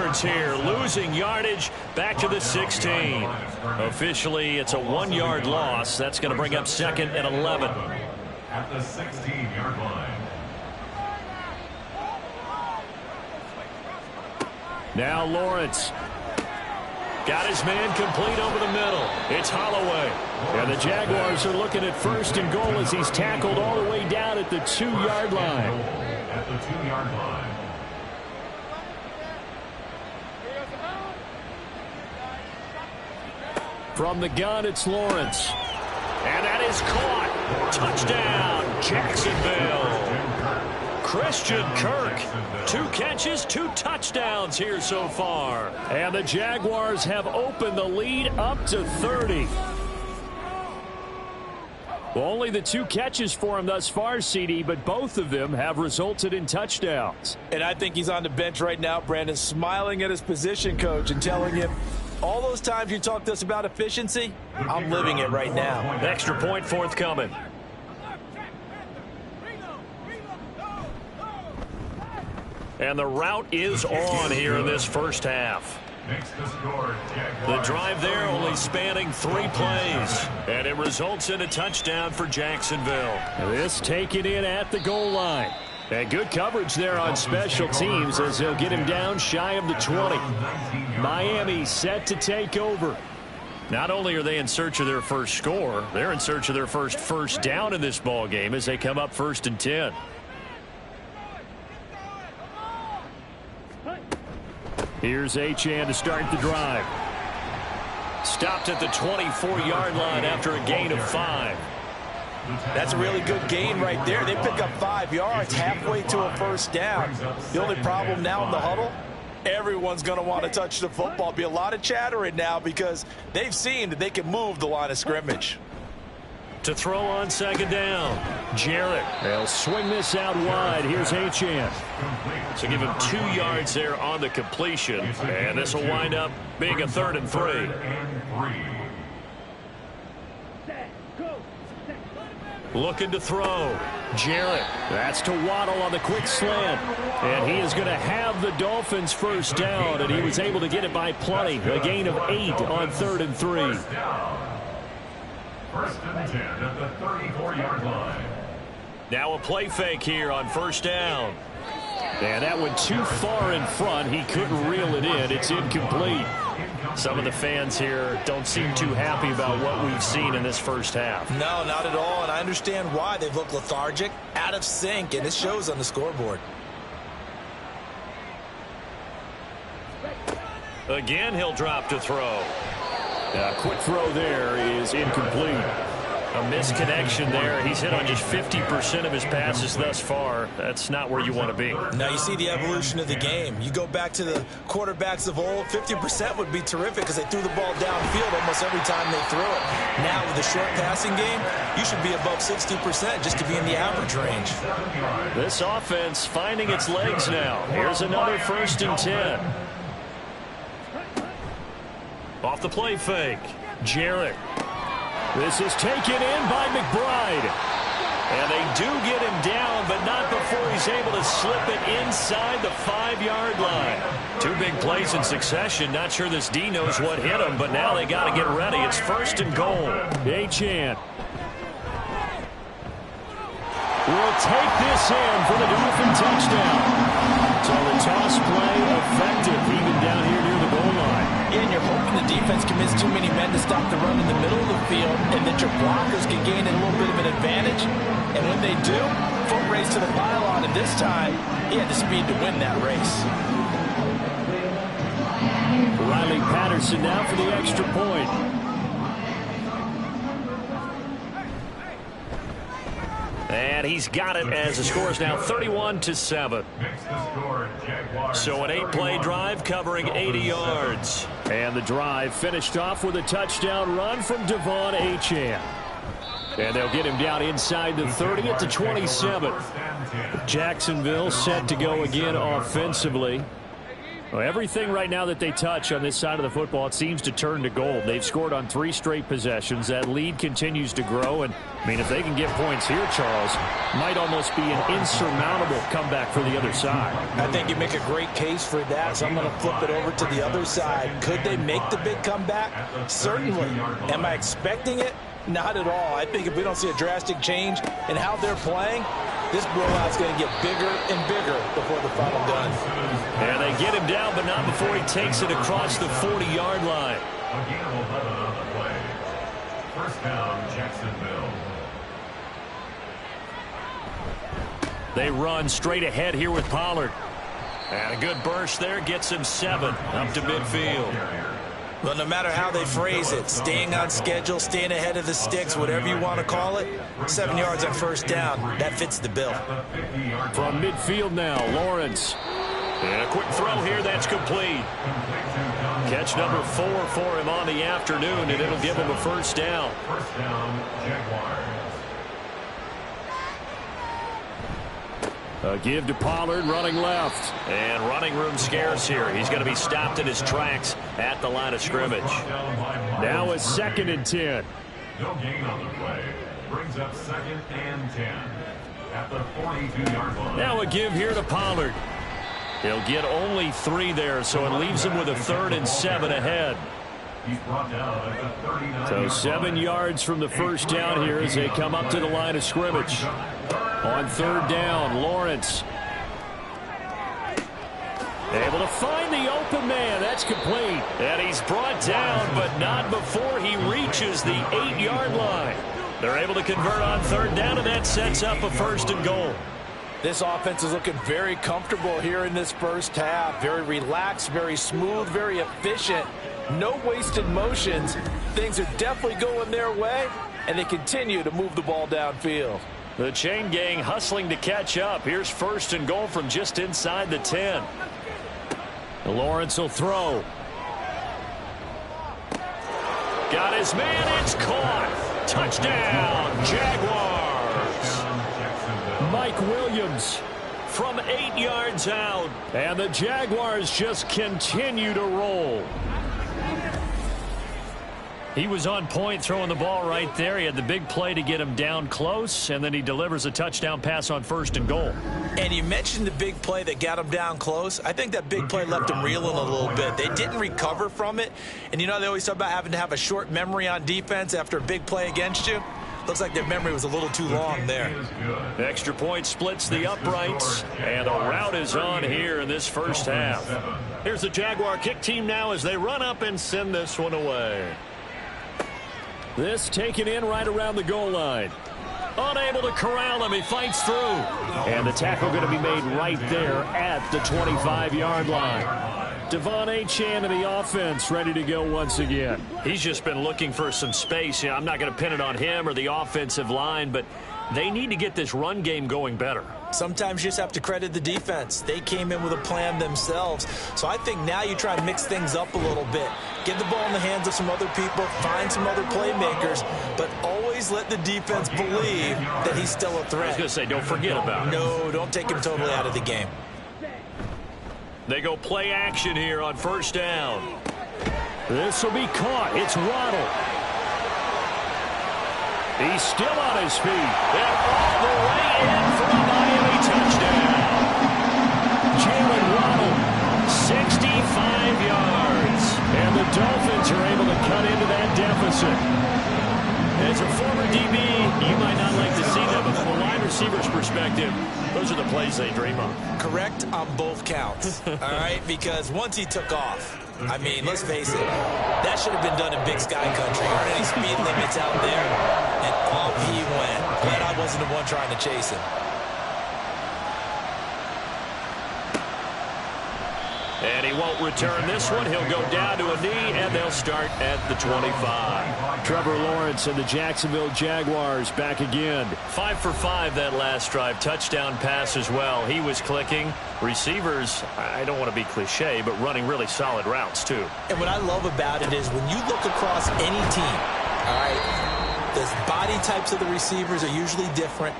yards here. Losing yardage back to the 16. Officially, it's a 1-yard loss. That's going to bring up 2nd and 11. At the 16-yard line. Now Lawrence. Got his man complete over the middle. It's Holloway. And the Jaguars are looking at 1st and goal as he's tackled all the way down at the 2-yard line. At the 2-yard line. From the gun, it's Lawrence. And that is caught. Touchdown, Jacksonville. Christian Kirk. 2 catches, 2 touchdowns here so far. And the Jaguars have opened the lead up to 30. Well, only the 2 catches for him thus far, CD, but both of them have resulted in touchdowns. And I think he's on the bench right now, Brandon, smiling at his position coach and telling him, all those times you talked to us about efficiency, I'm living it right now. Extra point forthcoming. And the route is on here in this first half. The drive there only spanning 3 plays. And it results in a touchdown for Jacksonville. This taken in at the goal line. And good coverage there on special teams as they'll get him down shy of the 20. Miami set to take over. Not only are they in search of their first score, they're in search of their first down in this ball game as they come up 1st and 10. Here's Achane to start the drive. Stopped at the 24-yard line after a gain of 5. That's a really good gain right there. They pick up 5 yards halfway to a 1st down. The only problem now in the huddle, everyone's going to want to touch the football. Be a lot of chattering now because they've seen that they can move the line of scrimmage. To throw on 2nd down, Jarrett. They'll swing this out wide. Here's Achane. So give him 2 yards there on the completion, and this will wind up being a 3rd and 3. Looking to throw. Jarrett. That's to Waddle on the quick slant. And he is going to have the Dolphins' 1st down, and he was able to get it by plenty. A gain of 8 on 3rd and 3. 1st and 10 at the 34-yard line. Now a play fake here on 1st down. And that went too far in front. He couldn't reel it in. It's incomplete. Some of the fans here don't seem too happy about what we've seen in this first half. No, not at all, and I understand why. They've looked lethargic, out of sync, and it shows on the scoreboard. Again, he'll drop to throw. A quick throw there is incomplete. A misconnection there. He's hit on just 50% of his passes thus far. That's not where you want to be. Now you see the evolution of the game. You go back to the quarterbacks of old, 50% would be terrific because they threw the ball downfield almost every time they threw it. Now with the short passing game, you should be above 60% just to be in the average range. This offense finding its legs now. Here's another 1st and 10. Off the play fake. Jarrett. This is taken in by McBride. And they do get him down, but not before he's able to slip it inside the 5-yard line. 2 big plays in succession. Not sure this D knows what hit him, but now they got to get ready. It's 1st and goal. Achane will take this in for the Dolphin touchdown. So the toss play effective even down here near the goal line. Yeah, and you're hoping the defense commits too many men to stop the run in the middle of the field and that your blockers can gain a little bit of an advantage. And when they do, foot race to the pylon, and this time he had the speed to win that race. Riley Patterson now for the extra point. And he's got it as the score is now 31-7. So an 8-play drive covering 80 yards. And the drive finished off with a touchdown run from Devon Achane. And they'll get him down inside the 30 at the 27. Jacksonville set to go again offensively. Well, everything right now that they touch on this side of the football, it seems to turn to gold. They've scored on 3 straight possessions. That lead continues to grow. And, I mean, if they can get points here, Charles, might almost be an insurmountable comeback for the other side. I think you make a great case for that, so I'm going to flip it over to the other side. Could they make the big comeback? Certainly. Am I expecting it? Not at all. I think if we don't see a drastic change in how they're playing, this blowout's going to get bigger and bigger before the final gun. And they get him down, but not before he takes it across the 40-yard line. Again, 11 on the play. First down, Jacksonville. They run straight ahead here with Pollard. And a good burst there gets him 7 up to midfield. Well, no matter how they phrase it, staying on schedule, staying ahead of the sticks, whatever you want to call it, 7 yards on first down, that fits the bill. From midfield now, Lawrence. And a quick throw here, that's complete. Catch number 4 for him on the afternoon, and it'll give him a first down. First down, Jaguars. A give to Pollard, running left. And running room scarce here. He's going to be stopped in his tracks at the line of scrimmage. Now a 2nd and 10. No gain on the play. Brings up 2nd and 10 at the 42-yard line. Now a give here to Pollard. He'll get only 3 there, so it leaves him with a 3rd and 7 ahead. He's brought down at the 39-yard So 7 yards from the first down here as they come up to the line of scrimmage. On 3rd down, Lawrence. Able to find the open man. That's complete. And he's brought down, but not before he reaches the 8-yard line. They're able to convert on 3rd down, and that sets up a 1st and goal. This offense is looking very comfortable here in this first half. Very relaxed, very smooth, very efficient. No wasted motions. Things are definitely going their way, and they continue to move the ball downfield. The chain gang hustling to catch up. Here's 1st and goal from just inside the 10. Lawrence will throw. Got his man. It's caught. Touchdown, Jaguars. Mike Williams from 8 yards out. And the Jaguars just continue to roll. He was on point throwing the ball right there. He had the big play to get him down close, and then he delivers a touchdown pass on 1st and goal. And you mentioned the big play that got him down close. I think that big play left him reeling a little bit. They didn't recover from it. And you know, they always talk about having to have a short memory on defense after a big play against you. Looks like their memory was a little too long there. Extra point splits the uprights, and a route is on here in this first half. Here's the Jaguar kick team now as they run up and send this one away. This taken in right around the goal line. Unable to corral him. He fights through. And the tackle going to be made right there at the 25-yard line. Devon Achane and the offense ready to go once again. He's just been looking for some space. You know, I'm not going to pin it on him or the offensive line, but they need to get this run game going better. Sometimes you just have to credit the defense. They came in with a plan themselves. So I think now you try and mix things up a little bit. Get the ball in the hands of some other people, find some other playmakers, but always let the defense believe that he's still a threat. I was going to say, don't forget about it. No, don't take him totally out of the game. They go play action here on 1st down. This will be caught. It's Waddle. He's still on his feet. And all the way in for a Miami touchdown. Jalen Waddle, 65 yards. And the Dolphins are able to cut into that deficit. As a former DB, you might not like to see that, but from a wide receiver's perspective, those are the plays they dream of. Correct on both counts, all right? Because once he took off, I mean, let's face it, that should have been done in Big Sky Country. There aren't any speed limits out there, and off he went. Glad I wasn't the one trying to chase him. And he won't return this one. He'll go down to a knee, and they'll start at the 25. Trevor Lawrence and the Jacksonville Jaguars back again. 5 for 5 that last drive. Touchdown pass as well. He was clicking. Receivers, I don't want to be cliche, but running really solid routes, too. And what I love about it is when you look across any team, all right, the body types of the receivers are usually different.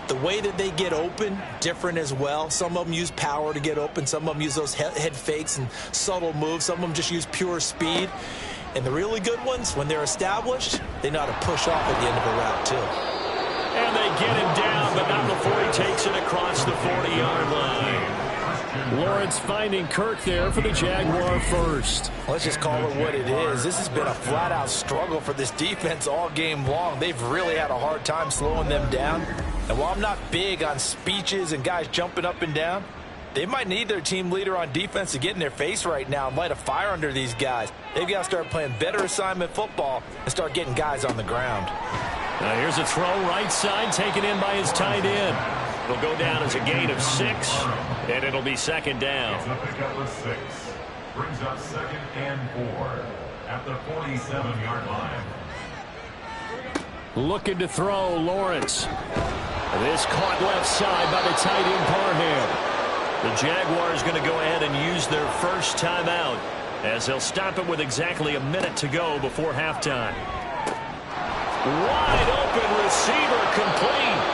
The way that they get open, different as well. Some of them use power to get open. Some of them use those head fakes and subtle moves. Some of them just use pure speed. And the really good ones, when they're established, they know how to push off at the end of a route, too. And they get him down, but not before he takes it across the 40-yard line. Lawrence finding Kirk there for the Jaguar first. Let's just call it what it is. This has been a flat-out struggle for this defense all game long. They've really had a hard time slowing them down. And while I'm not big on speeches and guys jumping up and down, they might need their team leader on defense to get in their face right now and light a fire under these guys. They've got to start playing better assignment football and start getting guys on the ground. Now here's a throw right side taken in by his tight end. It'll go down as a gain of 6, and it'll be second down. It's a pickup of 6. Brings up 2nd and 4 at the 47-yard line. Looking to throw, Lawrence. This caught left side by the tight end Parham. The Jaguars going to go ahead and use their first timeout as they'll stop it with exactly a minute to go before halftime. Wide open receiver complete.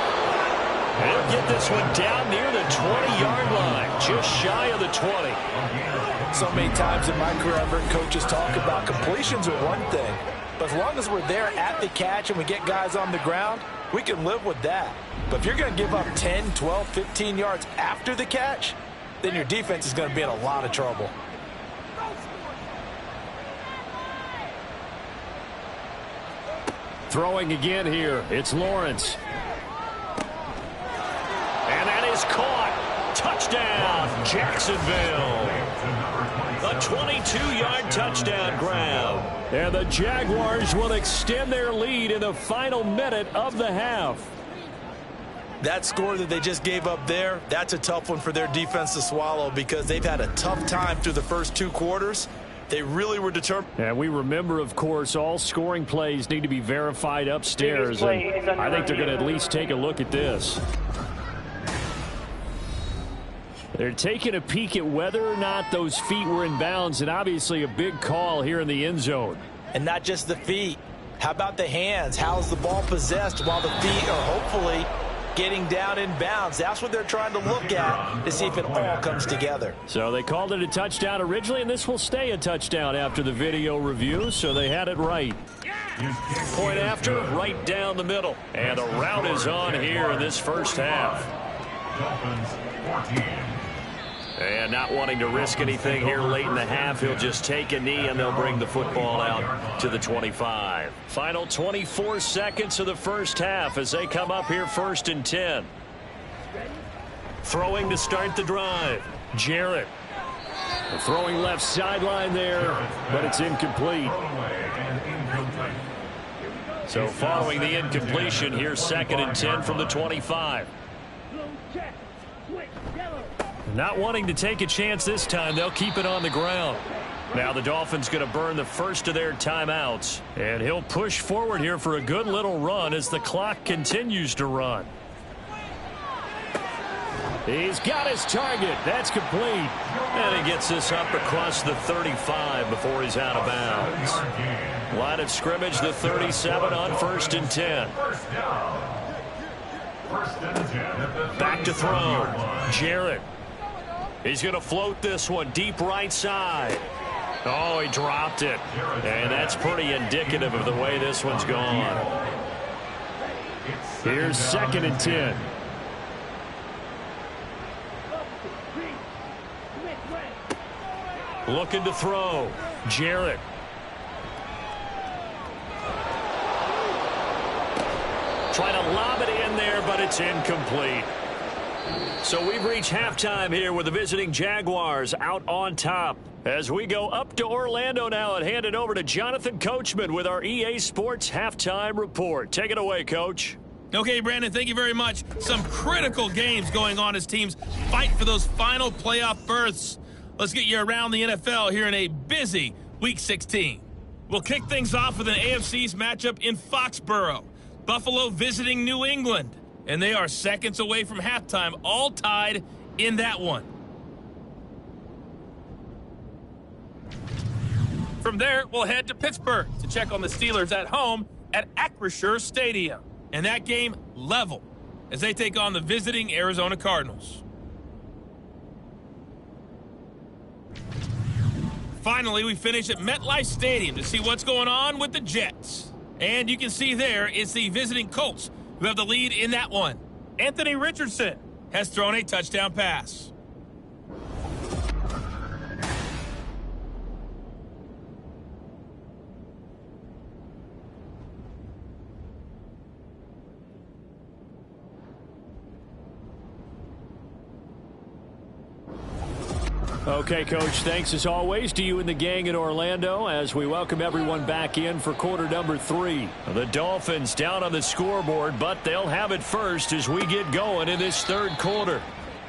They'll get this one down near the 20-yard line, just shy of the 20. So many times in my career, I've heard coaches talk about completions are one thing, but as long as we're there at the catch and we get guys on the ground, we can live with that. But if you're going to give up 10, 12, 15 yards after the catch, then your defense is going to be in a lot of trouble. Throwing again here, it's Lawrence. And that is caught. Touchdown, Jacksonville. A 22-yard touchdown grab. And the Jaguars will extend their lead in the final minute of the half. That score that they just gave up there, that's a tough one for their defense to swallow because they've had a tough time through the first 2 quarters. They really were determined. And we remember, of course, all scoring plays need to be verified upstairs. And I think they're going to at least take a look at this. They're taking a peek at whether or not those feet were in bounds, and obviously a big call here in the end zone. And not just the feet. How about the hands? How's the ball possessed while the feet are hopefully getting down in bounds? That's what they're trying to look at to see if it all comes together. So they called it a touchdown originally, and this will stay a touchdown after the video review, so they had it right. Point after, right down the middle. And the route is on here in this first half. Dolphins 14. And not wanting to risk anything here late in the half, he'll just take a knee and they'll bring the football out to the 25. Final 24 seconds of the first half as they come up here 1st and 10. Throwing to start the drive. Jarrett. Throwing left sideline there, but it's incomplete. So following the incompletion, here's 2nd and 10 from the 25. Not wanting to take a chance this time, they'll keep it on the ground. Now the Dolphins going to burn the first of their timeouts. And he'll push forward here for a good little run as the clock continues to run. He's got his target. That's complete. And he gets this up across the 35 before he's out of bounds. Line of scrimmage, the 37 on 1st and 10. Back to throw. Jarrett. He's going to float this one deep right side. Oh, he dropped it. And that's pretty indicative of the way this one's gone. Here's 2nd and 10. Looking to throw. Jarrett. Trying to lob it in there, but it's incomplete. So we've reached halftime here with the visiting Jaguars out on top. As we go up to Orlando now and hand it over to Jonathan Coachman with our EA Sports Halftime Report. Take it away, Coach. Okay, Brandon, thank you very much. Some critical games going on as teams fight for those final playoff berths. Let's get you around the NFL here in a busy Week 16. We'll kick things off with an AFC East matchup in Foxborough. Buffalo visiting New England. And they are seconds away from halftime, all tied in that one. From there, we'll head to Pittsburgh to check on the Steelers at home at Acrisure Stadium. And that game level. as they take on the visiting Arizona Cardinals. Finally, we finish at MetLife Stadium to see what's going on with the Jets. And you can see there it's the visiting Colts who have the lead in that one. Anthony Richardson has thrown a touchdown pass. Okay, Coach, thanks as always to you and the gang in Orlando as we welcome everyone back in for quarter number 3. The Dolphins down on the scoreboard, but they'll have it first as we get going in this third quarter.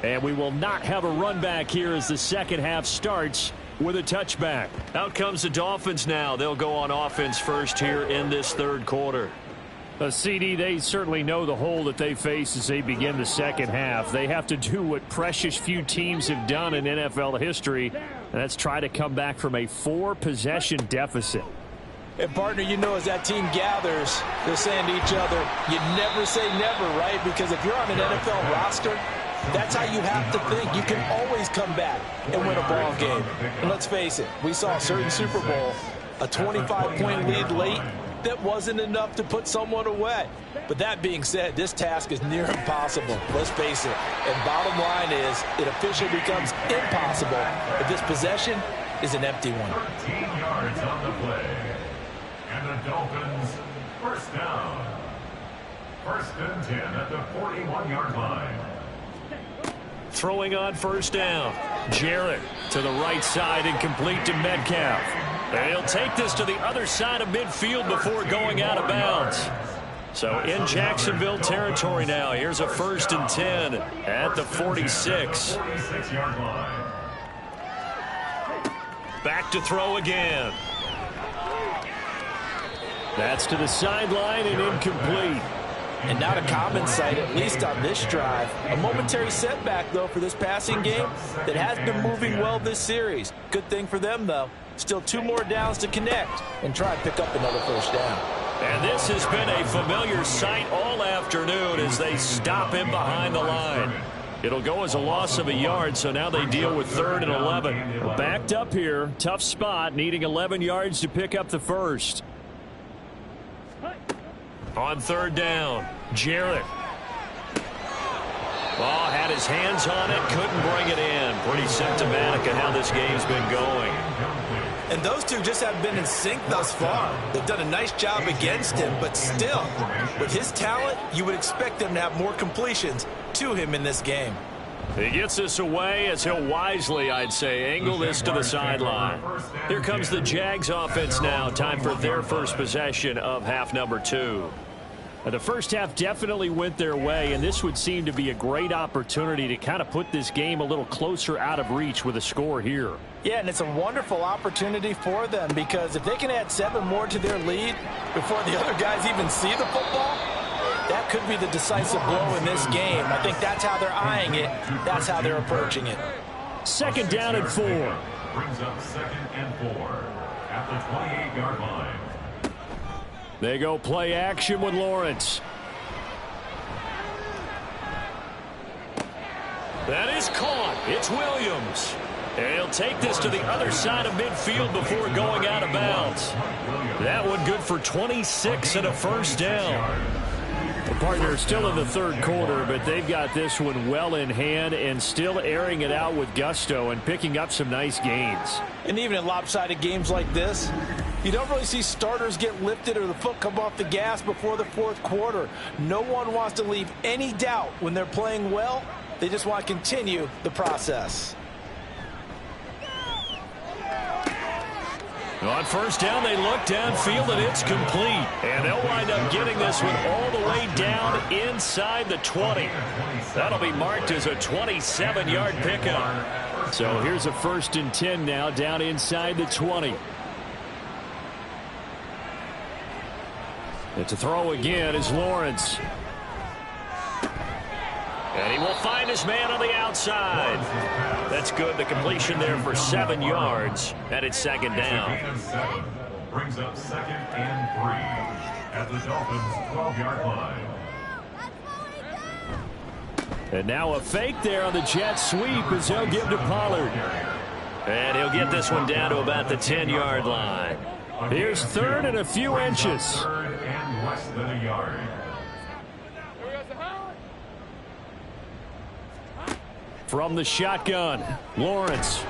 And we will not have a run back here as the second half starts with a touchback. Out comes the Dolphins now. They'll go on offense first here in this third quarter. CD, they certainly know the hole that they face as they begin the second half. They have to do what precious few teams have done in NFL history, and that's try to come back from a 4-possession deficit. And, partner, you know, as that team gathers, they're saying to each other, you never say never, right? Because if you're on an NFL roster, that's how you have to think. You can always come back and win a ball game. And let's face it, we saw a certain Super Bowl, a 25-point lead late, that wasn't enough to put someone away. But that being said, this task is near impossible. Let's face it. And bottom line is, it officially becomes impossible if this possession is an empty one. 13 yards on the play. And the Dolphins, first down. First and 10 at the 41-yard line. Throwing on first down. Jarrett to the right side and complete to Metcalf. They'll take this to the other side of midfield before going out of bounds. So in Jacksonville territory now. Here's a first and 10 at the 46. Back to throw again. That's to the sideline and incomplete. And not a common sight, at least on this drive. A momentary setback, though, for this passing game that has been moving well this series. Good thing for them, though. Still 2 more downs to connect and try and pick up another first down. And this has been a familiar sight all afternoon as they stop him behind the line. It'll go as a loss of a yard, so now they deal with 3rd and 11. Backed up here, tough spot, needing 11 yards to pick up the first. On 3rd down, Jarrett. Ball had his hands on it, couldn't bring it in. Pretty symptomatic of how this game's been going. And those two just have been in sync thus far. They've done a nice job against him, but still, with his talent, you would expect them to have more completions to him in this game. He gets this away as he'll wisely, I'd say, angle this to the sideline. Here comes the Jags offense now. Time for their first possession of half number 2. The first half definitely went their way, and this would seem to be a great opportunity to kind of put this game a little closer out of reach with a score here. Yeah, and it's a wonderful opportunity for them because if they can add 7 more to their lead before the other guys even see the football, that could be the decisive blow in this game. I think that's how they're eyeing it. That's how they're approaching it. 2nd down and 4. Brings up 2nd and 4 at the 28-yard line. They go play action with Lawrence. That is caught. It's Williams. And he'll take this to the other side of midfield before going out of bounds. That one good for 26 and a first down. The partner still in the 3rd quarter, but they've got this one well in hand and still airing it out with gusto and picking up some nice gains. And even in lopsided games like this, you don't really see starters get lifted or the foot come off the gas before the 4th quarter. No one wants to leave any doubt when they're playing well. They just want to continue the process. On first down, they look downfield, and it's complete. And they'll wind up getting this one all the way down inside the 20. That'll be marked as a 27-yard pickup. So here's a 1st and 10 now down inside the 20. It's a throw again as Lawrence. And he will find his man on the outside. That's good. The completion there for 7 yards. And it's 2nd down. 7 brings up 2nd and 3 at the Dolphins' 12-yard line. And now a fake there on the jet sweep as he'll give to Pollard. And he'll get this one down to about the 10-yard line. Here's third and a few inches. Third and less than a yard. From the shotgun, Lawrence.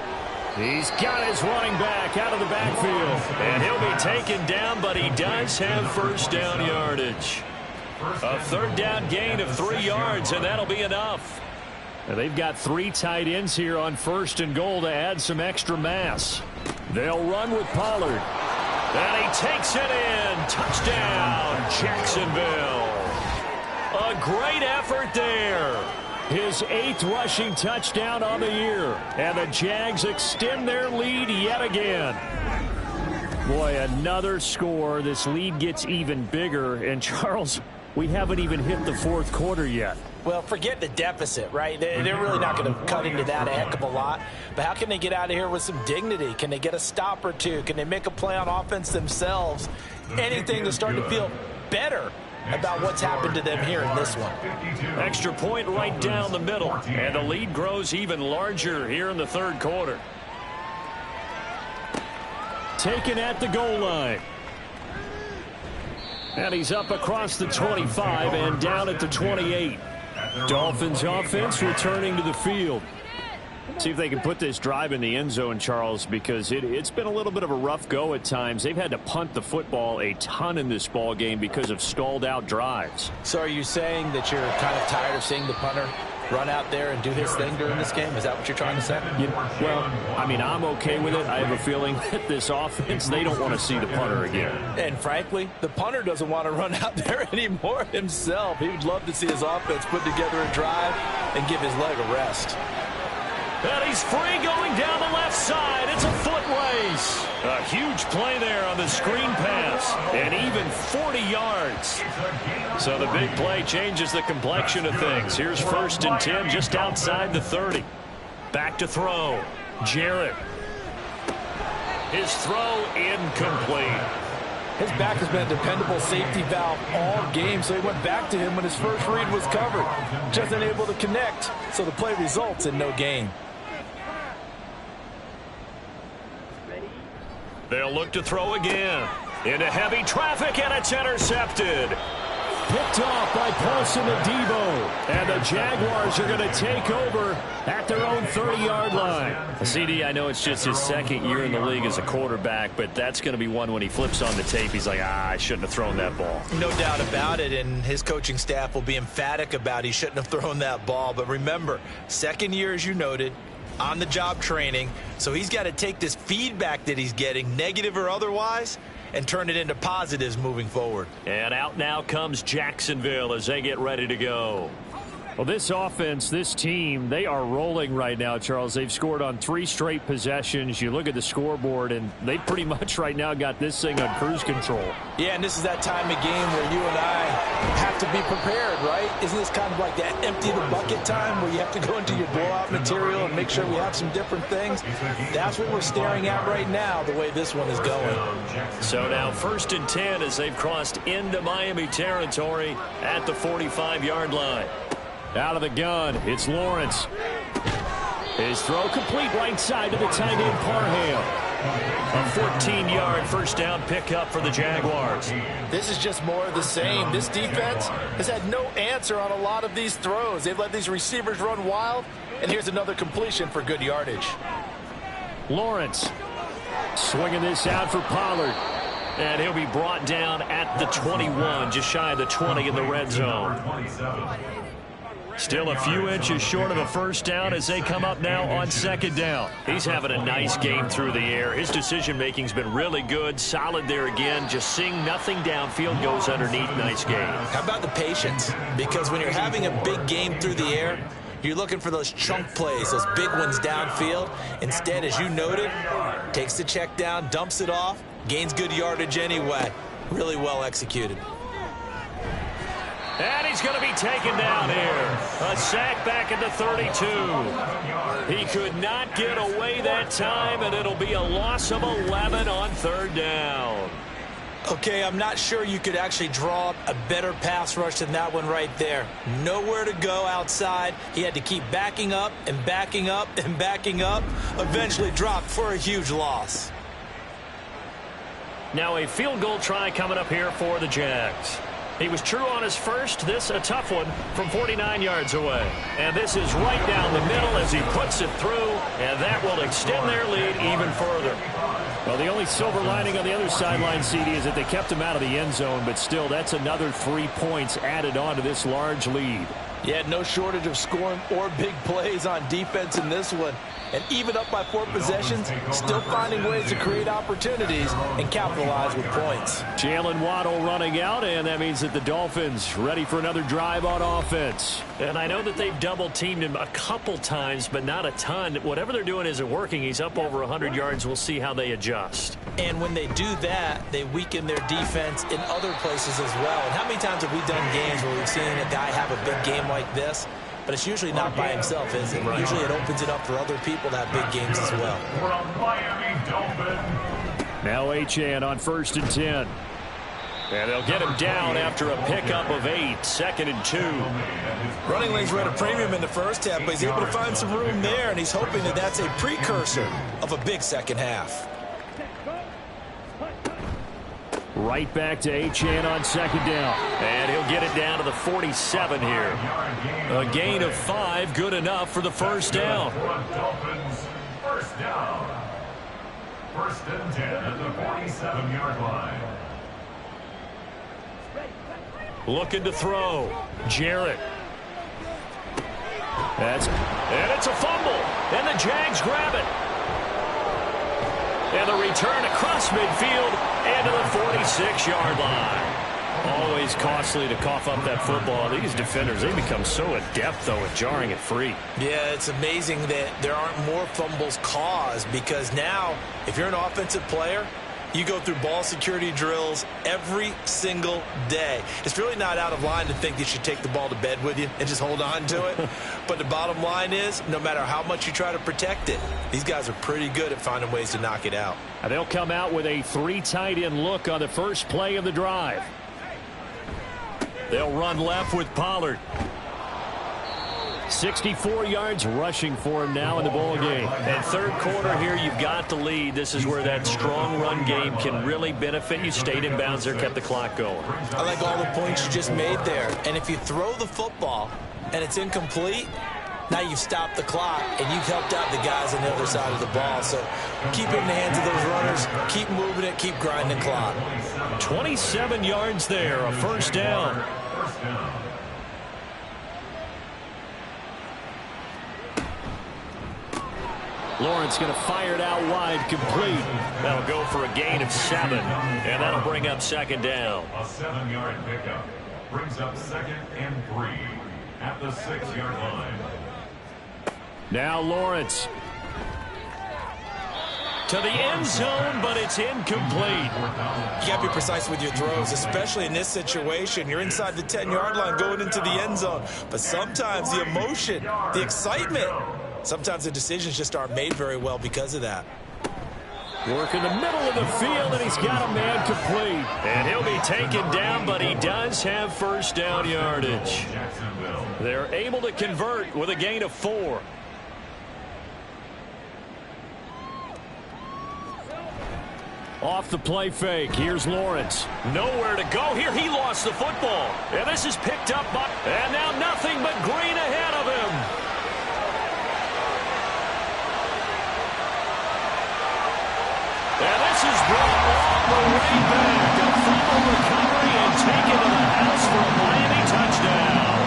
He's got his running back out of the backfield. And he'll be taken down, but he does have first down yardage. A third down gain of 3 yards, and that'll be enough. Now they've got 3 tight ends here on first and goal to add some extra mass. They'll run with Pollard. And he takes it in. Touchdown, Jacksonville. A great effort there. His 8th rushing touchdown on the year. And the Jags extend their lead yet again. Boy, another score. This lead gets even bigger. And Charles, we haven't even hit the 4th quarter yet. Well, forget the deficit, right? They're really not going to cut into that a heck of a lot. But how can they get out of here with some dignity? Can they get a stop or two? Can they make a play on offense themselves? Anything to start to feel better about what's happened to them here in this one. Extra point right down the middle. And the lead grows even larger here in the 3rd quarter. Taken at the goal line. And he's up across the 25 and down at the 28. Dolphins offense returning to the field. See if they can put this drive in the end zone, Charles, because it's been a little bit of a rough go at times. They've had to punt the football a ton in this ball game because of stalled out drives. So are you saying that you're kind of tired of seeing the punter run out there and do his thing during this game? Is that what you're trying to say? Well, I mean, I'm okay with it. I have a feeling that this offense, they don't want to see the punter again. And frankly, the punter doesn't want to run out there anymore himself. He would love to see his offense put together a drive and give his leg a rest. And he's free going down the left side. It's a foot race. A huge play there on the screen pass. And even 40 yards. So the big play changes the complexion of things. Here's 1st and 10 just outside the 30. Back to throw. Jarrett. His throw incomplete. His back has been a dependable safety valve all game, so he went back to him when his first read was covered. Just unable to connect, so the play results in no gain. They'll look to throw again. Into heavy traffic, and it's intercepted. Picked off by Paulson Adebo. And the Jaguars are going to take over at their own 30-yard line. CD, I know it's just his 2nd year in the league as a quarterback, but that's going to be one when he flips on the tape. He's like, I shouldn't have thrown that ball. No doubt about it, and his coaching staff will be emphatic about he shouldn't have thrown that ball. But remember, 2nd year, as you noted, on-the-job training, so he's got to take this feedback that he's getting, negative or otherwise, and turn it into positives moving forward. And out now comes Jacksonville as they get ready to go. Well, this offense, this team, they are rolling right now, Charles. They've scored on 3 straight possessions. You look at the scoreboard, and they pretty much right now got this thing on cruise control. Yeah, and this is that time of game where you and I have to be prepared, right? Isn't this kind of like that empty the bucket time where you have to go into your blowout material and make sure we have some different things? That's what we're staring at right now, the way this one is going. So now 1st and 10 as they've crossed into Miami territory at the 45-yard line. Out of the gun, it's Lawrence. His throw complete right side to the tight end Parham. A 14-yard first down pickup for the Jaguars. This is just more of the same. This defense has had no answer on a lot of these throws. They've let these receivers run wild, and here's another completion for good yardage. Lawrence swinging this out for Pollard. And he'll be brought down at the 21, just shy of the 20 in the red zone. Still a few inches short of a first down as they come up now on 2nd down. He's having a nice game through the air. His decision-making's been really good. Solid there again. Just seeing nothing downfield, goes underneath. Nice game. How about the patience? Because when you're having a big game through the air, you're looking for those chunk plays, those big ones downfield. Instead, as you noted, takes the check down, dumps it off, gains good yardage anyway. Really well executed. And he's going to be taken down here. A sack back at the 32. He could not get away that time, and it'll be a loss of 11 on 3rd down. Okay, I'm not sure you could actually draw up a better pass rush than that one right there. Nowhere to go outside. He had to keep backing up and backing up and backing up. Eventually dropped for a huge loss. Now a field goal try coming up here for the Jags. He was true on his first. This a tough one from 49 yards away. And this is right down the middle as he puts it through. And that will extend their lead even further. Well, the only silver lining on the other sideline, CD, is that they kept him out of the end zone. But still, that's another 3 points added on to this large lead. Yeah, no shortage of scoring or big plays on defense in this one. And even up by 4 possessions, still finding ways to create opportunities and capitalize with points. Jalen Waddle running out, and that means that the Dolphins ready for another drive on offense. And I know that they've double-teamed him a couple times, but not a ton. Whatever they're doing isn't working. He's up over 100 yards. We'll see how they adjust. And when they do that, they weaken their defense in other places as well. And how many times have we done games where we've seen a guy have a big game like this? But it's usually not by himself, is it? Right. Usually it opens it up for other people to have big games as well. Now Achane on 1st and 10. And they'll get him down after a pickup of 8, 2nd and 2. Running lanes were at a premium in the first half, but he's able to find some room there, and he's hoping that that's a precursor of a big second half. Right back to Achane on 2nd down. And he'll get it down to the 47 here. A gain of 5, good enough for the first down. First down. 1st and 10 at the 47-yard line. Looking to throw. Jarrett. And it's a fumble. And the Jags grab it. And the return across midfield and to the 46-yard line. Always costly to cough up that football. These defenders, they become so adept, though, at jarring it free. Yeah, it's amazing that there aren't more fumbles caused, because now, if you're an offensive player, you go through ball security drills every single day. It's really not out of line to think you should take the ball to bed with you and just hold on to it. But the bottom line is, no matter how much you try to protect it, these guys are pretty good at finding ways to knock it out. And they'll come out with a 3 tight end look on the first play of the drive. They'll run left with Pollard. 64 yards rushing for him now in the ball game. And third quarter here, you've got the lead. This is where that strong run game can really benefit you. Stayed in bounds there, kept the clock going. I like all the points you just made there. And if you throw the football and it's incomplete, now you've stopped the clock and you've helped out the guys on the other side of the ball. So keep it in the hands of those runners. Keep moving it. Keep grinding the clock. 27 yards there, a first down. Lawrence going to fire it out wide, complete. That'll go for a gain of 7, and that'll bring up 2nd down. A 7-yard pickup brings up 2nd and 3 at the 6-yard line. Now Lawrence. To the end zone, but it's incomplete. You got to be precise with your throws, especially in this situation. You're inside the 10-yard line going into the end zone. But sometimes the emotion, the excitement, sometimes the decisions just aren't made very well because of that. Work in the middle of the field, and he's got a man complete. And he'll be taken down, but he does have first down yardage. They're able to convert with a gain of 4. Off the play fake. Here's Lawrence. Nowhere to go here. He lost the football. And this is picked up by... And now nothing but green ahead of him. And this is brought all the way back. A fumble recovery and taken to the house for a Miami touchdown.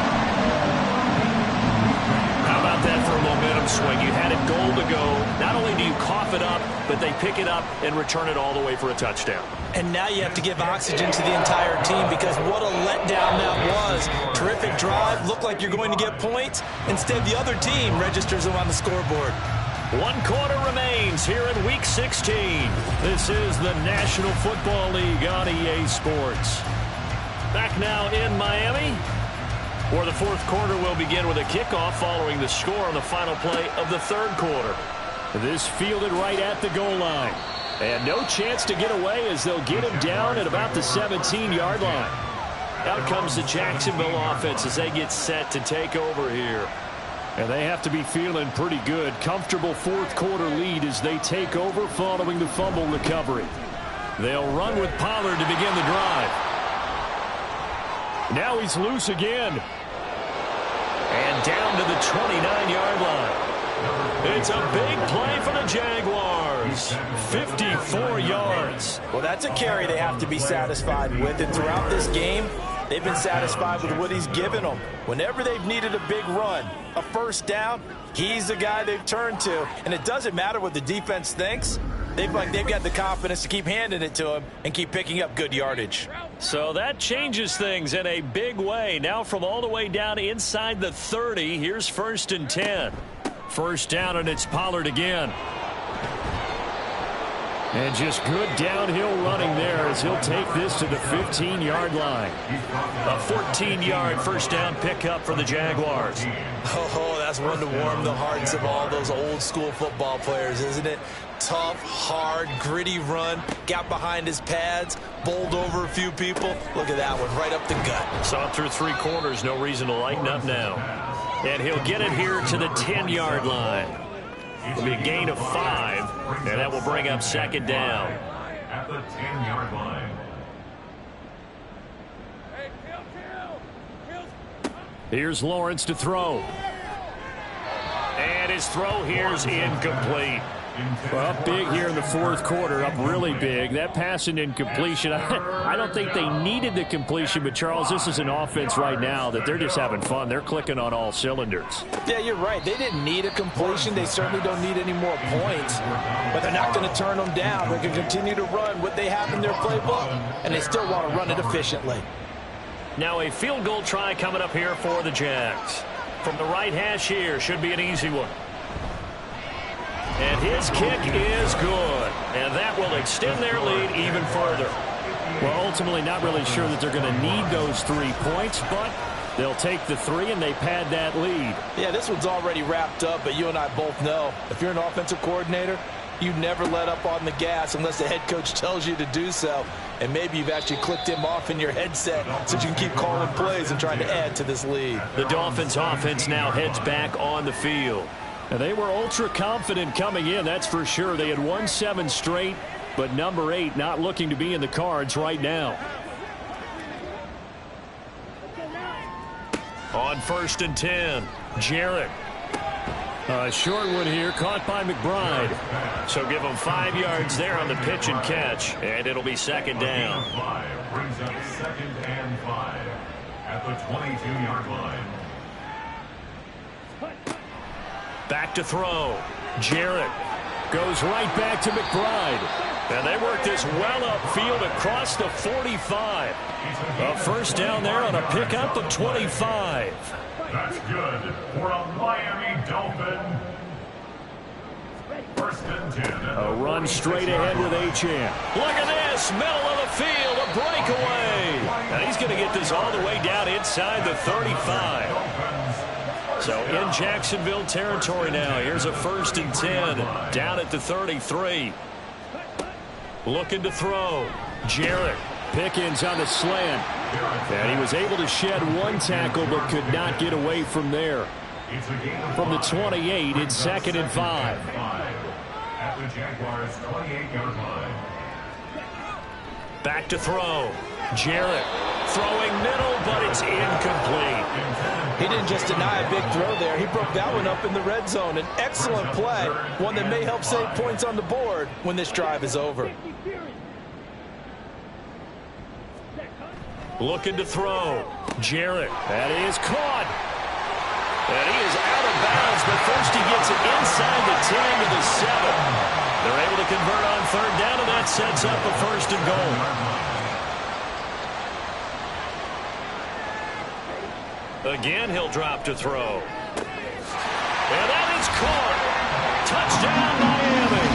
How about that for a momentum swing? You had it goal to go. Not only do you cough it up, but they pick it up and return it all the way for a touchdown. And now you have to give oxygen to the entire team, because what a letdown that was. Terrific drive. Looked like you're going to get points. Instead, the other team registers them on the scoreboard. 1 quarter remains here in Week 16. This is the National Football League on EA Sports. Back now in Miami, where the fourth quarter will begin with a kickoff following the score on the final play of the third quarter. This fielded right at the goal line. And no chance to get away as they'll get him down at about the 17-yard line. Out comes the Jacksonville offense as they get set to take over here. And they have to be feeling pretty good. Comfortable fourth quarter lead as they take over following the fumble recovery. They'll run with Pollard to begin the drive. Now he's loose again. And down to the 29-yard line. It's a big play for the Jaguars. 54 yards. Well, that's a carry they have to be satisfied with. And throughout this game, they've been satisfied with what he's given them. Whenever they've needed a big run, a first down, he's the guy they've turned to. And it doesn't matter what the defense thinks. They've got the confidence to keep handing it to him and keep picking up good yardage. So that changes things in a big way. Now from all the way down inside the 30, here's 1st and 10. First down, and it's Pollard again. And just good downhill running there as he'll take this to the 15-yard line. A 14-yard first down pickup for the Jaguars. Oh, that's one to warm the hearts of all those old school football players, isn't it? Tough, hard, gritty run. Got behind his pads, bowled over a few people. Look at that one, right up the gut. Saw it through 3 quarters. No reason to lighten up now. And he'll get it here to the 10-yard line. It'll be a gain of 5, and that will bring up 2nd down. At the 10-yard line. Here's Lawrence to throw. And his throw here's incomplete. Well, up big here in the fourth quarter, up really big. That pass and incompletion, I don't think they needed the completion, but Charles, this is an offense right now that they're just having fun. They're clicking on all cylinders. Yeah, you're right. They didn't need a completion. They certainly don't need any more points, but they're not going to turn them down. They can continue to run what they have in their playbook, and they still want to run it efficiently. Now a field goal try coming up here for the Jags. From the right hash here, should be an easy one. And his kick is good. And that will extend their lead even further. Well, ultimately not really sure that they're going to need those 3 points, but they'll take the 3 and they pad that lead. Yeah, this one's already wrapped up, but you and I both know if you're an offensive coordinator, you never let up on the gas unless the head coach tells you to do so. And maybe you've actually clicked him off in your headset so you can keep calling plays and trying to add to this lead. The Dolphins offense now heads back on the field. And they were ultra confident coming in, that's for sure. They had won 7 straight, but number 8 not looking to be in the cards right now. On 1st and 10, Jarrett. A short one here, caught by McBride. So give them 5 yards there on the pitch and catch, and it'll be 2nd down. 5 brings up 2nd and 5 at the 22-yard line. Back to throw. Jarrett goes right back to McBride. And they work this well upfield across the 45. A first down there on a pickup of 25. That's good for a Miami Dolphin. 1st and 10. A run straight ahead with Achane. Look at this, middle of the field, a breakaway. And he's going to get this all the way down inside the 35. So in Jacksonville territory now. Here's a 1st and 10 down at the 33. Looking to throw. Jarrett. Pickens on the slant. And he was able to shed 1 tackle but could not get away from there. From the 28, it's 2nd and 5. At the Jaguars' 28-yard line. Back to throw. Jarrett throwing middle, but it's incomplete. He didn't just deny a big throw there. He broke that one up in the red zone. An excellent play, one that may help save points on the board when this drive is over. Looking to throw. Jarrett. That is caught. And he is out of bounds, but first he gets it inside the 10 to the 7. They're able to convert on 3rd down, and that sets up a 1st and goal. Again, he'll drop to throw. And that is caught. Touchdown, Miami.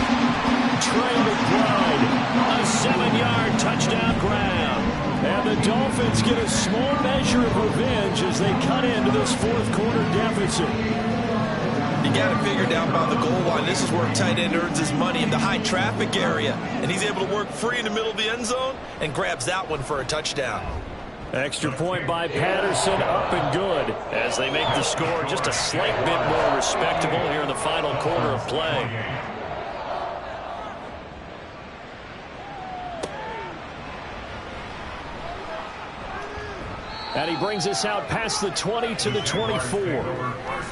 Trey McBride. A 7-yard touchdown grab. And the Dolphins get a small measure of revenge as they cut into this fourth quarter deficit. You got to figure down by the goal line. This is where a tight end earns his money, in the high traffic area. And he's able to work free in the middle of the end zone and grabs that one for a touchdown. Extra point by Patterson, up and good. As they make the score just a slight bit more respectable here in the final quarter of play. And he brings us out past the 20 to the 24.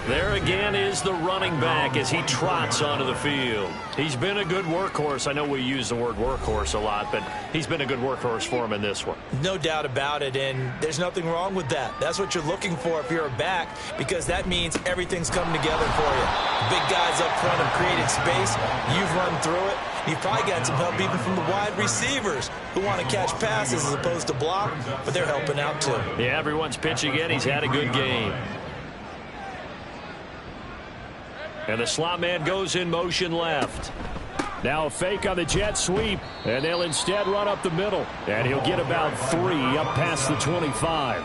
There again is the running back as he trots onto the field. He's been a good workhorse. I know we use the word workhorse a lot, but he's been a good workhorse for him in this one. No doubt about it, and there's nothing wrong with that. That's what you're looking for if you're a back, because that means everything's coming together for you. Big guys up front have created space. You've run through it. You've probably got some help even from the wide receivers who want to catch passes as opposed to block, but they're helping out too. Yeah, everyone's pitching in. He's had a good game. And the slot man goes in motion left. Now a fake on the jet sweep, and they'll instead run up the middle. And he'll get about 3 up past the 25.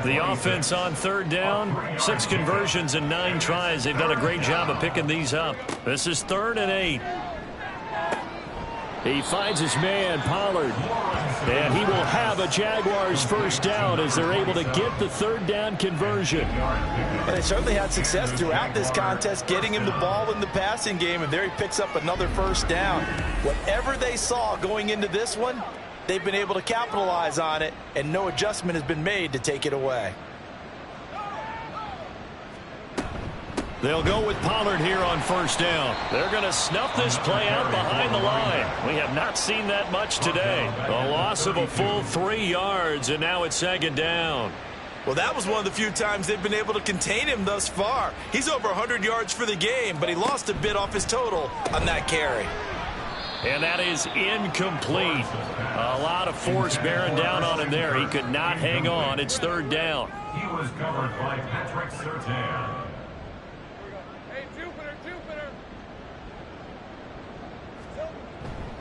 The offense on third down, 6 conversions and 9 tries. They've done a great job of picking these up. This is 3rd and 8. He finds his man, Pollard. And he will have a Jaguars first down as they're able to get the 3rd down conversion. And they certainly had success throughout this contest getting him the ball in the passing game, and there he picks up another first down. Whatever they saw going into this one, they've been able to capitalize on it, and no adjustment has been made to take it away. They'll go with Pollard here on first down. They're going to snuff this play out behind the line. We have not seen that much today. A loss of a full 3 yards, and now it's 2nd down. Well, that was one of the few times they've been able to contain him thus far. He's over 100 yards for the game, but he lost a bit off his total on that carry. And that is incomplete. A lot of force bearing down on him there. He could not hang on. It's 3rd down. He was covered by Patrick Surtain.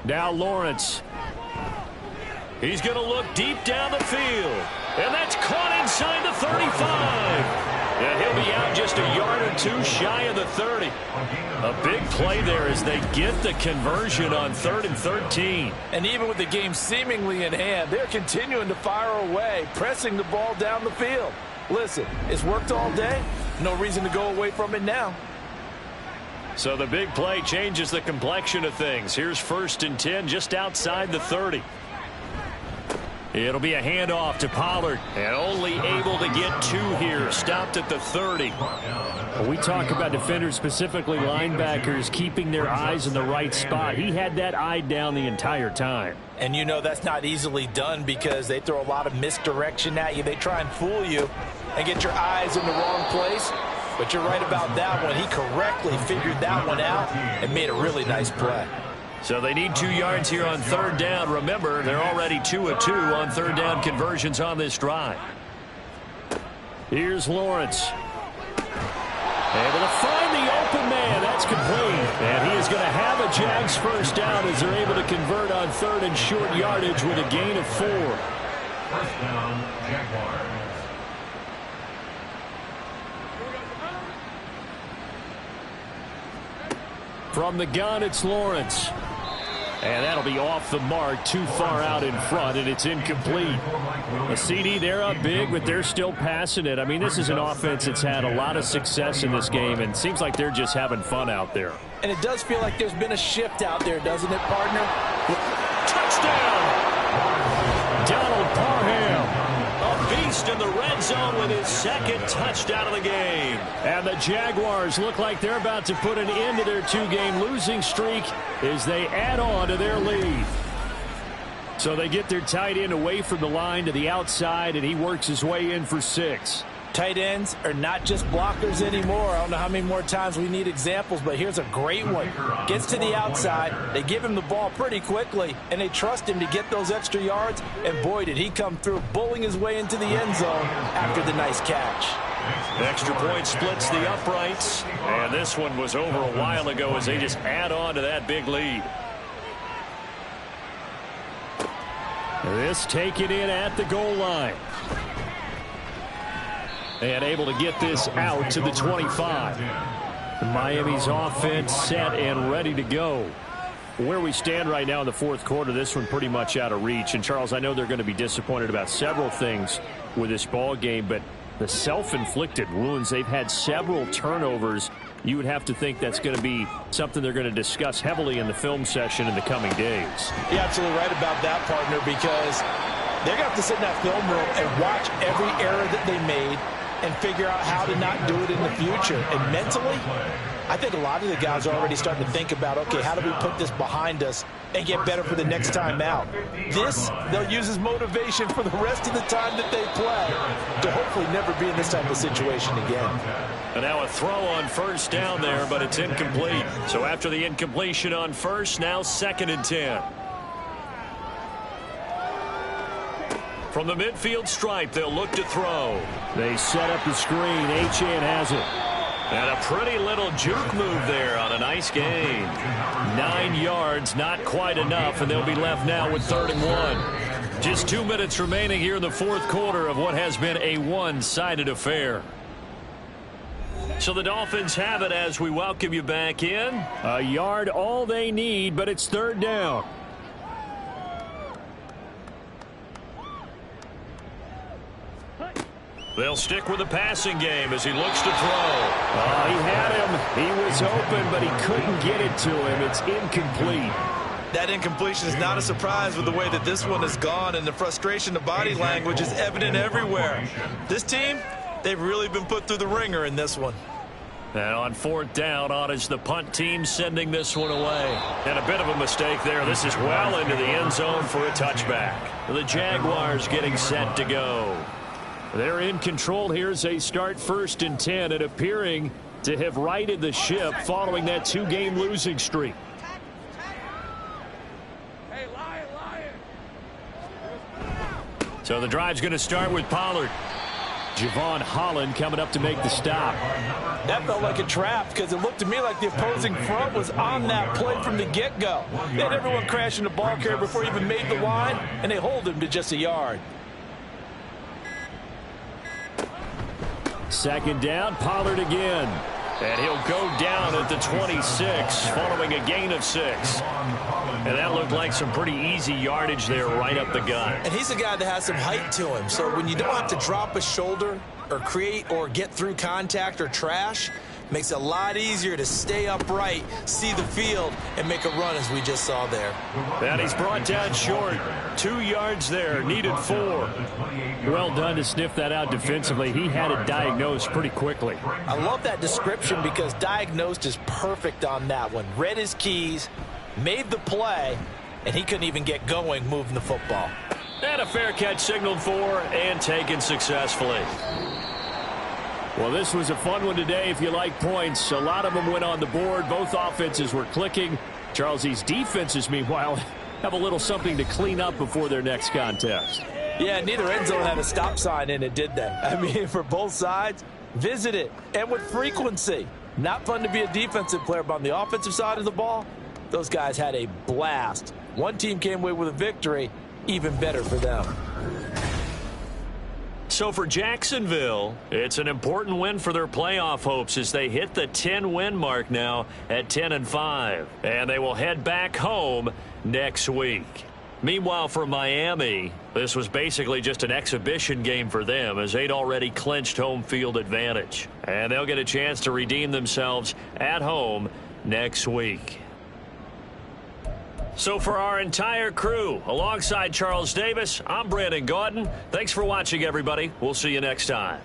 Now Lawrence. He's going to look deep down the field. And that's caught inside the 35. And he'll be out just a yard or 2 shy of the 30. A big play there as they get the conversion on 3rd and 13. And even with the game seemingly in hand, they're continuing to fire away, pressing the ball down the field. Listen, it's worked all day. No reason to go away from it now. So the big play changes the complexion of things. Here's 1st and 10 just outside the 30. It'll be a handoff to Pollard, and only able to get 2 here. Stopped at the 30. We talk about defenders, specifically linebackers, keeping their eyes in the right spot. He had that eye down the entire time. And you know that's not easily done because they throw a lot of misdirection at you. They try and fool you and get your eyes in the wrong place. But you're right about that one. He correctly figured that one out and made a really nice play. So they need 2 yards here on 3rd down. Remember, they're already 2 of 2 on 3rd down conversions on this drive. Here's Lawrence. Able to find the open man. That's complete. And he is going to have a Jags first down as they're able to convert on 3rd and short yardage with a gain of 4. First down, Jaguars. From the gun, it's Lawrence. And that'll be off the mark, too far out in front, and it's incomplete. A CD, they're up big, but they're still passing it. I mean, this is an offense that's had a lot of success in this game, and seems like they're just having fun out there. And it does feel like there's been a shift out there, doesn't it, partner? Touchdown! Donald Parham. A beast in the red zone with his 2nd touchdown of the game. And the Jaguars look like they're about to put an end to their 2-game losing streak as they add on to their lead. So they get their tight end away from the line to the outside, and he works his way in for 6. Tight ends are not just blockers anymore. I don't know how many more times we need examples, but here's a great one. Gets to the outside, they give him the ball pretty quickly, and they trust him to get those extra yards, and boy, did he come through, bowling his way into the end zone after the nice catch. Extra point splits the uprights, and this one was over a while ago as they just add on to that big lead. This taken in at the goal line. And able to get this out to the 25. Miami's offense set and ready to go. Where we stand right now in the fourth quarter, this one pretty much out of reach. And, Charles, I know they're going to be disappointed about several things with this ball game, but the self-inflicted wounds, they've had several turnovers. You would have to think that's going to be something they're going to discuss heavily in the film session in the coming days. You're absolutely right about that, partner, because they're going to have to sit in that film room and watch every error that they made and figure out how to not do it in the future. And mentally, I think a lot of the guys are already starting to think about, okay, how do we put this behind us and get better for the next time out? This, they'll use as motivation for the rest of the time that they play to hopefully never be in this type of situation again. And now a throw on first down there, but it's incomplete. So after the incompletion on first, now 2nd and 10. From the midfield stripe, they'll look to throw. They set up the screen. Achane has it. And a pretty little juke move there on a nice gain. 9 yards, not quite enough, and they'll be left now with 3rd and 1. Just 2 minutes remaining here in the fourth quarter of what has been a one-sided affair. So the Dolphins have it as we welcome you back in. A yard all they need, but it's 3rd down. They'll stick with the passing game as he looks to throw. He had him. He was open, but he couldn't get it to him. It's incomplete. That incompletion is not a surprise with the way that this one has gone, and the frustration, the body language is evident everywhere. This team, they've really been put through the ringer in this one. And on 4th down, on is the punt team sending this one away. And a bit of a mistake there. This is well into the end zone for a touchback. The Jaguars getting set to go. They're in control here as they start 1st and 10 and appearing to have righted the ship following that 2-game losing streak. So the drive's going to start with Pollard. Javon Holland coming up to make the stop. That felt like a trap because it looked to me like the opposing front was on that play from the get-go. They had everyone crashing the ball carrier before he even made the line, and they hold him to just a yard. 2nd down, Pollard again. And he'll go down at the 26 following a gain of 6. And that looked like some pretty easy yardage there right up the gut. And he's a guy that has some height to him. So when you don't have to drop a shoulder or create or get through contact or trash, makes it a lot easier to stay upright, see the field, and make a run as we just saw there. And he's brought down short. 2 yards there, needed 4. Well done to sniff that out defensively. He had it diagnosed pretty quickly. I love that description because diagnosed is perfect on that one. Read his keys, made the play, and he couldn't even get going moving the football. And a fair catch signaled for and taken successfully. Well, this was a fun one today if you like points. A lot of them went on the board. Both offenses were clicking. Charles, these defenses, meanwhile, have a little something to clean up before their next contest. Yeah, neither end zone had a stop sign in it, did they? I mean, for both sides, visit it, and with frequency. Not fun to be a defensive player, but on the offensive side of the ball, those guys had a blast. One team came away with a victory, even better for them. So for Jacksonville, it's an important win for their playoff hopes as they hit the 10-win mark now at 10-5. And they will head back home next week. Meanwhile, for Miami, this was basically just an exhibition game for them as they'd already clinched home field advantage. And they'll get a chance to redeem themselves at home next week. So for our entire crew, alongside Charles Davis, I'm Brandon Gaudin. Thanks for watching, everybody. We'll see you next time.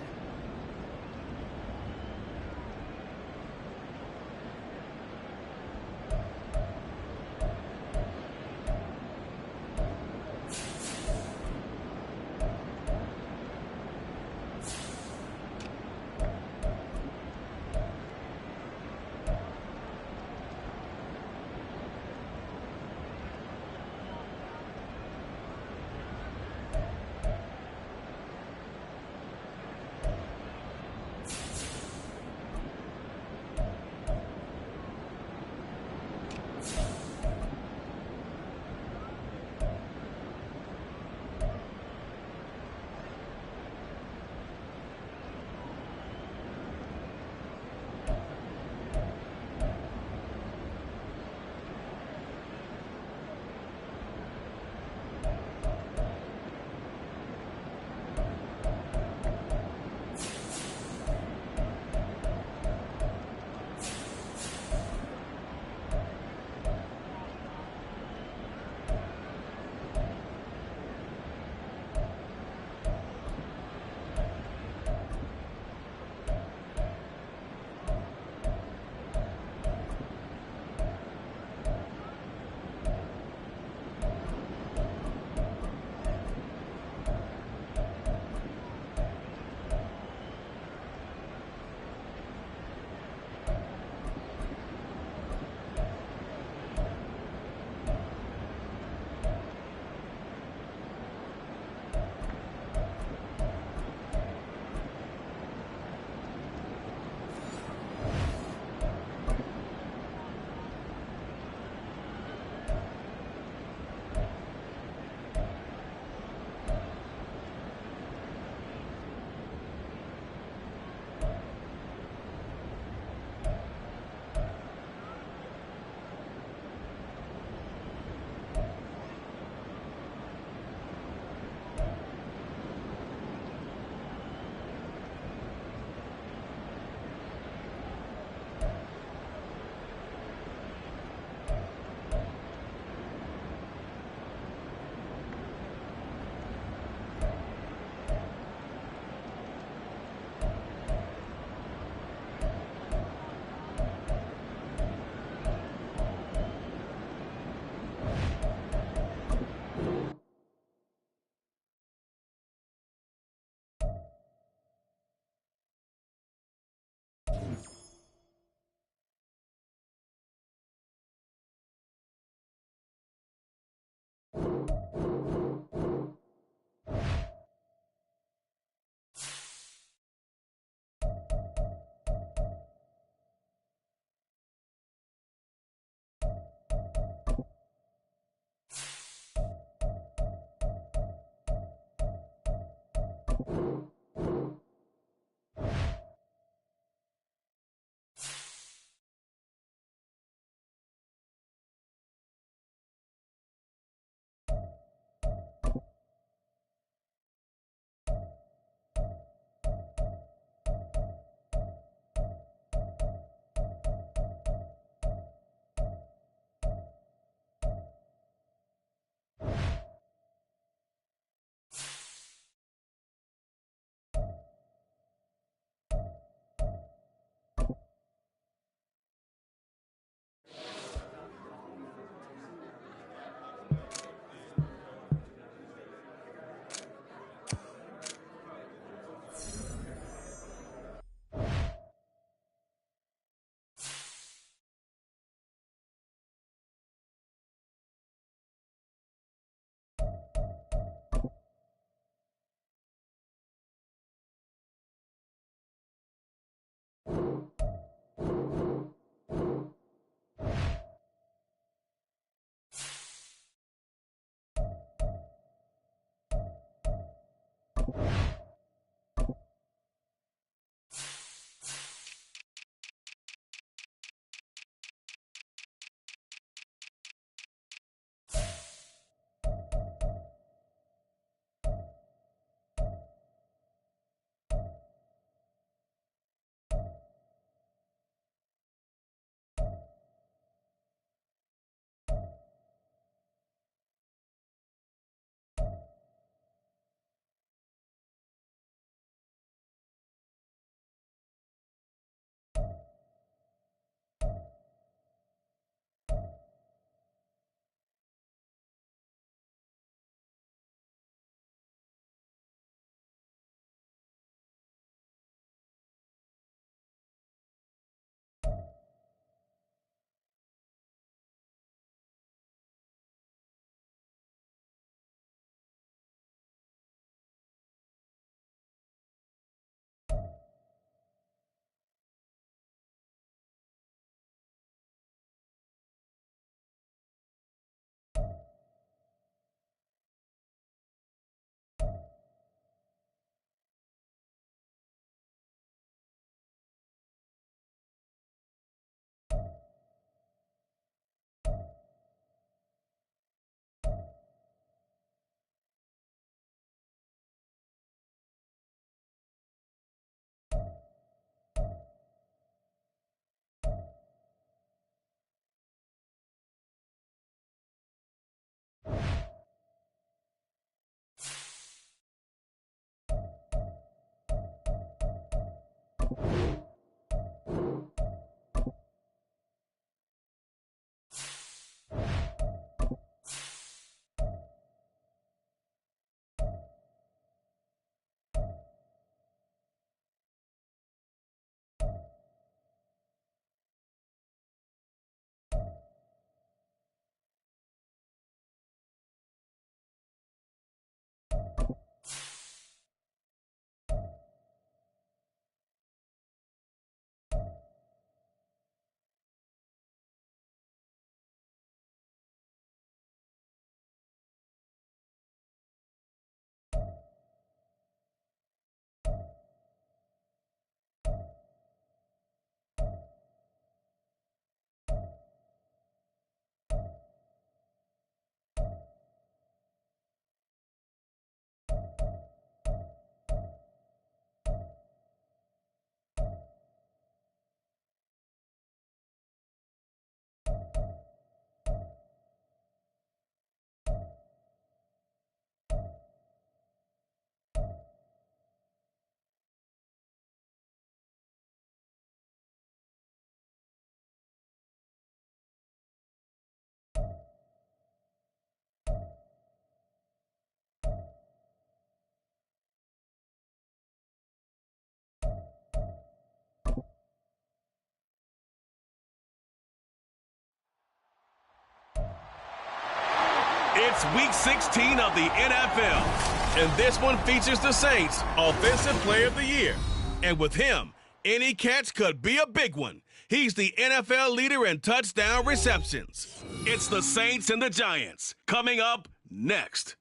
It's Week 16 of the NFL, and this one features the Saints' Offensive Player of the Year. And with him, any catch could be a big one. He's the NFL leader in touchdown receptions. It's the Saints and the Giants, coming up next.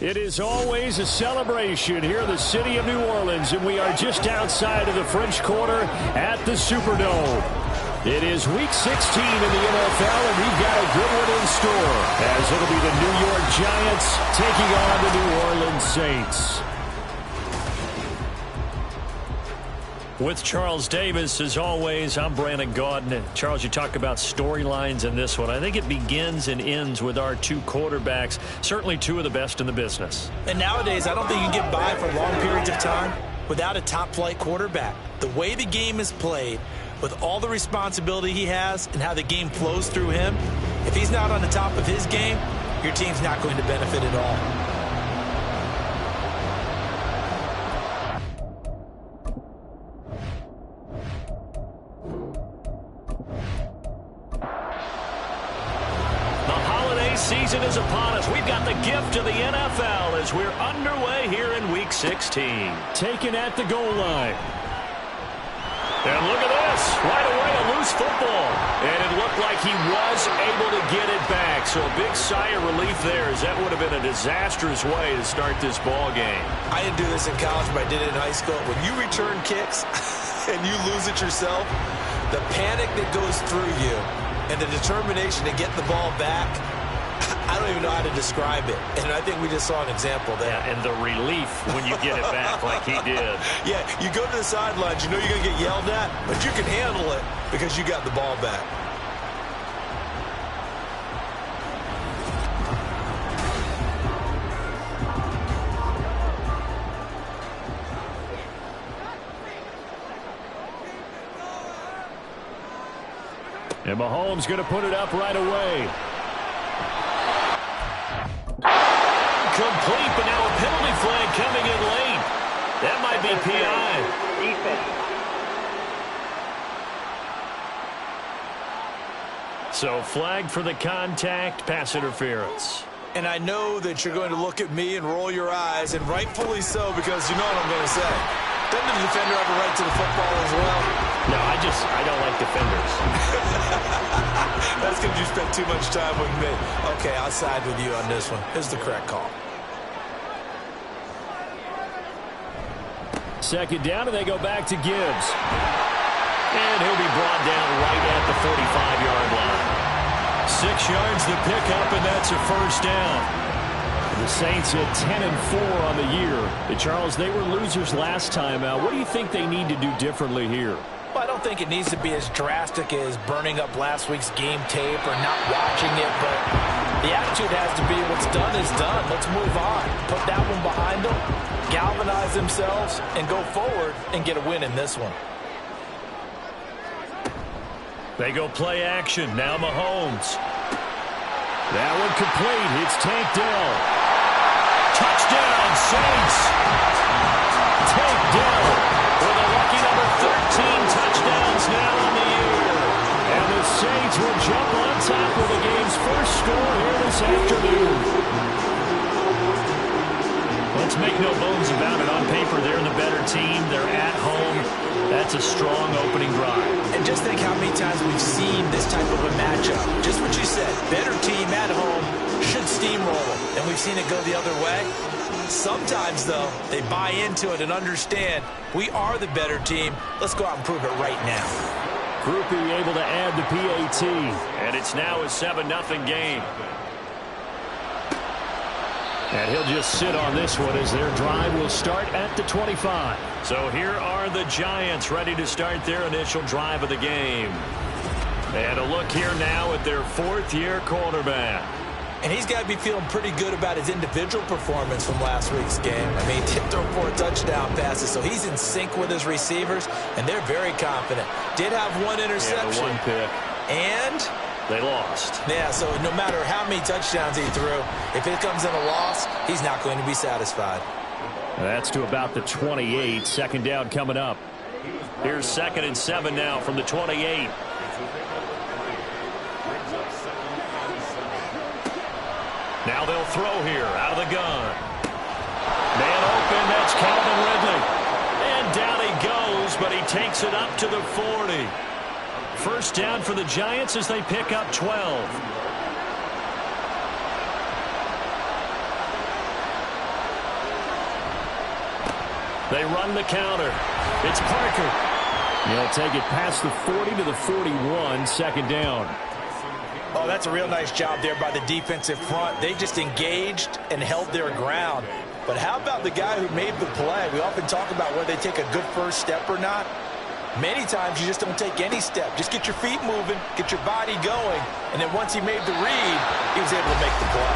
It is always a celebration here in the city of New Orleans, and we are just outside of the French Quarter at the Superdome. It is Week 16 in the NFL, and we've got a good one in store, as it'll be the New York Giants taking on the New Orleans Saints. With Charles Davis, as always, I'm Brandon Gaudin. Charles, you talk about storylines in this one. I think it begins and ends with our two quarterbacks, certainly two of the best in the business. And nowadays, I don't think you can get by for long periods of time without a top-flight quarterback. The way the game is played, with all the responsibility he has and how the game flows through him, if he's not on the top of his game, your team's not going to benefit at all. Season is upon us. We've got the gift of the NFL as we're underway here in Week 16. Taken at the goal line. And look at this. Right away, a loose football. And it looked like he was able to get it back. So a big sigh of relief there, as that would have been a disastrous way to start this ball game. I didn't do this in college, but I did it in high school. When you return kicks and you lose it yourself, the panic that goes through you and the determination to get the ball back, I don't even know how to describe it. And I think we just saw an example there. Yeah, and the relief when you get it back like he did. Yeah, you go to the sidelines, you know you're going to get yelled at, but you can handle it because you got the ball back. And Mahomes going to put it up right away. Complete, but now a penalty flag coming in late. That might be PI. So flag for the contact, pass interference. And I know that you're going to look at me and roll your eyes, and rightfully so, because you know what I'm going to say. Doesn't the defender have a right to the football as well? No, I don't like defenders. That's because you spent too much time with me. Okay, I'll side with you on this one. This is the correct call. Second down, and they go back to Gibbs. And he'll be brought down right at the 45-yard line. 6 yards the pickup, and that's a first down. The Saints at 10-4 on the year. Charles, they were losers last time out. What do you think they need to do differently here? Well, I don't think it needs to be as drastic as burning up last week's game tape or not watching it, but the attitude has to be what's done is done. Let's move on. Put that one behind them, galvanize themselves, and go forward and get a win in this one. They go play action. Now Mahomes. That one complete. It's Tank Dell. Touchdown, Saints. Tank Dell with a lucky number 13 touchdowns now on the year. And the Saints will jump on top of the game's first score here this afternoon. Let's make no bones about it. On paper, they're the better team. They're at home. That's a strong opening drive. And just think how many times we've seen this type of a matchup. Just what you said, better team at home should steamroll them. And we've seen it go the other way. Sometimes, though, they buy into it and understand we are the better team. Let's go out and prove it right now. Groupie able to add the PAT. And it's now a 7-0 game. And he'll just sit on this one as their drive will start at the 25. So here are the Giants ready to start their initial drive of the game. And a look here now at their fourth-year quarterback. And he's got to be feeling pretty good about his individual performance from last week's game. I mean, he threw 4 touchdown passes, so he's in sync with his receivers, and they're very confident. Did have 1 interception. Yeah, 1 pick. And they lost. Yeah, so no matter how many touchdowns he threw, if it comes in a loss, he's not going to be satisfied. That's to about the 28. Second down coming up. Here's 2nd and 7 now from the 28. Now they'll throw here out of the gun. Man open, that's Calvin Ridley. And down he goes, but he takes it up to the 40. First down for the Giants as they pick up 12. They run the counter. It's Parker. He'll take it past the 40 to the 41, second down. Oh, that's a real nice job there by the defensive front. They just engaged and held their ground. But how about the guy who made the play? We often talk about whether they take a good first step or not. Many times you just don't take any step. Just get your feet moving, get your body going, and then once he made the read, he was able to make the play.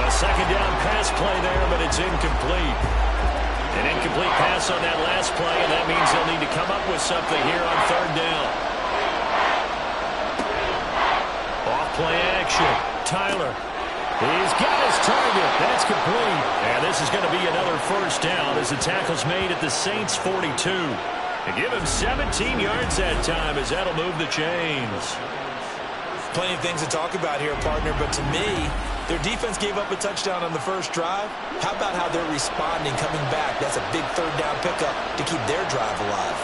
A second down pass play there, but it's incomplete. An incomplete pass on that last play, and that means they'll need to come up with something here on third down. Off play action. Tyler. He's got his target. That's complete. And this is going to be another first down as the tackle's made at the Saints' 42. And give him 17 yards that time as that'll move the chains. Plenty of things to talk about here, partner, but to me, their defense gave up a touchdown on the first drive. How about how they're responding, coming back? That's a big third down pickup to keep their drive alive.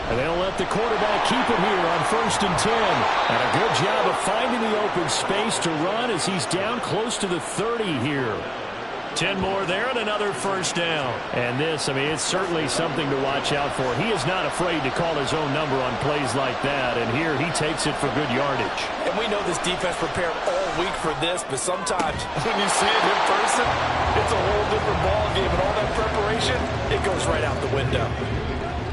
And they'll let the quarterback keep it here on 1st and 10. And a good job of finding the open space to run as he's down close to the 30 here. 10 more there and another first down. And this, I mean, it's certainly something to watch out for. He is not afraid to call his own number on plays like that. And here he takes it for good yardage. And we know this defense prepared all week for this, but sometimes when you see it in person, it's a whole different ball game. And all that preparation, it goes right out the window.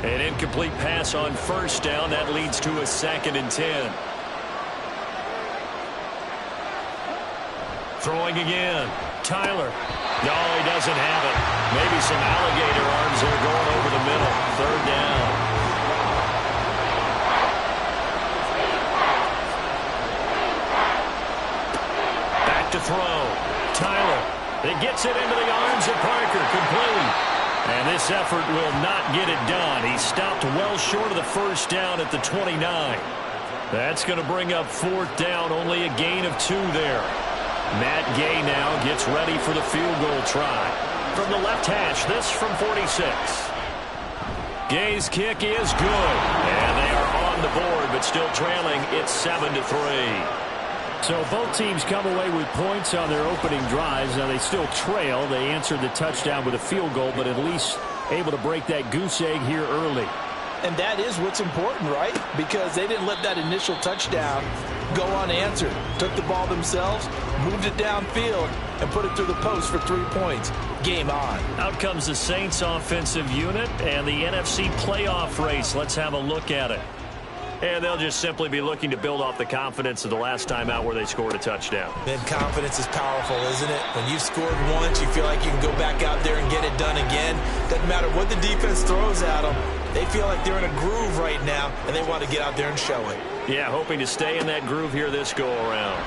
An incomplete pass on first down. That leads to a 2nd and 10. Throwing again. Tyler. No, he doesn't have it. Maybe some alligator arms that are going over the middle. Third down. Back to throw. Tyler. It gets it into the arms of Parker. Complete. And this effort will not get it done. He stopped well short of the first down at the 29. That's going to bring up 4th down. Only a gain of 2 there. Matt Gay now gets ready for the field goal try. From the left hash, this from 46. Gay's kick is good. And they are on the board, but still trailing. It's 7-3. So both teams come away with points on their opening drives. Now they still trail. They answered the touchdown with a field goal, but at least able to break that goose egg here early. And that is what's important, right? Because they didn't let that initial touchdown go unanswered. Took the ball themselves, moved it downfield, and put it through the post for 3 points. Game on. Out comes the Saints offensive unit and the NFC playoff race. Let's have a look at it. And they'll just simply be looking to build off the confidence of the last time out where they scored a touchdown. Then confidence is powerful, isn't it? When you've scored once, you feel like you can go back out there and get it done again. Doesn't matter what the defense throws at them. They feel like they're in a groove right now, and they want to get out there and show it. Yeah, hoping to stay in that groove here this go-around.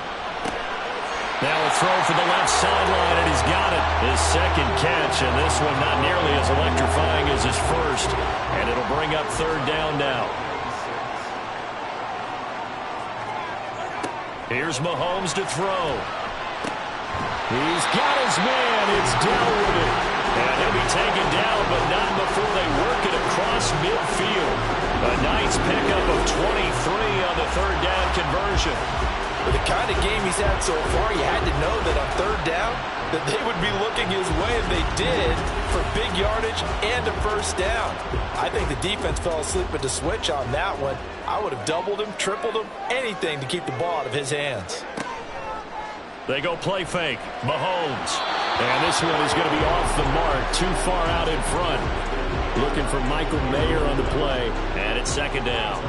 Now a throw for the left sideline, and he's got it. His second catch, and this one not nearly as electrifying as his first. And it'll bring up third down now. Here's Mahomes to throw. He's got his man. It's down with it. And he'll be taken down, but not before they work it across midfield. A nice pickup of 23 on the third down conversion. With the kind of game he's had so far, you had to know that on third down that they would be looking his way, and they did, for big yardage and a first down. I think the defense fell asleep at the switch on that one. I would have doubled him, tripled him, anything to keep the ball out of his hands. They go play fake. Mahomes. And this one is going to be off the mark, too far out in front. Looking for Michael Mayer on the play. And it's second down.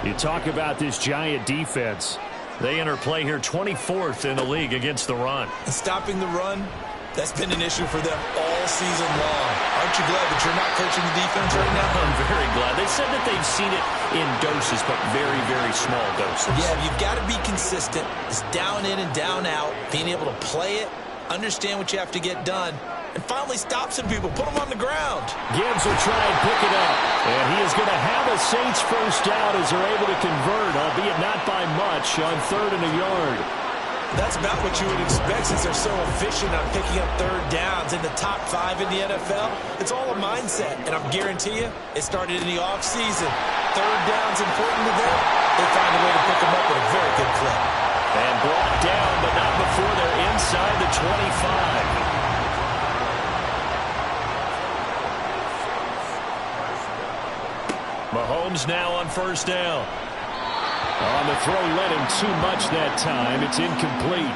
You talk about this Giant defense. They enter play here 24th in the league against the run. And stopping the run, that's been an issue for them all season long. Aren't you glad that you're not coaching the defense right now? I'm very glad. They said that they've seen it in doses, but very, very small doses. Yeah, you've got to be consistent. It's down in and down out, being able to play it, understand what you have to get done, and finally stop some people, put them on the ground. Gibbs will try and pick it up. And he is going to have a Saints first down as they're able to convert, albeit not by much, on 3rd and a yard. That's about what you would expect since they're so efficient on picking up 3rd downs in the top 5 in the NFL. It's all a mindset, and I'm guarantee you, it started in the offseason. 3rd down's important to them. They find a way to pick them up at a very good clip. And brought down, but not before they're inside the 25. Mahomes now on 1st down. On the throw, led him too much that time. It's incomplete.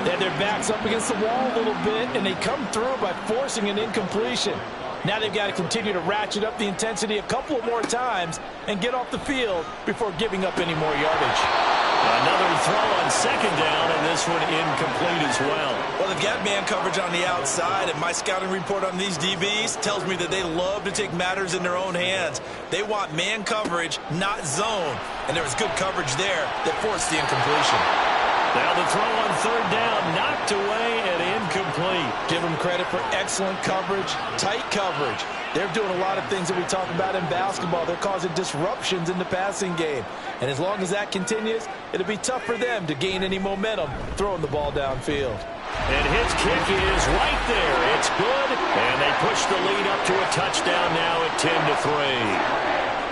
They had their backs up against the wall a little bit, and they come through by forcing an incompletion. Now they've got to continue to ratchet up the intensity a couple of more times and get off the field before giving up any more yardage. Another throw on 2nd down, and this one incomplete as well. Well, they've got man coverage on the outside, and my scouting report on these DBs tells me that they love to take matters in their own hands. They want man coverage, not zone, and there was good coverage there that forced the incompletion. Now the throw on 3rd down, knocked away and incomplete. Give them credit for excellent coverage, tight coverage. They're doing a lot of things that we talk about in basketball. They're causing disruptions in the passing game. And as long as that continues, it'll be tough for them to gain any momentum throwing the ball downfield. And his kick is right there. It's good. And they push the lead up to a touchdown now at 10-3.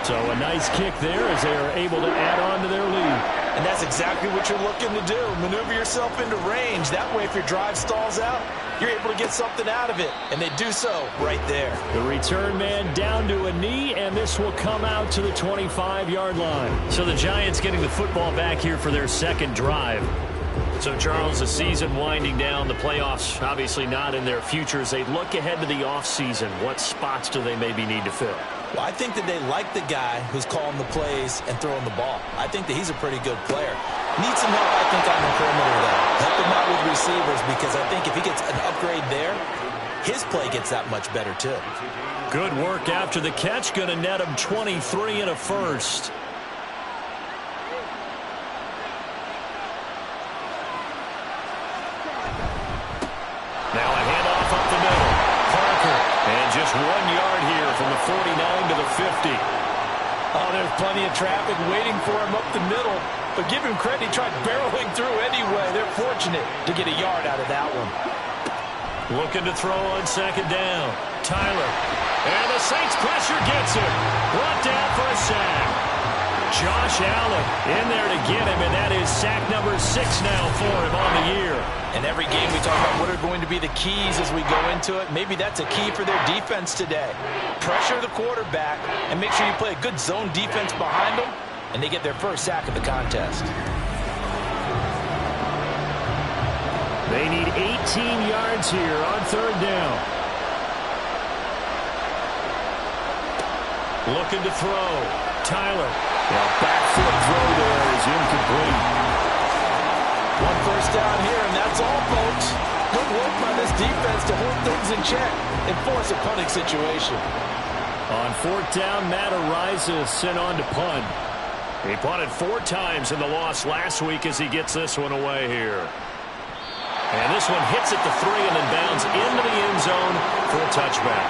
So a nice kick there as they are able to add on to their lead. And that's exactly what you're looking to do. Maneuver yourself into range. That way, if your drive stalls out, you're able to get something out of it. And they do so right there. The return man down to a knee, and this will come out to the 25-yard line. So the Giants getting the football back here for their 2nd drive. So, Charles, the season winding down, the playoffs obviously not in their future. As they look ahead to the offseason, what spots do they maybe need to fill? Well, I think that they like the guy who's calling the plays and throwing the ball. I think that he's a pretty good player. Needs some help, I think, on the perimeter, though. Help him out with receivers, because I think if he gets an upgrade there, his play gets that much better, too. Good work after the catch. Going to net him 23 and a first. Now a handoff up the middle. Parker. And just 1 yard here from the 49 to the 50. Oh, there's plenty of traffic waiting for him up the middle. But give him credit, he tried barreling through anyway. They're fortunate to get a yard out of that one. Looking to throw on 2nd down. Tyler. And the Saints pressure gets him. Brought down for a sack. Josh Allen in there to get him, and that is sack number 6 now for him on the year. And every game we talk about what are going to be the keys as we go into it. Maybe that's a key for their defense today. Pressure the quarterback and make sure you play a good zone defense behind them, and they get their first sack of the contest. They need 18 yards here on 3rd down. Looking to throw. Tyler. Well, back foot throw there is incomplete. 1 first down here, and that's all, folks. Good work by this defense to hold things in check and force a punting situation. On 4th down, Matt Ariza sent on to punt. He punted 4 times in the loss last week as he gets this one away here. And this one hits at the 3 and then bounds into the end zone for a touchback.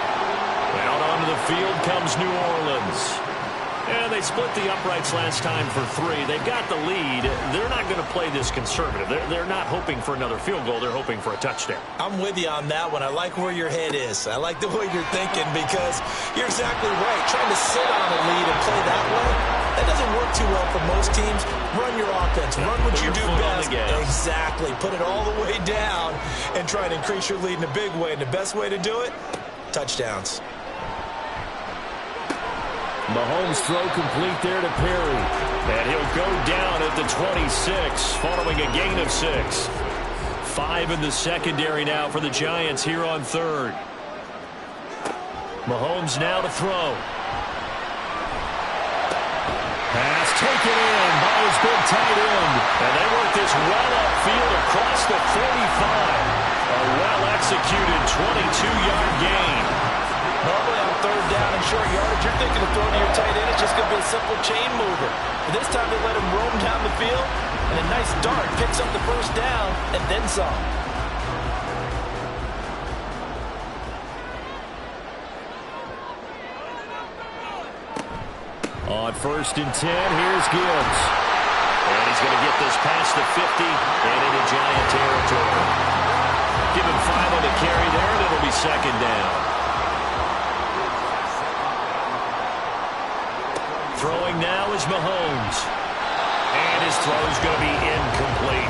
Out onto the field comes New Orleans. And they split the uprights last time for 3. They've got the lead. They're not going to play this conservative. They're not hoping for another field goal. They're hoping for a touchdown. I'm with you on that one. I like where your head is. I like the way you're thinking, because you're exactly right. Trying to sit on a lead and play that way, that doesn't work too well for most teams. Run your offense. Run what you do best. Exactly. Put it all the way down and try to increase your lead in a big way. And the best way to do it, touchdowns. Mahomes throw complete there to Perry. And he'll go down at the 26 following a gain of 6. 5 in the secondary now for the Giants here on 3rd. Mahomes now to throw. Pass taken in by his big tight end. And they work this well upfield across the 45. A well-executed 22-yard gain. Normally on 3rd down and short yardage, you're thinking of throwing to your tight end. It's just going to be a simple chain mover. But this time they let him roam down the field, and a nice dart picks up the first down and then some. On 1st and 10, here's Gibbs. And he's going to get this past the 50 and into Giant territory. Give him 5 on the carry there, and it'll be 2nd down. Throwing now is Mahomes. And his throw's going to be incomplete.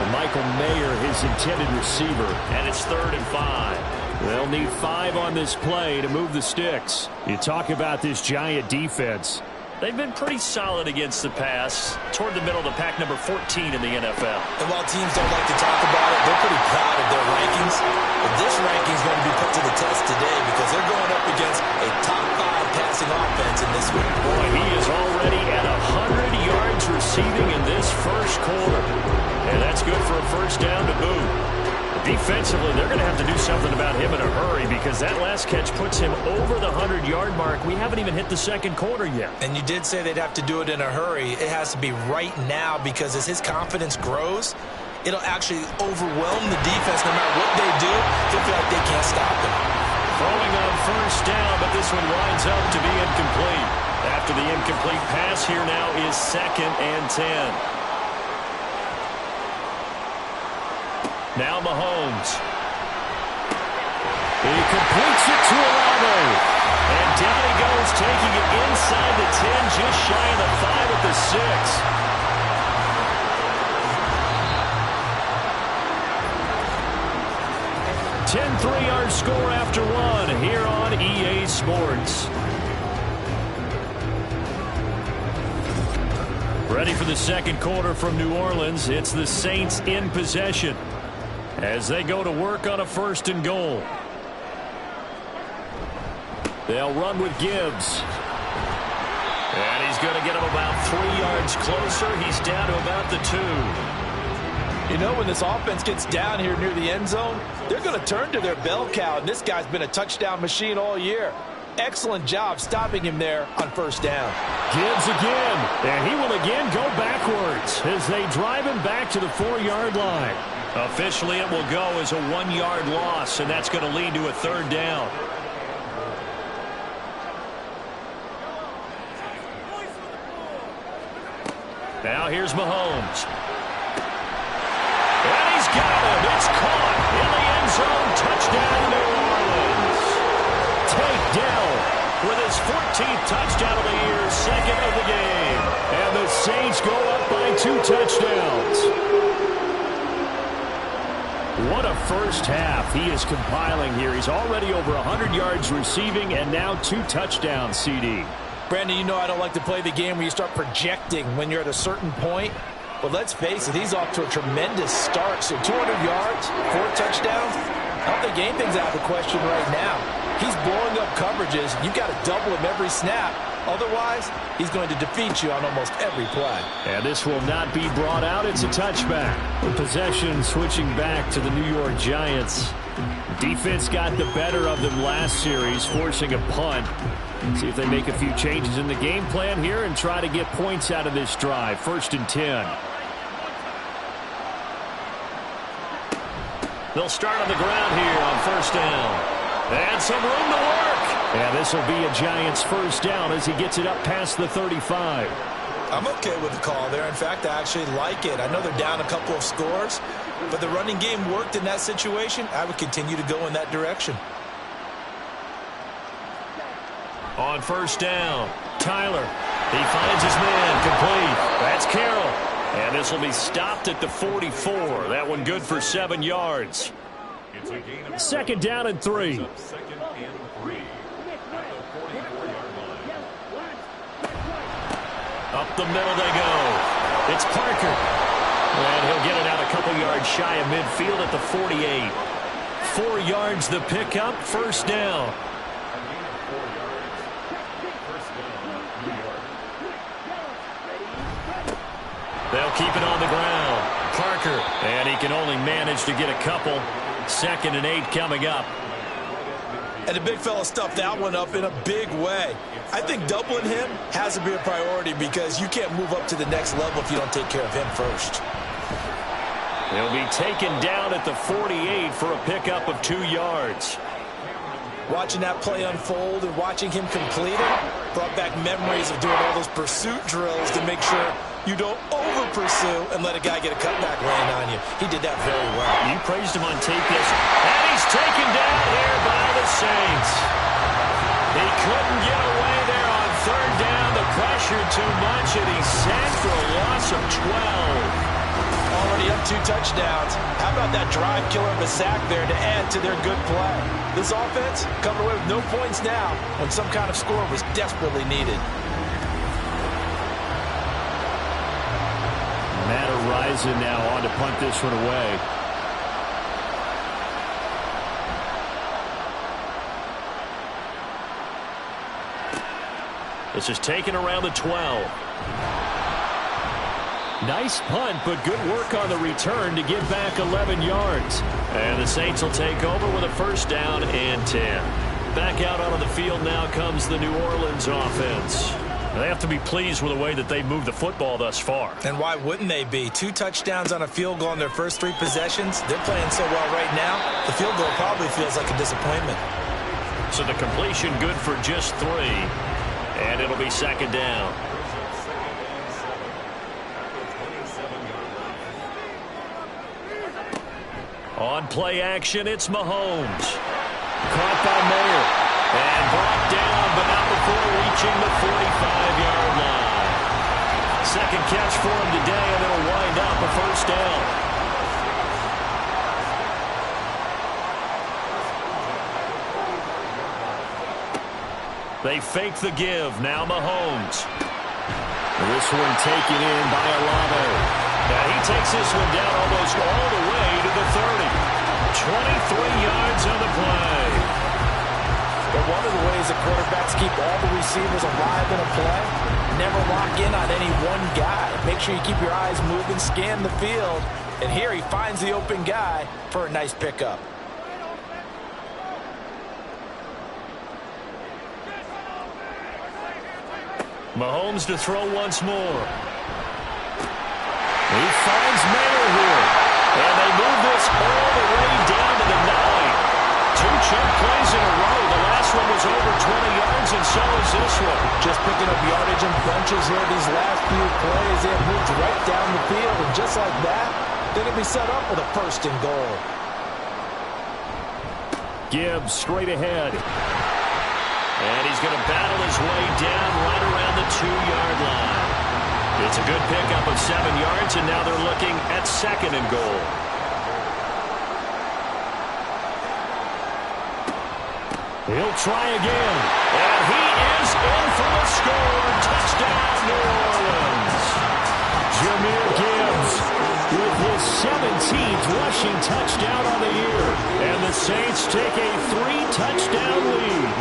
And Michael Mayer, his intended receiver. And it's 3rd and 5. They'll need 5 on this play to move the sticks. You talk about this Giant defense. They've been pretty solid against the pass, toward the middle of the pack, number 14 in the NFL. And while teams don't like to talk about it, they're pretty proud of their rankings. But this ranking is going to be put to the test today because they're going up against a top 5 passing offense in this one. Boy, he is already at 100 yards receiving in this first quarter. And that's good for a 1st down to boot. Defensively, they're going to have to do something about him in a hurry because that last catch puts him over the 100-yard mark. We haven't even hit the 2nd quarter yet. And you did say they'd have to do it in a hurry. It has to be right now because as his confidence grows, it'll actually overwhelm the defense no matter what they do. They'll feel like they can't stop him. Throwing on 1st down, but this one winds up to be incomplete. After the incomplete pass, here now is 2nd and 10. Now Mahomes. He completes it to Olave. And down he goes, taking it inside the 10, just shy of the 5 at the 6. 10-3 our score after 1 here on EA Sports. Ready for the 2nd quarter from New Orleans. It's the Saints in possession as they go to work on a 1st and goal. They'll run with Gibbs. And he's going to get him about 3 yards closer. He's down to about the 2. You know, when this offense gets down here near the end zone, they're going to turn to their bell cow, and this guy's been a touchdown machine all year. Excellent job stopping him there on 1st down. Gibbs again, and he will again go backwards as they drive him back to the 4-yard line. Officially, it will go as a 1-yard loss, and that's going to lead to a 3rd down. Now here's Mahomes. And he's got him. It's caught in the end zone. Touchdown, New Orleans. Takedown with his 14th touchdown of the year, 2nd of the game. And the Saints go up by 2 touchdowns. What a first half he is compiling here. He's already over 100 yards receiving and now 2 touchdowns, CD. Brandon, you know I don't like to play the game where you start projecting when you're at a certain point. But let's face it, he's off to a tremendous start. So 200 yards, 4 touchdowns. I don't think anything's out of the question right now. He's blowing up coverages. You've got to double him every snap. Otherwise, he's going to defeat you on almost every play. And this will not be brought out. It's a touchback. The possession switching back to the New York Giants. Defense got the better of them last series, forcing a punt. See if they make a few changes in the game plan here and try to get points out of this drive. 1st and 10. They'll start on the ground here on 1st down. And some room to work. And this will be a Giants 1st down as he gets it up past the 35. I'm okay with the call there. In fact, I actually like it. I know they're down a couple of scores, but the running game worked in that situation. I would continue to go in that direction. On 1st down, Tyler. He finds his man complete. That's Carroll. And this will be stopped at the 44. That one good for 7 yards. 2nd down and 3. 2nd and 3 at the 44-yard line. Up the middle they go. It's Parker. And he'll get it out a couple yards shy of midfield at the 48. 4 yards the pickup, 1st down. They'll keep it on the ground. Parker, and he can only manage to get a couple. 2nd and 8 coming up. And the big fella stuffed that one up in a big way. I think doubling him has to be a priority because you can't move up to the next level if you don't take care of him first. He'll be taken down at the 48 for a pickup of 2 yards. Watching that play unfold and watching him complete it brought back memories of doing all those pursuit drills to make sure you don't over-pursue and let a guy get a cutback laying on you. He did that very well. You praised him on tape and he's taken down here by the Saints. He couldn't get away there on third down. The pressure too much, and he's sacked for a loss of 12. Already up 2 touchdowns. How about that drive killer of a sack there to add to their good play? This offense coming away with no points now when some kind of score was desperately needed. Matt Horizon now on to punt this one away. This is taken around the 12. Nice punt, but good work on the return to get back 11 yards. And the Saints will take over with a first down and 10. Back out onto the field now comes the New Orleans offense. They have to be pleased with the way that they moved the football thus far. And why wouldn't they be? 2 touchdowns on a field goal in their first 3 possessions. They're playing so well right now, the field goal probably feels like a disappointment. So the completion good for just 3. And it'll be second down. On play action, it's Mahomes. Caught by Mayer. And brought down, but not before reaching the 45-yard line. Second catch for him today, and it'll wind up a first down. They fake the give. Now Mahomes. This one taken in by Olave. Now he takes this one down almost all the way to the 30. 23 yards on the play. But one of the ways that quarterbacks keep all the receivers alive in a play, never lock in on any one guy. Make sure you keep your eyes moving, scan the field. And here he finds the open guy for a nice pickup. Mahomes to throw once more. He finds Mayer here. And they move this all the way down to the 9. 2 chunk plays in a row. The last one was over 20 yards, and so is this one. Just picking up yardage in bunches here these last few plays. They have moved right down the field, and just like that, they're going to be set up with a first and goal. Gibbs straight ahead. And he's going to battle his way down right around the 2-yard line. It's a good pickup of 7 yards, and now they're looking at second and goal. He'll try again. And he is in for the score. Touchdown, New Orleans. Jahmyr Gibbs with his 17th rushing touchdown on the year. And the Saints take a 3-touchdown lead.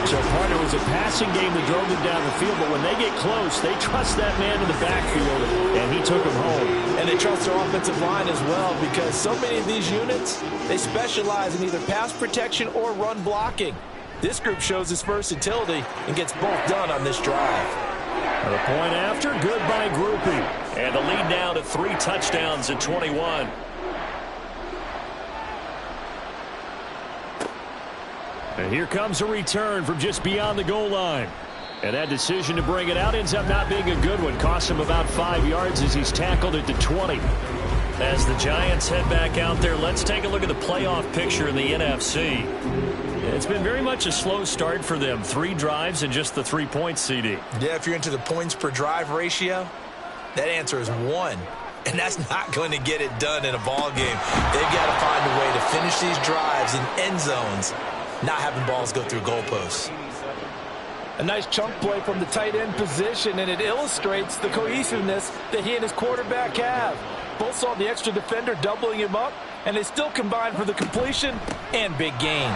So part of it was a passing game that drove them down the field, but when they get close, they trust that man in the backfield, and he took him home. And they trust their offensive line as well, because so many of these units, they specialize in either pass protection or run blocking. This group shows its versatility and gets both done on this drive. And a point after, good by grouping. And the lead now to 3 touchdowns at 21. And here comes a return from just beyond the goal line. And that decision to bring it out ends up not being a good one. Costs him about 5 yards as he's tackled at the 20. As the Giants head back out there, let's take a look at the playoff picture in the NFC. It's been very much a slow start for them. 3 drives and just the 3 points, CD. Yeah, if you're into the points per drive ratio, that answer is 1. And that's not going to get it done in a ball game. They've got to find a way to finish these drives in end zones, not having balls go through goalposts. A nice chunk play from the tight end position, and it illustrates the cohesiveness that he and his quarterback have. Both saw the extra defender doubling him up, and they still combined for the completion and big gain.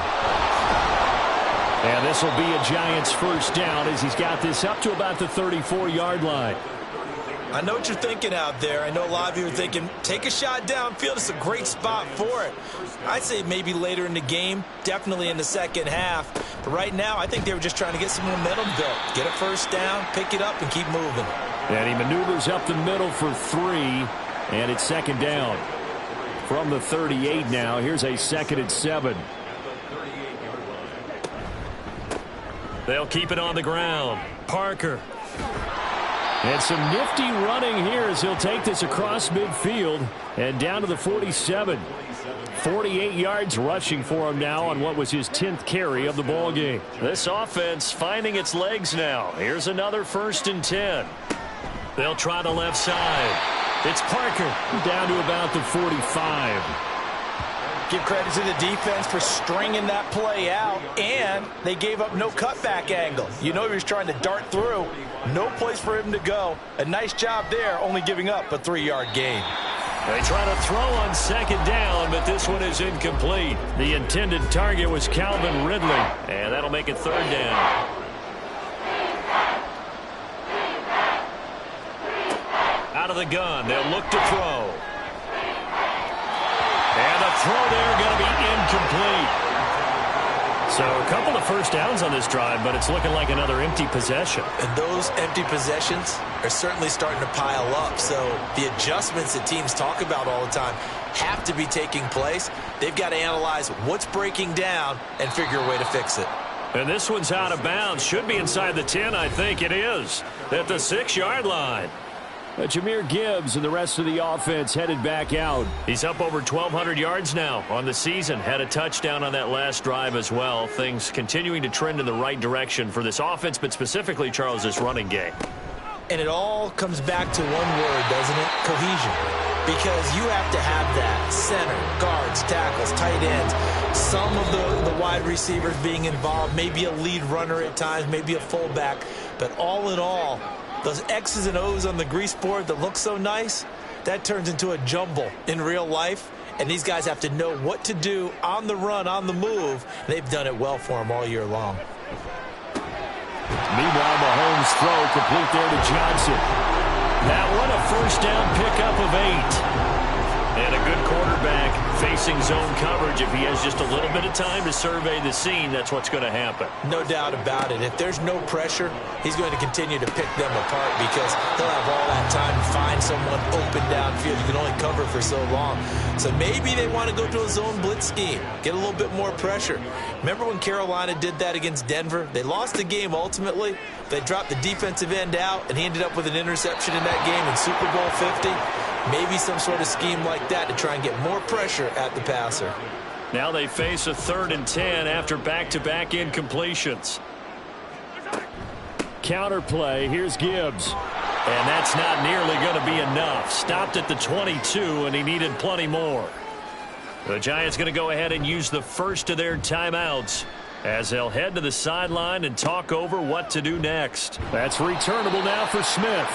And this will be a Giants first down as he's got this up to about the 34-yard line. I know what you're thinking out there. I know a lot of you are thinking, take a shot downfield. It's a great spot for it. I'd say maybe later in the game, definitely in the second half. But right now, I think they were just trying to get some momentum built. Get a first down, pick it up, and keep moving. And he maneuvers up the middle for 3, and it's second down. From the 38 now, here's a 2nd and 7. They'll keep it on the ground. Parker. And some nifty running here as he'll take this across midfield and down to the 47. 48 yards rushing for him now on what was his 10th carry of the ball game. This offense finding its legs now. Here's another 1st and 10. They'll try the left side. It's Parker down to about the 45. Give credit to the defense for stringing that play out, and they gave up no cutback angle. You know he was trying to dart through. No place for him to go. A nice job there, only giving up a 3-yard gain. They try to throw on 2nd down, but this one is incomplete. The intended target was Calvin Ridley. And that'll make it 3rd down. Out of the gun, they'll look to throw. And the throw there going to be incomplete. So a couple of 1st downs on this drive, but it's looking like another empty possession. And those empty possessions are certainly starting to pile up. So the adjustments that teams talk about all the time have to be taking place. They've got to analyze what's breaking down and figure a way to fix it. And this one's out of bounds. Should be inside the 10, I think it is. At the 6-yard line. Jahmyr Gibbs and the rest of the offense headed back out. He's up over 1,200 yards now on the season. Had a touchdown on that last drive as well. Things continuing to trend in the right direction for this offense, but specifically, Charles, this running game. And it all comes back to one word, doesn't it? Cohesion. Because you have to have that. Center, guards, tackles, tight ends. Some of the wide receivers being involved. Maybe a lead runner at times, maybe a fullback. But all in all, those X's and O's on the grease board that look so nice, that turns into a jumble in real life. And these guys have to know what to do on the run, on the move. They've done it well for them all year long. Meanwhile, Mahomes' throw complete there to Johnson. That one a 1st down pickup of 8. And a good quarterback facing zone coverage. If he has just a little bit of time to survey the scene, that's what's going to happen. No doubt about it. If there's no pressure, he's going to continue to pick them apart because he'll have all that time to find someone open downfield. You can only cover for so long. So maybe they want to go to a zone blitz scheme, get a little bit more pressure. Remember when Carolina did that against Denver? They lost the game ultimately. They dropped the defensive end out, and he ended up with an interception in that game in Super Bowl 50. Maybe some sort of scheme like that to try and get more pressure at the passer. Now they face a 3rd and 10 after back-to-back incompletions. Counterplay, here's Gibbs. And that's not nearly going to be enough. Stopped at the 22, and he needed plenty more. The Giants going to go ahead and use the first of their timeouts as they'll head to the sideline and talk over what to do next. That's returnable now for Smith.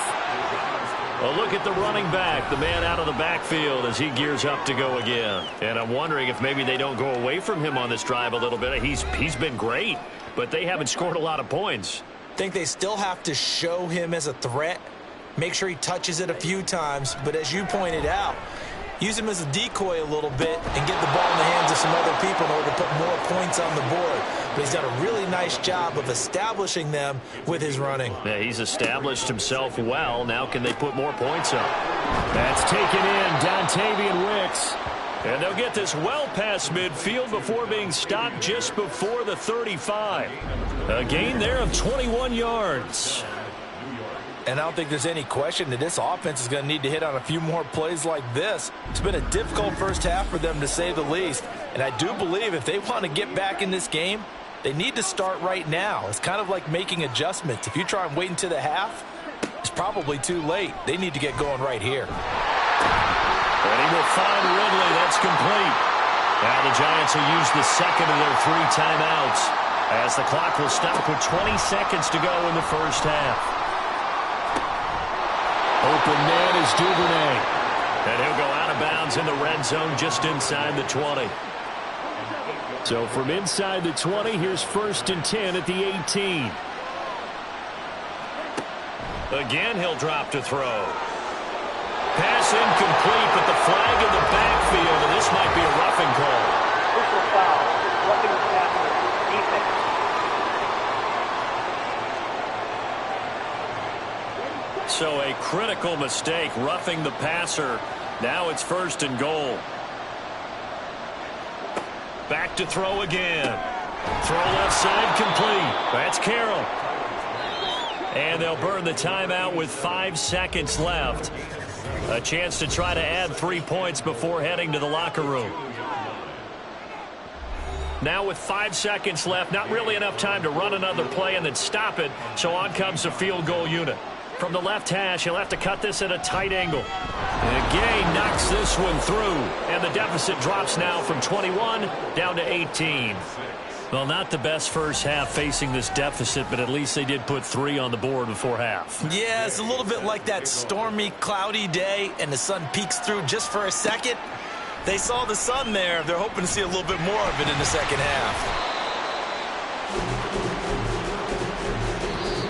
A look at the running back, the man out of the backfield as he gears up to go again. And I'm wondering if maybe they don't go away from him on this drive a little bit. He's been great, but they haven't scored a lot of points. I think they still have to show him as a threat, make sure he touches it a few times. But as you pointed out, use him as a decoy a little bit and get the ball in the hands of some other people in order to put more points on the board. But he's done a really nice job of establishing them with his running. Yeah, he's established himself well. Now can they put more points up? That's taken in, Dontavian Wicks. And they'll get this well past midfield before being stopped just before the 35. A gain there of 21 yards. And I don't think there's any question that this offense is going to need to hit on a few more plays like this. It's been a difficult first half for them, to say the least. And I do believe if they want to get back in this game, they need to start right now. It's kind of like making adjustments. If you try and wait until the half, it's probably too late. They need to get going right here. And he will find Ridley. That's complete. Now the Giants will use the second of their 3 timeouts as the clock will stop with 20 seconds to go in the first half. Open man is Duvernay. And he'll go out of bounds in the red zone just inside the 20. So from inside the 20, here's 1st and 10 at the 18. Again, he'll drop to throw. Pass incomplete, but the flag in the backfield, and this might be a roughing call. Personal foul, roughing the passer, defense. So a critical mistake, roughing the passer. Now it's 1st and goal. Back to throw again. Throw left side complete. That's Carroll. And they'll burn the timeout with 5 seconds left. A chance to try to add 3 points before heading to the locker room. Now with 5 seconds left, not really enough time to run another play and then stop it, so on comes the field goal unit. From the left hash, he'll have to cut this at a tight angle. And Gay knocks this one through, and the deficit drops now from 21 down to 18. Well, not the best first half facing this deficit, but at least they did put 3 on the board before half. Yeah, it's a little bit like that stormy, cloudy day, and the sun peeks through just for a second. They saw the sun there. They're hoping to see a little bit more of it in the second half.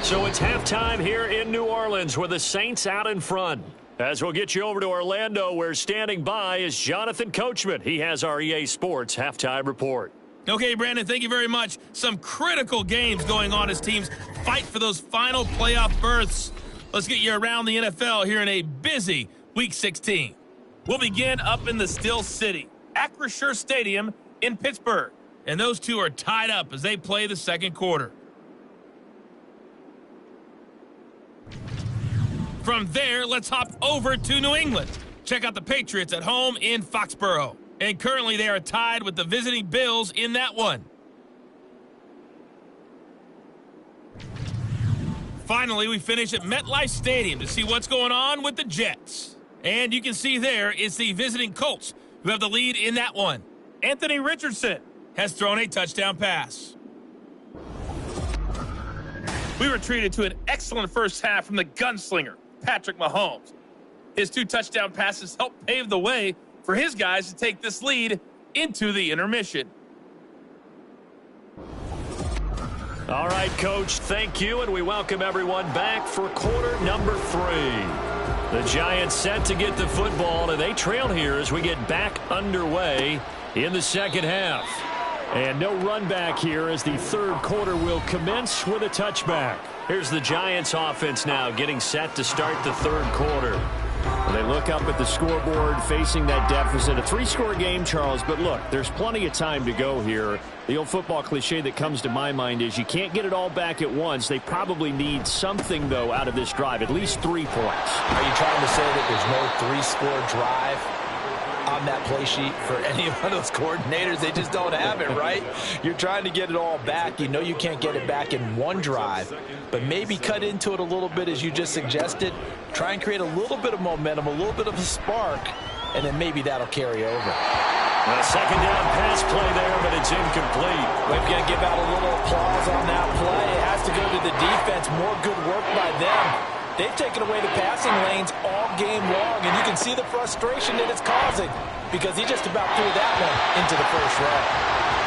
So it's halftime here in New Orleans with the Saints out in front. As we'll get you over to Orlando, where standing by is Jonathan Coachman. He has our EA Sports halftime report. Okay, Brandon, thank you very much. Some critical games going on as teams fight for those final playoff berths. Let's get you around the NFL here in a busy Week 16. We'll begin up in the Steel City, Acrisure Stadium in Pittsburgh. And those two are tied up as they play the second quarter. From there, let's hop over to New England. Check out the Patriots at home in Foxborough. And currently they are tied with the visiting Bills in that one. Finally, we finish at MetLife Stadium to see what's going on with the Jets. And you can see there it's the visiting Colts who have the lead in that one. Anthony Richardson has thrown a touchdown pass. We were treated to an excellent first half from the gunslinger, Patrick Mahomes. His 2 touchdown passes helped pave the way for his guys to take this lead into the intermission. All right, Coach, thank you, and we welcome everyone back for quarter number 3. The Giants set to get the football, and they trail here as we get back underway in the second half. And no run back here as the third quarter will commence with a touchback. Here's the Giants offense now getting set to start the third quarter. Well, they look up at the scoreboard facing that deficit. A 3-score game, Charles, but look, there's plenty of time to go here. The old football cliche that comes to my mind is you can't get it all back at once. They probably need something, though, out of this drive, at least 3 points. Are you trying to say that there's no 3-score drive on that play sheet for any one of those coordinators? They just don't have it, right? You're trying to get it all back. You know you can't get it back in one drive, but maybe cut into it a little bit as you just suggested. Try and create a little bit of momentum, a little bit of a spark, and then maybe that'll carry over. A second down pass play there, but it's incomplete. We've got to give out a little applause on that play. It has to go to the defense. More good work by them. They've taken away the passing lanes all game long, and you can see the frustration that it's causing because he just about threw that one into the first row.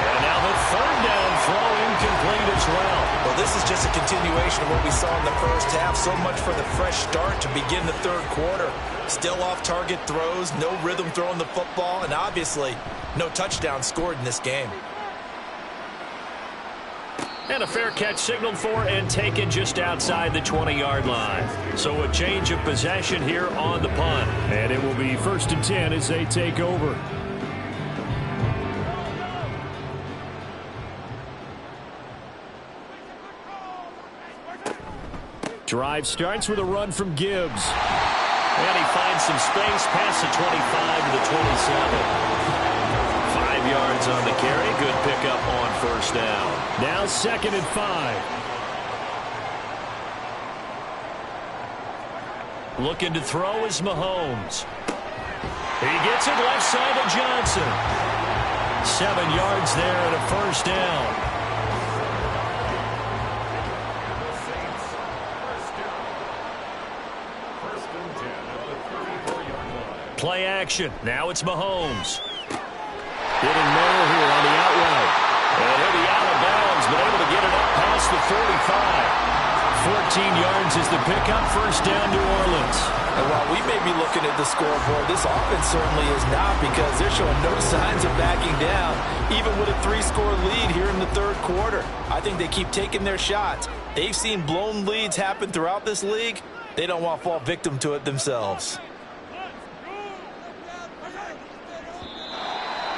And now the third down throw incomplete as well. Well, this is just a continuation of what we saw in the first half. So much for the fresh start to begin the third quarter. Still off-target throws, no rhythm throwing the football, and obviously no touchdown scored in this game. And a fair catch signaled for and taken just outside the 20-yard line. So a change of possession here on the punt. And it will be 1st and 10 as they take over. Drive starts with a run from Gibbs. And he finds some space past the 25 to the 27. 5 yards on the carry. Good pickup on first down. Now 2nd and 5. Looking to throw is Mahomes. He gets it left side to Johnson. 7 yards there and a first down. Play action. Now it's Mahomes. Hitting Merrill here on the out route. And he'll be out of bounds, but able to get it up past the 45. 14 yards is the pickup. First down, New Orleans. And while we may be looking at the scoreboard, this offense certainly is not because they're showing no signs of backing down, even with a 3-score lead here in the third quarter. I think they keep taking their shots. They've seen blown leads happen throughout this league. They don't want to fall victim to it themselves.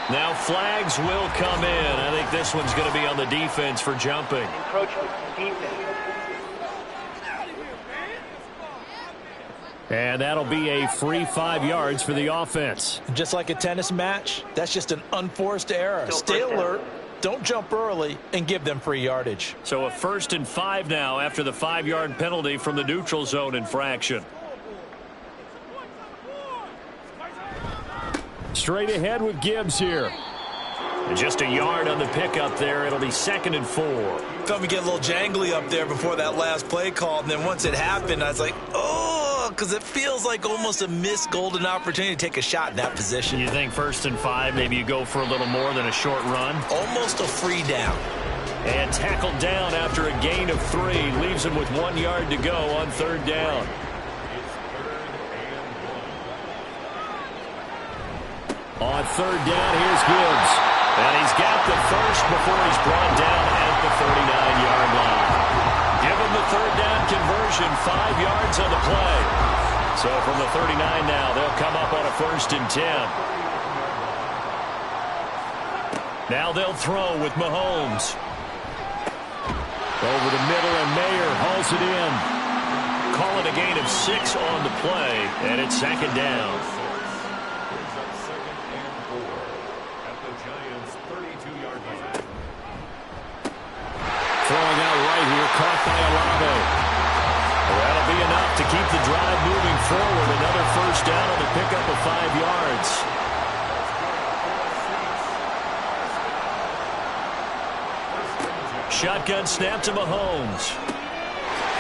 Now flags will come in. I think this one's going to be on the defense for jumping. Encroachment, defense. And that'll be a free 5 yards for the offense. Just like a tennis match, that's just an unforced error. Stay alert, don't jump early, and give them free yardage. So a 1st and 5 now after the 5-yard penalty from the neutral zone infraction. Straight ahead with Gibbs here. And just a yard on the pickup there. It'll be 2nd and 4. Felt me get a little jangly up there before that last play call, and then once it happened, I was like, oh, because it feels like almost a missed golden opportunity to take a shot in that position. You think 1st and 5, maybe you go for a little more than a short run? Almost a free down. And tackled down after a gain of 3. Leaves him with 1 yard to go on 3rd down. On 3rd down, here's Gibbs. And he's got the first before he's brought down at the 39-yard line. Give him the 3rd down conversion, 5 yards on the play. So from the 39 now, they'll come up on a 1st and 10. Now they'll throw with Mahomes. Over the middle, and Mayer hauls it in. Call it a gain of 6 on the play, and it's 2nd down. Throwing out right here, caught by Olave. Well, that'll be enough to keep the drive moving forward. Another 1st down on the pickup of 5 yards. Shotgun snap to Mahomes.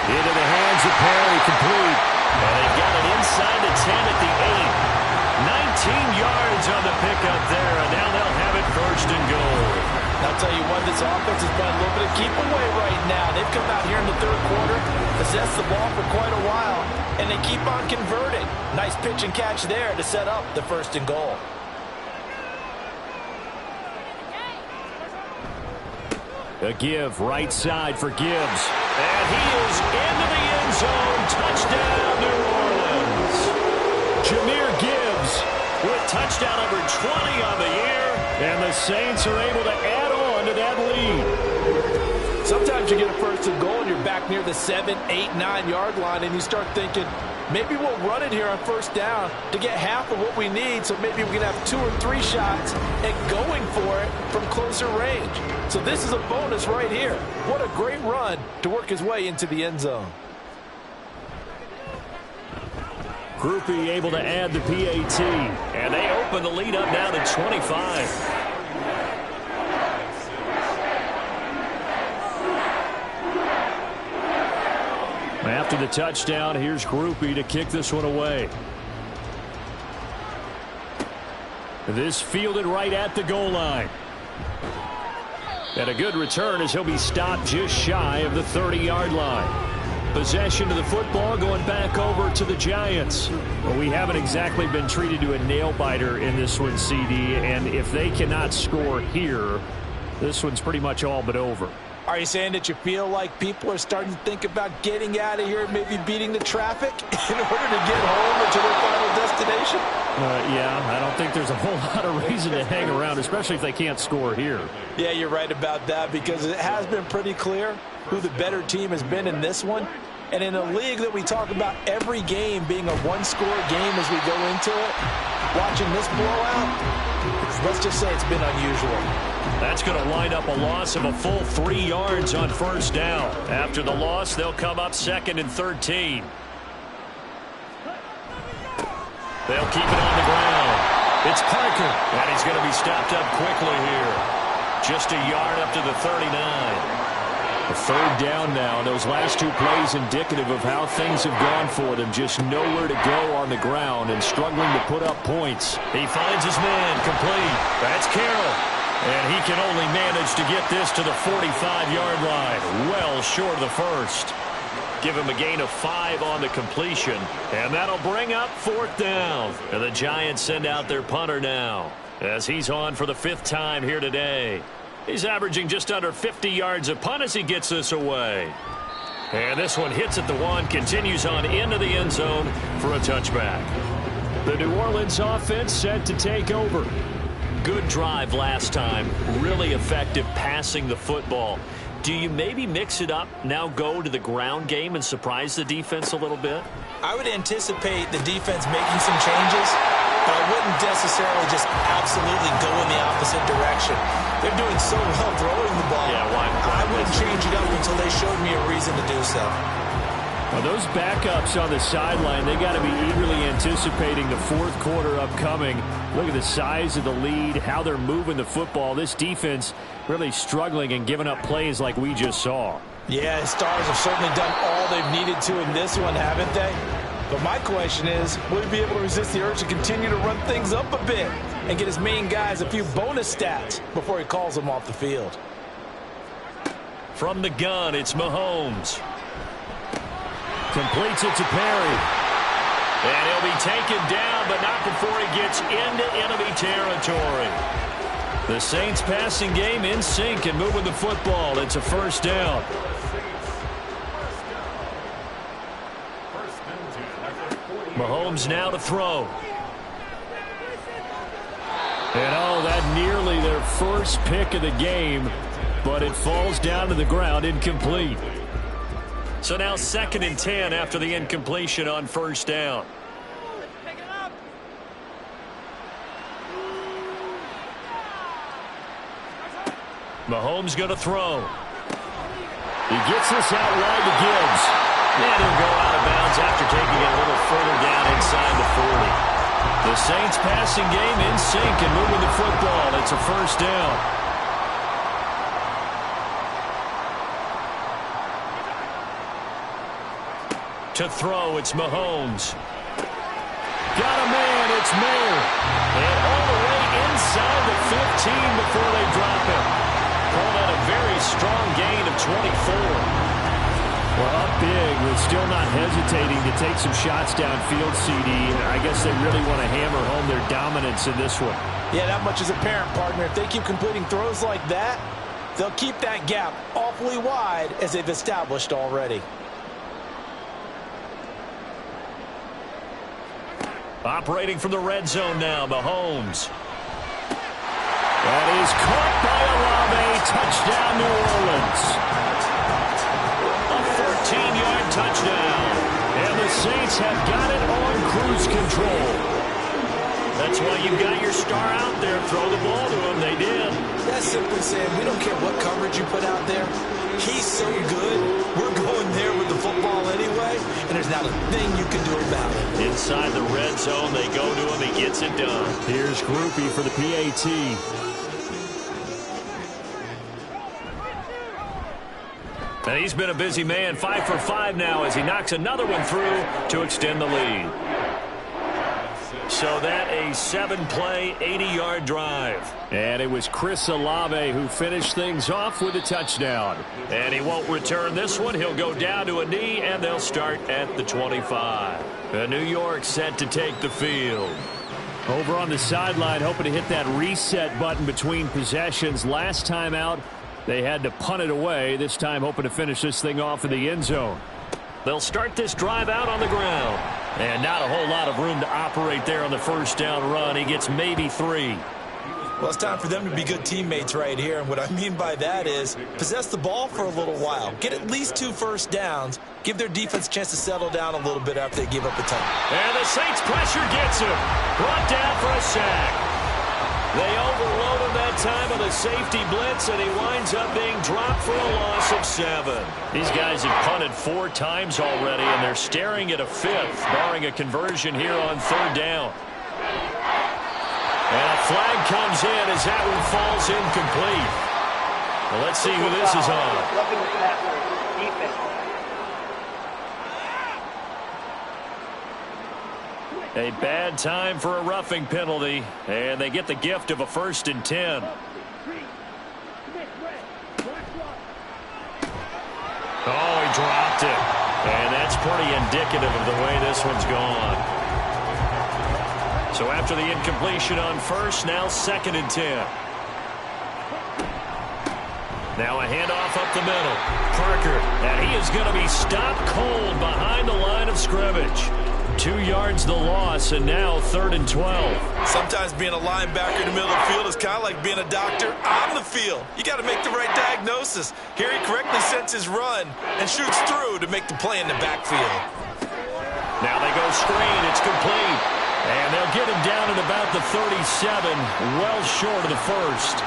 Into the hands of Perry, complete. And they've got it inside the 10 at the 8. 19 yards on the pickup there, and now they'll have it 1st and goal. I'll tell you what, this offense has been a little bit of keep away right now. They've come out here in the 3rd quarter, possessed the ball for quite a while, and they keep on converting. Nice pitch and catch there to set up the 1st and goal. A give right side for Gibbs. And he is into the end zone. Touchdown, New Orleans. Jahmyr Gibbs with touchdown number 20 on the year. And the Saints are able to add on to that lead. Sometimes you get a 1st and goal and you're back near the 7, 8, 9-yard line, and you start thinking, maybe we'll run it here on 1st down to get half of what we need, so maybe we can have 2 or 3 shots at going for it from closer range. So this is a bonus right here. What a great run to work his way into the end zone. Groupie able to add the PAT. And they open the lead up now to 25. After the touchdown, here's Groupie to kick this one away. This fielded right at the goal line. And a good return as he'll be stopped just shy of the 30-yard line. Possession of the football going back over to the Giants. Well, we haven't exactly been treated to a nail-biter in this one, CD, and if they cannot score here, this one's pretty much all but over. Are you saying that you feel like people are starting to think about getting out of here, maybe beating the traffic in order to get home or to their final destination? Yeah, I don't think there's a whole lot of reason to hang around, especially if they can't score here. Yeah, you're right about that, because it has been pretty clear who the better team has been in this one. And in a league that we talk about every game being a one-score game as we go into it, watching this blowout, let's just say it's been unusual. That's going to wind up a loss of a full 3 yards on 1st down. After the loss, they'll come up 2nd and 13. They'll keep it on the ground. It's Parker, and he's going to be stopped up quickly here. Just a yard up to the 39. A 3rd down now. Those last 2 plays indicative of how things have gone for them. Just nowhere to go on the ground and struggling to put up points. He finds his man complete. That's Carroll. And he can only manage to get this to the 45-yard line. Well short of the 1st. Give him a gain of 5 on the completion. And that'll bring up 4th down. And the Giants send out their punter now, as he's on for the 5th time here today. He's averaging just under 50 yards a punt as he gets this away. And this one hits at the 1, continues on into the end zone for a touchback. The New Orleans offense set to take over. Good drive last time. Really effective passing the football. Do you maybe mix it up, now go to the ground game and surprise the defense a little bit? I would anticipate the defense making some changes, but I wouldn't necessarily just absolutely go in the opposite direction. They're doing so well throwing the ball. Yeah, why I wouldn't change it up until they showed me a reason to do so. Well, those backups on the sideline, they got to be eagerly anticipating the fourth quarter upcoming. Look at the size of the lead, how they're moving the football. This defense really struggling and giving up plays like we just saw. Yeah, the Stars have certainly done all they've needed to in this one, haven't they? But my question is, will he be able to resist the urge to continue to run things up a bit and get his main guys a few bonus stats before he calls them off the field? From the gun, it's Mahomes. Completes it to Perry. And he'll be taken down, but not before he gets into enemy territory. The Saints passing game in sync and moving the football. It's a first down. Mahomes now to throw. And oh, that nearly their first pick of the game, but it falls down to the ground incomplete. So now 2nd and 10 after the incompletion on first down. Mahomes going to throw. He gets this out wide to Gibbs. And he'll go out of bounds after taking it a little further down inside the 40. The Saints passing game in sync and moving the football. It's a first down. To throw, it's Mahomes. Got a man, it's Mayer. And all the way inside the 15 before they drop him. Called out a very strong gain of 24. Well, up big, but still not hesitating to take some shots downfield, CD. I guess they really want to hammer home their dominance in this one. Yeah, that much is apparent, partner. If they keep completing throws like that, they'll keep that gap awfully wide as they've established already. Operating from the red zone now, Mahomes. That is caught by Olave. Touchdown, New Orleans. A 14-yard touchdown. And the Saints have got it on cruise control. That's why you've got your star out there. Throw the ball to him. They did. That's simply saying we don't care what coverage you put out there. He's so good. We're going there with the football anyway, and there's not a thing you can do about it. Inside the red zone, they go to him. He gets it done. Here's Groupie for the PAT. And he's been a busy man. 5 for 5 now as he knocks another one through to extend the lead. So that a 7-play, 80-yard drive. And it was Chris Olave who finished things off with a touchdown. And he won't return this one. He'll go down to a knee, and they'll start at the 25. And New York set to take the field. Over on the sideline, hoping to hit that reset button between possessions. Last time out, they had to punt it away. This time hoping to finish this thing off in the end zone. They'll start this drive out on the ground. And not a whole lot of room to operate there on the first down run. He gets maybe 3. Well, it's time for them to be good teammates right here. And what I mean by that is possess the ball for a little while. Get at least 2 first downs. Give their defense a chance to settle down a little bit after they give up a ton. And the Saints pressure gets him. Brought down for a sack. They overload him that time with a safety blitz, and he winds up being dropped for a loss of 7. These guys have punted 4 times already, and they're staring at a 5th, barring a conversion here on 3rd down. And a flag comes in as that one falls incomplete. Well, let's see who this is on. Roughing the passer, defense. A bad time for a roughing penalty, and they get the gift of a 1st and 10. Oh, he dropped it. And that's pretty indicative of the way this one's gone. So after the incompletion on 1st, now 2nd and 10. Now a handoff up the middle. Parker, and he is going to be stopped cold behind the line of scrimmage. 2 yards the loss, and now 3rd and 12. Sometimes being a linebacker in the middle of the field is kind of like being a doctor on the field. You got to make the right diagnosis. Here he correctly sets his run and shoots through to make the play in the backfield. Now they go screen. It's complete. And they'll get him down at about the 37, well short of the first.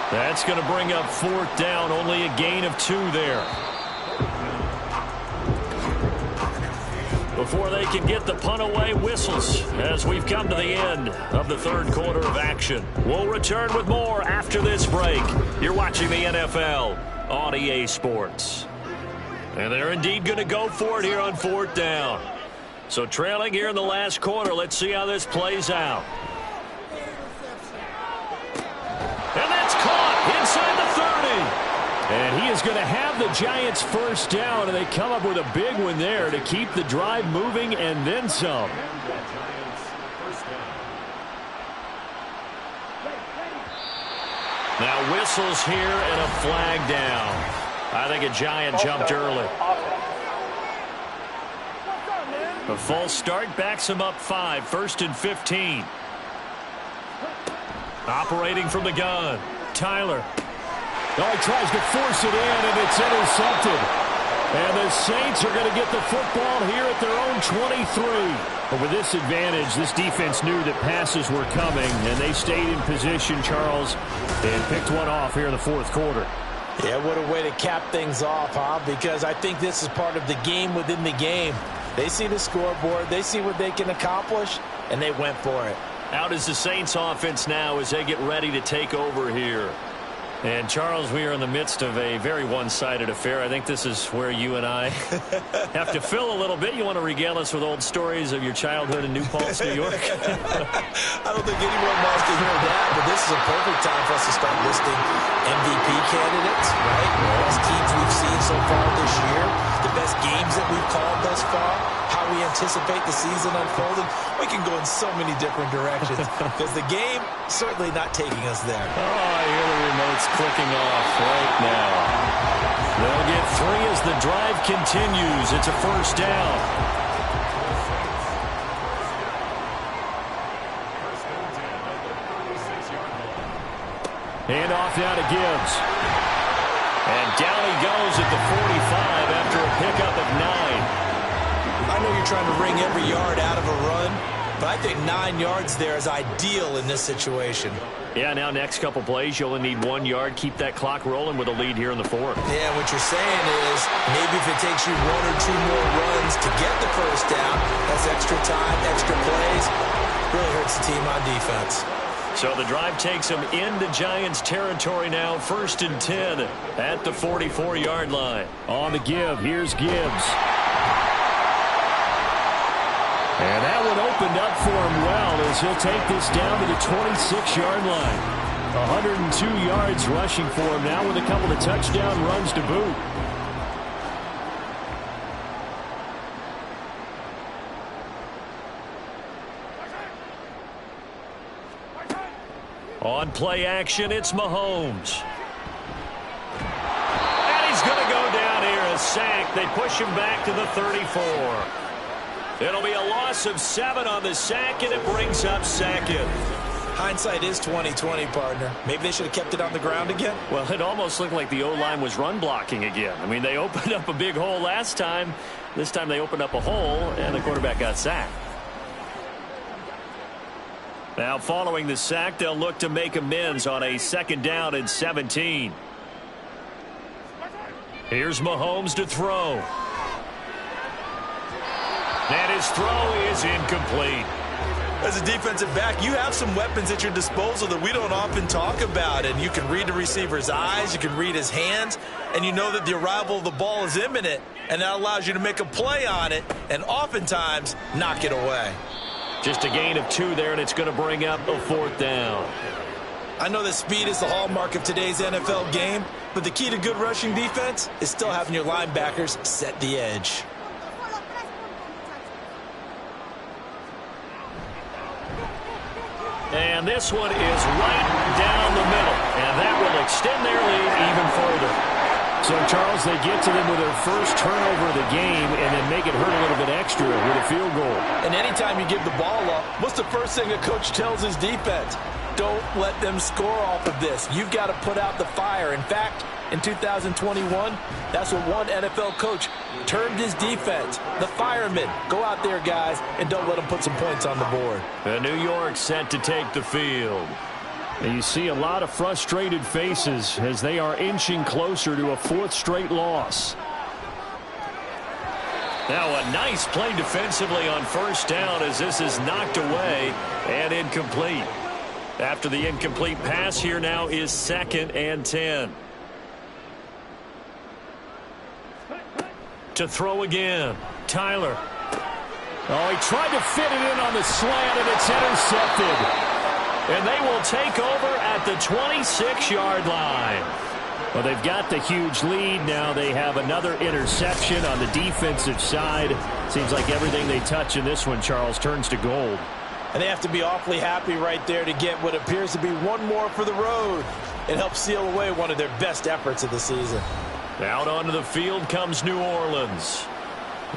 That's going to bring up 4th down, only a gain of 2 there. Before they can get the punt away, whistles as we've come to the end of the 3rd quarter of action. We'll return with more after this break. You're watching the NFL on EA Sports. And they're indeed going to go for it here on 4th down. So trailing here in the last quarter, let's see how this plays out. And that's caught inside the 30. And he is going to have the Giants 1st down, and they come up with a big one there to keep the drive moving and then some. Now whistles here and a flag down. I think a Giant jumped early. A false start backs him up 5, 1st and 15. Operating from the gun, Tyler. Oh, he tries to force it in, and it's intercepted. And the Saints are going to get the football here at their own 23. But with this advantage, this defense knew that passes were coming, and they stayed in position, Charles, and picked one off here in the 4th quarter. Yeah, what a way to cap things off, huh? Because I think this is part of the game within the game. They see the scoreboard, they see what they can accomplish, and they went for it. Out is the Saints offense now as they get ready to take over here. And, Charles, we are in the midst of a very one-sided affair. I think this is where you and I have to fill a little bit. You want to regale us with old stories of your childhood in New Paltz, New York? I don't think anyone wants to hear that, but this is a perfect time for us to start listing MVP candidates, right? The best teams we've seen so far this year, the best games that we've called thus far, how we anticipate the season unfolding. We can go in so many different directions because the game certainly not taking us there. Oh, I hear the remote's clicking off right now. They'll get 3 as the drive continues. It's a 1st down. And off now to Gibbs. And down he goes at the 45 after a pickup of 9. I know you're trying to wring every yard out of a run, but I think 9 yards there is ideal in this situation. Yeah, now next couple plays, you only need 1 yard. Keep that clock rolling with a lead here in the 4th. Yeah, what you're saying is maybe if it takes you 1 or 2 more runs to get the 1st down, that's extra time, extra plays. Really hurts the team on defense. So the drive takes them into Giants territory now. 1st and 10 at the 44-yard line. On the give, here's Gibbs. And that one opened up for him well as he'll take this down to the 26-yard line. 102 yards rushing for him now with a couple of touchdown runs to boot. On play action, it's Mahomes. And he's going to go down here, a sack. They push him back to the 34. It'll be a loss of 7 on the sack, and it brings up 2nd. Hindsight is 20/20, partner. Maybe they should have kept it on the ground again. Well, it almost looked like the O-line was run blocking again. I mean, they opened up a big hole last time. This time they opened up a hole, and the quarterback got sacked. Now, following the sack, they'll look to make amends on a 2nd down and 17. Here's Mahomes to throw. And his throw is incomplete. As a defensive back, you have some weapons at your disposal that we don't often talk about. And you can read the receiver's eyes, you can read his hands, and you know that the arrival of the ball is imminent. And that allows you to make a play on it and oftentimes knock it away. Just a gain of 2 there, and it's going to bring up a 4th down. I know that speed is the hallmark of today's NFL game, but the key to good rushing defense is still having your linebackers set the edge. And this one is right down the middle, and that will extend their lead even further. So, Charles, they get to them with their first turnover of the game and then make it hurt a little bit extra with a field goal. And anytime you give the ball up, what's the first thing a coach tells his defense? Don't let them score off of this. You've got to put out the fire. In fact, in 2021, that's what one NFL coach termed his defense. The firemen. Go out there, guys, and don't let them put some points on the board. And New York set to take the field. And you see a lot of frustrated faces as they are inching closer to a fourth straight loss. Now a nice play defensively on first down as this is knocked away and incomplete. After the incomplete pass, here now is 2nd and 10. To throw again, Tyler. Oh, he tried to fit it in on the slant, and it's intercepted. And they will take over at the 26-yard line. Well, they've got the huge lead. Now they have another interception on the defensive side. Seems like everything they touch in this one, Charles, turns to gold. And they have to be awfully happy right there to get what appears to be one more for the road. It helps seal away one of their best efforts of the season. Out onto the field comes New Orleans.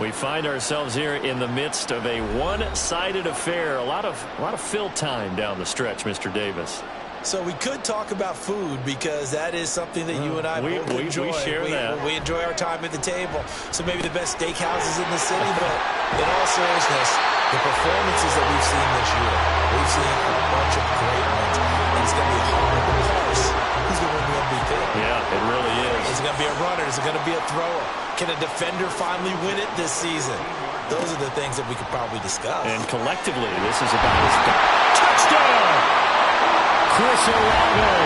We find ourselves here in the midst of a one-sided affair. A lot of fill time down the stretch, Mr. Davis. So we could talk about food because that is something that you and I both enjoy. We share that. We enjoy our time at the table. So maybe the best steakhouses in the city, but in all seriousness, the performances that we've seen this year, we've seen a bunch of great ones. And it's going to be hard to parse who's going to win the MVP. Yeah, it really is. Is it going to be a runner? Is it going to be a thrower? Can a defender finally win it this season? Those are the things that we could probably discuss. And collectively, this is about as touchdown! Chris Olago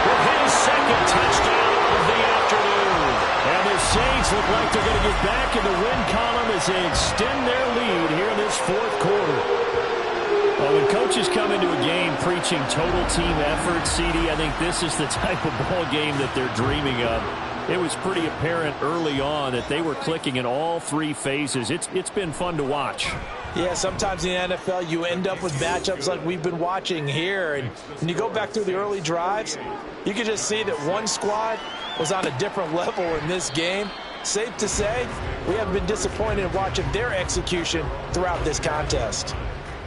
with his 2nd touchdown of the afternoon. And the Saints look like they're going to get back in the win column as they extend their lead here in this fourth quarter. Well, when coaches come into a game preaching total team effort, CD, I think this is the type of ball game that they're dreaming of. It was pretty apparent early on that they were clicking in all three phases. It's been fun to watch. Yeah, sometimes in the NFL you end up with matchups like we've been watching here. And when you go back through the early drives, you can just see that one squad was on a different level in this game. Safe to say, we haven't been disappointed in watching their execution throughout this contest.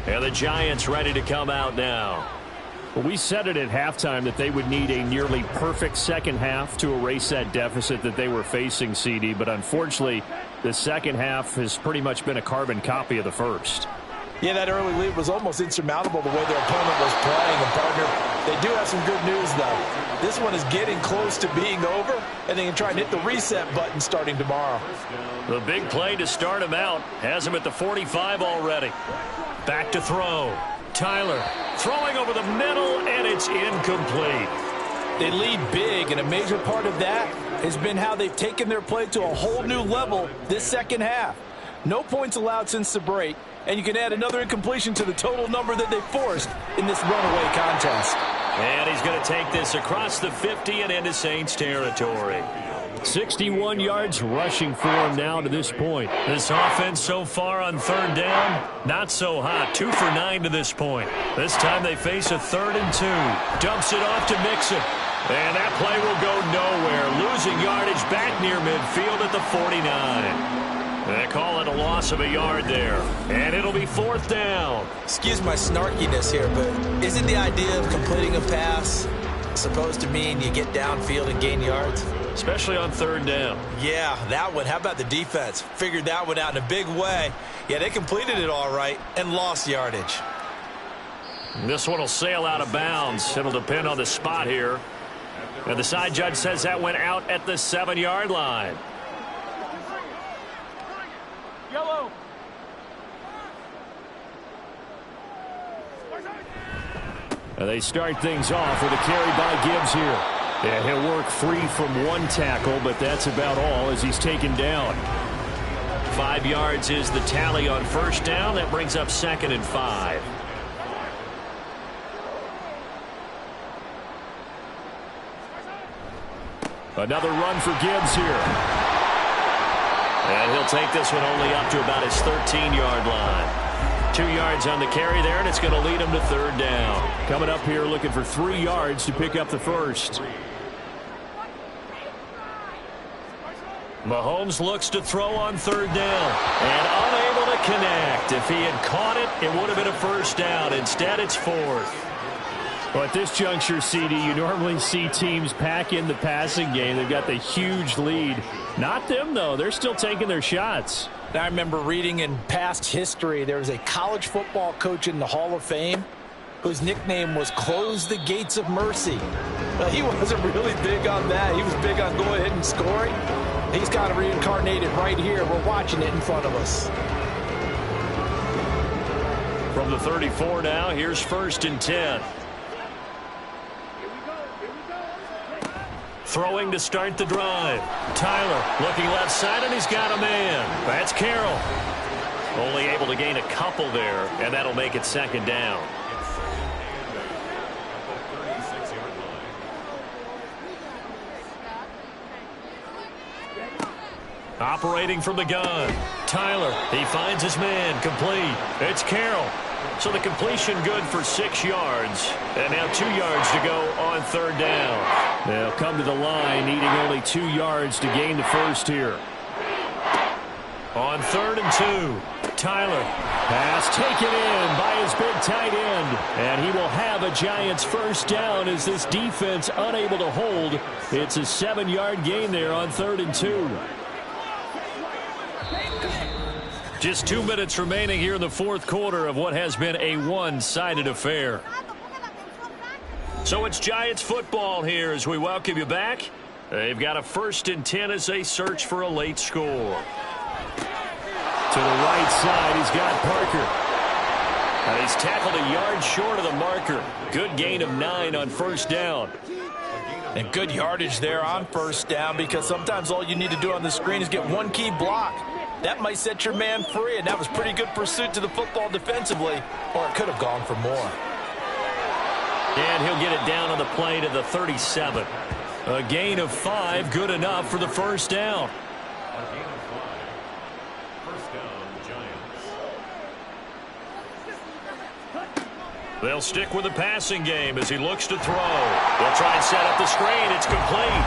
And the Giants ready to come out now. Well, we said it at halftime that they would need a nearly perfect second half to erase that deficit that they were facing, CD. But unfortunately, the second half has pretty much been a carbon copy of the first. Yeah, that early lead was almost insurmountable the way their opponent was playing. And, partner, they do have some good news, though. This one is getting close to being over, and they can try and hit the reset button starting tomorrow. The big play to start him out has him at the 45 already. Back to throw. Tyler throwing over the middle, and it's incomplete. They lead big, and a major part of that has been how they've taken their play to a whole new level this second half. No points allowed since the break, and you can add another incompletion to the total number that they forced in this runaway contest. And he's going to take this across the 50 and into Saints territory. 61 yards rushing for him now to this point. This offense so far on third down, not so hot. 2 for 9 to this point. This time they face a 3rd and 2. Dumps it off to Mixon. And that play will go nowhere. Losing yardage back near midfield at the 49. They call it a loss of a yard there. And it'll be 4th down. Excuse my snarkiness here, but isn't the idea of completing a pass supposed to mean you get downfield and gain yards? Especially on 3rd down. Yeah, that one. How about the defense? Figured that one out in a big way. Yeah, they completed it all right and lost yardage. This one will sail out of bounds. It'll depend on the spot here. And the side judge says that went out at the 7-yard line. Yellow. And they start things off with a carry by Gibbs here. Yeah, he'll work free from one tackle, but that's about all as he's taken down. 5 yards is the tally on first down. That brings up 2nd and 5. Another run for Gibbs here. And he'll take this one only up to about his 13-yard line. 2 yards on the carry there, and it's going to lead him to 3rd down. Coming up here looking for 3 yards to pick up the first. Mahomes looks to throw on third down and unable to connect. If he had caught it, it would have been a first down. Instead, it's fourth. Well, at this juncture, CD, you normally see teams pack in the passing game. They've got the huge lead. Not them, though. They're still taking their shots. I remember reading in past history, there was a college football coach in the Hall of Fame whose nickname was Close the Gates of Mercy. Well, he wasn't really big on that. He was big on going ahead and scoring. He's got to reincarnate it right here. We're watching it in front of us. From the 34 now, here's 1st and 10. Throwing to start the drive. Tyler looking left side, and he's got a man. That's Carroll. Only able to gain a couple there, and that'll make it 2nd down. Operating from the gun. Tyler, he finds his man, complete. It's Carroll. So the completion good for 6 yards. And now 2 yards to go on 3rd down. They'll come to the line, needing only 2 yards to gain the first here. On 3rd and 2, Tyler. Pass taken in by his big tight end. And he will have a Giants first down as this defense unable to hold. It's a 7-yard gain there on 3rd and 2. Just 2 minutes remaining here in the 4th quarter of what has been a one-sided affair. So it's Giants football here as we welcome you back. They've got a 1st and 10 as they search for a late score. To the right side, he's got Parker. And he's tackled a yard short of the marker. Good gain of 9 on 1st down. And good yardage there on 1st down, because sometimes all you need to do on the screen is get one key block. That might set your man free, and that was pretty good pursuit to the football defensively, or it could have gone for more. And he'll get it down on the play to the 37. A gain of 5, good enough for the 1st down. They'll stick with the passing game as he looks to throw. They'll try and set up the screen. It's complete.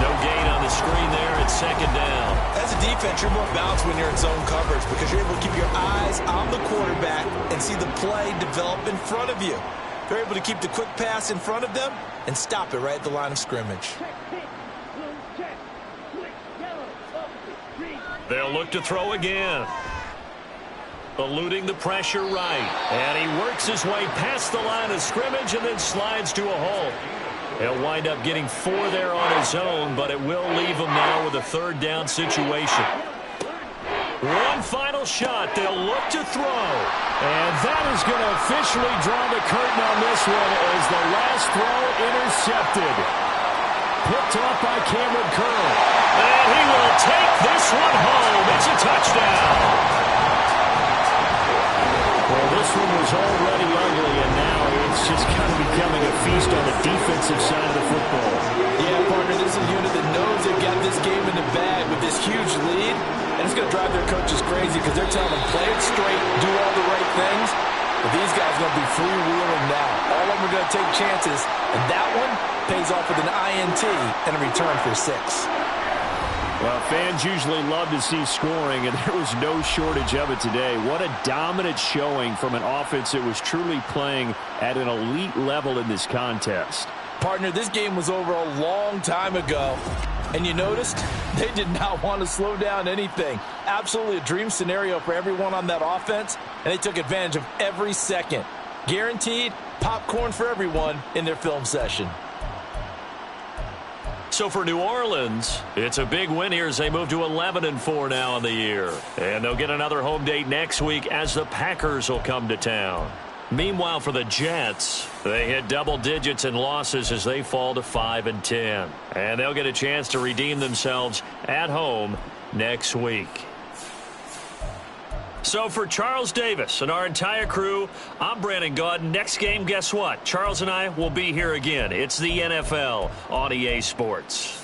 No gain on the screen there. It's 2nd down. As a defense, you're more balanced when you're in zone coverage because you're able to keep your eyes on the quarterback and see the play develop in front of you. They're able to keep the quick pass in front of them and stop it right at the line of scrimmage. They'll look to throw again. Eluding the pressure right. And he works his way past the line of scrimmage and then slides to a halt. He'll wind up getting 4 there on his own, but it will leave him now with a 3rd down situation. One final shot. They'll look to throw. And that is going to officially draw the curtain on this one as the last throw intercepted. Picked off by Cameron Curl. And he will take this one home. It's a touchdown. Well, this one was already ugly, and now it's just kind of becoming a feast on the defensive side of the football. Yeah, partner, this is a unit that knows they've got this game in the bag with this huge lead, and it's going to drive their coaches crazy because they're telling them, play it straight, do all the right things. But these guys are going to be freewheeling now. All of them are going to take chances, and that one pays off with an INT and a return for 6. Well, fans usually love to see scoring, and there was no shortage of it today. What a dominant showing from an offense that was truly playing at an elite level in this contest. Partner, this game was over a long time ago, and you noticed they did not want to slow down anything. Absolutely a dream scenario for everyone on that offense, and they took advantage of every second. Guaranteed popcorn for everyone in their film session. So for New Orleans, it's a big win here as they move to 11-4 now in the year. And they'll get another home date next week as the Packers will come to town. Meanwhile, for the Jets, they hit double digits in losses as they fall to 5-10. And they'll get a chance to redeem themselves at home next week. So for Charles Davis and our entire crew, I'm Brandon Gaudin. Next game, guess what? Charles and I will be here again. It's the NFL on EA Sports.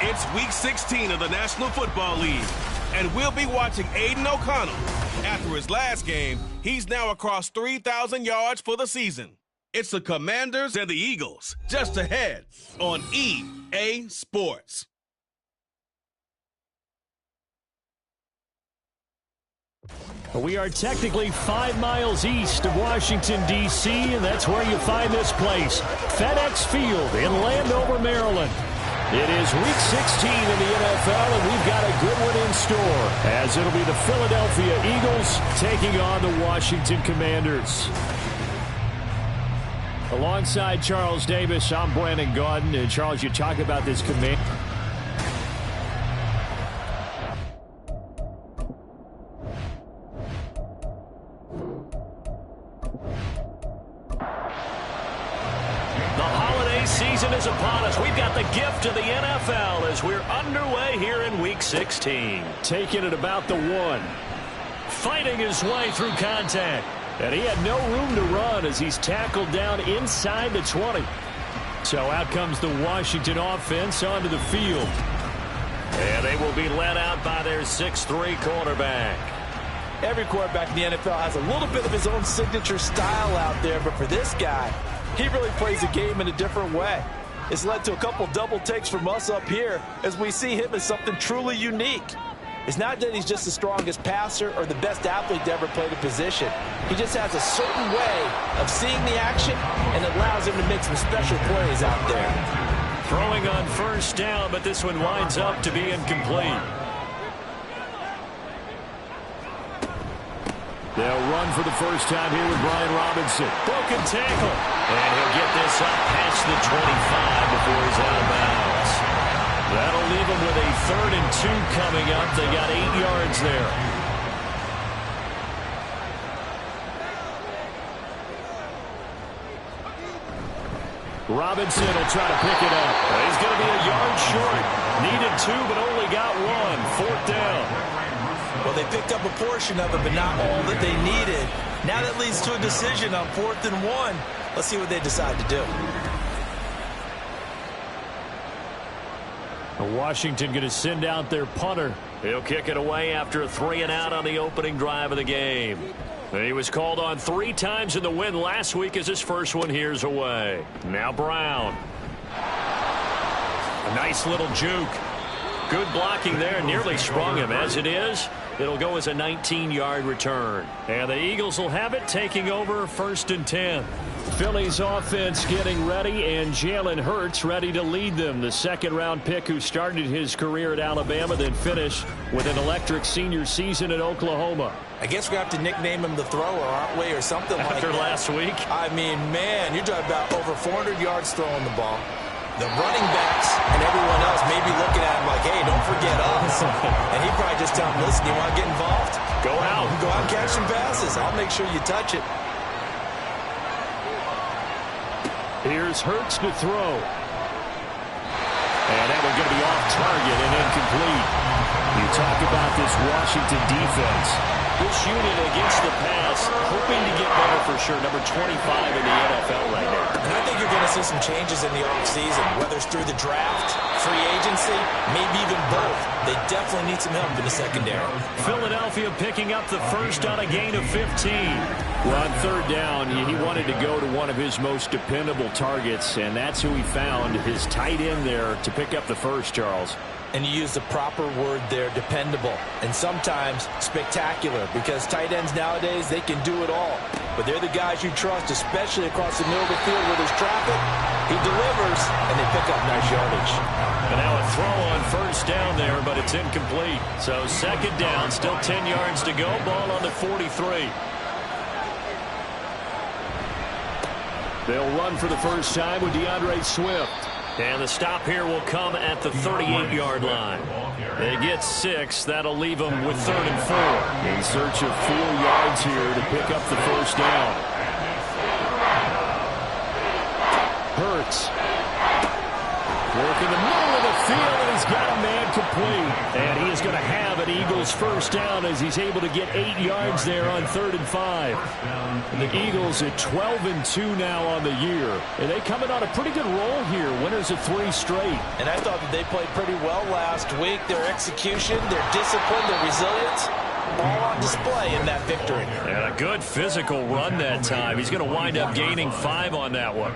It's Week 16 of the National Football League, and we'll be watching Aiden O'Connell. After his last game, he's now across 3,000 yards for the season. It's the Commanders and the Eagles, just ahead on EA Sports. We are technically 5 miles east of Washington, D.C., and that's where you find this place, FedEx Field in Landover, Maryland. It is Week 16 in the NFL, and we've got a good one in store, as it'll be the Philadelphia Eagles taking on the Washington Commanders. Alongside Charles Davis, I'm Brandon Gaudin. And Charles, you talk about this command. Season is upon us. We've got the gift of the NFL as we're underway here in Week 16. Taking it about the 1. Fighting his way through contact. And he had no room to run as he's tackled down inside the 20. So out comes the Washington offense onto the field. And they will be led out by their 6'3" quarterback. Every quarterback in the NFL has a little bit of his own signature style out there, but for this guy, he really plays the game in a different way. It's led to a couple double takes from us up here as we see him as something truly unique. It's not that he's just the strongest passer or the best athlete to ever play the position. He just has a certain way of seeing the action, and it allows him to make some special plays out there. Throwing on first down, but this one winds up to be incomplete. They'll run for the first time here with Brian Robinson. Broken tackle. And he'll get this up past the 25 before he's out of bounds. That'll leave him with a 3rd and 2 coming up. They got 8 yards there. Robinson will try to pick it up. He's going to be a yard short. Needed 2, but only got 1. 4th down. Well, they picked up a portion of it, but not all that they needed. Now that leads to a decision on 4th and 1. Let's see what they decide to do. Washington going to send out their punter. He'll kick it away after a 3-and-out on the opening drive of the game. He was called on 3 times in the win last week as his first one here's away. Now Brown. A nice little juke. Good blocking there, nearly sprung him. As it is, it'll go as a 19-yard return. And the Eagles will have it, taking over 1st and 10. Philly's offense getting ready, and Jalen Hurts ready to lead them. The 2nd-round pick who started his career at Alabama, then finished with an electric senior season at Oklahoma. I guess we have to nickname him the thrower, aren't we, or something like that. After last week? I mean, man, you're talking about over 400 yards throwing the ball. The running backs and everyone else may be looking at him like, hey, don't forget us. And he probably just tell him, listen, you want to get involved? Go out. Go out and catch some passes. I'll make sure you touch it. Here's Hurts to throw. And that one's going to be off target and incomplete. You talk about this Washington defense. This unit against the pass, hoping to get better for sure. Number 25 in the NFL right now. And I think you're going to see some changes in the offseason, whether it's through the draft, free agency, maybe even both. They definitely need some help in the secondary. Philadelphia picking up the first on a gain of 15. Well, on 3rd down, he wanted to go to one of his most dependable targets, and that's who he found, his tight end there, to pick up the first, Charles. And you use the proper word there, dependable, and sometimes spectacular, because tight ends nowadays, they can do it all. But they're the guys you trust, especially across the middle of the field where there's traffic. He delivers, and they pick up nice yardage. And now a throw on first down there, but it's incomplete. So 2nd down, still 10 yards to go. Ball on the 43. They'll run for the first time with DeAndre Swift. And the stop here will come at the 38-yard line. They get 6. That'll leave them with 3rd and 4. In search of 4 yards here to pick up the first down. Hurts. Work in the middle of the field, and he's got a man complete. And he is going to have an Eagles first down as he's able to get 8 yards there on 3rd and 5. And the Eagles at 12-2 now on the year. And they coming on a pretty good roll here. Winners of 3 straight. And I thought that they played pretty well last week. Their execution, their discipline, their resilience, all on display in that victory. And a good physical run that time. He's going to wind up gaining 5 on that one.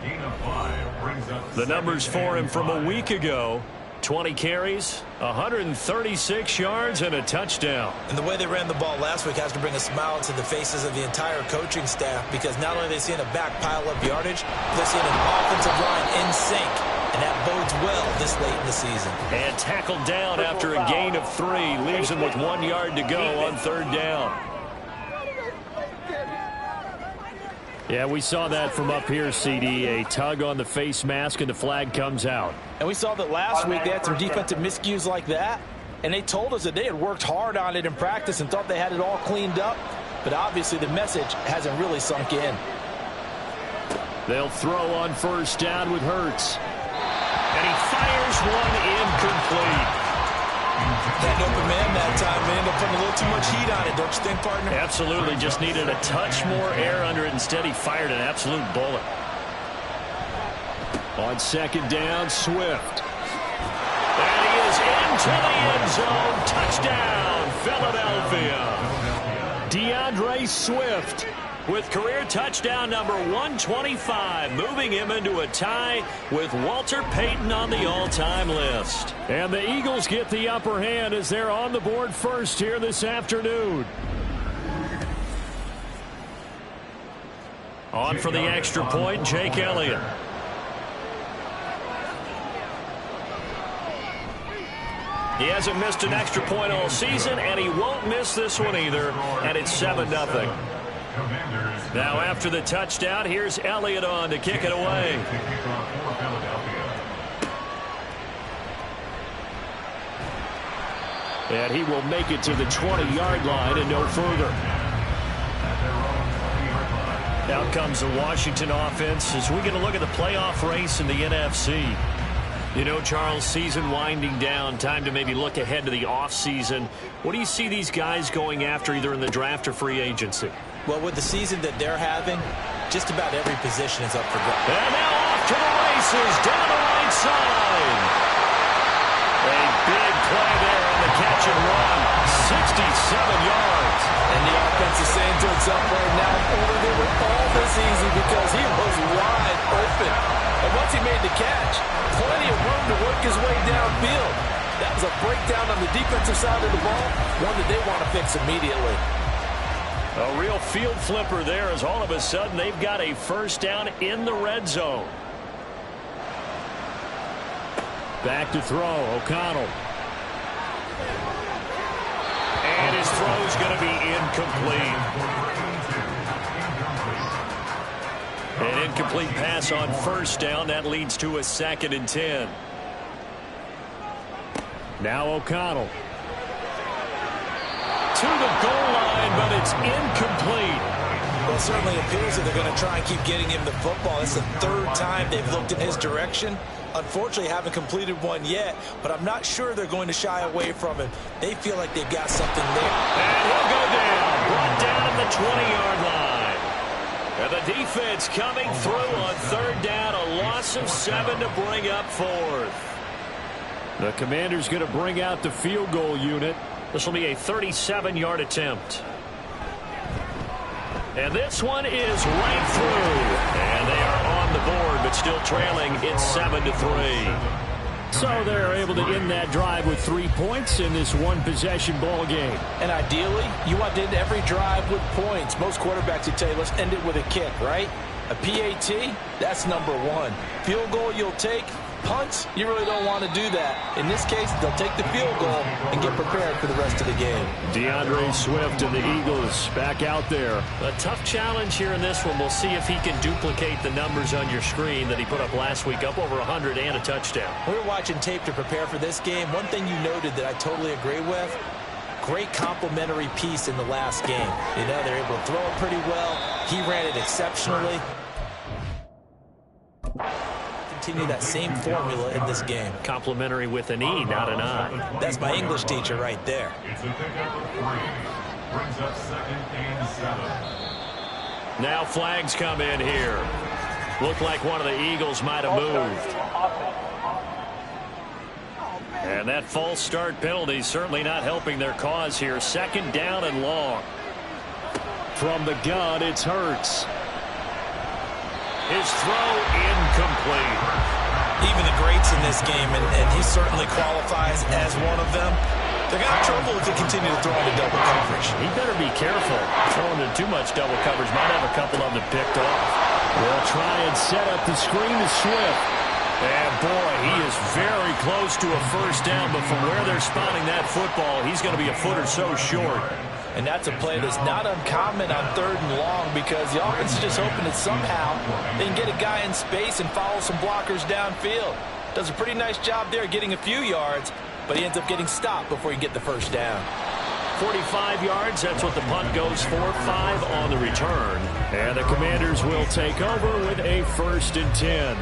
The numbers for him from a week ago: 20 carries, 136 yards, and a touchdown. And the way they ran the ball last week has to bring a smile to the faces of the entire coaching staff, because not only are they seeing a back pile up yardage, they're seeing an offensive line in sync, and that bodes well this late in the season. And tackled down after a gain of 3, leaves him with 1 yard to go on 3rd down. Yeah, we saw that from up here, CD. A tug on the face mask, and the flag comes out. And we saw that last week they had some defensive miscues like that, and they told us that they had worked hard on it in practice and thought they had it all cleaned up, but obviously the message hasn't really sunk in. They'll throw on 1st down with Hurts. And he fires one incomplete. That open man that time, man, they're putting a little too much heat on it, don't you think, partner? Absolutely, just needed a touch more air under it. Instead, he fired an absolute bullet. On 2nd down, Swift. And he is into the end zone. Touchdown, Philadelphia. DeAndre Swift with career touchdown number 125, moving him into a tie with Walter Payton on the all-time list. And the Eagles get the upper hand as they're on the board first here this afternoon. On for the extra point, Jake Elliott. He hasn't missed an extra point all season, and he won't miss this one either, and it's 7-0. Now after the touchdown, here's Elliott on to kick it away. And he will make it to the 20-yard line and no further. Out comes the Washington offense as we get a look at the playoff race in the NFC. You know, Charles, season winding down, time to maybe look ahead to the offseason. What do you see these guys going after either in the draft or free agency? Well, with the season that they're having, just about every position is up for grabs. And now off to the races, down the right side. A big play there on the catch and run, 67 yards. And the offense is saying to itself right now, if only they were all this easy, because he was wide open. And once he made the catch, plenty of room to work his way downfield. That was a breakdown on the defensive side of the ball, one that they want to fix immediately. A real field flipper there as all of a sudden they've got a first down in the red zone. Back to throw, O'Connell. And his throw's going to be incomplete. An incomplete pass on first down. That leads to a 2nd and 10. Now O'Connell. To the goal line, but it's incomplete. Well, it certainly appears that they're going to try and keep getting him the football. It's the 3rd time they've looked in his direction. Unfortunately, haven't completed one yet, but I'm not sure they're going to shy away from him. They feel like they've got something there. And he'll go down. Brought down at the 20-yard line. And the defense coming through on 3rd down. A loss of 7 to bring up 4th. The Commander's going to bring out the field goal unit. This will be a 37-yard attempt. And this one is right through. And they are on the board, but still trailing. It's 7-3. So they're able to end that drive with 3 points in this one-possession ball game. And ideally, you want to end every drive with points. Most quarterbacks would tell you, let's end it with a kick, right? A PAT, that's number 1. Field goal you'll take. Punts, you really don't want to do that. In this case, they'll take the field goal and get prepared for the rest of the game. DeAndre Swift and the Eagles back out there. A tough challenge here in this one. We'll see if he can duplicate the numbers on your screen that he put up last week, up over 100 and a touchdown. We were watching tape to prepare for this game. One thing you noted that I totally agree with, great complimentary piece in the last game. You know, they're able to throw it pretty well. He ran it exceptionally. continue that same formula in this game. Complimentary with an E, not an I. That's my English teacher right there. It's a pickup of 3. Brings up 2nd and 7. Now flags come in here. Looked like one of the Eagles might have moved. And that false start penalty certainly not helping their cause here. 2nd down and long. From the gun, it's Hurts. His throw incomplete. Even the greats in this game, and he certainly qualifies as one of them, they're going to have trouble if they continue to throw into double coverage. He better be careful. Throwing into too much double coverage might have a couple of them picked off. They'll try and set up the screen to Swift. And boy, he is very close to a first down, but from where they're spotting that football, he's going to be a foot or so short. And that's a play that's not uncommon on 3rd and long, because the offense is just hoping that somehow they can get a guy in space and follow some blockers downfield. Does a pretty nice job there getting a few yards, but he ends up getting stopped before he get the first down. 45 yards, that's what the punt goes for. 5 on the return. And the Commanders will take over with a 1st and 10.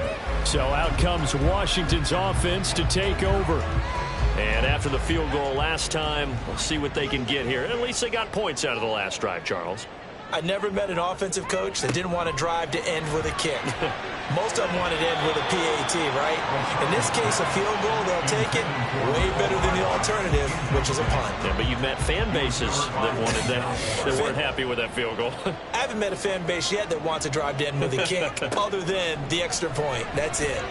So out comes Washington's offense to take over. And after the field goal last time, we'll see what they can get here. At least they got points out of the last drive, Charles. I never met an offensive coach that didn't want to drive to end with a kick. Most of them wanted to end with a PAT, right? In this case, a field goal, they'll take it way better than the alternative, which is a punt. Yeah, but you've met fan bases that wanted that, that weren't happy with that field goal. I haven't met a fan base yet that wants to drive to end with a kick, other than the extra point. That's it.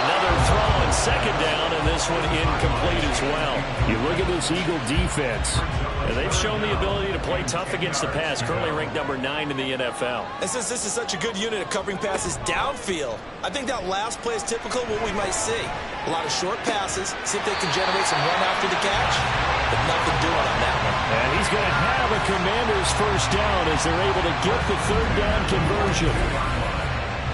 Another throw on 2nd down, and this one incomplete as well. You look at this Eagle defense. And they've shown the ability to play tough against the pass, currently ranked number 9 in the NFL. And since this is such a good unit of covering passes downfield, I think that last play is typical of what we might see. A lot of short passes, see if they can generate some run after the catch, but nothing doing on that one. And he's going to have a Commanders first down as they're able to get the 3rd down conversion.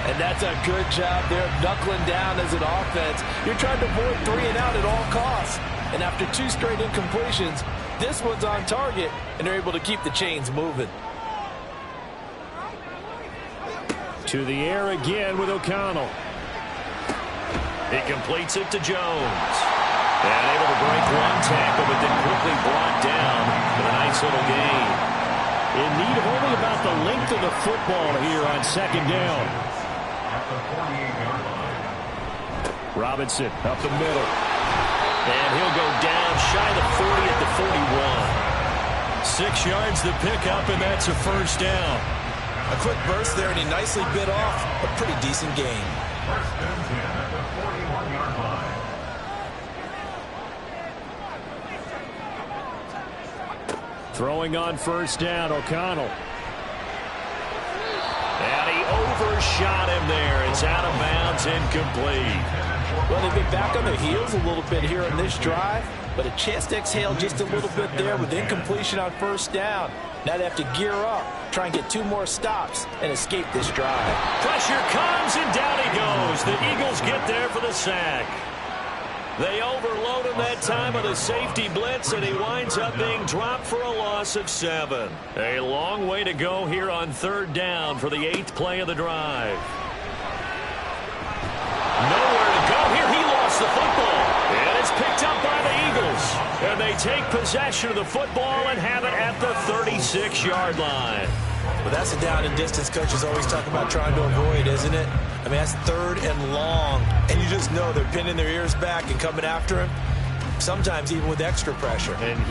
And that's a good job there, knuckling down as an offense. You're trying to avoid 3 and out at all costs. And after 2 straight incompletions, this one's on target, and they're able to keep the chains moving. To the air again with O'Connell. He completes it to Jones. And able to break one tackle, but then quickly brought down with a nice little gain. In need of only about the length of the football here on 2nd down. At the 48-yard line. Robinson up the middle. And he'll go down shy of the 40 at the 41. 6 yards to pick up, and that's a first down. A quick burst there, and he nicely bit off a pretty decent gain. 1st and 10 at the 41-yard line. Throwing on 1st down, O'Connell. And he overshot him there. It's out of bounds, incomplete. Well, they've been back on their heels a little bit here on this drive, but a chance to exhale just a little bit there with incompletion on 1st down. Now they have to gear up, try and get 2 more stops, and escape this drive. Pressure comes, and down he goes. The Eagles get there for the sack. They overload him that time with a safety blitz, and he winds up being dropped for a loss of 7. A long way to go here on 3rd down for the 8th play of the drive. Nowhere to go here. He lost the football. And it's picked up by the Eagles. And they take possession of the football and have it at the 36-yard line. Well, that's a down and distance coaches always talk about trying to avoid, isn't it? I mean, that's 3rd and long. And you just know they're pinning their ears back and coming after him, sometimes even with extra pressure. And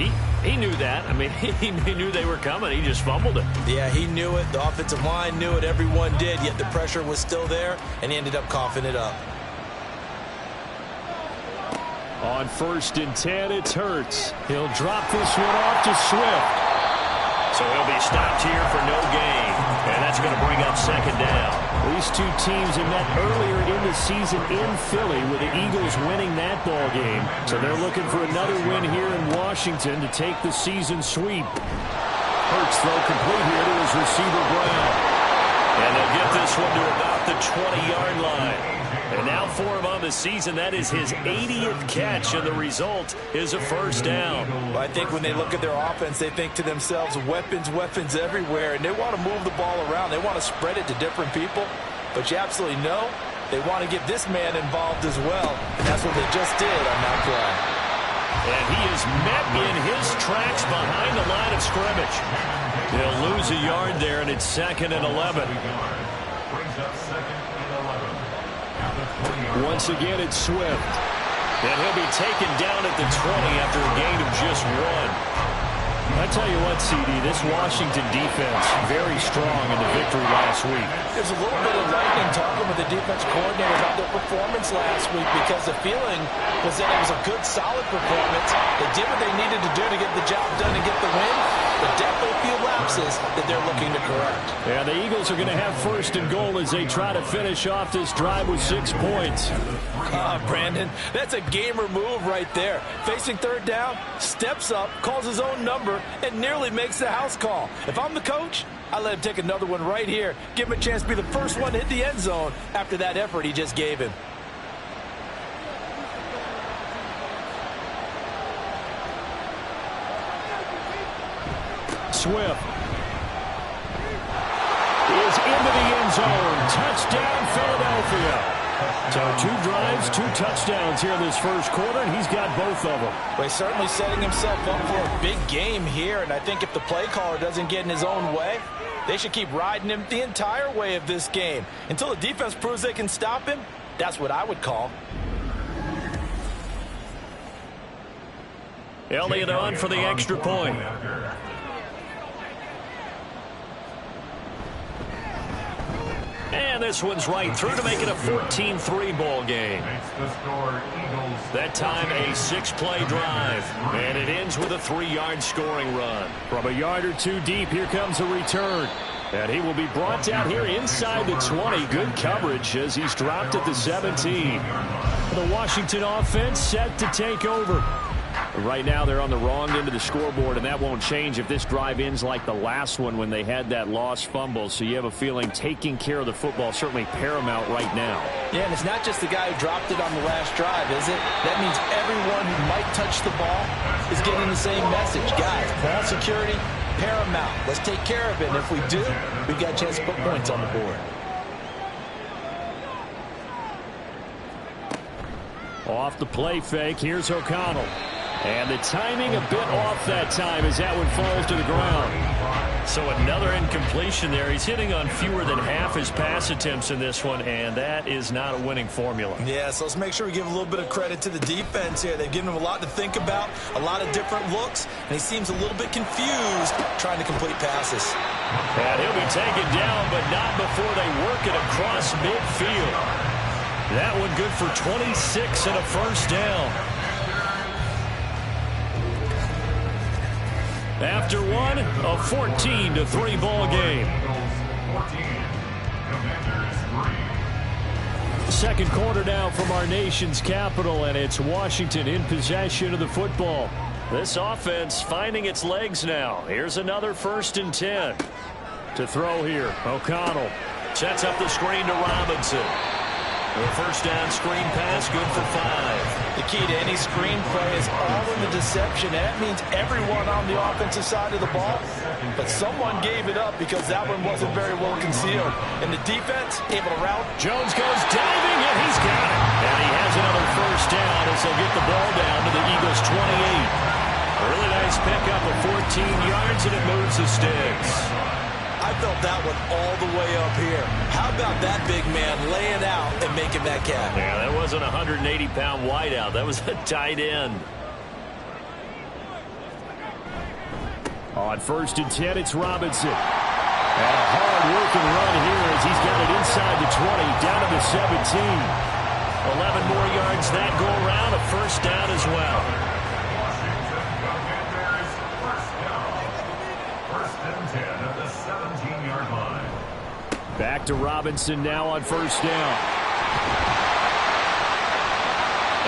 he knew that. I mean, he knew they were coming. He just fumbled it. Yeah, he knew it. The offensive line knew it. Everyone did, yet the pressure was still there, and he ended up coughing it up. On 1st and 10, it's Hurts. He'll drop this one off to Swift. So he'll be stopped here for no gain. And that's going to bring up 2nd down. These 2 teams have met earlier in the season in Philly with the Eagles winning that ball game. So they're looking for another win here in Washington to take the season sweep. Hurts throw complete here to his receiver Brown. And they'll get this one to about the 20-yard line. And now for him on the season, that is his 80th catch, and the result is a first down. Well, I think when they look at their offense, they think to themselves, weapons, weapons everywhere, and they want to move the ball around. They want to spread it to different people, but you absolutely know they want to get this man involved as well, and that's what they just did on that play. And he is met in his tracks behind the line of scrimmage. He'll lose a yard there, and it's 2nd and 11. Once again, it's Swift. And he'll be taken down at the 20 after a gain of just 1. I tell you what, CD, this Washington defense, very strong in the victory last week. There's a little bit of lightning talking with the defense coordinator about their performance last week because the feeling was that it was a good, solid performance. They did what they needed to do to get the job done and get the win, but definitely a few lapses that they're looking to correct. Yeah, the Eagles are going to have 1st and goal as they try to finish off this drive with 6 points. Brandon, that's a gamer move right there. Facing 3rd down, steps up, calls his own number, and nearly makes the house call. If I'm the coach, I let him take another one right here. Give him a chance to be the first one to hit the end zone after that effort he just gave him. Swift is into the end zone. Touchdown, Philadelphia. So 2 drives, 2 touchdowns here in this first quarter, and he's got both of them. Well, he's certainly setting himself up for a big game here, and I think if the play caller doesn't get in his own way, they should keep riding him the entire way of this game. Until the defense proves they can stop him, that's what I would call. Elliott on for the extra point. And this one's right through to make it a 14-3 ball game. That time a 6-play drive. And it ends with a 3-yard scoring run. From a yard or 2 deep, here comes a return. And he will be brought down here inside the 20. Good coverage as he's dropped at the 17. The Washington offense set to take over. Right now they're on the wrong end of the scoreboard, and that won't change if this drive ends like the last one when they had that lost fumble. So you have a feeling taking care of the football certainly paramount right now. Yeah, and it's not just the guy who dropped it on the last drive, is it? That means everyone who might touch the ball is getting the same message. Guys, ball security, paramount. Let's take care of it, and if we do, we've got a chance to put points on the board. Off the play fake, here's O'Connell. And the timing a bit off that time as that one falls to the ground. So another incompletion there. He's hitting on fewer than half his pass attempts in this one, and that is not a winning formula. Yeah, so let's make sure we give a little bit of credit to the defense here. They've given him a lot to think about, a lot of different looks, and he seems a little bit confused trying to complete passes. And he'll be taken down, but not before they work it across midfield. That one good for 26 and a first down. After one, a 14-3 ball game. Second quarter now from our nation's capital, and it's Washington in possession of the football. This offense finding its legs now. Here's another 1st and 10. To throw here, O'Connell sets up the screen to Robinson. The first down screen pass, good for 5. The key to any screen play is all in the deception. And that means everyone on the offensive side of the ball. But someone gave it up because that one wasn't very well concealed. And the defense able to route. Jones goes diving, and he's got it. And he has another first down as they'll get the ball down to the Eagles' 28. Really nice pickup of 14 yards, and it moves the sticks. I felt that one all the way up here. How about that big man laying out and making that catch? Yeah, that wasn't a 180-pound wideout. That was a tight end. On 1st and 10, it's Robinson. And a hard-working run here as he's got it inside the 20, down to the 17. 11 more yards that go around, a first down as well. Back to Robinson now on 1st down.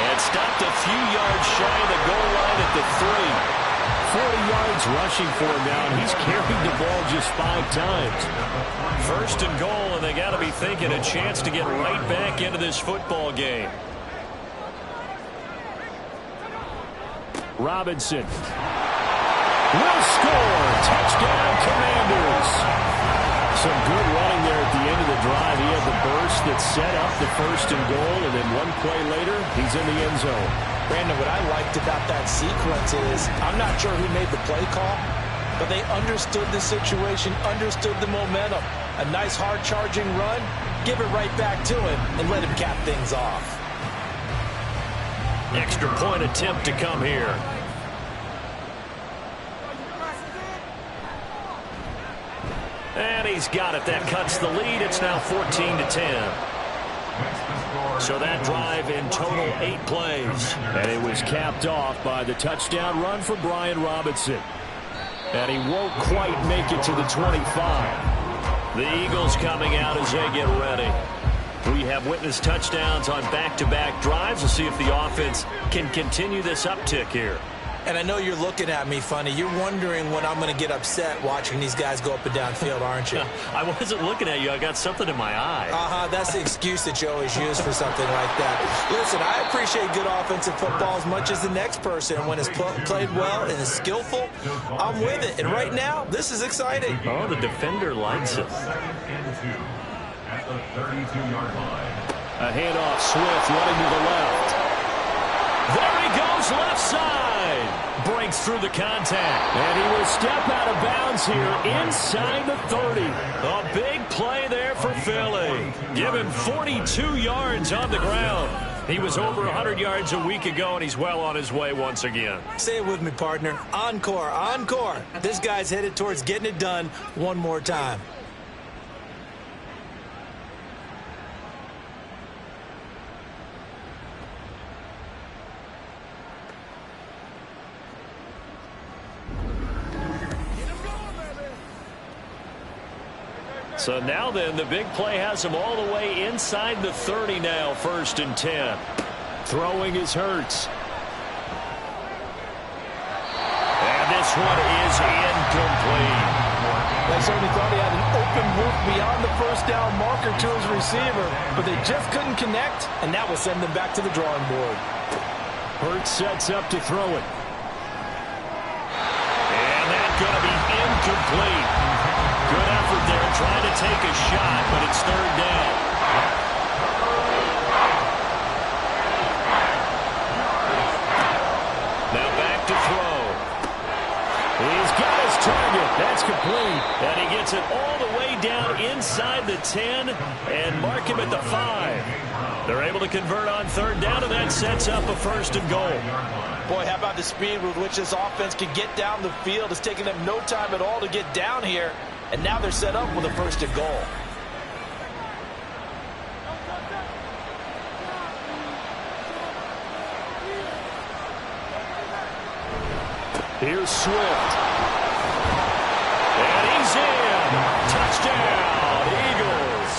And stopped a few yards shy of the goal line at the 3. 40 yards rushing for him now, and he's carried the ball just 5 times. First and goal, and they got to be thinking a chance to get right back into this football game. Robinson will score. Touchdown, Commanders. Some good running there at the end of the drive. He had the burst that set up the first and goal, and then one play later, he's in the end zone. Brandon, what I liked about that sequence is I'm not sure who made the play call, but they understood the situation, understood the momentum. A nice hard-charging run, give it right back to him, and let him cap things off. Extra point attempt to come here. And he's got it. That cuts the lead. It's now 14-10. So that drive in total 8 plays. And it was capped off by the touchdown run for Brian Robinson. And he won't quite make it to the 25. The Eagles coming out as they get ready. We have witnessed touchdowns on back-to-back drives. We'll see if the offense can continue this uptick here. And I know you're looking at me funny. You're wondering when I'm going to get upset watching these guys go up and down field, aren't you? I wasn't looking at you. I got something in my eye. That's the excuse that you always use for something like that. Listen, I appreciate good offensive football as much as the next person. And when it's played well and is skillful, I'm with it. And right now, this is exciting. Oh, the defender likes it. At the 32-yard line. A handoff, Swift running to the left. There he goes, left side. Breaks through the contact. And he will step out of bounds here inside the 30. A big play there for Philly. Give him 42 yards on the ground. He was over 100 yards a week ago, and he's well on his way once again. Say it with me, partner. Encore, encore. This guy's headed towards getting it done one more time. So now then, the big play has him all the way inside the 30 now, 1st and 10. Throwing is Hurts. And this one is incomplete. They certainly thought he had an open look beyond the first down marker to his receiver, but they just couldn't connect, and that will send them back to the drawing board. Hurts sets up to throw it. And that's going to be incomplete. Good effort there, trying to take a shot, but it's 3rd down. Now back to throw. He's got his target. That's complete. And he gets it all the way down inside the 10 and mark him at the 5. They're able to convert on 3rd down, and that sets up a 1st and goal. Boy, how about the speed with which this offense can get down the field? It's taken them no time at all to get down here. And now they're set up with a 1st and goal. Here's Swift. And he's in. Touchdown, Eagles.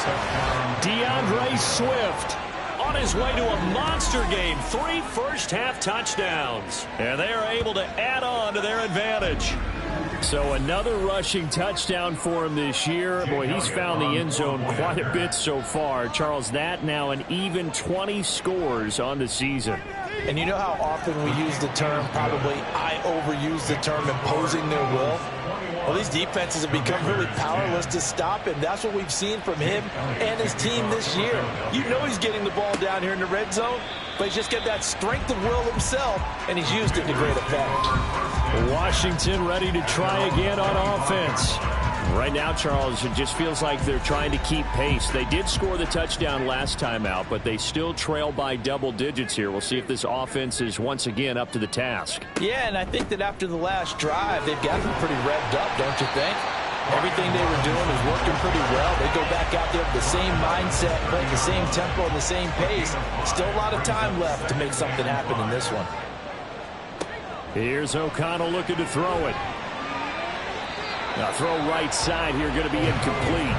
DeAndre Swift on his way to a monster game. 3 first-half touchdowns. And they are able to add on to their advantage. So another rushing touchdown for him this year. Boy, he's found the end zone quite a bit so far. Charles, that now an even 20 scores on the season. And you know how often we use the term, probably I overuse the term, imposing their will? Well, these defenses have become really powerless to stop him. That's what we've seen from him and his team this year. You know he's getting the ball down here in the red zone, but he's just got that strength of will himself, and he's used it to great effect. Washington ready to try again on offense. Right now, Charles, it just feels like they're trying to keep pace. They did score the touchdown last time out, but they still trail by double digits here. We'll see if this offense is once again up to the task. Yeah, and I think that after the last drive, they've gotten pretty revved up, don't you think? Everything they were doing was working pretty well. They go back out there with the same mindset, playing the same tempo and the same pace. Still a lot of time left to make something happen in this one. Here's O'Connell looking to throw it. Now throw right side here, going to be incomplete.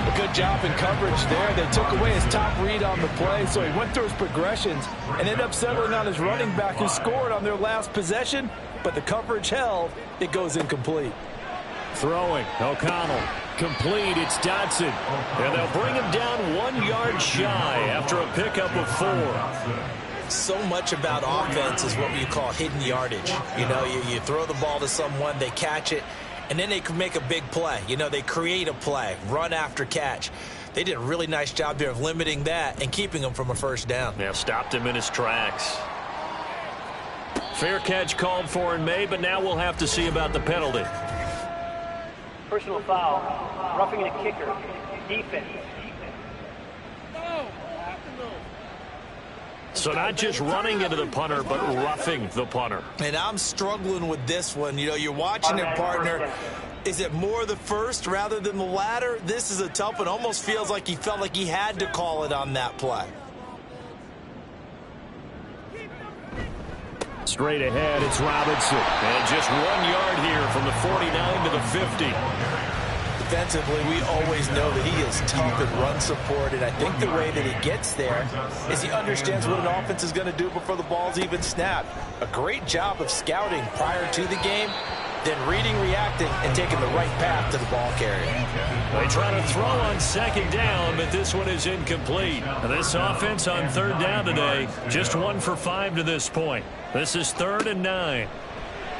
A good job in coverage there. They took away his top read on the play, so he went through his progressions and ended up settling on his running back who scored on their last possession, but the coverage held. It goes incomplete. Throwing, O'Connell. Complete, it's Dotson. And they'll bring him down 1 yard shy after a pickup of 4. So much about offense is what you call hidden yardage. You know, you throw the ball to someone, they catch it, and then they can make a big play. You know, they create a play, run after catch. They did a really nice job there of limiting that and keeping him from a first down. Yeah, stopped him in his tracks. Fair catch called for and made, but now we'll have to see about the penalty. Personal foul, roughing a kicker, defense. So not just running into the punter, but roughing the punter. And I'm struggling with this one. You know, you're watching it, partner. Is it more the first rather than the latter? This is a tough one. Almost feels like he felt like he had to call it on that play. Straight ahead, it's Robinson. And just 1 yard here from the 49 to the 50. Defensively, we always know that he is tough in run support, and I think the way that he gets there is he understands what an offense is going to do before the ball's even snapped. A great job of scouting prior to the game, then reading, reacting, and taking the right path to the ball carrier. They try to throw on second down, but this one is incomplete. This offense on third down today, just 1 for 5 to this point. This is 3rd and 9.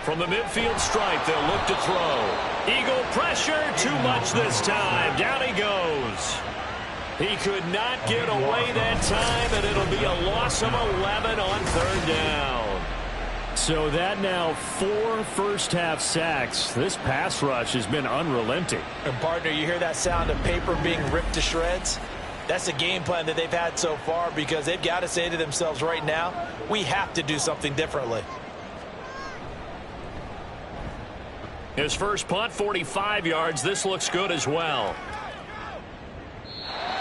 From the midfield stripe, they'll look to throw. Eagle pressure, too much this time. Down he goes. He could not get away that time, and it'll be a loss of 11 on third down. So that now 4 first-half sacks. This pass rush has been unrelenting. And, partner, you hear that sound of paper being ripped to shreds? That's the game plan that they've had so far because they've got to say to themselves right now, we have to do something differently. His first punt, 45 yards. This looks good as well.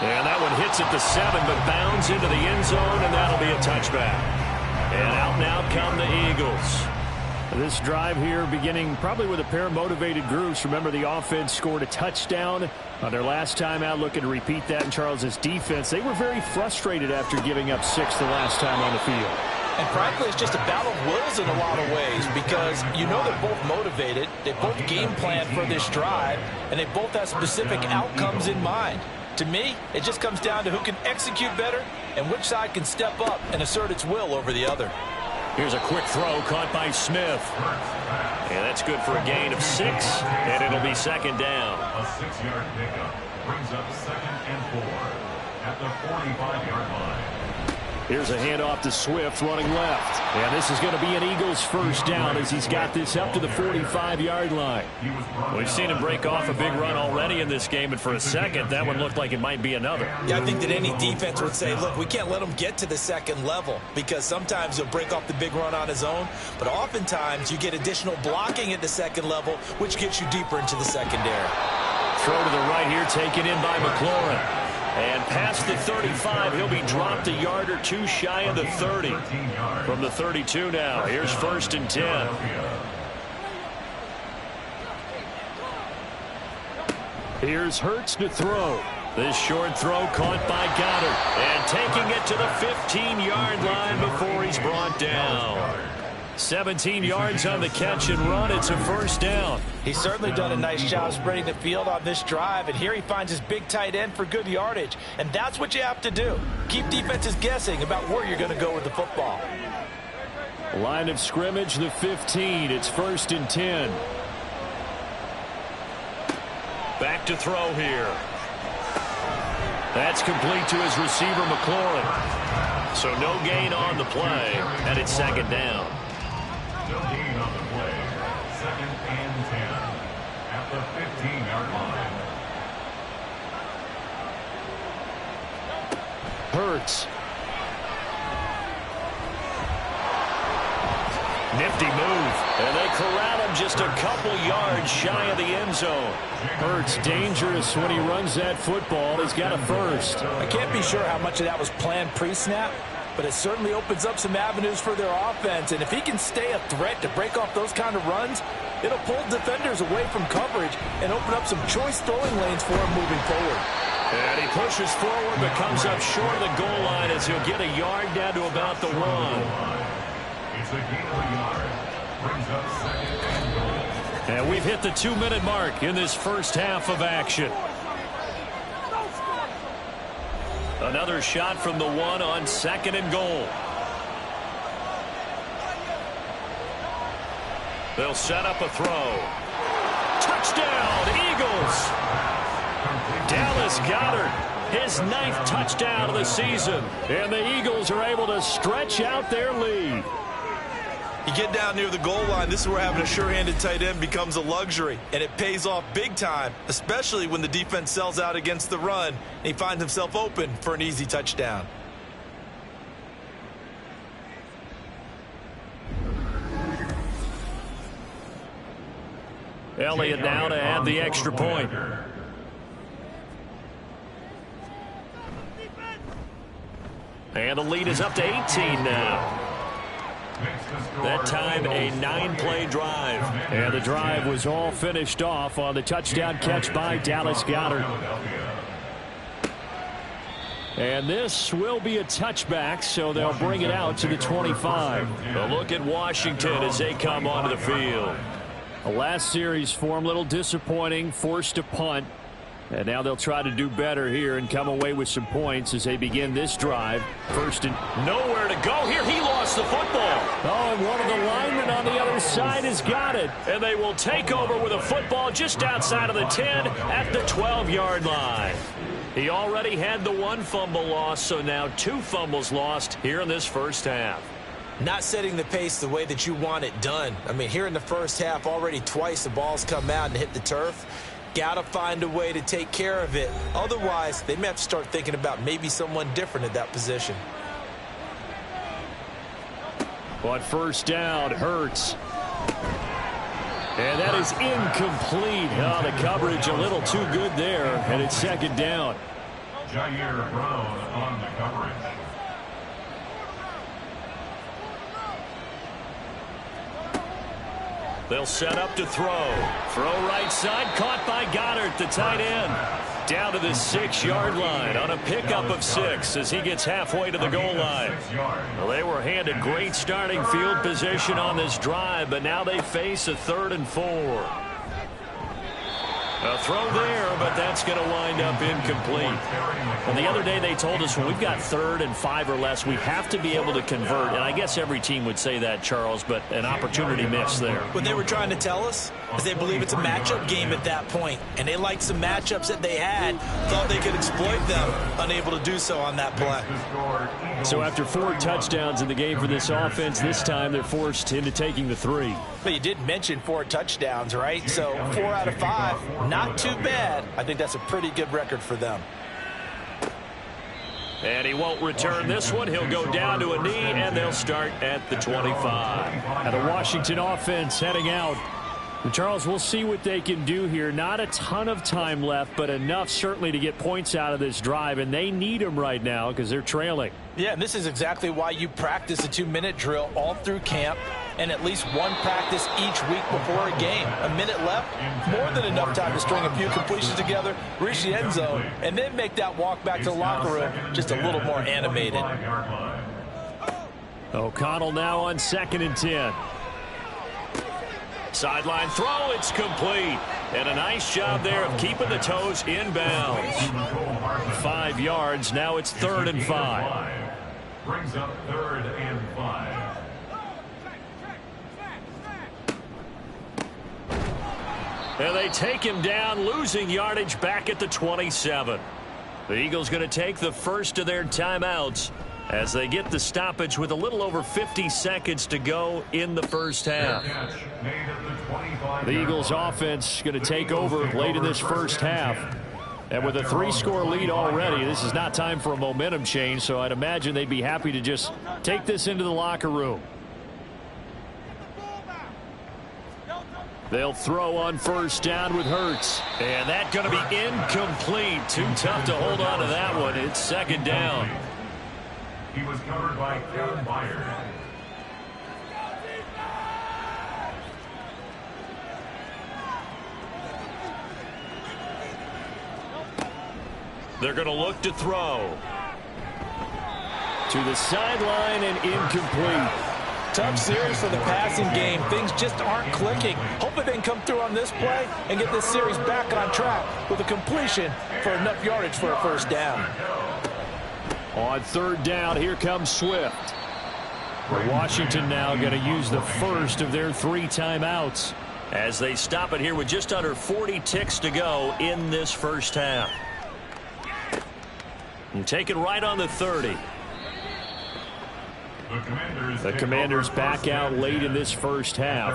And that one hits at the 7, but bounds into the end zone, and that'll be a touchback. And out now come the Eagles. This drive here beginning probably with a pair of motivated groups. Remember, the offense scored a touchdown on their last time out. Looking to repeat that in Charles's defense. They were very frustrated after giving up 6 the last time on the field. And frankly, it's just a battle of wills in a lot of ways because you know they're both motivated, they both game plan for this drive, and they both have specific outcomes in mind. To me, it just comes down to who can execute better and which side can step up and assert its will over the other. Here's a quick throw caught by Smith. And that's good for a gain of 6, and it'll be second down. A 6-yard pickup brings up 2nd and 4 at the 45-yard line. Here's a handoff to Swift running left. And this is going to be an Eagles first down as he's got this up to the 45-yard line. We've seen him break off a big run already in this game, and for a second, that one looked like it might be another. Yeah, I think that any defense would say, look, we can't let him get to the second level because sometimes he'll break off the big run on his own, but oftentimes you get additional blocking at the second level, which gets you deeper into the secondary. Throw to the right here, taken in by McLaurin. And past the 35, he'll be dropped a yard or 2 shy of the 30. From the 32 now, here's 1st and 10. Here's Hurts to throw. This short throw caught by Goddard. And taking it to the 15-yard line before he's brought down. 17 yards on the catch and run. It's a first down. He's certainly done a nice job spreading the field on this drive, and here he finds his big tight end for good yardage, and that's what you have to do. Keep defenses guessing about where you're going to go with the football. Line of scrimmage, the 15. It's 1st and 10. Back to throw here. That's complete to his receiver, McLaurin. So no gain on the play, and it's second down. No gain on the play. 2nd and 10 at the 15-yard line. Hurts. Nifty move. And they corral him just a couple yards shy of the end zone. Hurts dangerous when he runs that football. He's got a first. I can't be sure how much of that was planned pre-snap, but it certainly opens up some avenues for their offense. And if he can stay a threat to break off those kind of runs, it'll pull defenders away from coverage and open up some choice throwing lanes for him moving forward. And he pushes forward but comes up short of the goal line as he'll get a yard down to about the 1. It's a gain of a yard. Brings up second and goal. And we've hit the 2-minute mark in this first half of action. Another shot from the 1 on 2nd and goal. They'll set up a throw. Touchdown, Eagles! Dallas Goedert, his 9th touchdown of the season. And the Eagles are able to stretch out their lead. You get down near the goal line, this is where having a sure-handed tight end becomes a luxury, and it pays off big time, especially when the defense sells out against the run, and he finds himself open for an easy touchdown. Elliott now to add the extra point. And the lead is up to 18 now. That time a 9-play drive. And the drive was all finished off on the touchdown catch by Dallas Goedert. And this will be a touchback, so they'll bring it out to the 25. A look at Washington as they come onto the field. The last series for him, a little disappointing, forced a punt. And now they'll try to do better here and come away with some points as they begin this drive. First and nowhere to go here. He lost the football. Oh, and one of the linemen on the other side has got it. And they will take over with a football just outside of the 10 at the 12-yard line. He already had the 1 fumble loss, so now 2 fumbles lost here in this first half. Not setting the pace the way that you want it done. I mean, here in the first half, already twice the ball's come out and hit the turf. Got to find a way to take care of it. Otherwise, they may have to start thinking about maybe someone different at that position. On first down, Hurts. And that is incomplete. Oh, the coverage a little too good there, and it's 2nd down. Jair Brown on the coverage. They'll set up to throw. Throw right side, caught by Goddard, the tight end. Down to the 6-yard line on a pickup of 6 as he gets halfway to the goal line. Well, they were handed great starting field position on this drive, but now they face a 3rd and 4. A throw there, but that's going to wind up incomplete. Well, the other day they told us when we've got 3rd and 5 or less, we have to be able to convert. And I guess every team would say that, Charles, but an opportunity missed there. What they were trying to tell us is they believe it's a matchup game at that point. And they liked some matchups that they had, thought they could exploit them, unable to do so on that play. So after 4 touchdowns in the game for this offense, this time they're forced into taking the 3. But you did mention 4 touchdowns, right? So 4 out of 5, not too bad. I think that's a pretty good record for them. And he won't return this one. He'll go down to a knee, and they'll start at the 25. And the Washington offense heading out. And Charles, we'll see what they can do here. Not a ton of time left, but enough certainly to get points out of this drive, and they need them right now because they're trailing. Yeah, and this is exactly why you practice a 2-minute drill all through camp and at least 1 practice each week before a game. A minute left, more than enough time to string a few completions together, reach the end zone, and then make that walk back to the locker room just a little more animated. O'Connell now on 2nd and 10. Sideline throw, it's complete. And a nice job there of keeping the toes inbounds. 5 yards, now it's 3rd and 5. Brings up 3rd and 5. And they take him down, losing yardage back at the 27. The Eagles going to take the first of their timeouts as they get the stoppage with a little over 50 seconds to go in the first half. The Eagles offense going to take over late in this first half. And with a 3-score lead already, this is not time for a momentum change, so I'd imagine they'd be happy to just take this into the locker room. They'll throw on first down with Hurts. And that's going to be incomplete. Too tough to hold on to that one. It's 2nd down. He was covered by Kevin Byard. They're going to look to throw. To the sideline and incomplete. Tough series for the passing game. Things just aren't clicking. Hopefully they can come through on this play and get this series back on track with a completion for enough yardage for a first down. On third down, here comes Swift. Washington now going to use the first of their 3 timeouts. As they stop it here with just under 40 ticks to go in this first half. And take it right on the 30. The Commanders back out late in this first half.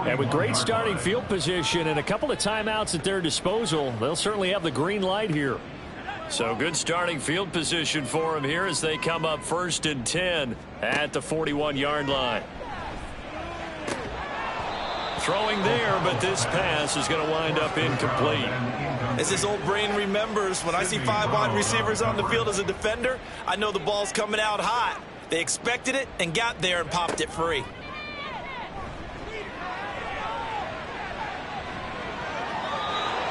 And with great starting field position and a couple of timeouts at their disposal, they'll certainly have the green light here. So good starting field position for them here as they come up 1st and 10 at the 41-yard line. Throwing there, but this pass is going to wind up incomplete. As this old brain remembers, when I see 5 wide receivers on the field as a defender, I know the ball's coming out hot. They expected it and got there and popped it free.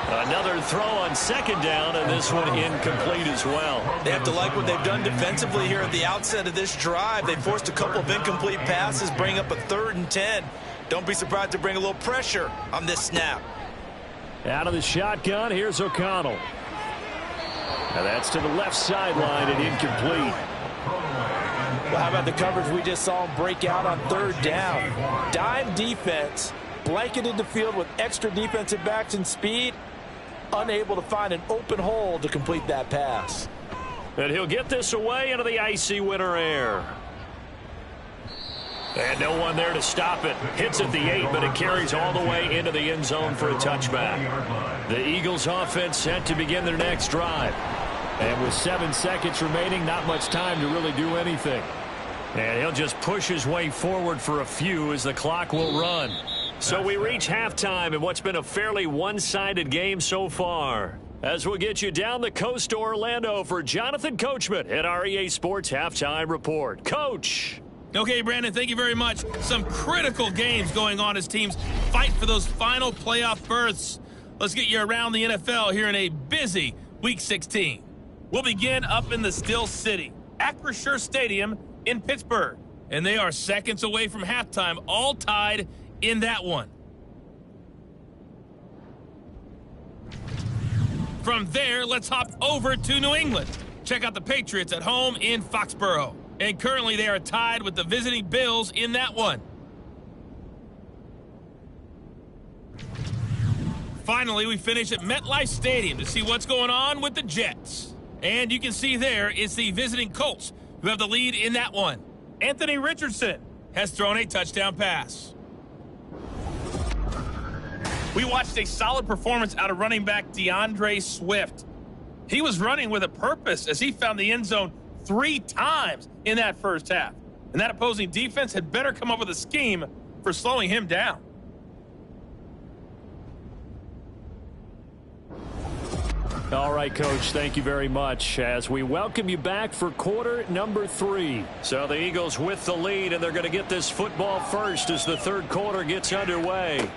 Another throw on 2nd down, and this one incomplete as well. They have to like what they've done defensively here at the outset of this drive. They forced a couple of incomplete passes, bring up a 3rd and 10. Don't be surprised to bring a little pressure on this snap. Out of the shotgun, here's O'Connell. And that's to the left sideline and incomplete. Well, how about the coverage we just saw him break out on 3rd down? Dime defense, blanketed the field with extra defensive backs and speed, unable to find an open hole to complete that pass. And he'll get this away into the icy winter air. And no one there to stop it. Hits at the 8, but it carries all the way into the end zone for a touchback. The Eagles offense set to begin their next drive. And with 7 seconds remaining, not much time to really do anything. And he'll just push his way forward for a few as the clock will run. So we reach halftime in what's been a fairly one-sided game so far. As we'll get you down the coast to Orlando for Jonathan Coachman at our EA Sports Halftime Report. Coach. Okay, Brandon, thank you very much. Some critical games going on as teams fight for those final playoff berths. Let's get you around the NFL here in a busy Week 16. We'll begin up in the Still City, Acrisure Stadium in Pittsburgh. And they are seconds away from halftime, all tied in that one. From there, let's hop over to New England. Check out the Patriots at home in Foxborough. And currently they are tied with the visiting Bills in that one. Finally, we finish at MetLife Stadium to see what's going on with the Jets. And you can see there it's the visiting Colts who have the lead in that one. Anthony Richardson has thrown a touchdown pass. We watched a solid performance out of running back DeAndre Swift. He was running with a purpose as he found the end zone 3 times in that first half. And that opposing defense had better come up with a scheme for slowing him down. All right, Coach, thank you very much as we welcome you back for quarter number 3. So the Eagles with the lead, and they're going to get this football first as the third quarter gets underway.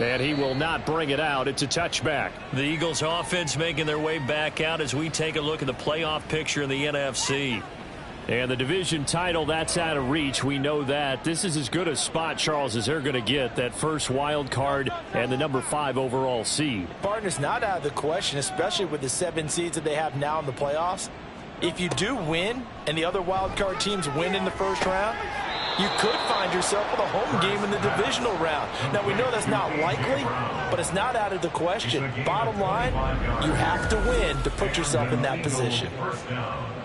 And he will not bring it out. It's a touchback. The Eagles offense making their way back out as we take a look at the playoff picture in the NFC. And the division title, that's out of reach. We know that. This is as good a spot, Charles, as they're going to get. That first wild card and the number 5 overall seed. Partner's not out of the question, especially with the 7 seeds that they have now in the playoffs. If you do win and the other wild card teams win in the first round, you could find yourself with a home game in the divisional round. Now, we know that's not likely, but it's not out of the question. Bottom line, you have to win to put yourself in that position.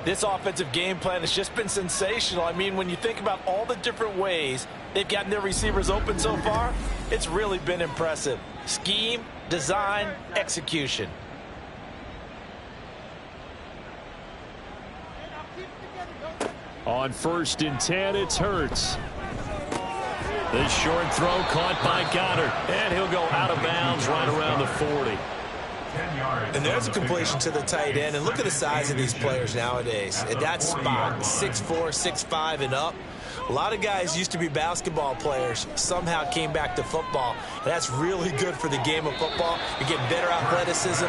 This offensive game plan has just been sensational. I mean, when you think about all the different ways they've gotten their receivers open so far, it's really been impressive. Scheme, design, execution. On 1st and 10, it's Hurts. This short throw caught by Goddard, and he'll go out of bounds right around the 40. And there's a completion to the tight end. And look at the size of these players nowadays. At that spot, 6'4", 6'5", and up. A lot of guys used to be basketball players, somehow came back to football. And that's really good for the game of football. You're getting better athleticism,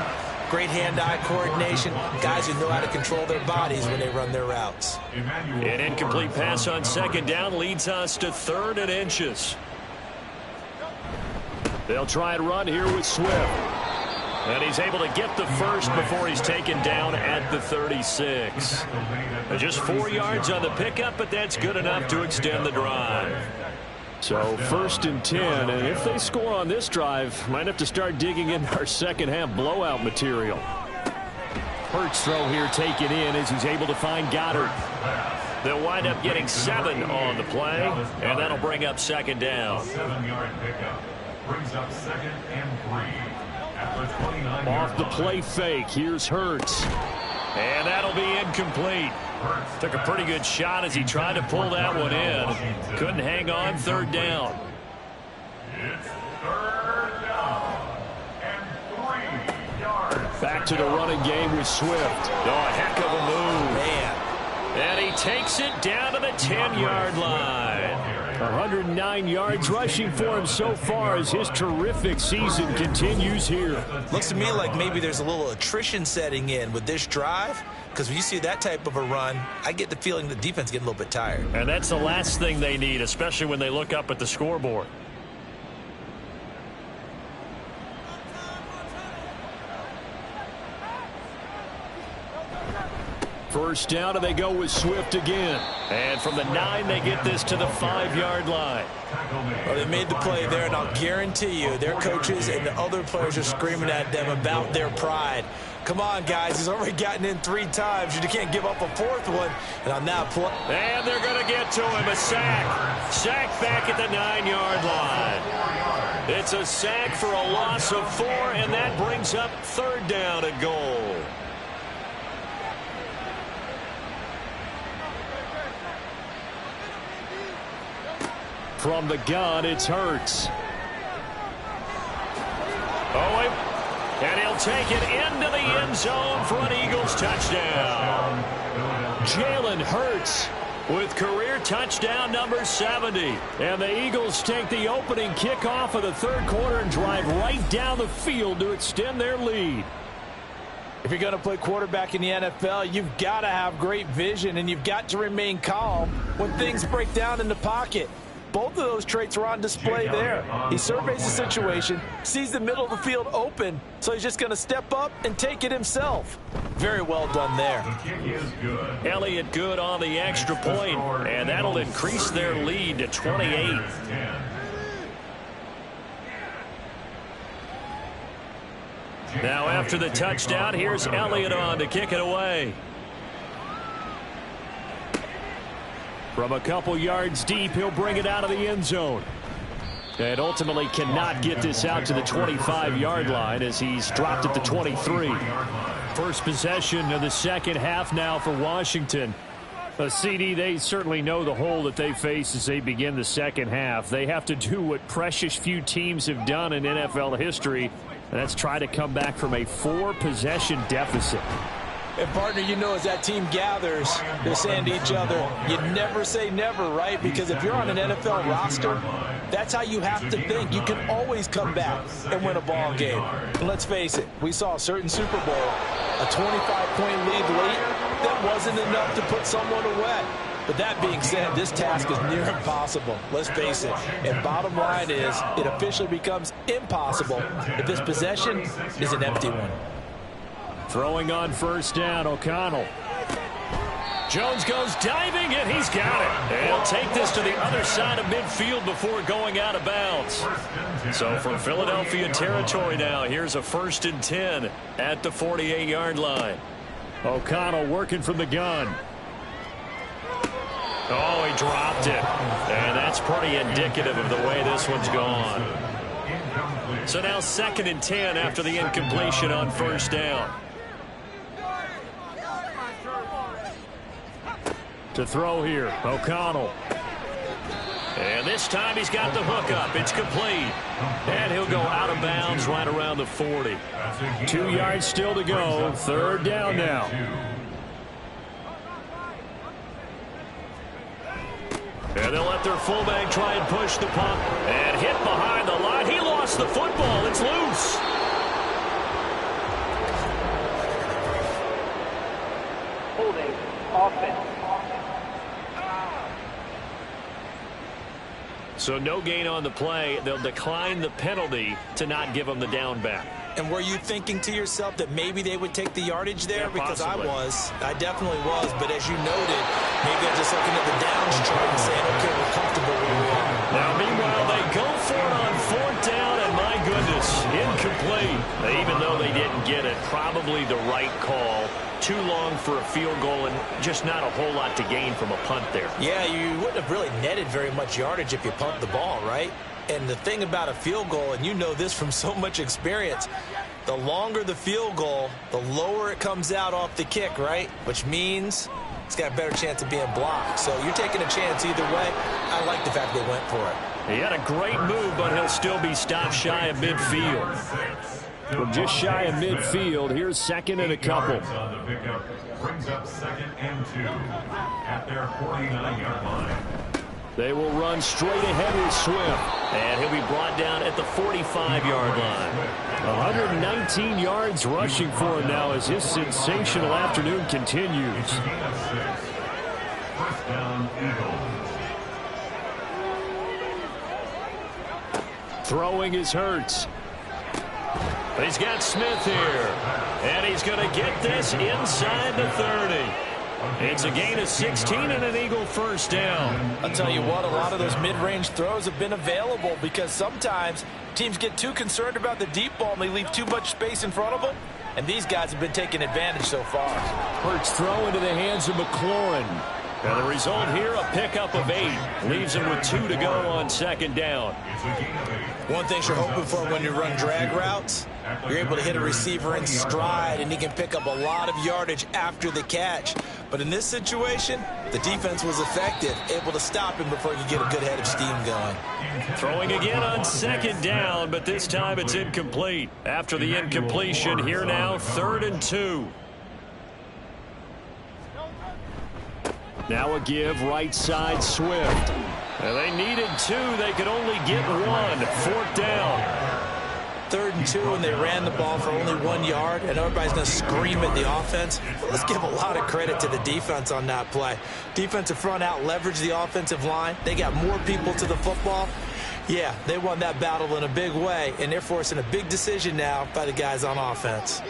great hand-eye coordination, guys who know how to control their bodies when they run their routes. An incomplete pass on second down leads us to 3rd and inches. They'll try and run here with Swift. And he's able to get the first before he's taken down at the 36. Just 4 yards on the pickup, but that's good enough to extend the drive. So 1st and 10, and if they score on this drive, might have to start digging in our second half blowout material. Hurts throw here taken in as he's able to find Goddard. They'll wind up getting 7 on the play, and that'll bring up 2nd down. 7-yard pickup brings up 2nd and 3. Off the play fake, here's Hurts. And that'll be incomplete. Took a pretty good shot as he tried to pull that one in. Couldn't hang on, 3rd down. It's 3rd down and 3 yards. Back to the running game with Swift. Oh, a heck of a move. Man. And he takes it down to the 10-yard line. 109 yards rushing for him so far as his terrific season continues here. Looks to me like maybe there's a little attrition setting in with this drive, because when you see that type of a run, I get the feeling the defense getting a little bit tired. And that's the last thing they need, especially when they look up at the scoreboard. First down, and they go with Swift again. And from the 9, they get this to the 5-yard line. Well, they made the play there, and I'll guarantee you their coaches and the other players are screaming at them about their pride. Come on, guys. He's already gotten in 3 times. You can't give up a 4th one. And on that play. And they're going to get to him. A sack. Sack back at the 9-yard line. It's a sack for a loss of 4, and that brings up 3rd down and goal. From the gun, it's Hurts. And he'll take it into the end zone for an Eagles touchdown. Jalen Hurts with career touchdown number 70. And the Eagles take the opening kickoff of the 3rd quarter and drive right down the field to extend their lead. If you're going to play quarterback in the NFL, you've got to have great vision, and you've got to remain calm when things break down in the pocket. Both of those traits are on display there. He surveys the situation, sees the middle of the field open, so he's just going to step up and take it himself. Very well done there. Elliott good on the extra point, and that'll increase their lead to 28. Now after the touchdown, here's Elliott on to kick it away. From a couple yards deep, he'll bring it out of the end zone. And ultimately cannot get this out to the 25-yard line as he's dropped at the 23. First possession of the second half now for Washington. CD, they certainly know the hole that they face as they begin the second half. They have to do what precious few teams have done in NFL history, and that's try to come back from a 4-possession deficit. And, partner, you know, as that team gathers, they're saying to each other, you never say never, right? Because if you're on an NFL roster, that's how you have to think. You can always come back and win a ball game. And let's face it, we saw a certain Super Bowl, a 25-point lead late, that wasn't enough to put someone away. But that being said, this task is near impossible. Let's face it. And bottom line is, it officially becomes impossible if this possession is an empty one. Throwing on first down, O'Connell. Jones goes diving, and he's got it. And he'll take this to the other side of midfield before going out of bounds. So for Philadelphia territory now, here's a 1st and 10 at the 48-yard line. O'Connell working from the gun. Oh, he dropped it. And that's pretty indicative of the way this one's gone. So now 2nd and 10 after the incompletion on first down. To throw here, O'Connell. And this time he's got the hook up. It's complete. And he'll go out of bounds right around the 40. 2 yards still to go. Third down now. And they'll let their fullback try and push the punt. And hit behind the line. He lost the football. It's loose. Holding offense. So no gain on the play. They'll decline the penalty to not give him the down back. And were you thinking to yourself that maybe they would take the yardage there? Yeah, because possibly. I definitely was. But as you noted, maybe they're just looking at the downs chart and saying, okay, we're comfortable where we are. Now, meanwhile, they go for it on 4th down, and my goodness, incomplete. Even though they didn't get it, probably the right call. Too long for a field goal and just not a whole lot to gain from a punt there. Yeah, you wouldn't have really netted very much yardage if you pumped the ball, right? And the thing about a field goal, and you know this from so much experience, the longer the field goal, the lower it comes out off the kick, right? Which means it's got a better chance of being blocked. So you're taking a chance either way. I like the fact they went for it. He had a great move, but he'll still be stopped shy of midfield. From just shy of midfield, here's 2nd and a couple. On the pickup brings up 2nd and 2 at their 49-yard line. They will run straight ahead with Swift. And he'll be brought down at the 45-yard line. 119 yards rushing for him now as his sensational afternoon continues. First down, Eagles. Throwing is Hurts. He's got Smith here. And he's going to get this inside the 30. It's a gain of 16 and an Eagle first down. I'll tell you what, a lot of those mid-range throws have been available because sometimes teams get too concerned about the deep ball and they leave too much space in front of them. And these guys have been taking advantage so far. Hurts throw into the hands of McLaurin. And the result here, a pickup of 8. Leaves him with 2 to go on 2nd down. One thing you're hoping for when you run drag routes, you're able to hit a receiver in stride and he can pick up a lot of yardage after the catch. But in this situation, the defense was effective, able to stop him before he could get a good head of steam going. Throwing again on 2nd down, but this time it's incomplete. After the incompletion, here now, 3rd and 2. Now a give right side Swift. And they needed 2. They could only get 1. 4th down. 3rd and 2, and they ran the ball for only 1 yard, and everybody's going to scream at the offense. Let's give a lot of credit to the defense on that play. Defensive front out leveraged the offensive line. They got more people to the football. Yeah, they won that battle in a big way, and they're forcing a big decision now by the guys on offense.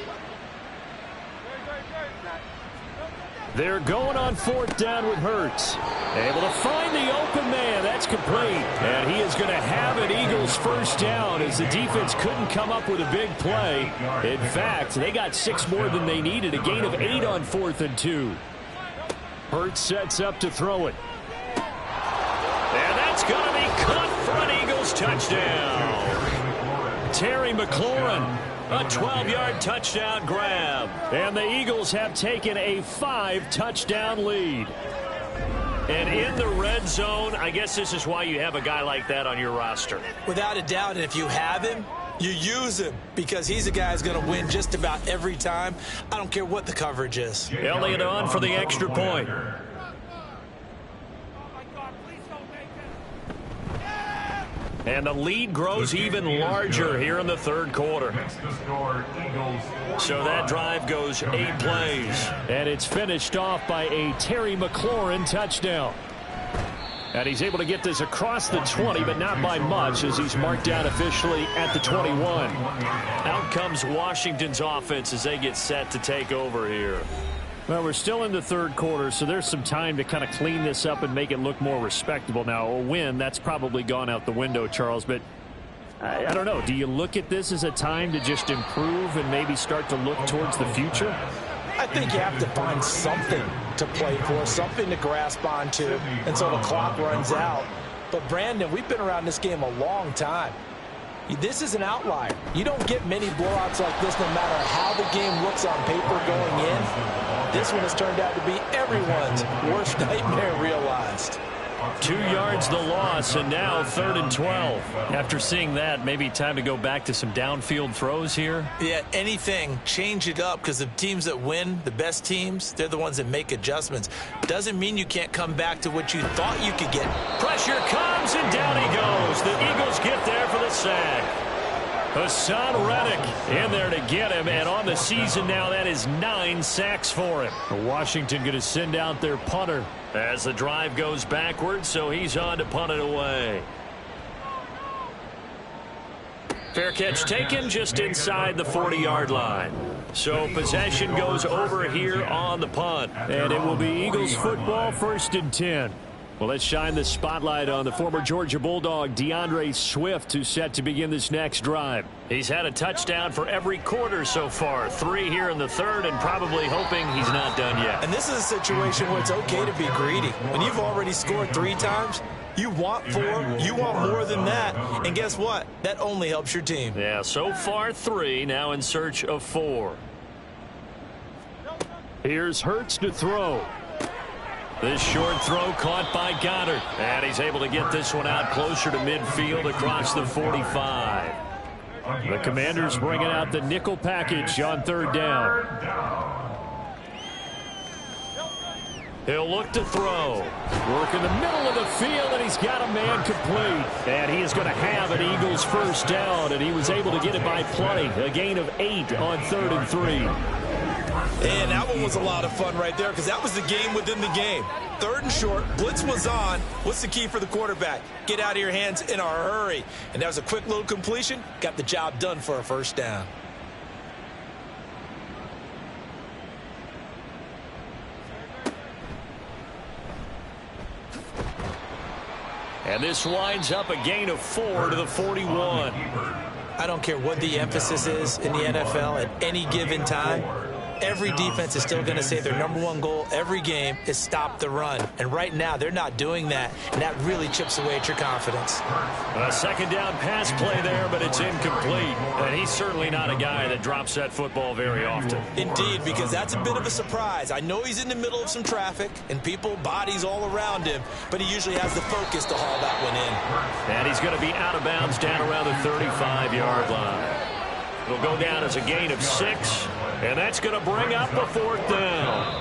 They're going on 4th down with Hurts. Able to find the open man. That's complete. And he is going to have an Eagles first down as the defense couldn't come up with a big play. In fact, they got 6 more than they needed. A gain of 8 on 4th and 2. Hurts sets up to throw it. And that's going to be caught for an Eagles touchdown. Terry McLaurin. A 12-yard touchdown grab. And the Eagles have taken a 5-touchdown lead. And in the red zone, I guess this is why you have a guy like that on your roster. Without a doubt, and if you have him, you use him because he's a guy who's going to win just about every time. I don't care what the coverage is. Elliott on for the extra point. And the lead grows even larger here in the 3rd quarter. So that drive goes 8 plays. And it's finished off by a Terry McLaurin touchdown. And he's able to get this across the 20, but not by much as he's marked down officially at the 21. Out comes Washington's offense as they get set to take over here. Well, we're still in the 3rd quarter, so there's some time to kind of clean this up and make it look more respectable. Now, a win, that's probably gone out the window, Charles, but I don't know. Do you look at this as a time to just improve and maybe start to look towards the future? I think you have to find something to play for, something to grasp onto until the clock runs out. But, Brandon, we've been around this game a long time. This is an outlier. You don't get many blowouts like this no matter how the game looks on paper going in. This one has turned out to be everyone's worst nightmare realized. 2 yards the loss, and now 3rd and 12. After seeing that, maybe time to go back to some downfield throws here. Yeah, anything. Change it up, because the teams that win, the best teams, they're the ones that make adjustments. Doesn't mean you can't come back to what you thought you could get. Pressure comes, and down he goes. The Eagles get there for the sack. Hassan Reddick in there to get him, and on the season now, that is 9 sacks for him. Washington going to send out their punter as the drive goes backwards, so he's on to punt it away. Fair catch taken just inside the 40-yard line. So possession goes over here on the punt, and it will be Eagles football, 1st and 10. Well, let's shine the spotlight on the former Georgia Bulldog, DeAndre Swift, who's set to begin this next drive. He's had a touchdown for every quarter so far, 3 here in the 3rd, and probably hoping he's not done yet. And this is a situation where it's okay to be greedy. When you've already scored 3 times, you want 4, you want more than that, and guess what? That only helps your team. Yeah, so far 3, now in search of 4. Here's Hurts to throw. This short throw caught by Goddard. And he's able to get this one out closer to midfield across the 45. The Commanders bringing out the nickel package on 3rd down. He'll look to throw. Work in the middle of the field, and he's got a man complete. And he is going to have an Eagles 1st down, and he was able to get it by plenty. A gain of 8 on 3rd and 3. And that one was a lot of fun right there, because that was the game within the game. 3rd and short, blitz was on. What's the key for the quarterback? Get out of your hands in a hurry. And that was a quick little completion. Got the job done for a 1st down. And this winds up a gain of 4 to the 41. I don't care what the emphasis is in the NFL at any given time. Every defense is still going to say their #1 goal every game is stop the run. And right now, they're not doing that, and that really chips away at your confidence. A 2nd down pass play there, but it's incomplete. And he's certainly not a guy that drops that football very often. Indeed, because that's a bit of a surprise. I know he's in the middle of some traffic, and people, bodies all around him, but he usually has the focus to haul that one in. And he's going to be out of bounds down around the 35-yard line. It'll go down as a gain of 6. And that's going to bring up a 4th down.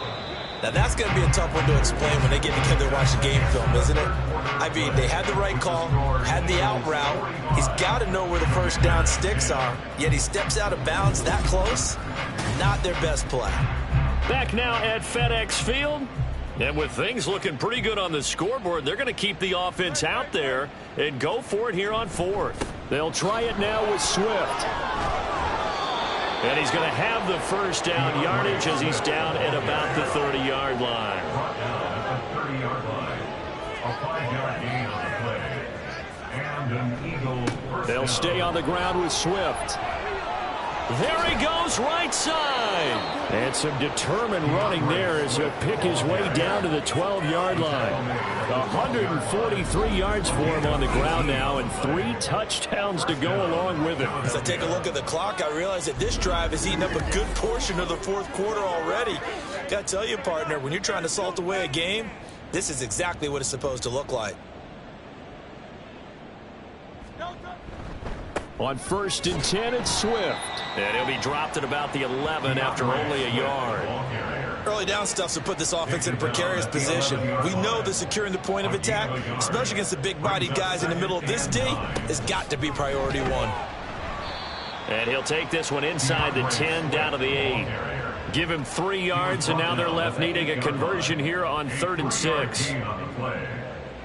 Now, that's going to be a tough one to explain when they get together and watch the game film, isn't it? I mean, they had the right call, had the out route. He's got to know where the 1st down sticks are, yet he steps out of bounds that close. Not their best play. Back now at FedEx Field. And with things looking pretty good on the scoreboard, they're going to keep the offense out there and go for it here on 4th. They'll try it now with Swift. And he's going to have the 1st down yardage as he's down at about the 30-yard line. They'll stay on the ground with Swift. There he goes, right side. And some determined running there as he'll pick his way down to the 12-yard line. 143 yards for him on the ground now, and 3 touchdowns to go along with it. As I take a look at the clock, I realize that this drive has eaten up a good portion of the 4th quarter already. Got to tell you, partner, when you're trying to salt away a game, this is exactly what it's supposed to look like. On 1st and 10, it's Swift. And he'll be dropped at about the 11 after only a yard. Early down stuff to put this offense in a precarious position. We know that securing the point of attack, especially against the big-bodied guys in the middle of this D, has got to be priority 1. And he'll take this one inside the 10 down to the 8. Give him 3 yards, and now they're left needing a conversion here on 3rd and 6.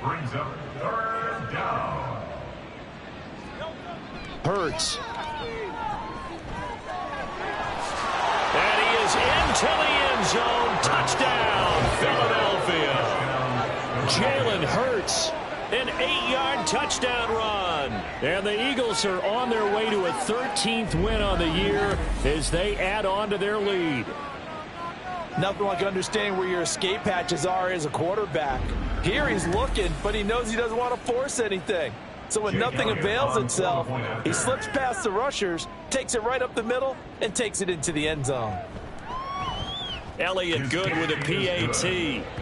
Brings up 3rd down. Hurts. And he is into the end zone. Touchdown, Philadelphia. Jalen Hurts, an 8-yard touchdown run. And the Eagles are on their way to a 13th win on the year as they add on to their lead. Nothing like understanding where your escape hatches are as a quarterback. Here he's looking, but he knows he doesn't want to force anything. So when nothing avails itself, he slips past the rushers, takes it right up the middle, and takes it into the end zone. Elliott good with a PAT.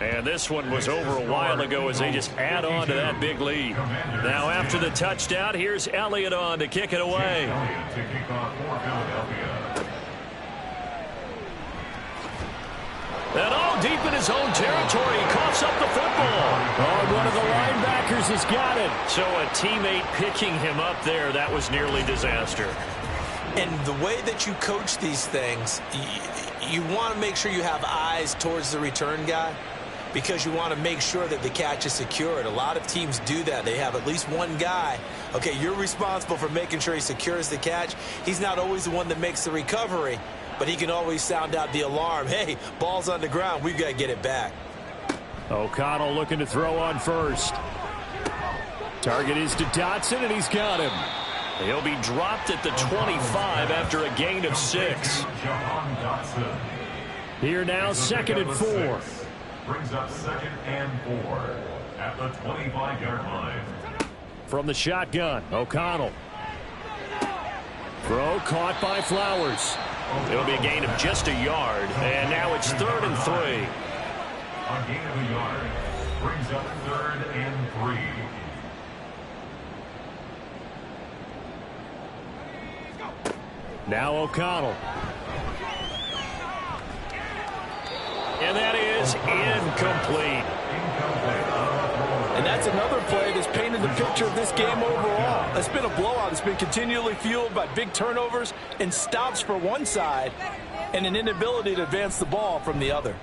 And this one was over a while ago as they just add on to that big lead. Now after the touchdown, here's Elliott on to kick it away. And all deep in his own territory, he coughs up the football. Oh, one of the linebackers has got it. So a teammate picking him up there, that was nearly disaster. And the way that you coach these things, you want to make sure you have eyes towards the return guy because you want to make sure that the catch is secured. A lot of teams do that. They have at least one guy. Okay, you're responsible for making sure he secures the catch. He's not always the one that makes the recovery, but he can always sound out the alarm. Hey, ball's on the ground. We've got to get it back. O'Connell looking to throw on first. Target is to Dotson, and he's got him. He'll be dropped at the 25 after a gain of 6. Here now, 2nd and 4. Brings up 2nd and 4 at the 25-yard line. From the shotgun, O'Connell. Throw caught by Flowers. It'll be a gain of just a yard, and now it's 3rd and 3. A gain of a yard brings up 3rd and 3. Now O'Connell. And that is incomplete. And that's another play that's painted the picture of this game overall. It's been a blowout. It's been continually fueled by big turnovers and stops for one side and an inability to advance the ball from the other.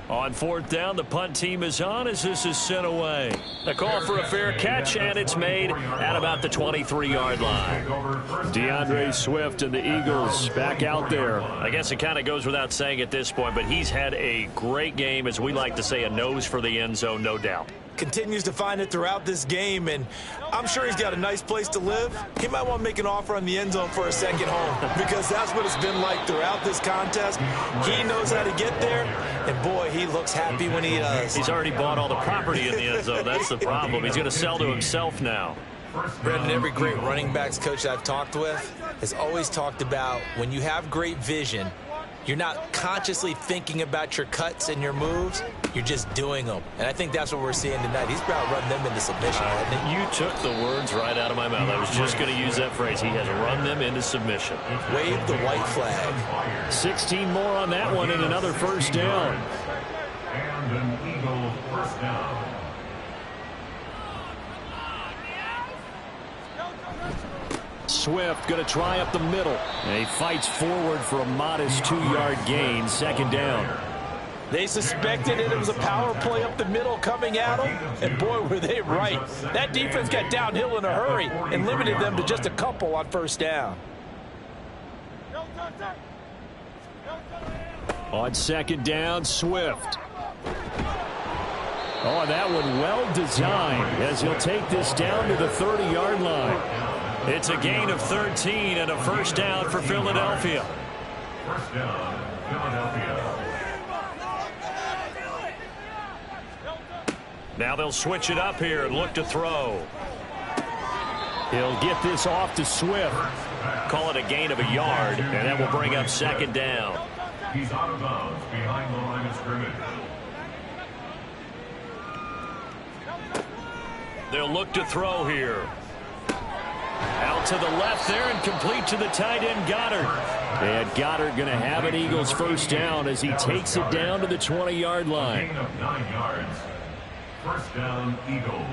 On 4th down, the punt team is on as this is sent away. A call for a fair catch, and it's made at about the 23-yard line. DeAndre Swift and the Eagles back out there. I guess it kind of goes without saying at this point, but he's had a great game, as we like to say, a nose for the end zone, no doubt. Continues to find it throughout this game, and I'm sure he's got a nice place to live. He might want to make an offer on the end zone for a second home because that's what it's been like throughout this contest. He knows how to get there, and boy, he looks happy when he does. He's already bought all the property in the end zone. That's the problem. He's going to sell to himself now. Brendan, every great running backs coach I've talked with has always talked about when you have great vision, you're not consciously thinking about your cuts and your moves. You're just doing them. And I think that's what we're seeing tonight. He's about to run them into submission, hasn't he? You took the words right out of my mouth. I was just going to use that phrase. He has run them into submission. Wave the white flag. 16 more on that one and another 1st down. And an Eagle 1st down. Swift going to try up the middle. And he fights forward for a modest 2-yard gain, 2nd down. They suspected it was a power play up the middle coming at them, and boy, were they right. That defense got downhill in a hurry and limited them to just a couple on 1st down. On 2nd down, Swift. Oh, that one well designed as he'll take this down to the 30-yard line. It's a gain of 13 and a 1st down for Philadelphia. 1st down, Philadelphia. Now they'll switch it up here and look to throw. He'll get this off to Swift. Call it a gain of a yard, and that will bring up 2nd down. He's out of bounds behind the line of scrimmage. They'll look to throw here. Out to the left there and complete to the tight end, Goddard. And Goddard going to have an Eagles 1st down as he takes it down to the 20-yard line. Gain of 9 yards. 1st down, Eagles.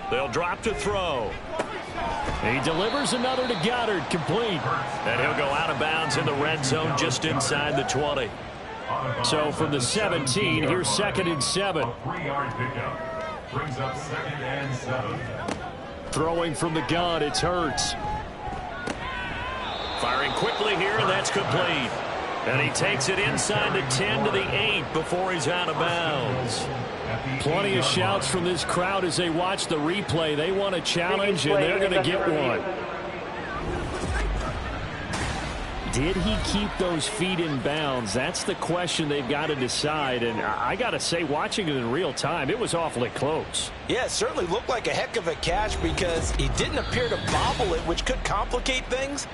They'll drop to throw. He delivers another to Goddard, complete. And he'll go out of bounds in the red zone just inside the 20. So from the 17, here's 2nd and 7. 3-yard pickup. Brings up 2nd and 7. Throwing from the gun, it's Hurts. Firing quickly here, and that's complete. And he takes it inside the 10 to the 8 before he's out of bounds. Plenty of shouts from this crowd as they watch the replay. They want a challenge, and they're going to get one. Did he keep those feet in bounds? That's the question they've got to decide. And I got to say, watching it in real time, it was awfully close. Yeah, it certainly looked like a heck of a catch because he didn't appear to bobble it, which could complicate things.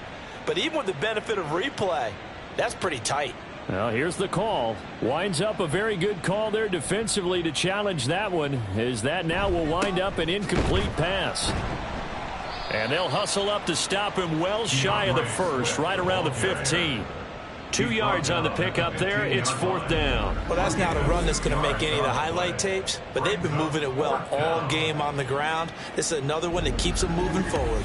But even with the benefit of replay, That's pretty tight. Well, here's the call. Winds up a very good call there defensively to challenge that one, as that now will wind up an incomplete pass. And they'll hustle up to stop him well shy of the first, right around the 15. 2 yards on the pickup there. It's 4th down. Well, that's not a run that's going to make any of the highlight tapes, but they've been moving it well all game on the ground. This is another one that keeps them moving forward.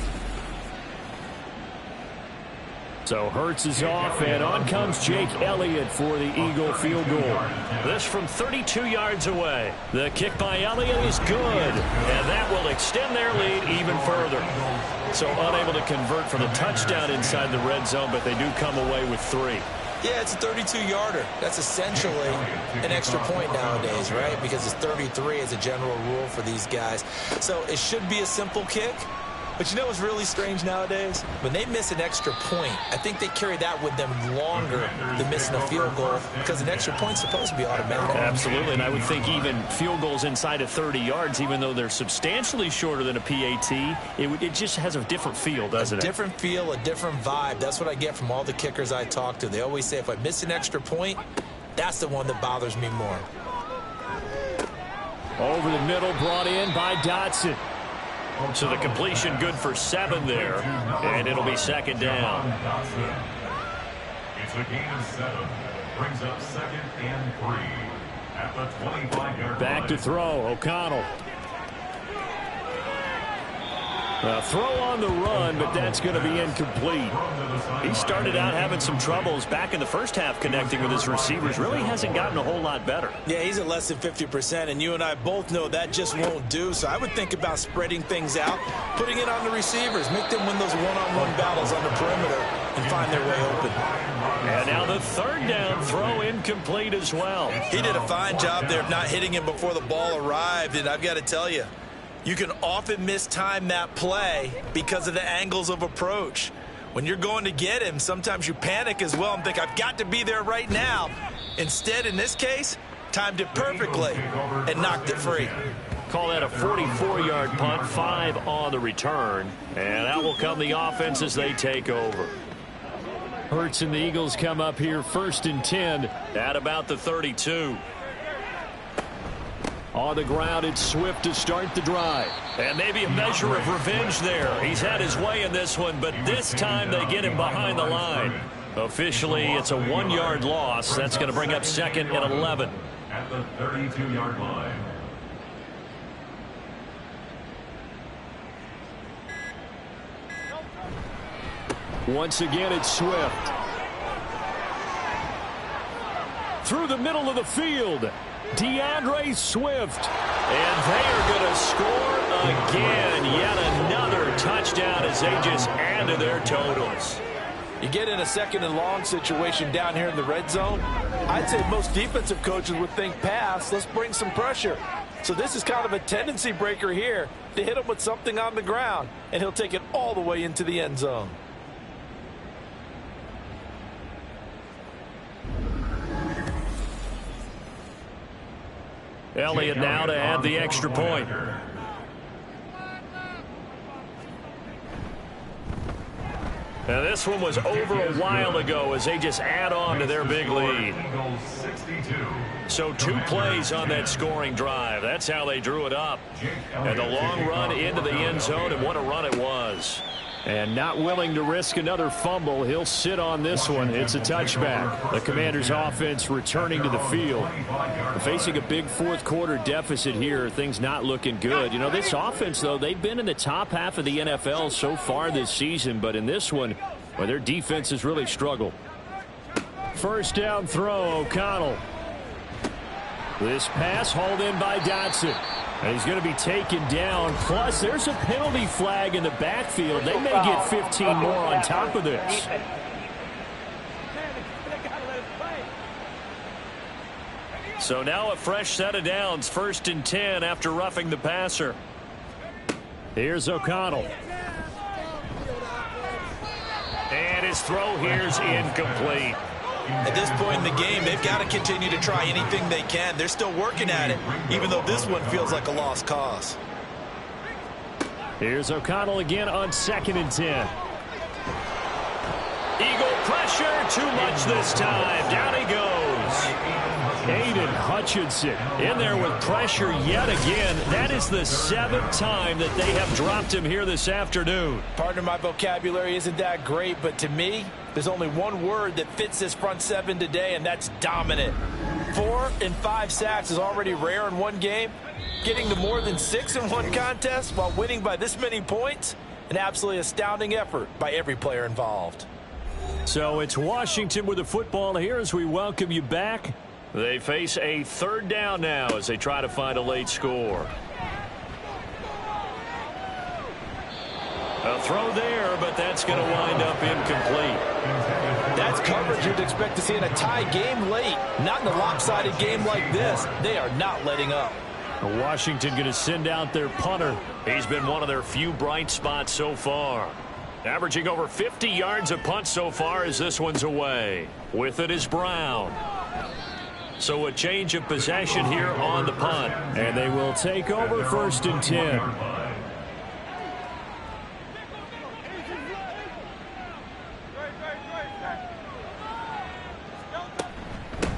So Hurts is off, and on comes Jake Elliott for the Eagle field goal. This from 32 yards away. The kick by Elliott is good, and that will extend their lead even further. So unable to convert for the touchdown inside the red zone, but they do come away with 3. Yeah, it's a 32-yarder. That's essentially an extra point nowadays, right? Because it's 33 as a general rule for these guys. So it should be a simple kick. But you know what's really strange nowadays? When they miss an extra point, I think they carry that with them longer than missing a field goal, because an extra point's supposed to be automatic. Absolutely, and I would think even field goals inside of 30 yards, even though they're substantially shorter than a PAT, it just has a different feel, doesn't it? A different feel, a different vibe. That's what I get from all the kickers I talk to. They always say if I miss an extra point, that's the one that bothers me more. Over the middle, brought in by Dotson. So the completion good for 7 there, and it'll be 2nd down. It's a gain of 7. Brings up 2nd and 3 at the 25-yard line. Back to throw, O'Connell. Throw on the run, but that's going to be incomplete. He started out having some troubles back in the first half connecting with his receivers. Really hasn't gotten a whole lot better. Yeah, he's at less than 50%, and you and I both know that just won't do. So I would think about spreading things out, putting it on the receivers, make them win those one-on-one battles on the perimeter and find their way open. And now the 3rd down throw incomplete as well. He did a fine job there of not hitting him before the ball arrived, and I've got to tell you, you can often mistime that play because of the angles of approach. When you're going to get him, sometimes you panic as well and think, I've got to be there right now. Instead, in this case, timed it perfectly and knocked it free. Call that a 44-yard punt, 5 on the return. And out will come the offense as they take over. Hurts and the Eagles come up here 1st and 10. At about the 32. On the ground, it's Swift to start the drive. And maybe a measure of revenge there. He's had his way in this one, but this time they get him behind the line. Officially, it's a 1-yard loss. That's going to bring up 2nd and 11. At the 32-yard line. Once again, it's Swift. Through the middle of the field. DeAndre Swift. And they are going to score again. Yet another touchdown as they just add to their totals. You get in a 2nd and long situation down here in the red zone. I'd say most defensive coaches would think pass. Let's bring some pressure. So this is kind of a tendency breaker here to hit him with something on the ground. And he'll take it all the way into the end zone. Elliott now to add the extra point. Now this one was over a while ago as they just add on to their big lead. So 2 plays on that scoring drive. That's how they drew it up. And the long run into the end zone, and what a run it was. And not willing to risk another fumble, he'll sit on this one. It's a touchback. The Commanders' offense returning to the field. Facing a big 4th quarter deficit here, things not looking good. You know, this offense, though, they've been in the top half of the NFL so far this season, but in this one, well, their defense has really struggled. 1st down throw, O'Connell. This pass hauled in by Dotson. And he's going to be taken down. Plus, there's a penalty flag in the backfield. They may get 15 more on top of this. So now a fresh set of downs. 1st and 10 after roughing the passer. Here's O'Connell. And his throw here's incomplete. At this point in the game, they've got to continue to try anything they can. They're still working at it, even though this one feels like a lost cause. Here's O'Connell again on 2nd and 10. Eagle pressure, too much this time. Down he goes. Aiden Hutchinson in there with pressure yet again. That is the 7th time that they have dropped him here this afternoon. Partner, my vocabulary isn't that great, but to me, there's only one word that fits this front seven today, and that's dominant. 4 and 5 sacks is already rare in one game. Getting to more than 6 in one contest while winning by this many points, an absolutely astounding effort by every player involved. So it's Washington with the football here as we welcome you back. They face a 3rd down now as they try to find a late score. A throw there, but that's going to wind up incomplete. That's coverage you'd expect to see in a tie game late. Not in a lopsided game like this. They are not letting up. Washington going to send out their punter. He's been one of their few bright spots so far. Averaging over 50 yards a punt so far as this one's away. With it is Brown. So a change of possession here on the punt. And they will take over 1st and 10.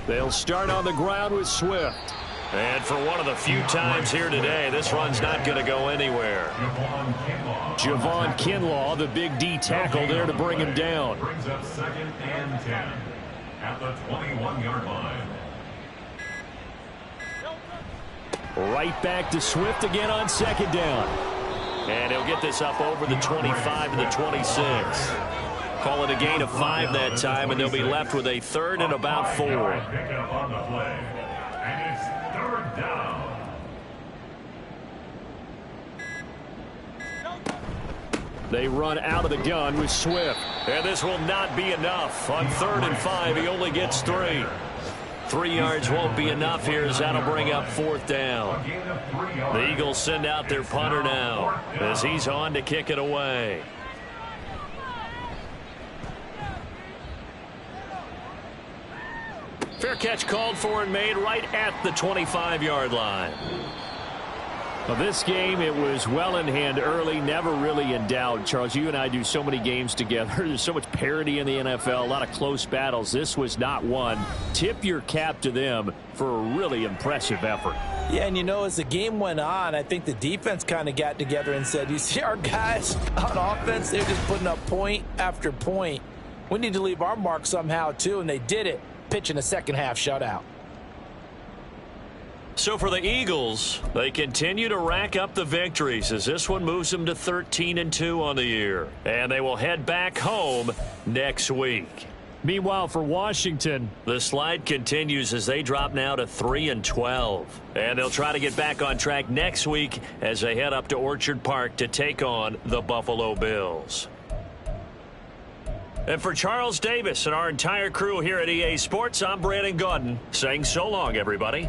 They'll start on the ground with Swift. And for one of the few times here today, this run's not going to go anywhere. Javon Kinlaw, the big D tackle there to bring him down. Brings up 2nd and 10 at the 21-yard line. Right back to Swift again on 2nd down. And he'll get this up over the 25 to the 26. Call it a gain of 5 that time, and they'll be left with a 3rd and about 4. Pickup on the play. And it's 3rd down. They run out of the gun with Swift. And this will not be enough. On 3rd and 5, he only gets 3. 3 yards won't be enough here as that'll bring up 4th down. The Eagles send out their punter now as he's on to kick it away. Fair catch called for and made right at the 25-yard line. Well, this game, it was well in hand early, never really in doubt. Charles, you and I do so many games together. There's so much parity in the NFL, a lot of close battles. This was not one. Tip your cap to them for a really impressive effort. Yeah, and you know, as the game went on, I think the defense kind of got together and said, you see our guys on offense, they're just putting up point after point. We need to leave our mark somehow, too, and they did it, pitching a second-half shutout. So for the Eagles, they continue to rack up the victories as this one moves them to 13-2 on the year. And they will head back home next week. Meanwhile, for Washington, the slide continues as they drop now to 3-12. And they'll try to get back on track next week as they head up to Orchard Park to take on the Buffalo Bills. And for Charles Davis and our entire crew here at EA Sports, I'm Brandon Gaudin saying so long, everybody.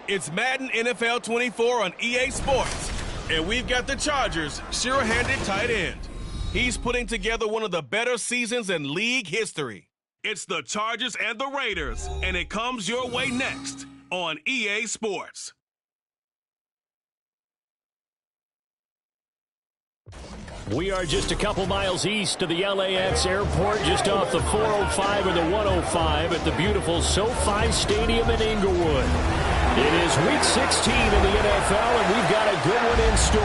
It's Madden NFL 24 on EA Sports, and we've got the Chargers' sure-handed tight end. He's putting together one of the better seasons in league history. It's the Chargers and the Raiders, and it comes your way next on EA Sports. We are just a couple miles east of the LAX airport, just off the 405 and the 105 at the beautiful SoFi Stadium in Inglewood. It is Week 16 in the NFL, and we've got a good one in store,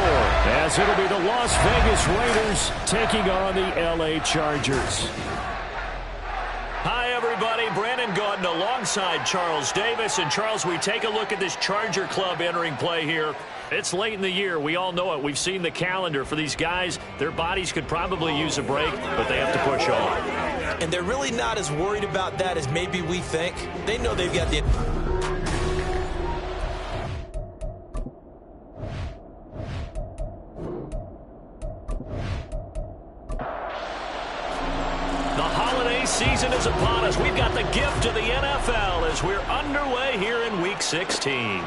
as it'll be the Las Vegas Raiders taking on the LA Chargers. Hi, everybody. Brandon Gaudin alongside Charles Davis. And, Charles, we take a look at this Charger club entering play here. It's late in the year. We all know it. We've seen the calendar for these guys. Their bodies could probably use a break, but they have to push on. And they're really not as worried about that as maybe we think. They know they've got the... Season is upon us. We've got the gift of the NFL as we're underway here in Week 16.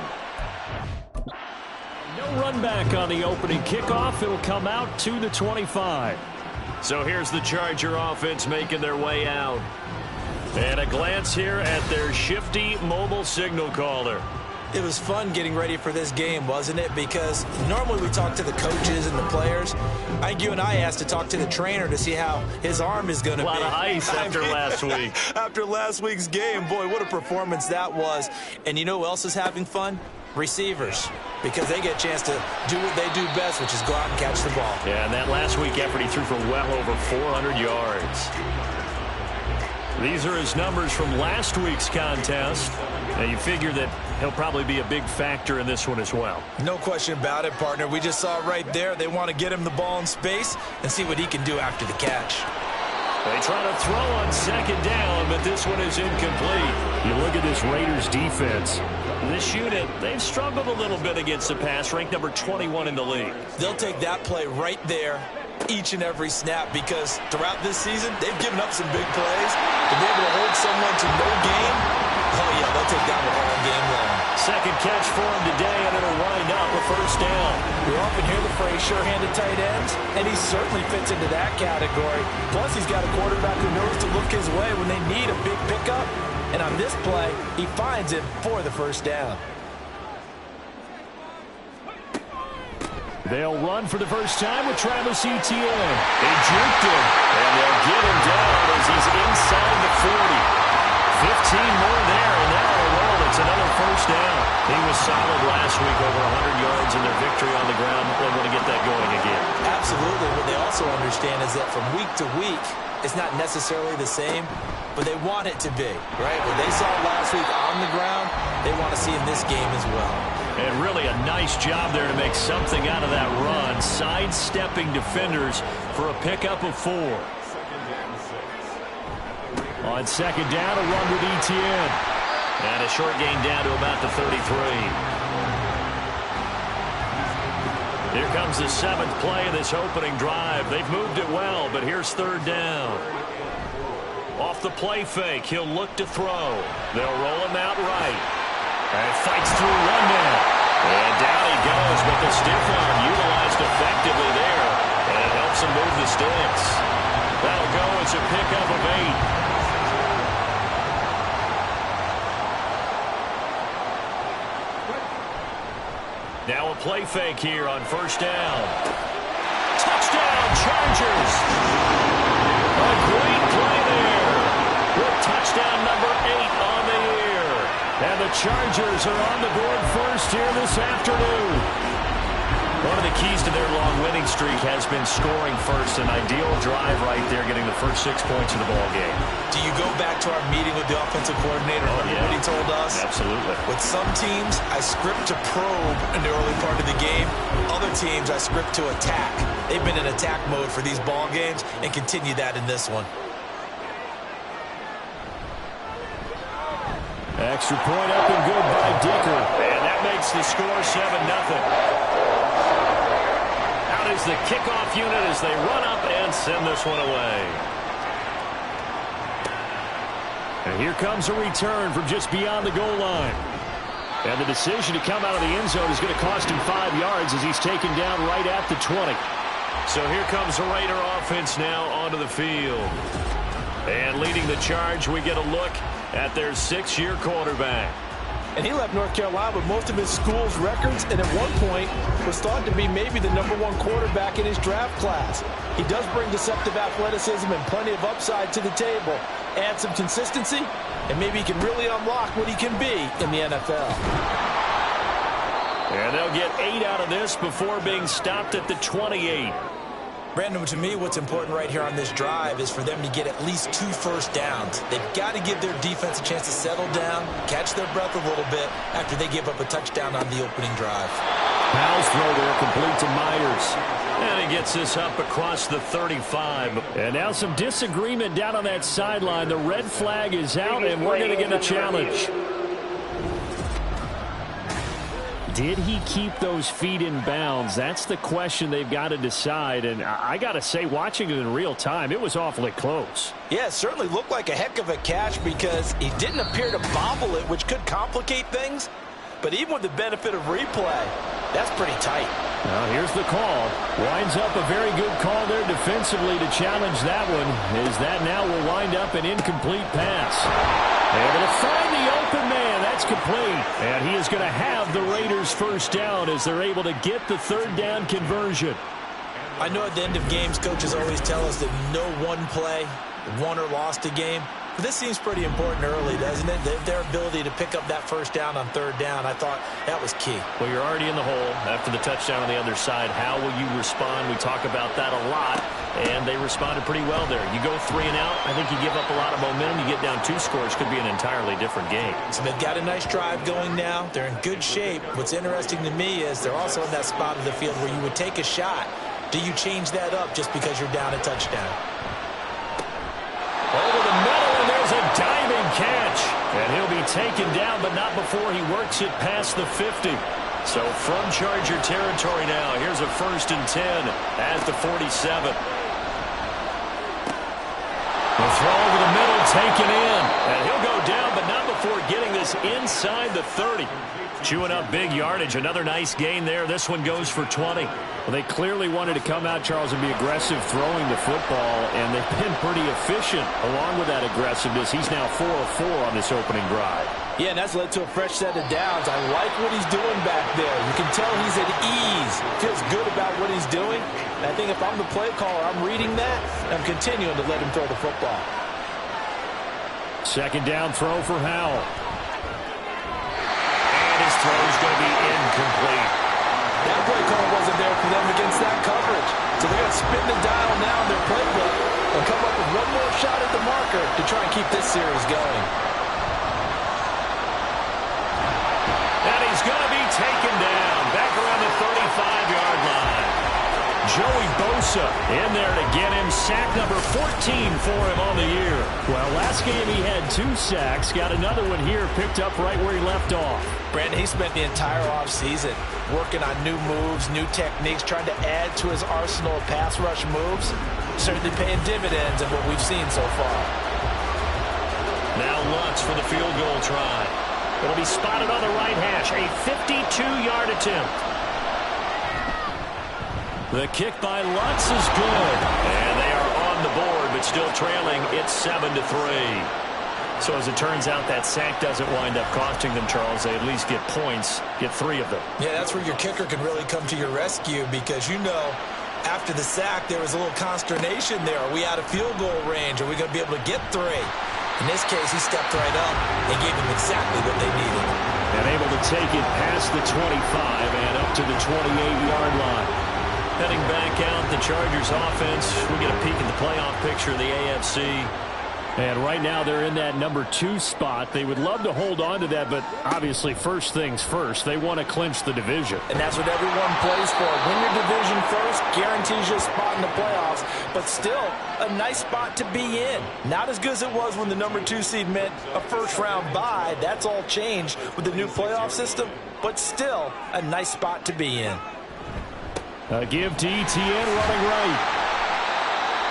No run back on the opening kickoff. It'll come out to the 25. So here's the Charger offense making their way out. And a glance here at their shifty mobile signal caller. It was fun getting ready for this game, wasn't it? Because normally we talk to the coaches and the players. I think you and I asked to talk to the trainer to see how his arm is going to be. A lot of ice after last week. After last week's game, boy, what a performance that was. And you know who else is having fun? Receivers, because they get a chance to do what they do best, which is go out and catch the ball. Yeah, and that last week effort, he threw for well over 400 yards. These are his numbers from last week's contest. Now, you figure that he'll probably be a big factor in this one as well. No question about it, partner. We just saw it right there. They want to get him the ball in space and see what he can do after the catch. They try to throw on second down, but this one is incomplete. You look at this Raiders defense. This unit, they've struggled a little bit against the pass, ranked number 21 in the league. They'll take that play right there each and every snap, because throughout this season, they've given up some big plays. To be able to hold someone to no gain, oh yeah, they'll take that one all game long. Second catch for him today, and it'll wind up a first down. We often hear the phrase sure-handed tight ends, and he certainly fits into that category. Plus, he's got a quarterback who knows to look his way when they need a big pickup. And on this play, he finds him for the first down. They'll run for the first time with Travis Etienne. They juked him, and they'll get him down as he's inside the 40. 15 more there, and now on a roll. It's another first down. He was solid last week, over 100 yards in their victory on the ground. They want to get that going again. Absolutely. What they also understand is that from week to week, it's not necessarily the same, but they want it to be, right? What they saw last week on the ground, they want to see in this game as well. And really a nice job there to make something out of that run, sidestepping defenders for a pickup of 4. On second down, a run with Etienne. And a short gain down to about the 33. Here comes the 7th play of this opening drive. They've moved it well, but here's third down. Off the play fake, he'll look to throw. They'll roll him out right. And fights through one man. And down he goes, but the stiff arm utilized effectively there. And it helps him move the sticks. That'll go as a pickup of 8. Now a play fake here on first down. Touchdown, Chargers! A great play there. With touchdown number 8 on the year. And the Chargers are on the board first here this afternoon. One of the keys to their long winning streak has been scoring first. An ideal drive right there, getting the first 6 points of the ball game. Do you go back to our meeting with the offensive coordinator? Remember what he told us? Absolutely. With some teams, I script to probe in the early part of the game. Other teams, I script to attack. They've been in attack mode for these ball games and continue that in this one. Extra point up and good by Dicker. And that makes the score 7-0. Out is the kickoff unit as they run up and send this one away. And here comes a return from just beyond the goal line. And the decision to come out of the end zone is going to cost him 5 yards as he's taken down right at the 20. So here comes the Raider offense now onto the field. And leading the charge, we get a look at their 6-year quarterback. And he left North Carolina with most of his school's records, and at one point was thought to be maybe the #1 quarterback in his draft class. He does bring deceptive athleticism and plenty of upside to the table. Add some consistency, and maybe he can really unlock what he can be in the NFL. And they'll get 8 out of this before being stopped at the 28. Brandon, to me, what's important right here on this drive is for them to get at least 2 first downs. They've got to give their defense a chance to settle down, catch their breath a little bit after they give up a touchdown on the opening drive. Powell's throw there complete to Myers. And he gets this up across the 35. And now some disagreement down on that sideline. The red flag is out, and we're going to get a challenge. Did he keep those feet in bounds? That's the question they've got to decide. And I got to say, watching it in real time, it was awfully close. Yeah, it certainly looked like a heck of a catch because he didn't appear to bobble it, which could complicate things. But even with the benefit of replay, that's pretty tight. Now here's the call. Winds up a very good call there defensively to challenge that one. Is that now will wind up an incomplete pass. Able to find the open man. That's complete. And he is going to have the Raiders first down as they're able to get the 3rd down conversion. I know at the end of games, coaches always tell us that no one play won or lost a game. But this seems pretty important early, doesn't it? Their ability to pick up that first down on 3rd down, I thought that was key. Well, you're already in the hole after the touchdown on the other side. How will you respond? We talk about that a lot, and they responded pretty well there. You go 3 and out, I think you give up a lot of momentum. You get down 2 scores, could be an entirely different game. So they've got a nice drive going now. They're in good shape. What's interesting to me is they're also in that spot of the field where you would take a shot. Do you change that up just because you're down a touchdown? Over the middle, and there's a diving catch. And he'll be taken down, but not before he works it past the 50. So from Charger territory now, here's a 1st and 10 at the 47. The throw over the middle, taken in. And he'll go down, but not before getting this inside the 30. Chewing up big yardage. Another nice gain there. This one goes for 20. Well, they clearly wanted to come out, Charles, and be aggressive throwing the football, and they've been pretty efficient along with that aggressiveness. He's now 4 of 4 on this opening drive. Yeah, and that's led to a fresh set of downs. I like what he's doing back there. You can tell he's at ease. Feels good about what he's doing. And I think if I'm the play caller, I'm reading that, and I'm continuing to let him throw the football. 2nd down throw for Howell. And his throw is going to be incomplete. That play call wasn't there for them against that coverage. So they're going to spin the dial now in their playbook and come up with one more shot at the marker to try and keep this series going. And he's going to be taken down back around the 35-yard line. Joey Bosa in there to get him. Sack number 14 for him on the year. Well, last game he had 2 sacks. Got another one here picked up right where he left off. Brandon, he spent the entire offseason working on new moves, new techniques, trying to add to his arsenal of pass rush moves. Certainly paying dividends in what we've seen so far. Now Lutz for the field goal try. It'll be spotted on the right hash. A 52-yard attempt. The kick by Lutz is good. And they are on the board, but still trailing. It's 7-3. So as it turns out, that sack doesn't wind up costing them, Charles. They at least get points, get 3 of them. Yeah, that's where your kicker can really come to your rescue because, you know, after the sack, there was a little consternation there. Are we out of field goal range? Are we going to be able to get 3? In this case, he stepped right up and gave them exactly what they needed. And able to take it past the 25 and up to the 28-yard line. Heading back out, the Chargers offense. We get a peek at the playoff picture of the AFC. And right now they're in that number 2 spot. They would love to hold on to that, but obviously first things first. They want to clinch the division. And that's what everyone plays for. Win your division first, guarantees you a spot in the playoffs, but still a nice spot to be in. Not as good as it was when the number 2 seed meant a first-round bye. That's all changed with the new playoff system, but still a nice spot to be in. A give to ETN running right.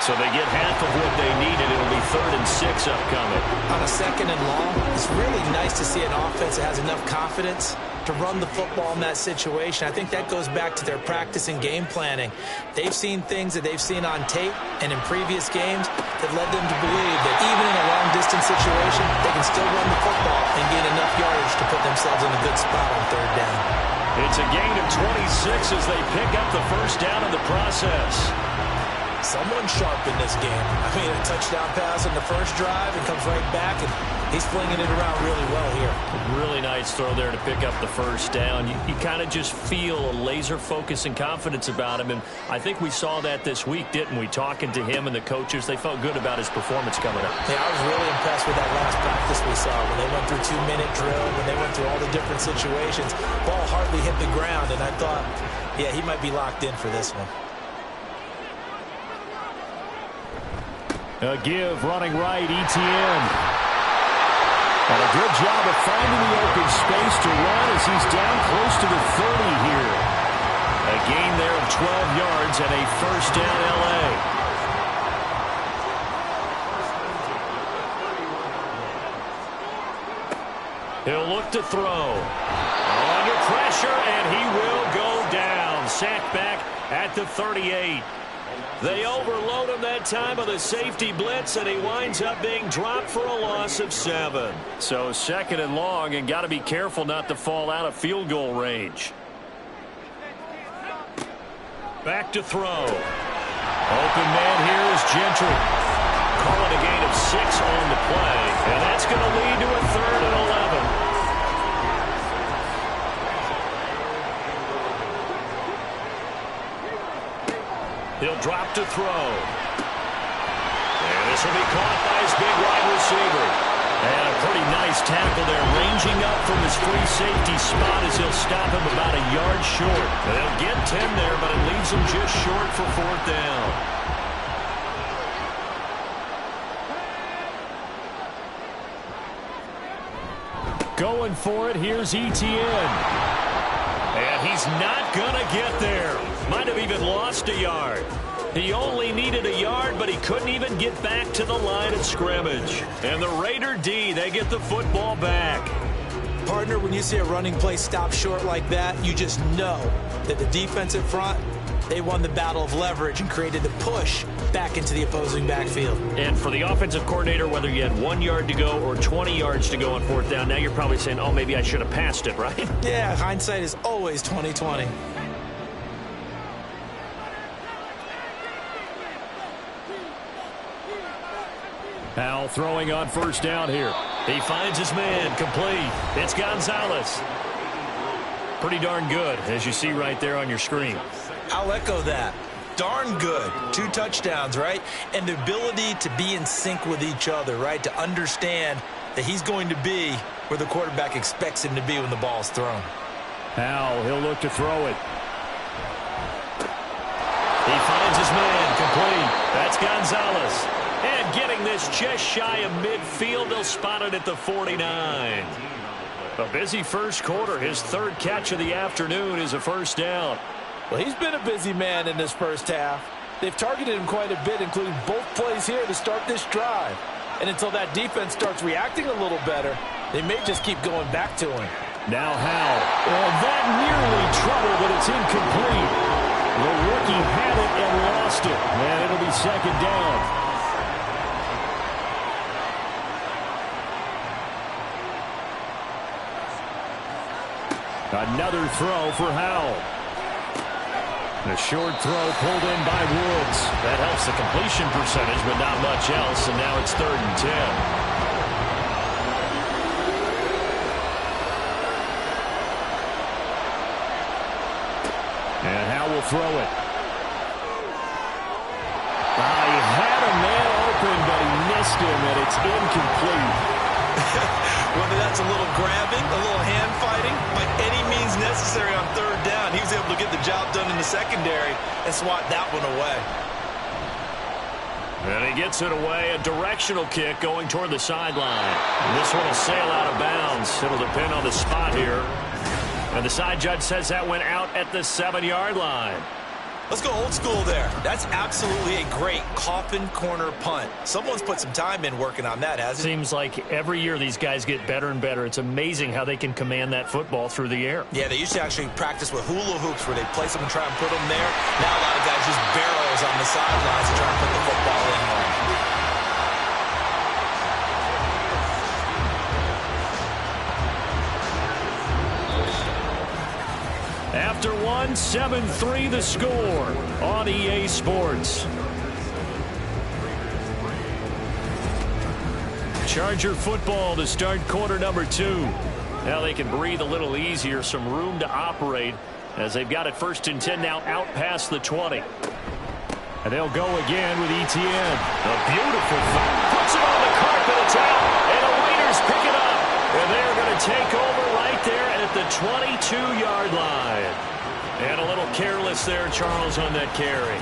So they get half of what they needed. It'll be 3rd and 6 upcoming. On a 2nd and long, it's really nice to see an offense that has enough confidence to run the football in that situation. I think that goes back to their practice and game planning. They've seen things that they've seen on tape and in previous games that led them to believe that even in a long-distance situation, they can still run the football and gain enough yardage to put themselves in a good spot on 3rd down. It's a gain of 26 as they pick up the first down in the process. Someone sharp in this game. I mean, a touchdown pass on the first drive and comes right back, and he's flinging it around really well here. Really nice throw there to pick up the first down. You kind of just feel a laser focus and confidence about him, and I think we saw that this week, didn't we? Talking to him and the coaches, they felt good about his performance coming up. Yeah, I was really impressed with that last practice we saw when they went through 2-minute drill, when they went through all the different situations. Ball hardly hit the ground, and I thought, yeah, he might be locked in for this one. A give running right, Etienne. And a good job of finding the open space to run as he's down close to the 30 here. A gain there of 12 yards and a first down L.A. He'll look to throw. Under pressure, and he will go down. Sacked back at the 38. They overload him that time of the safety blitz, and he winds up being dropped for a loss of 7. So 2nd and long, and got to be careful not to fall out of field goal range. Back to throw. Open man here is Gentry. Call it a gain of 6 on the play, and that's going to lead to a 3rd and 11. He'll drop to throw. And this will be caught by his big wide receiver. And a pretty nice tackle there, ranging up from his free safety spot as he'll stop him about a yard short. They'll get 10 there, but it leaves him just short for 4th down. Going for it, here's Etienne. And he's not going to get there. Might have even lost a yard. He only needed a yard, but he couldn't even get back to the line of scrimmage. And the Raider D, they get the football back. Partner, when you see a running play stop short like that, you just know that the defensive front, they won the battle of leverage and created the push back into the opposing backfield. And for the offensive coordinator, whether you had 1 yard to go or 20 yards to go on 4th down, now you're probably saying, oh, maybe I should have passed it, right? Yeah, hindsight is always 20/20. Powell throwing on 1st down here. He finds his man, complete. It's Gonzalez. Pretty darn good, as you see right there on your screen. I'll echo that. Darn good. 2 touchdowns, right? And the ability to be in sync with each other, right? To understand that he's going to be where the quarterback expects him to be when the ball's thrown. Powell, he'll look to throw it. He finds his man, complete. That's Gonzalez. And getting this just shy of midfield, they'll spot it at the 49. A busy first quarter. His 3rd catch of the afternoon is a first down. Well, he's been a busy man in this first half. They've targeted him quite a bit, including both plays here to start this drive. And until that defense starts reacting a little better, they may just keep going back to him. Now Howell. Well, that nearly trouble, but it's incomplete. The rookie had it and lost it. And it'll be 2nd down. Another throw for Howell. The short throw pulled in by Woods. That helps the completion percentage, but not much else, and now it's 3rd and 10. And Howell will throw it. He had a man open, but he missed him, and it's incomplete. Whether that's a little grabbing, a little hand fighting, by any means necessary on 3rd down, he was able to get the job done in the secondary and swat that one away. And he gets it away, a directional kick going toward the sideline. This one will sail out of bounds. It'll depend on the spot here. And the side judge says that went out at the 7-yard line. Let's go old school there. That's absolutely a great coffin corner punt. Someone's put some time in working on that, hasn't it? Seems like every year these guys get better and better. It's amazing how they can command that football through the air. Yeah, they used to actually practice with hula hoops where they place them and try and put them there. Now a lot of guys use barrels on the sidelines to try and put the football in there. After one, 7-3 the score on EA Sports. Charger football to start quarter number 2. Now they can breathe a little easier, some room to operate as they've got it 1st and 10 now out past the 20. And they'll go again with Etienne. A beautiful foul. Puts it on the carpet. It's out. And the Raiders pick it up. And they're going to take over right there at the 22-yard line. And a little careless there, Charles, on that carry.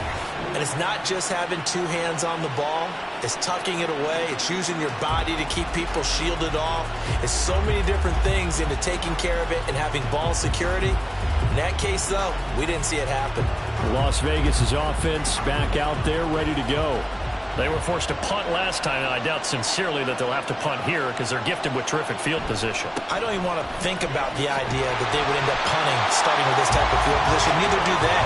And it's not just having two hands on the ball. It's tucking it away. It's using your body to keep people shielded off. It's so many different things into taking care of it and having ball security. In that case, though, we didn't see it happen. Las Vegas' offense back out there ready to go. They were forced to punt last time, and I doubt sincerely that they'll have to punt here because they're gifted with terrific field position. I don't even want to think about the idea that they would end up punting starting with this type of field position. Neither do they.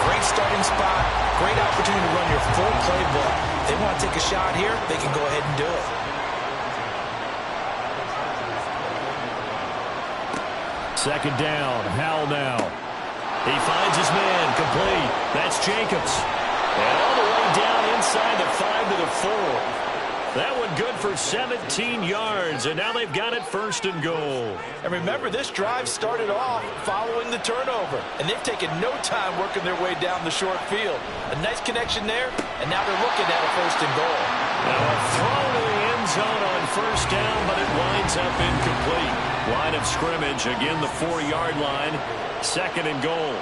Great starting spot, great opportunity to run your full playbook. If they want to take a shot here, they can go ahead and do it. Second down, Howell now. He finds his man, complete. That's Jacobs. And all the way down inside the 5 to the 4. That one good for 17 yards, and now they've got it 1st and goal. And remember, this drive started off following the turnover, and they've taken no time working their way down the short field. A nice connection there, and now they're looking at a 1st and goal. Now a throw to the end zone on 1st down, but it winds up incomplete. Line of scrimmage, again the 4-yard line, 2nd and goal.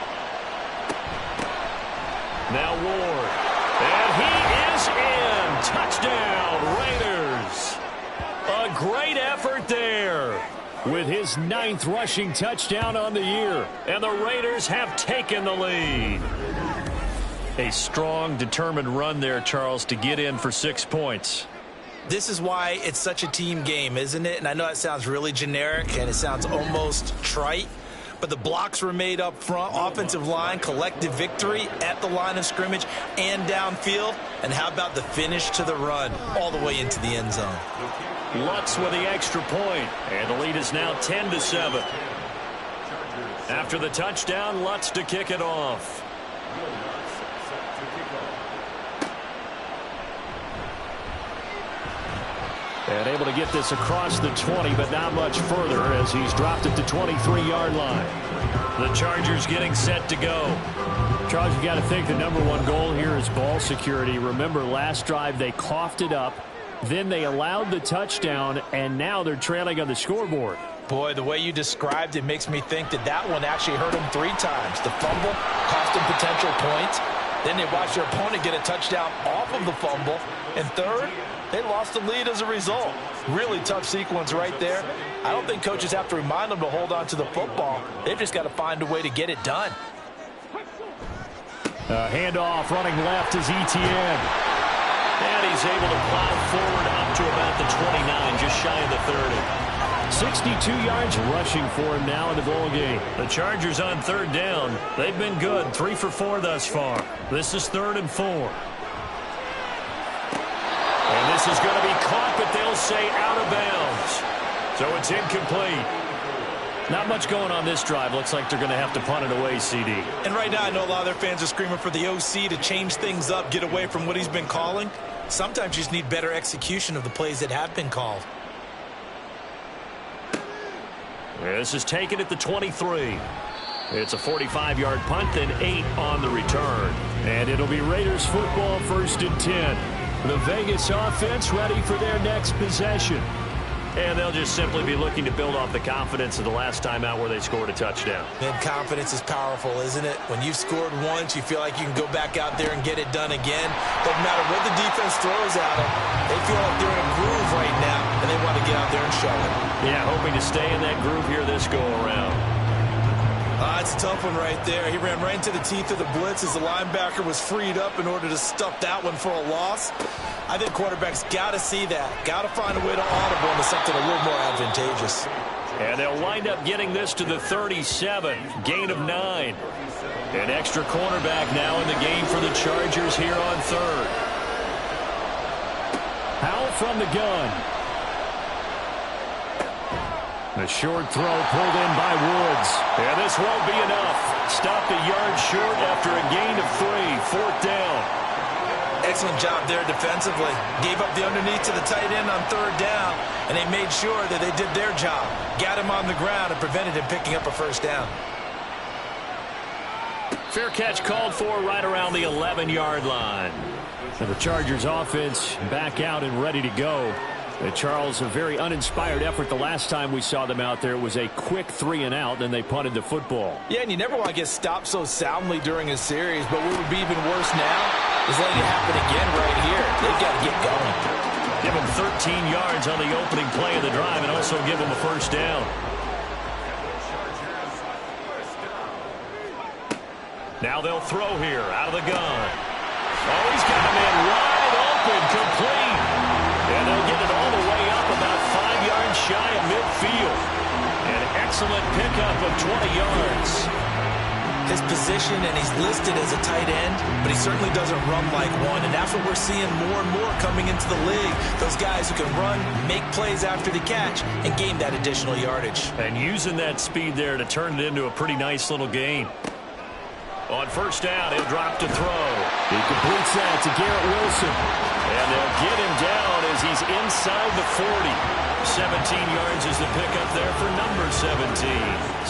Now Ward. And he is in. Touchdown, Raiders. A great effort there. With his 9th rushing touchdown on the year. And the Raiders have taken the lead. A strong, determined run there, Charles, to get in for 6 points. This is why it's such a team game, isn't it? And I know it sounds really generic and it sounds almost trite. But the blocks were made up front, offensive line, collective victory at the line of scrimmage and downfield. And how about the finish to the run all the way into the end zone? Lutz with the extra point, and the lead is now 10-7. After the touchdown, Lutz to kick it off. And able to get this across the 20, but not much further as he's dropped at the 23-yard line. The Chargers getting set to go. Charles, you got to think the #1 goal here is ball security. Remember, last drive they coughed it up, then they allowed the touchdown, and now they're trailing on the scoreboard. Boy, the way you described it makes me think that that one actually hurt them 3 times. The fumble cost them potential points. Then they watched their opponent get a touchdown off of the fumble. And third, they lost the lead as a result. Really tough sequence right there. I don't think coaches have to remind them to hold on to the football. They've just got to find a way to get it done. Handoff running left is Etienne. And he's able to plow forward up to about the 29, just shy of the 30. 62 yards rushing for him now in the ball game. The Chargers on 3rd down. They've been good, 3 for 4 thus far. This is 3rd and 4. And this is going to be caught, but they'll say out of bounds. So it's incomplete. Not much going on this drive. Looks like they're going to have to punt it away, CD. And right now, I know a lot of their fans are screaming for the OC to change things up, get away from what he's been calling. Sometimes you just need better execution of the plays that have been called. This is taken at the 23. It's a 45-yard punt, then 8 on the return. And it'll be Raiders football 1st and 10. The Vegas offense ready for their next possession. And they'll just simply be looking to build off the confidence of the last time out where they scored a touchdown. And confidence is powerful, isn't it? When you've scored once, you feel like you can go back out there and get it done again. Doesn't matter what the defense throws at them. They feel like they're in a groove right now, and they want to get out there and show it. Yeah, hoping to stay in that groove here this go-around. That's a tough one right there. He ran right into the teeth of the blitz as the linebacker was freed up in order to stuff that one for a loss. I think quarterbacks got to see that. Got to find a way to audible into something a little more advantageous. And they'll wind up getting this to the 37. Gain of 9. An extra cornerback now in the game for the Chargers here on third. Howell from the gun. The short throw pulled in by Woods. And this won't be enough. Stopped a yard short after a gain of 3. 4th down. Excellent job there defensively. Gave up the underneath to the tight end on 3rd down, and they made sure that they did their job. Got him on the ground and prevented him picking up a 1st down. Fair catch called for right around the 11-yard line. And the Chargers offense back out and ready to go. Charles, a very uninspired effort the last time we saw them out there. It was a quick 3-and-out, then they punted the football. Yeah, and you never want to get stopped so soundly during a series, but what would be even worse now is letting it happen again right here. They've got to get going. Give them 13 yards on the opening play of the drive and also give them a 1st down. Now they'll throw here out of the gun. Oh, he's got him in wide open, complete. And they'll get it all the way up about 5 yards shy of midfield. An excellent pickup of 20 yards. His position, and he's listed as a tight end, but he certainly doesn't run like one, and that's what we're seeing more and more coming into the league. Those guys who can run, make plays after the catch, and gain that additional yardage. And using that speed there to turn it into a pretty nice little gain. On 1st down, he'll drop to throw. He completes that to Garrett Wilson. And they'll get him down as he's inside the 40. 17 yards is the pickup there for number 17.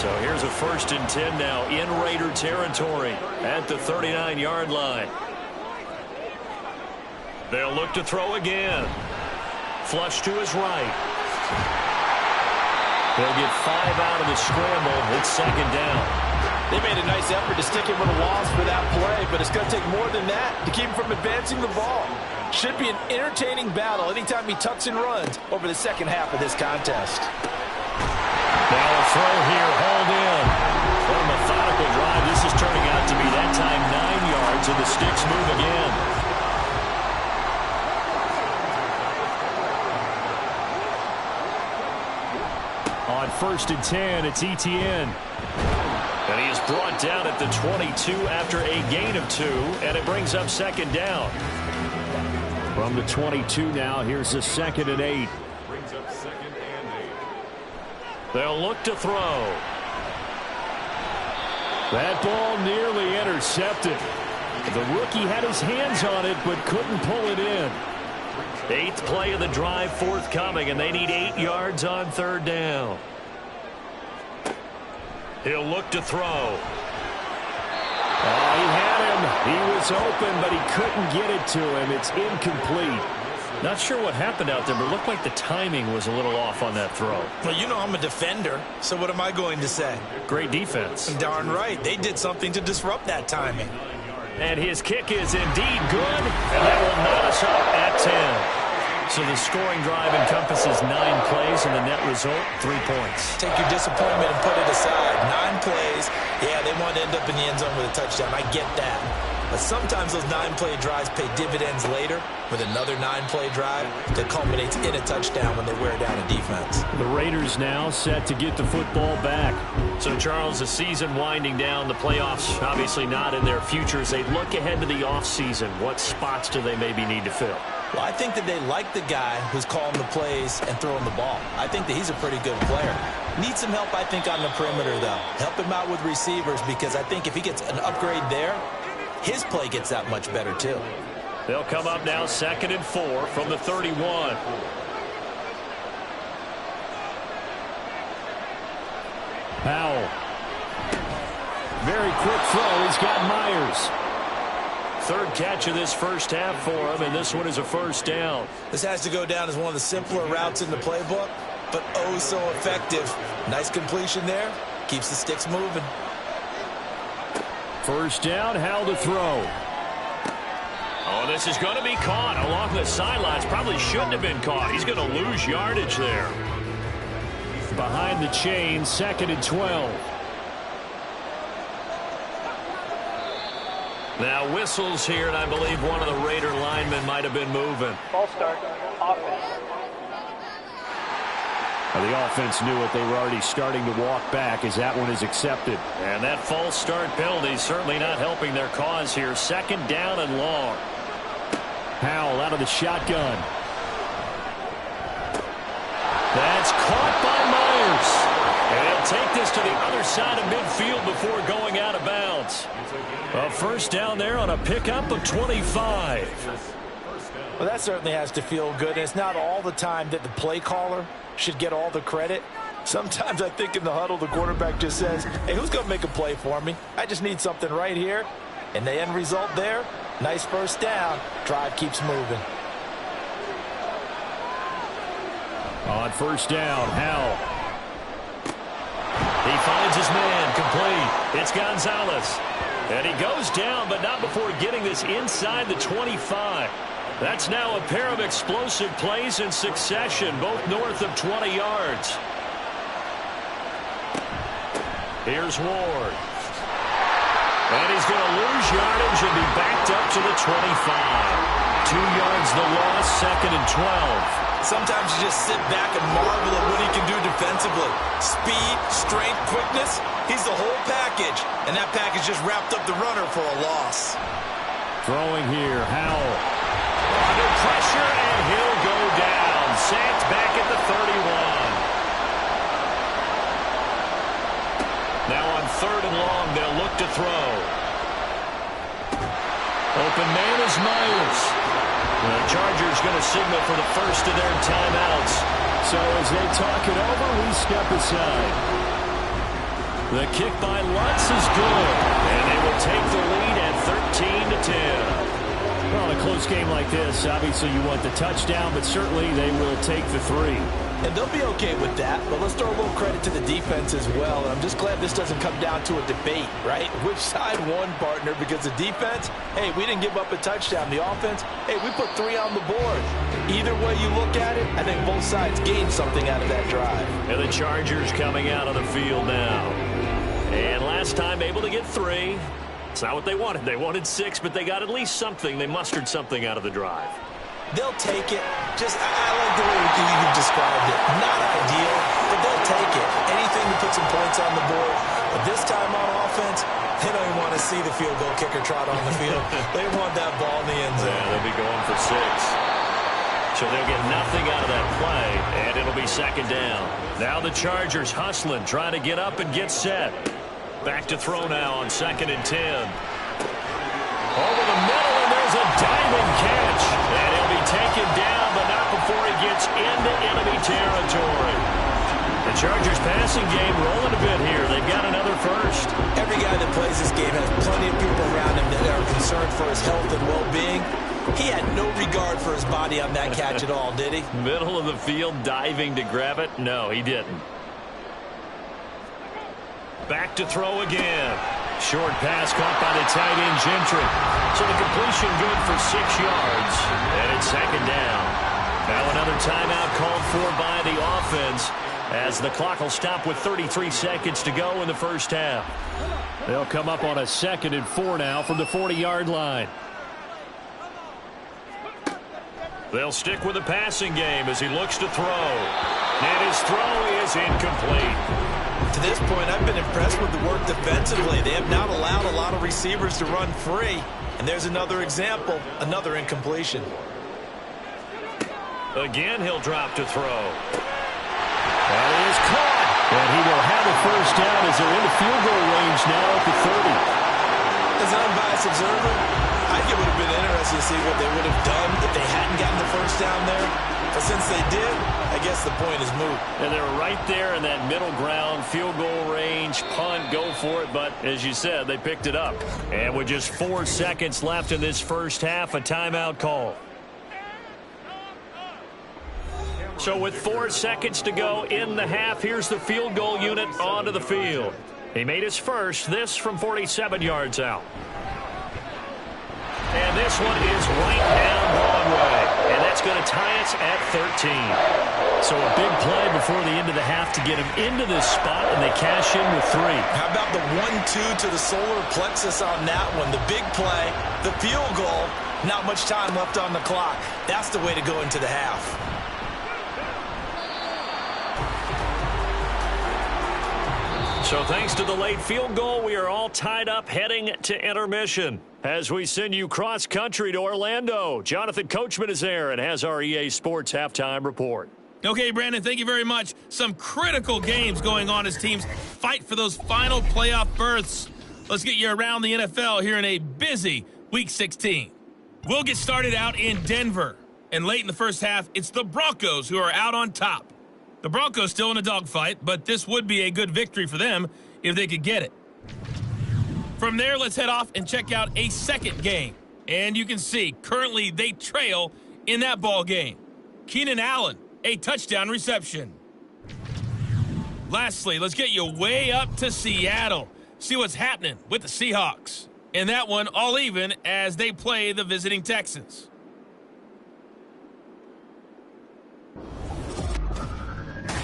So here's a 1st and 10 now in Raider territory at the 39-yard line. They'll look to throw again. Flush to his right. They'll get 5 out of the scramble. It's 2nd down. They made a nice effort to stick him with a loss for that play, but it's going to take more than that to keep him from advancing the ball. Should be an entertaining battle anytime he tucks and runs over the 2nd half of this contest. Now a throw here, hauled in. What a methodical drive. This is turning out to be that time 9 yards, and the sticks move again. On 1st and 10, it's Etienne. And he is brought down at the 22 after a gain of 2, and it brings up 2nd down. From the 22 now, here's the 2nd and 8. Brings up 2nd and 8. They'll look to throw. That ball nearly intercepted. The rookie had his hands on it, but couldn't pull it in. 8th play of the drive forthcoming, and they need 8 yards on 3rd down. He'll look to throw. Oh, he had him. He was open, but he couldn't get it to him. It's incomplete. Not sure what happened out there, but it looked like the timing was a little off on that throw. Well, you know I'm a defender, so what am I going to say? Great defense. Darn right. They did something to disrupt that timing. And his kick is indeed good, and that will knot us up at 10. So the scoring drive encompasses 9 plays, and the net result, 3 points. Take your disappointment and put it aside. 9 plays. Yeah, they want to end up in the end zone with a touchdown. I get that. But sometimes those 9-play drives pay dividends later with another 9-play drive that culminates in a touchdown when they wear down a defense. The Raiders now set to get the football back. So, Charles, the season winding down, the playoffs obviously not in their future. As they look ahead to the offseason, what spots do they maybe need to fill? Well, I think that they like the guy who's calling the plays and throwing the ball. I think that he's a pretty good player. Needs some help, I think, on the perimeter, though. Help him out with receivers, because I think if he gets an upgrade there, his play gets that much better, too. They'll come up now 2nd and 4 from the 31. Powell. Very quick throw. He's got Myers. 3rd catch of this 1st half for him, and this one is a 1st down. This has to go down as one of the simpler routes in the playbook, but oh so effective. Nice completion there. Keeps the sticks moving. 1st down, Howell to throw. Oh, this is going to be caught along the sidelines. Probably shouldn't have been caught. He's going to lose yardage there. Behind the chain, 2nd and 12. Now whistles here, and I believe one of the Raider linemen might have been moving. False start, offense. Well, the offense knew it. They were already starting to walk back as that one is accepted. And that false start penalty certainly not helping their cause here. Second down and long. Howell out of the shotgun. That's caught by Myers. And he'll take this to the other side of midfield before going out of bounds. A first down there on a pickup of 25. Well, that certainly has to feel good. And it's not all the time that the play caller should get all the credit. Sometimes I think in the huddle, the quarterback just says, hey, who's going to make a play for me? I just need something right here. And the end result there, nice first down. Drive keeps moving. On first down, Howell. He finds his man, complete. It's Gonzalez. And he goes down, but not before getting this inside the 25. That's now a pair of explosive plays in succession, both north of 20 yards. Here's Ward. And he's going to lose yardage and be backed up to the 25. 2 yards the loss, second and 12. Sometimes you just sit back and marvel at what he can do defensively. Speed, strength, quickness, he's the whole package. And that package just wrapped up the runner for a loss. Throwing here, Howell. Under pressure, and he'll go down. Sacked back at the 31. Now on third and long, they'll look to throw. Open man is Myers. The Chargers going to signal for the first of their timeouts. So as they talk it over, we step aside. The kick by Lutz is good, and they will take the lead at 13-10. Well, in a close game like this, obviously you want the touchdown, but certainly they will take the 3. And they'll be okay with that, but let's throw a little credit to the defense as well. And I'm just glad this doesn't come down to a debate, right? Which side won, partner? Because the defense, hey, we didn't give up a touchdown. The offense, hey, we put 3 on the board. Either way you look at it, I think both sides gained something out of that drive. And the Chargers coming out on the field now. And last time able to get 3. It's not what they wanted. They wanted 6, but they got at least something. They mustered something out of the drive. They'll take it. I like the way you've described it. Not ideal, but they'll take it. Anything to put some points on the board. But this time on offense, they don't even want to see the field goal kicker trot on the field. They want that ball in the end zone. Yeah, they'll be going for 6. So they'll get nothing out of that play, and it'll be second down. Now the Chargers hustling, trying to get up and get set. Back to throw now on second and 10. Over the middle, and there's a diving catch. And he'll be taken down, but not before he gets into enemy territory. The Chargers passing game rolling a bit here. They've got another first. Every guy that plays this game has plenty of people around him that are concerned for his health and well-being. He had no regard for his body on that catch at all, did he? Middle of the field, diving to grab it. No, he didn't. Back to throw again. Short pass caught by the tight end Gentry. So the completion good for 6 yards. And it's second down. Now another timeout called for by the offense as the clock will stop with 33 seconds to go in the first half. They'll come up on a 2nd and 4 now from the 40-yard line. They'll stick with the passing game as he looks to throw. And his throw is incomplete. To this point, I've been impressed with the work defensively. They have not allowed a lot of receivers to run free. And there's another example, another incompletion. Again, he'll drop to throw. That is caught. And he will have a first down as they're in the field goal range now at the 30. As an unbiased observer, I think it would have been interesting to see what they would have done if they hadn't gotten the first down there. But since they did, I guess the point is moot. And they're right there in that middle ground, field goal range, punt, go for it. But as you said, they picked it up. And with just 4 seconds left in this first half, a timeout call. So with 4 seconds to go in the half, here's the field goal unit onto the field. He made his first, this from 47 yards out. And this one is right down Broadway. And that That's going to tie us at 13. So a big play before the end of the half to get them into this spot, and they cash in with 3. How about the 1-2 to the solar plexus on that one? The big play, the field goal, not much time left on the clock. That's the way to go into the half. So thanks to the late field goal, we are all tied up heading to intermission. As we send you cross-country to Orlando, Jonathan Coachman is there and has our EA Sports halftime report. Okay, Brandon, thank you very much. Some critical games going on as teams fight for those final playoff berths. Let's get you around the NFL here in a busy Week 16. We'll get started out in Denver. And late in the first half, it's the Broncos who are out on top. The Broncos still in a dogfight, but this would be a good victory for them if they could get it. From there, let's head off and check out a second game. And you can see, currently they trail in that ball game. Keenan Allen, a touchdown reception. Lastly, let's get you way up to Seattle. See what's happening with the Seahawks. And that one all even as they play the visiting Texans.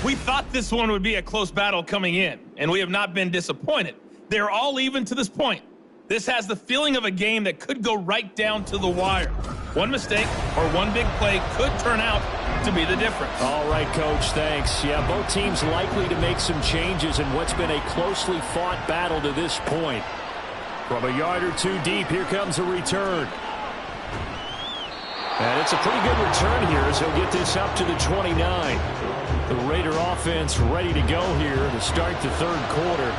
We thought this one would be a close battle coming in, and we have not been disappointed. They're all even to this point. This has the feeling of a game that could go right down to the wire. One mistake or one big play could turn out to be the difference. All right, Coach, thanks. Yeah, both teams likely to make some changes in what's been a closely fought battle to this point. From a yard or two deep, here comes a return. And it's a pretty good return here as he'll get this up to the 29. The Raider offense ready to go here to start the third quarter.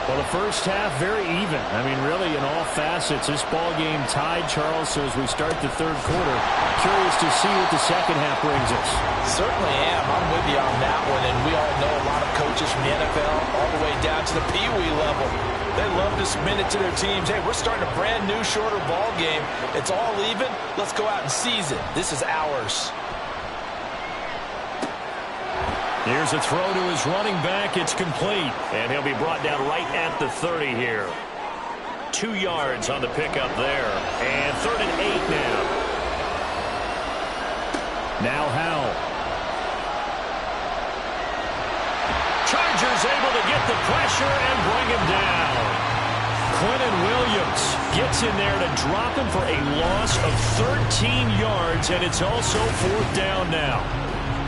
Well, the first half very even. I mean, really in all facets. This ball game tied, Charles, so as we start the third quarter, curious to see what the second half brings us. Certainly am. I'm with you on that one, and we all know a lot of coaches from the NFL all the way down to the Pee Wee level. They love to submit it to their teams. Hey, we're starting a brand new, shorter ball game. It's all even. Let's go out and seize it. This is ours. Here's a throw to his running back. It's complete. And he'll be brought down right at the 30 here. 2 yards on the pickup there. And 3rd and 8 now. Now Howell. Chargers able to get the pressure and bring him down. Quentin Williams gets in there to drop him for a loss of 13 yards, and it's also 4th down now.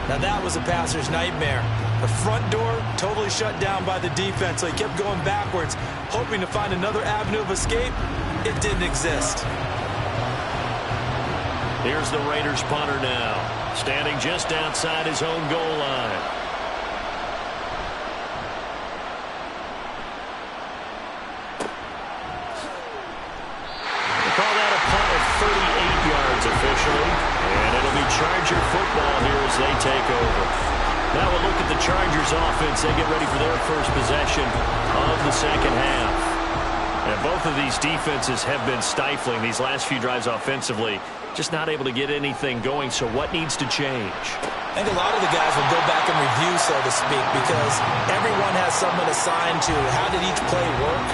Now that was a passer's nightmare. The front door totally shut down by the defense, so he kept going backwards, hoping to find another avenue of escape. It didn't exist. Here's the Raiders punter now, standing just outside his own goal line. They call that a punt of 38 yards officially. And it'll be Charger football here as they take over. Now we'll look at the Chargers offense. They get ready for their first possession of the second half. And both of these defenses have been stifling these last few drives offensively. Just not able to get anything going. So what needs to change? I think a lot of the guys will go back and review, so to speak, because everyone has someone assigned to how did each play work.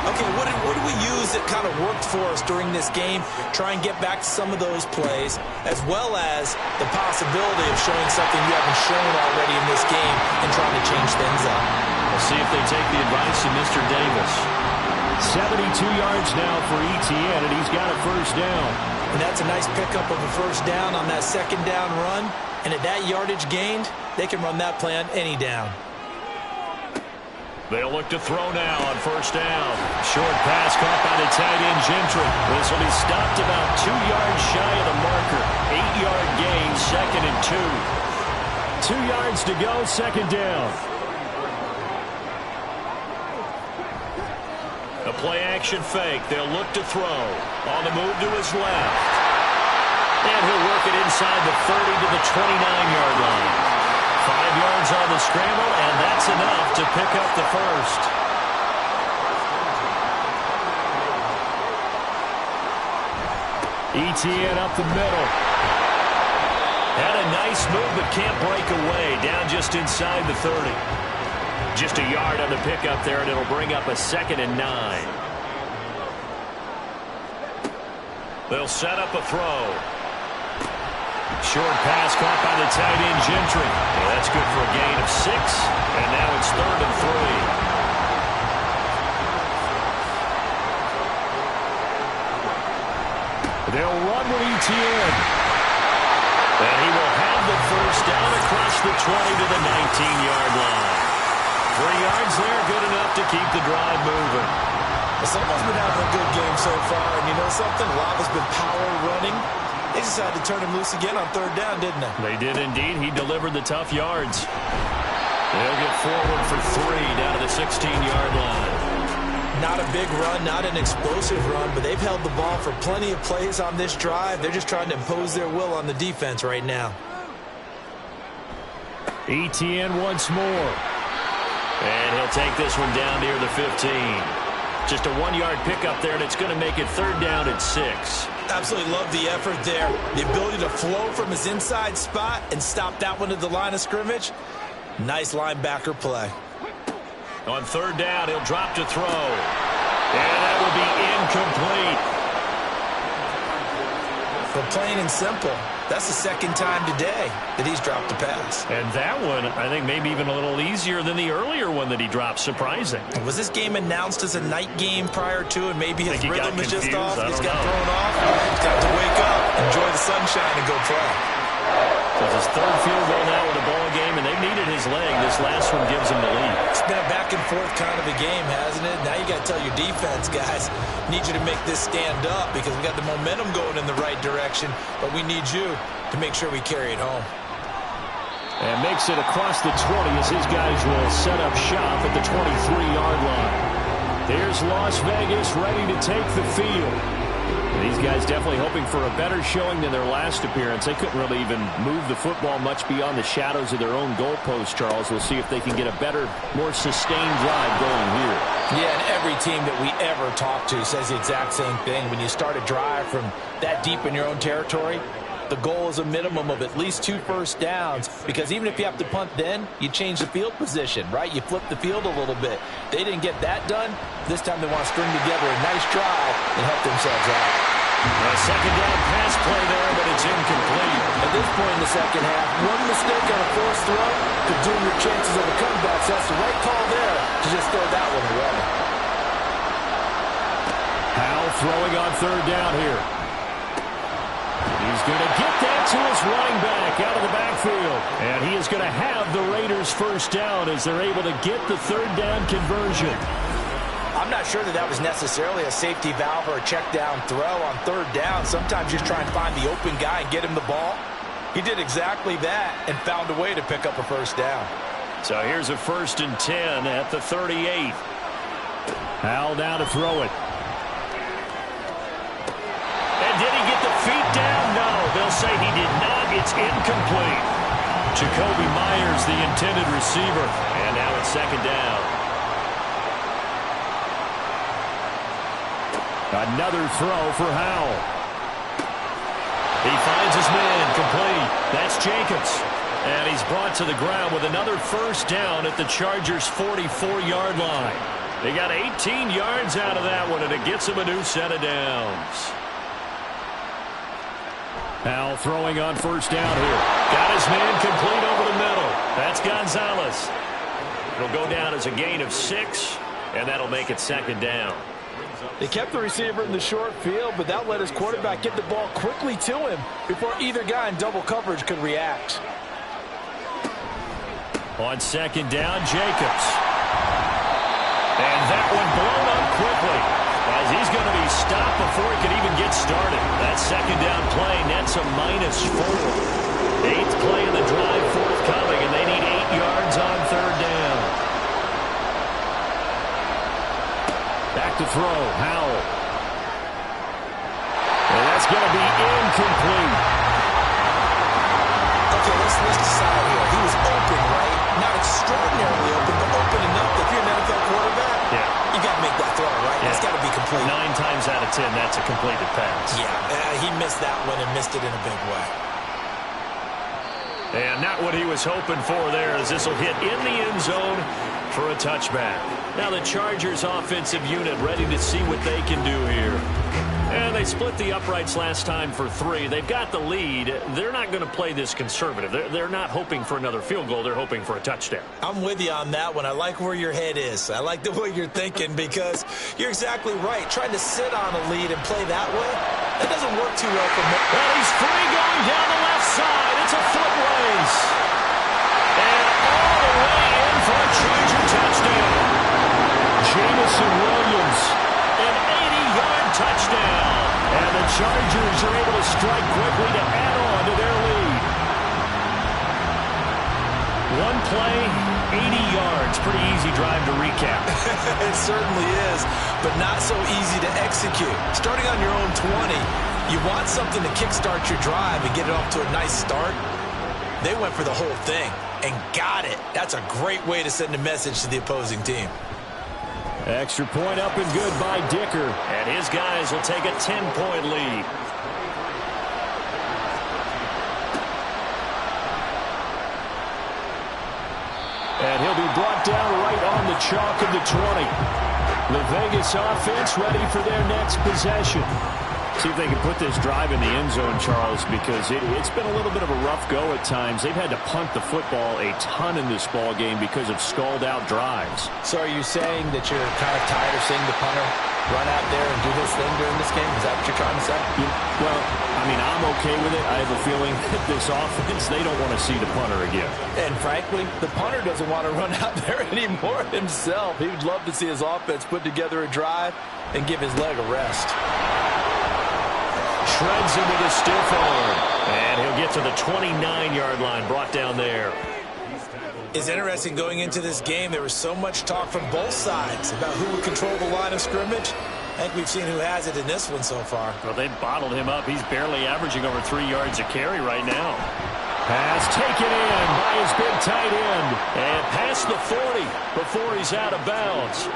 Okay, what did we use that kind of worked for us during this game? Try and get back to some of those plays, as well as the possibility of showing something you haven't shown already in this game and trying to change things up. We'll see if they take the advice of Mr. Davis. 72 yards now for Etienne, and he's got a first down. And that's a nice pickup of a first down on that second down run. And at that yardage gained, they can run that play on any down. They'll look to throw now on first down. Short pass caught by the tight end Gentry. This will be stopped about 2 yards shy of the marker. 8-yard gain, 2nd and 2. 2 yards to go, second down. A play-action fake. They'll look to throw. On the move to his left. And he'll work it inside the 30 to the 29-yard line. 5 yards on the scramble, and that's enough to pick up the first. Etienne up the middle. Had a nice move, but can't break away. Down just inside the 30. Just a yard on the pickup there, and it'll bring up a 2nd and 9. They'll set up a throw. Short pass caught by the tight end, Gentry. Yeah, that's good for a gain of 6, and now it's 3rd and 3. They'll run with ETN. And he will have the first down across the 20 to the 19-yard line. 3 yards there, good enough to keep the drive moving. Someone's been having a good game so far, and you know something? Lava's been power running. They decided to turn him loose again on 3rd down, didn't they? They did indeed. He delivered the tough yards. They'll get forward for 3 down to the 16-yard line. Not a big run, not an explosive run, but they've held the ball for plenty of plays on this drive. They're just trying to impose their will on the defense right now. ETN once more. And he'll take this one down near the 15. Just a 1-yard pickup there, and it's going to make it 3rd down and 6. Absolutely love the effort there. The ability to flow from his inside spot and stop that one at the line of scrimmage. Nice linebacker play. On 3rd down, he'll drop to throw. And that will be incomplete. But plain and simple, that's the 2nd time today that he's dropped a pass. And that one, I think, maybe even a little easier than the earlier one that he dropped. Surprising. Was this game announced as a night game prior to, and maybe his rhythm is just off? He's got thrown off. He's got to wake up, enjoy the sunshine, and go play. So it's his 3rd field goal now with a ball game, and they've needed his leg. This last one gives him the lead. It's been a back-and-forth kind of a game, hasn't it? Now you got to tell your defense, guys, need you to make this stand up because we got the momentum going in the right direction, but we need you to make sure we carry it home. And makes it across the 20 as his guys will set up shop at the 23-yard line. Here's Las Vegas ready to take the field. These guys definitely hoping for a better showing than their last appearance. They couldn't really even move the football much beyond the shadows of their own goalpost, Charles. We'll see if they can get a better, more sustained drive going here. Yeah, and every team that we ever talk to says the exact same thing. When you start a drive from that deep in your own territory, the goal is a minimum of at least 2 first downs, because even if you have to punt then, you change the field position, right? You flip the field a little bit. They didn't get that done. This time they want to string together a nice drive and help themselves out. A 2nd down pass play there, but it's incomplete. At this point in the 2nd half, one mistake on a forced throw could doom your chances of a comeback. So that's the right call there to just throw that one away. Howell throwing on 3rd down here. He's going to get that to his running back out of the backfield. And he is going to have the Raiders' first down as they're able to get the 3rd down conversion. I'm not sure that was necessarily a safety valve or a check down throw on 3rd down. Sometimes you just try and find the open guy and get him the ball. He did exactly that and found a way to pick up a first down. So here's a 1st and 10 at the 38. Howell down to throw it. And did he get the feet down? No, they'll say he did not. It's incomplete. Jacoby Myers, the intended receiver. And now it's 2nd down. Another throw for Howell. He finds his man, complete. That's Jacobs. And he's brought to the ground with another first down at the Chargers' 44-yard line. They got 18 yards out of that one, and it gets them a new set of downs. Howell throwing on 1st down here. Got his man complete over the middle. That's Gonzalez. It'll go down as a gain of 6, and that'll make it 2nd down. They kept the receiver in the short field, but that let his quarterback get the ball quickly to him before either guy in double coverage could react. On 2nd down, Jacobs. And that one blown up quickly as he's going to be stopped before he can even get started. That 2nd down play nets a -4. 8th play of the drive forthcoming, and they need 8 yards on 3rd down. Back to throw, Howell. And that's going to be incomplete. Okay, let's decide here. He was open, right? Not extraordinarily open, but open enough that if you're an NFL quarterback, you got to make that throw, right? Yeah. It's got to be complete. 9 times out of 10, that's a completed pass. Yeah, he missed that one and missed it in a big way. And not what he was hoping for there, as this will hit in the end zone for a touchback. Now the Chargers offensive unit ready to see what they can do here. And they split the uprights last time for 3. They've got the lead. They're not going to play this conservative. They're not hoping for another field goal. They're hoping for a touchdown. I'm with you on that one. I like where your head is. I like the way you're thinking because you're exactly right. Trying to sit on a lead and play that way, that doesn't work too well for me. Well, he's free going down the left side. It's a foot race. And all the way in for a Charger touchdown. Jamison Williams, an 80-yard touchdown. And the Chargers are able to strike quickly to add on to their lead. One play, 80 yards. Pretty easy drive to recap. It certainly is, but not so easy to execute. Starting on your own 20, you want something to kickstart your drive and get it off to a nice start. They went for the whole thing and got it. That's a great way to send a message to the opposing team. Extra point up and good by Dicker. And his guys will take a 10-point lead. And he'll be brought down right on the chalk of the 20. The Vegas offense ready for their next possession. See if they can put this drive in the end zone, Charles, because it's been a little bit of a rough go at times. They've had to punt the football a ton in this ball game because of stalled-out drives. So are you saying that you're kind of tired of seeing the punter run out there and do this thing during this game? Is that what you're trying to say? Well, I mean, I'm okay with it. I have a feeling that this offense, they don't want to see the punter again. And frankly, the punter doesn't want to run out there anymore himself. He would love to see his offense put together a drive and give his leg a rest. Shreds him with a stiff arm. And he'll get to the 29-yard line, brought down there. It's interesting going into this game. There was so much talk from both sides about who would control the line of scrimmage. I think we've seen who has it in this one so far. Well, they bottled him up. He's barely averaging over 3 yards a carry right now. Pass taken in by his big tight end. And past the 40 before he's out of bounds.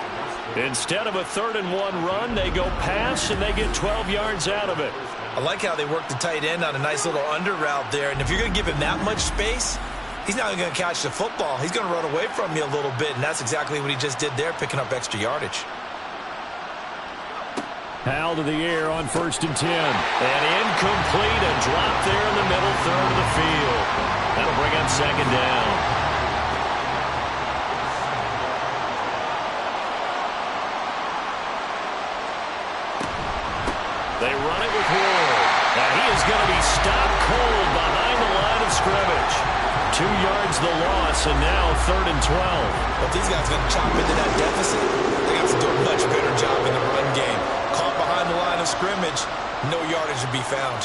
Instead of a 3rd-and-1 run, they go pass, and they get 12 yards out of it. I like how they work the tight end on a nice little under route there. And if you're going to give him that much space, he's not going to catch the football. He's going to run away from you a little bit, and that's exactly what he just did there, picking up extra yardage. Howell to the air on 1st and 10. And incomplete, a drop there in the middle third of the field. That'll bring up 2nd down. They run it with Ward. And he is going to be stopped cold behind the line of scrimmage. 2 yards the loss, and now 3rd and 12. But these guys are going to chop into that deficit. They have to do a much better job in the run game. Caught behind the line of scrimmage, no yardage to be found.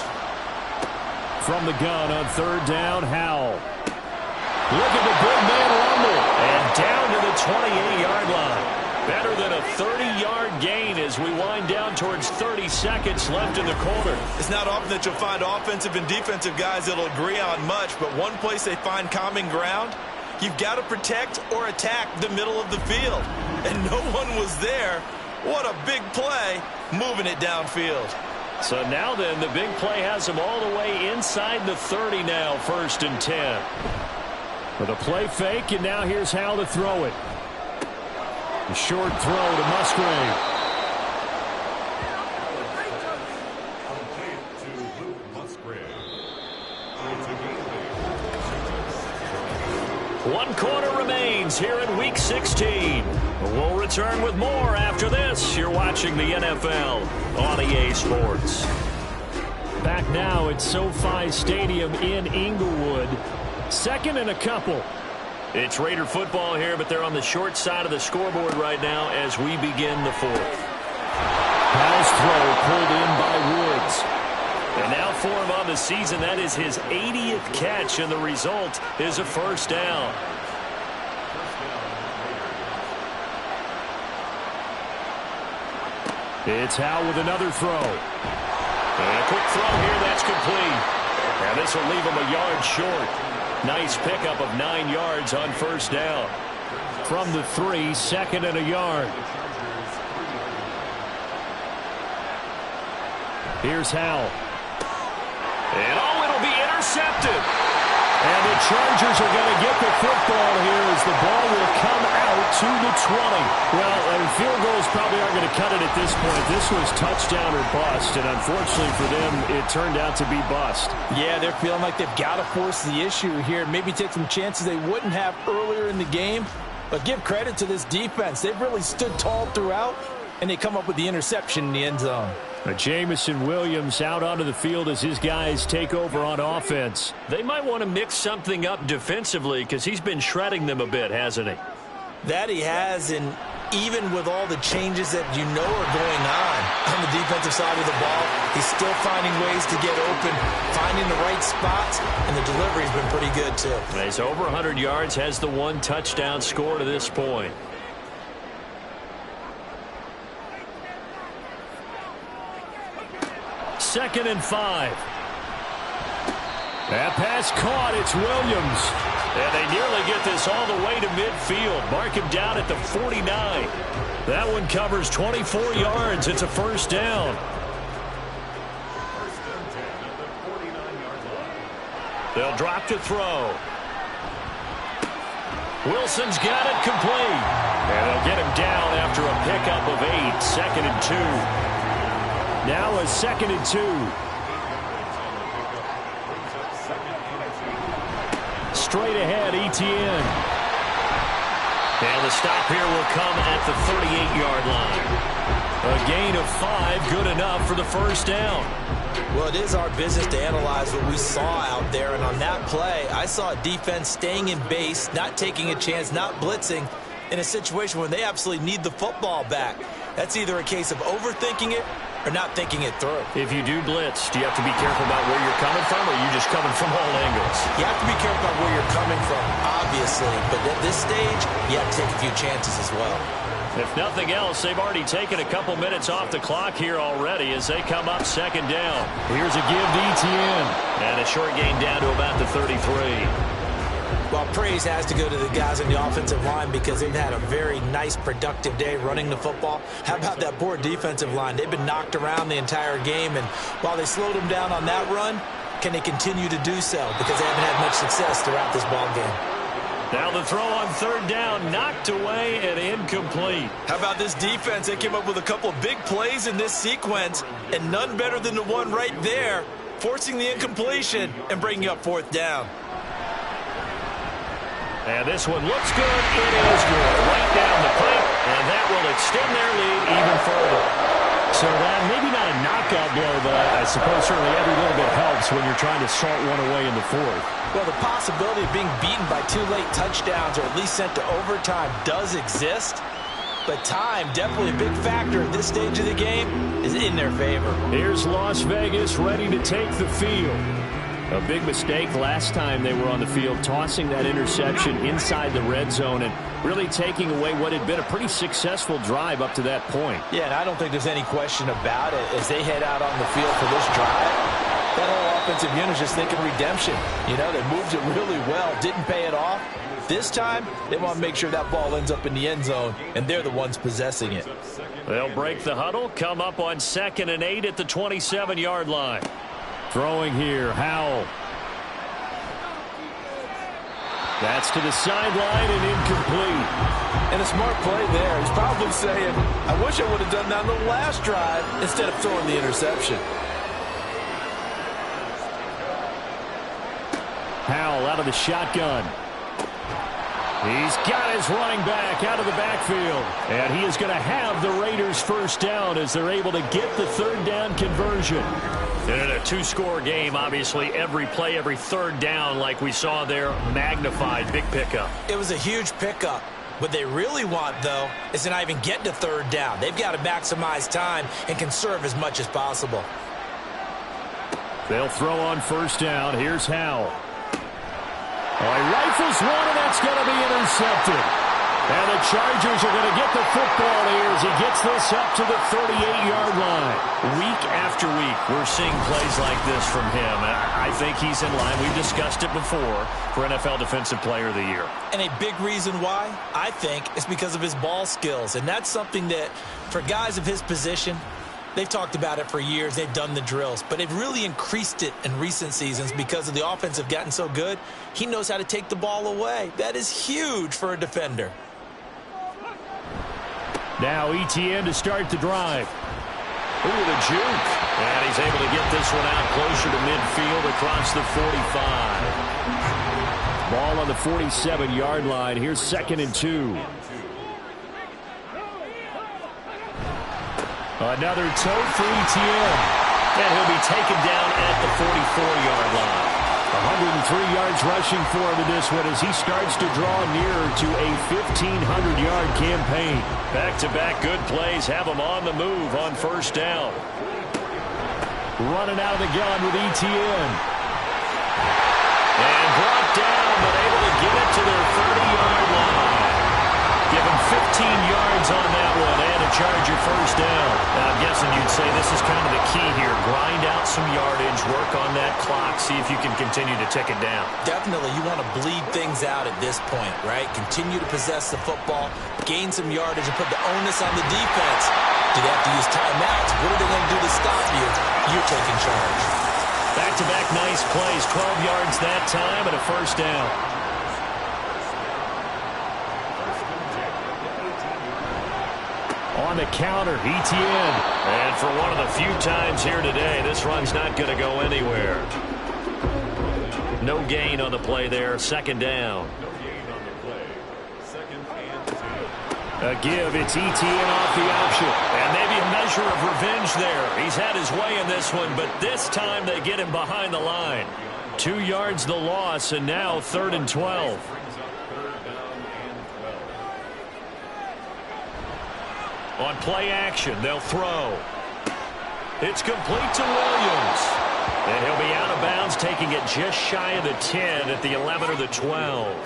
From the gun on 3rd down, Howell. Look at the big man rumble. And down to the 28-yard line. Better than a 30-yard gain as we wind down towards 30 seconds left in the quarter. It's not often that you'll find offensive and defensive guys that'll agree on much, but one place they find common ground, you've got to protect or attack the middle of the field. And no one was there. What a big play, moving it downfield. So now then, the big play has them all the way inside the 30 now, 1st and 10. With a play fake, and now here's Howell to throw it. A short throw to Musgrave. One quarter remains here in Week 16. We'll return with more after this. You're watching the NFL on EA Sports. Back now at SoFi Stadium in Inglewood. 2nd and a couple. It's Raider football here, but they're on the short side of the scoreboard right now as we begin the 4th. Pass throw pulled in by Woods. And now for him on the season, that is his 80th catch, and the result is a 1st down. It's Howell with another throw. And a quick throw here, that's complete. And this will leave him a yard short. Nice pickup of 9 yards on 1st down. From the 3, 2nd and a yard. Here's Howell. And it'll be intercepted. And the Chargers are going to get the football here as the ball will come out to the 20. Well, field goals probably aren't going to cut it at this point. This was touchdown or bust, and unfortunately for them, it turned out to be bust. Yeah, they're feeling like they've got to force the issue here, maybe take some chances they wouldn't have earlier in the game. But give credit to this defense. They've really stood tall throughout, and they come up with the interception in the end zone. Jamison Williams out onto the field as his guys take over on offense. They might want to mix something up defensively because he's been shredding them a bit, hasn't he? That he has, and even with all the changes that you know are going on the defensive side of the ball, he's still finding ways to get open, finding the right spots, and the delivery's been pretty good too. He's over 100 yards, has the 1 touchdown score to this point. Second and 5. That pass caught. It's Williams. And they nearly get this all the way to midfield. Mark him down at the 49. That one covers 24 yards. It's a first down. They'll drop to throw. Wilson's got it complete. And they'll get him down after a pickup of 8. Second and 2. Now a second and 2. Straight ahead, Etienne. And the stop here will come at the 38-yard line. A gain of 5, good enough for the first down. Well, it is our business to analyze what we saw out there, and on that play, I saw a defense staying in base, not taking a chance, not blitzing, in a situation where they absolutely need the football back. That's either a case of overthinking it or not thinking it through. If you do blitz, do you have to be careful about where you're coming from, or are you just coming from all angles? You have to be careful about where you're coming from, obviously, but at this stage, you have to take a few chances as well. If nothing else, they've already taken a couple minutes off the clock here already as they come up second down. Here's a give to Etienne. And a short gain down to about the 33. Well, praise has to go to the guys on the offensive line because they've had a very nice, productive day running the football. How about that poor defensive line? They've been knocked around the entire game, and while they slowed them down on that run, can they continue to do so? Because they haven't had much success throughout this ball game. Now the throw on third down, knocked away and incomplete. How about this defense? They came up with a couple of big plays in this sequence, and none better than the one right there, forcing the incompletion and bringing up fourth down. And this one looks good. It is good. Right down the pipe, and that will extend their lead even further. So that maybe not a knockout blow, but I suppose certainly every little bit helps when you're trying to salt one away in the fourth. Well, the possibility of being beaten by 2 late touchdowns or at least sent to overtime does exist. But time, definitely a big factor at this stage of the game, is in their favor. Here's Las Vegas ready to take the field. A big mistake last time they were on the field, tossing that interception inside the red zone and really taking away what had been a pretty successful drive up to that point. Yeah, and I don't think there's any question about it. As they head out on the field for this drive, that whole offensive unit is just thinking redemption. You know, they moved it really well, didn't pay it off. This time, they want to make sure that ball ends up in the end zone, and they're the ones possessing it. They'll break the huddle, come up on 2nd and 8 at the 27-yard line. Throwing here, Howell. That's to the sideline and incomplete. And a smart play there. He's probably saying, I wish I would have done that on the last drive instead of throwing the interception. Howell out of the shotgun. He's got his running back out of the backfield. And he is going to have the Raiders first down as they're able to get the third down conversion. And in a 2-score game, obviously, every play, every third down, like we saw there, magnified. Big pickup. It was a huge pickup. What they really want, though, is to not even get to third down. They've got to maximize time and conserve as much as possible. They'll throw on first down. Here's Howell. He rifles one, and that's going to be intercepted. And the Chargers are going to get the football here as he gets this up to the 38-yard line. Week after week, we're seeing plays like this from him. I think he's in line. We've discussed it before for NFL Defensive Player of the Year. And a big reason why, I think, is because of his ball skills. And that's something that, for guys of his position, They've talked about it for years. They've done the drills, but they've really increased it in recent seasons because of the offense have gotten so good. He knows how to take the ball away. That is huge for a defender. Now Etienne to start the drive. Ooh, the juke. And he's able to get this one out closer to midfield across the 45. Ball on the 47-yard line. Here's 2nd and 2. Another toe for Etienne. And he'll be taken down at the 44-yard line. 103 yards rushing for him in this one as he starts to draw nearer to a 1,500-yard campaign. Back-to-back good plays have him on the move on first down. Running out of the gun with Etienne. And brought down, but able to get it to their 30-yard line. Give him 15 yards on that one and a Charger first down. Now, I'm guessing you'd say this is kind of the key here. Grind out some yardage, work on that clock, see if you can continue to tick it down. Definitely, you want to bleed things out at this point, right? Continue to possess the football, gain some yardage, and put the onus on the defense. Do they have to use timeouts? What are they going to do to stop you? You're taking charge. Back-to-back nice plays, 12 yards that time and a first down. On the counter, Etienne. And for one of the few times here today, this run's not going to go anywhere. No gain on the play there, 2nd down. A give, it's Etienne off the option. And maybe a measure of revenge there. He's had his way in this one, but this time they get him behind the line. 2 yards the loss, and now 3rd and 12. On play action, they'll throw. It's complete to Williams. And he'll be out of bounds, taking it just shy of the 10 at the 11 or the 12.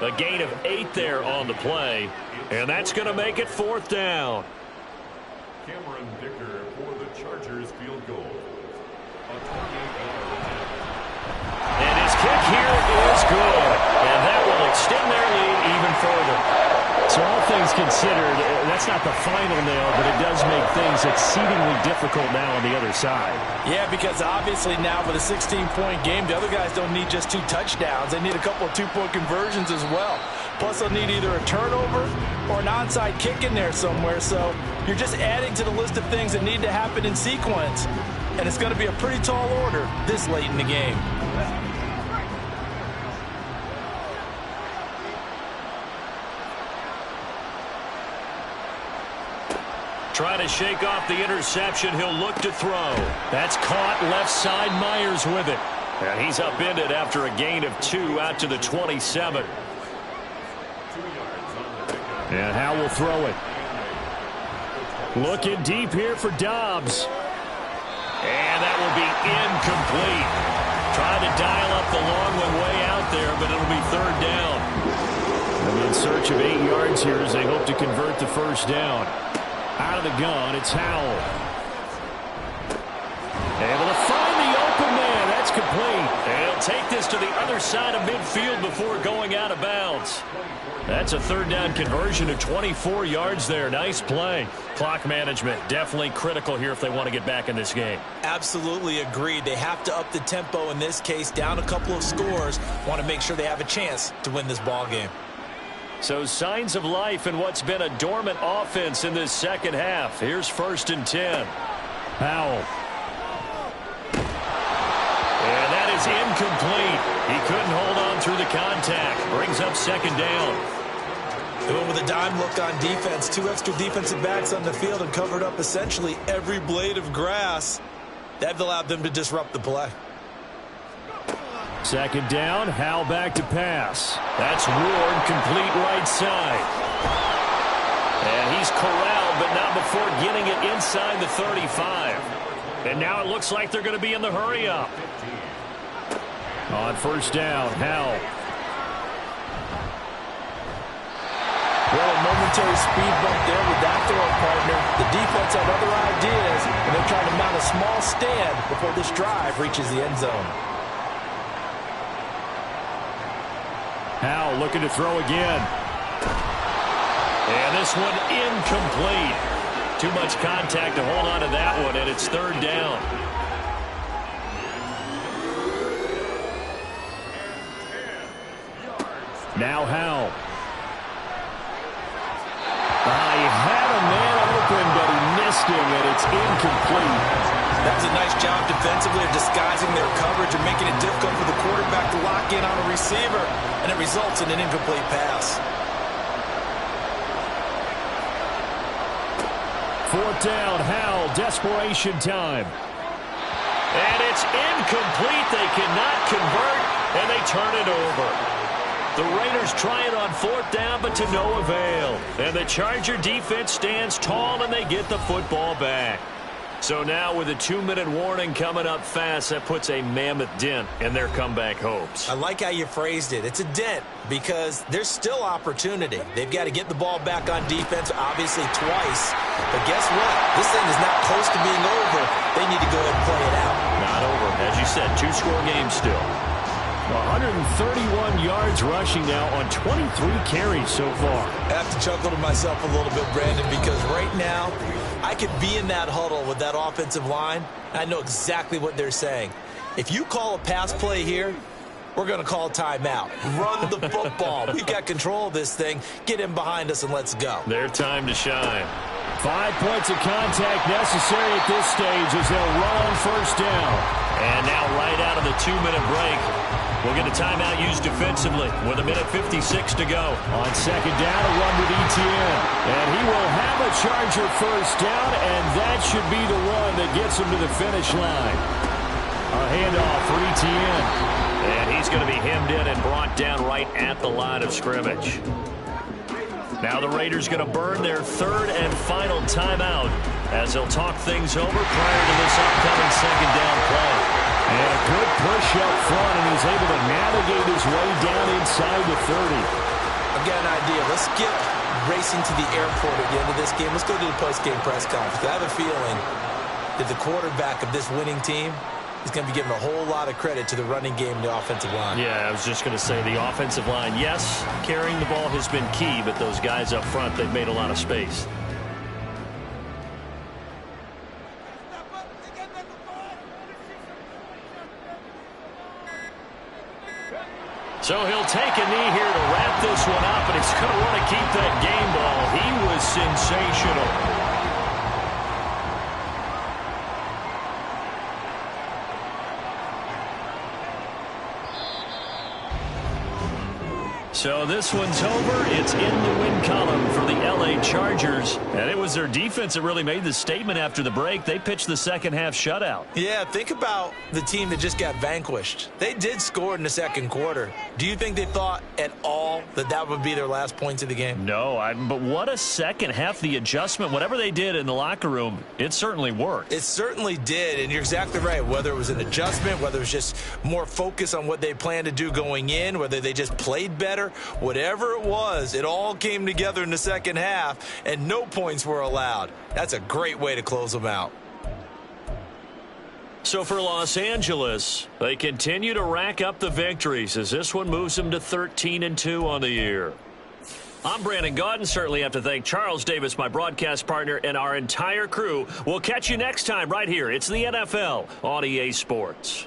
A gain of 8 there on the play. And that's going to make it 4th down. Cameron Dicker for the Chargers field goal. And his kick here is good. And that will extend their lead even further. So all things considered, that's not the final nail, but it does make things exceedingly difficult now on the other side. Yeah, because obviously now with a 16-point game, the other guys don't need just 2 touchdowns. They need a couple of 2-point conversions as well. Plus, they'll need either a turnover or an onside kick in there somewhere. So you're just adding to the list of things that need to happen in sequence. And it's going to be a pretty tall order this late in the game. Trying to shake off the interception. He'll look to throw. That's caught left side. Myers with it. And he's upended after a gain of 2 out to the 27. And Howe will throw it. Looking deep here for Dobbs. And that will be incomplete. Trying to dial up the long one way out there, but it'll be 3rd down. And in search of 8 yards here as they hope to convert the first down. Out of the gun, it's Howell. Able to find the open man. That's complete. And he'll take this to the other side of midfield before going out of bounds. That's a 3rd down conversion of 24 yards there. Nice play. Clock management definitely critical here if they want to get back in this game. Absolutely agreed. They have to up the tempo in this case, down a couple of scores. Want to make sure they have a chance to win this ball game. So signs of life in what's been a dormant offense in this second half. Here's 1st and 10. Howell. And that is incomplete. He couldn't hold on through the contact. Brings up 2nd down. They went with a dime look on defense. 2 extra defensive backs on the field and covered up essentially every blade of grass. That allowed them to disrupt the play. 2nd down, Howell back to pass. That's Ward, complete right side. And he's corralled, but not before getting it inside the 35. And now it looks like they're going to be in the hurry-up. On 1st down, Howell. Well, a momentary speed bump there with that throw partner. The defense had other ideas, and they're trying to mount a small stand before this drive reaches the end zone. Howell looking to throw again. And this one incomplete. Too much contact to hold on to that one, and it's third down. Now Howell. He had a man open, but he missed him, and it's incomplete. That was a nice job defensively of disguising their coverage and making it difficult for the quarterback to lock in on a receiver, and it results in an incomplete pass. Fourth down, Howell, desperation time. And it's incomplete. They cannot convert, and they turn it over. The Raiders try it on fourth down, but to no avail. And the Charger defense stands tall, and they get the football back. So now with a 2-minute warning coming up fast, that puts a mammoth dent in their comeback hopes. I like how you phrased it. It's a dent because there's still opportunity. They've got to get the ball back on defense, obviously twice. But guess what? This thing is not close to being over. They need to go ahead and play it out. Not over. As you said, 2-score game still. 131 yards rushing now on 23 carries so far. I have to chuckle to myself a little bit, Brandon, because right now I could be in that huddle with that offensive line. I know exactly what they're saying. If you call a pass play here, we're going to call timeout. Run the football. We've got control of this thing. Get in behind us and let's go. Their time to shine. 5 points of contact necessary at this stage as they'll run on first down. And now right out of the 2-minute break, we'll get a timeout used defensively with 1:56 to go. On second down, a run with Etienne. And he will have a Charger first down, and that should be the run that gets him to the finish line. A handoff for Etienne. And he's going to be hemmed in and brought down right at the line of scrimmage. Now the Raiders going to burn their third and final timeout as they'll talk things over prior to this upcoming second down play. And a good push up front, and he's able to navigate his way down inside the 30. I've got an idea. Let's skip racing to the airport at the end of this game. Let's go to the post-game press conference. I have a feeling that the quarterback of this winning team is going to be giving a whole lot of credit to the running game and the offensive line. Yeah, I was just going to say the offensive line, yes, carrying the ball has been key, but those guys up front, they've made a lot of space. So he'll take a knee here to wrap this one up, and he's going to want to keep that game ball. He was sensational. So this one's over. It's in the win column for the L.A. Chargers. And it was their defense that really made the statement after the break. They pitched the second half shutout. Yeah, think about the team that just got vanquished. They did score in the second quarter. Do you think they thought at all that that would be their last points of the game? No, but what a second half. The adjustment, whatever they did in the locker room, it certainly worked. It certainly did, and you're exactly right. Whether it was an adjustment, whether it was just more focus on what they planned to do going in, whether they just played better, whatever it was, it all came together in the second half, and no points were allowed. That's a great way to close them out. So for Los Angeles, they continue to rack up the victories as this one moves them to 13-2 on the year. I'm Brandon Gaudin. Certainly have to thank Charles Davis, my broadcast partner, and our entire crew. We'll catch you next time right here. It's the NFL on EA Sports.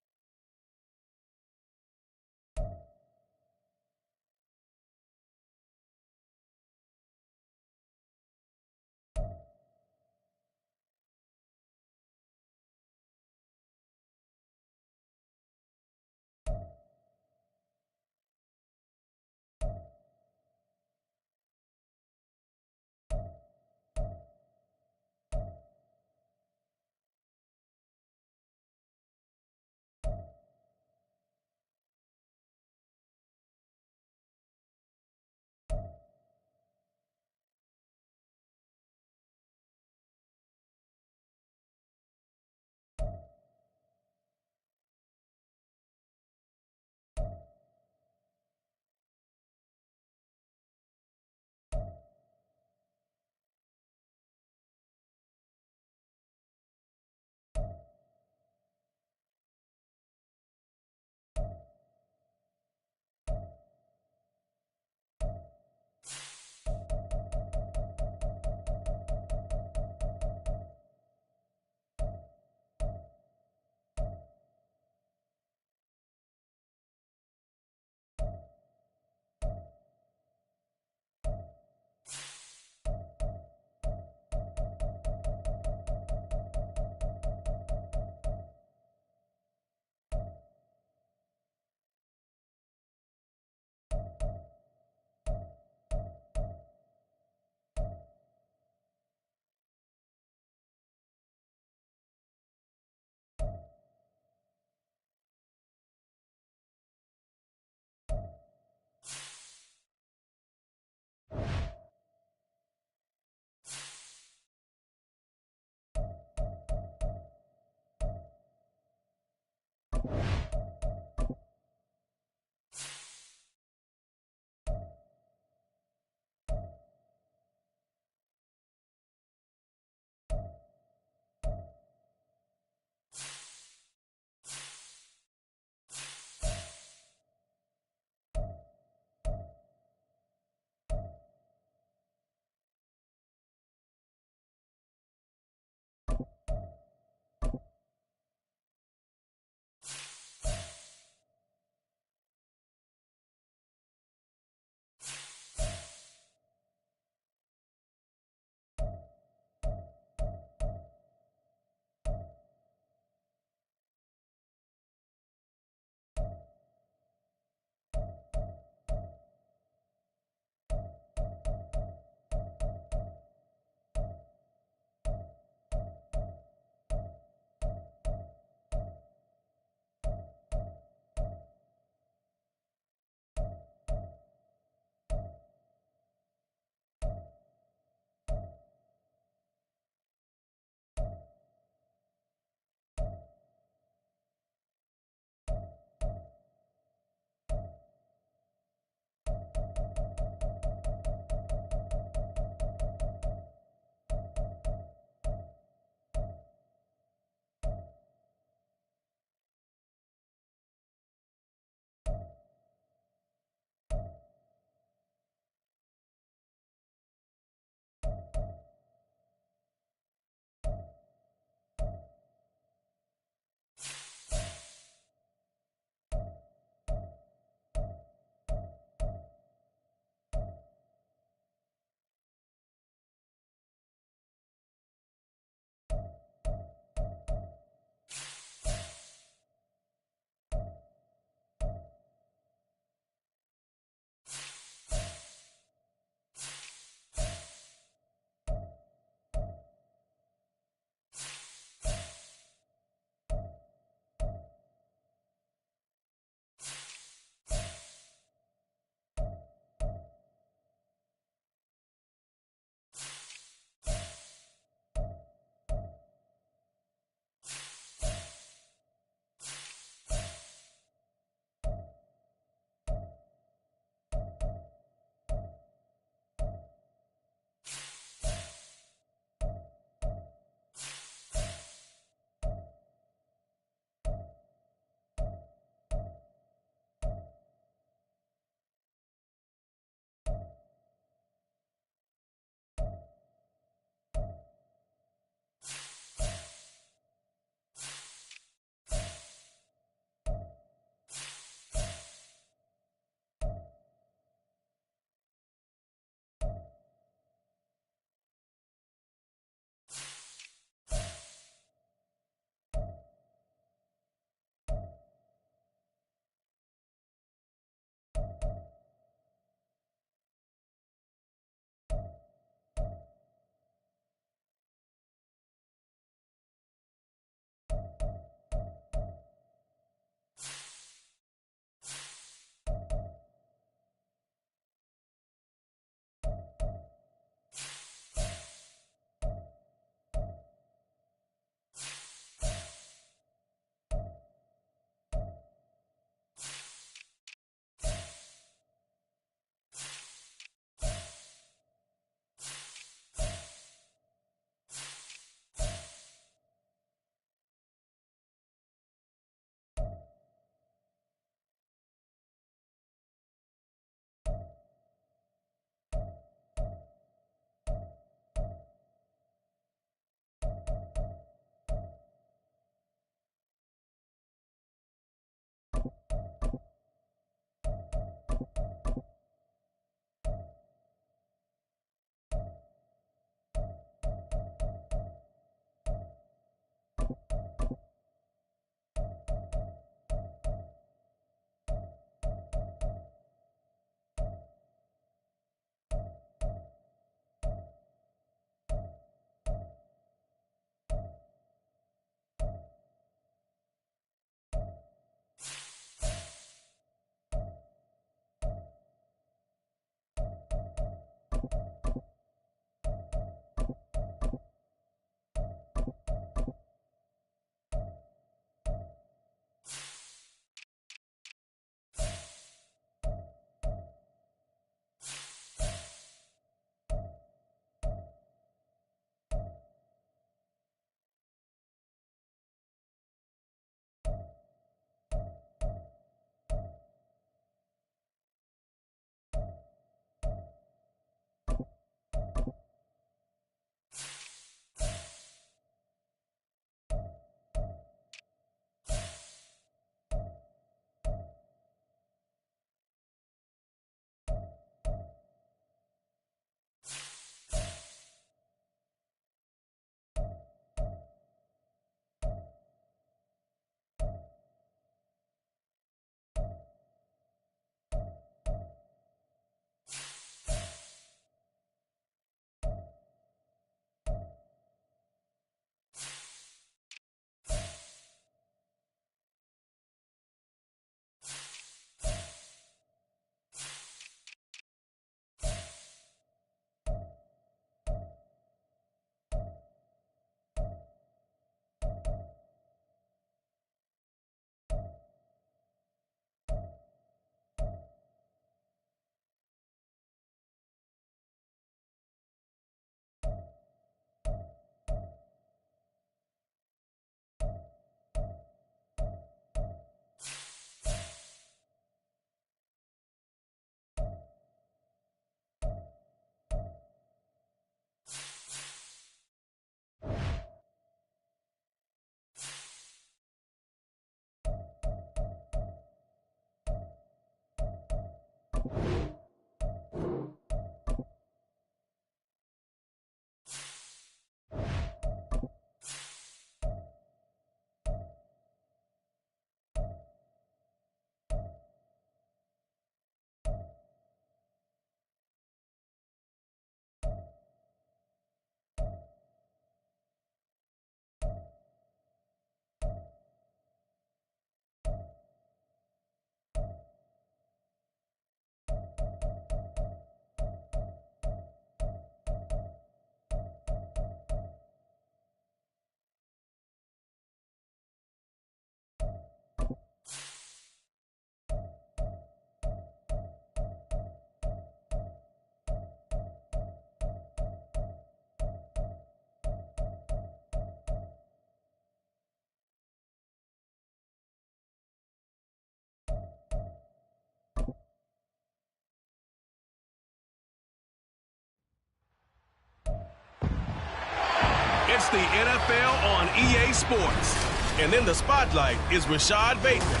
It's the NFL on EA Sports. And then the spotlight is Rashad Bateman.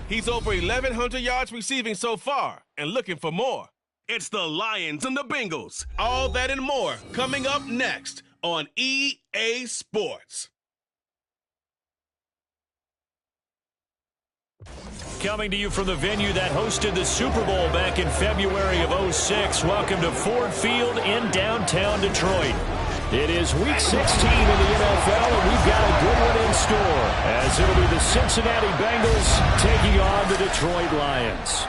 He's over 1,100 yards receiving so far and looking for more. It's the Lions and the Bengals. All that and more coming up next on EA Sports. Coming to you from the venue that hosted the Super Bowl back in February of '06. Welcome to Ford Field in downtown Detroit. It is Week 16 in the NFL, and we've got a good one in store, as it'll be the Cincinnati Bengals taking on the Detroit Lions.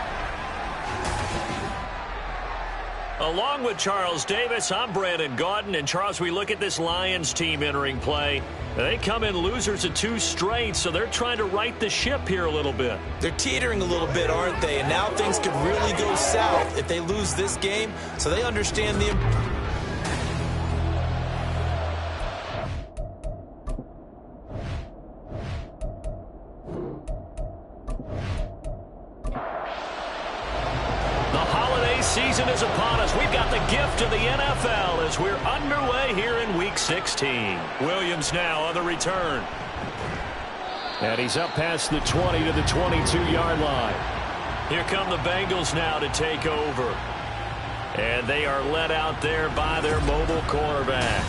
Along with Charles Davis, I'm Brandon Gaudin. And Charles, we look at this Lions team entering play. They come in losers of 2 straight, so they're trying to right the ship here a little bit. They're teetering a little bit, aren't they? And now things could really go south if they lose this game, so they understand the season is upon us. We've got the gift of the NFL as we're underway here in Week 16. Williams now on the return. And he's up past the 20 to the 22-yard line. Here come the Bengals now to take over. And they are led out there by their mobile quarterback.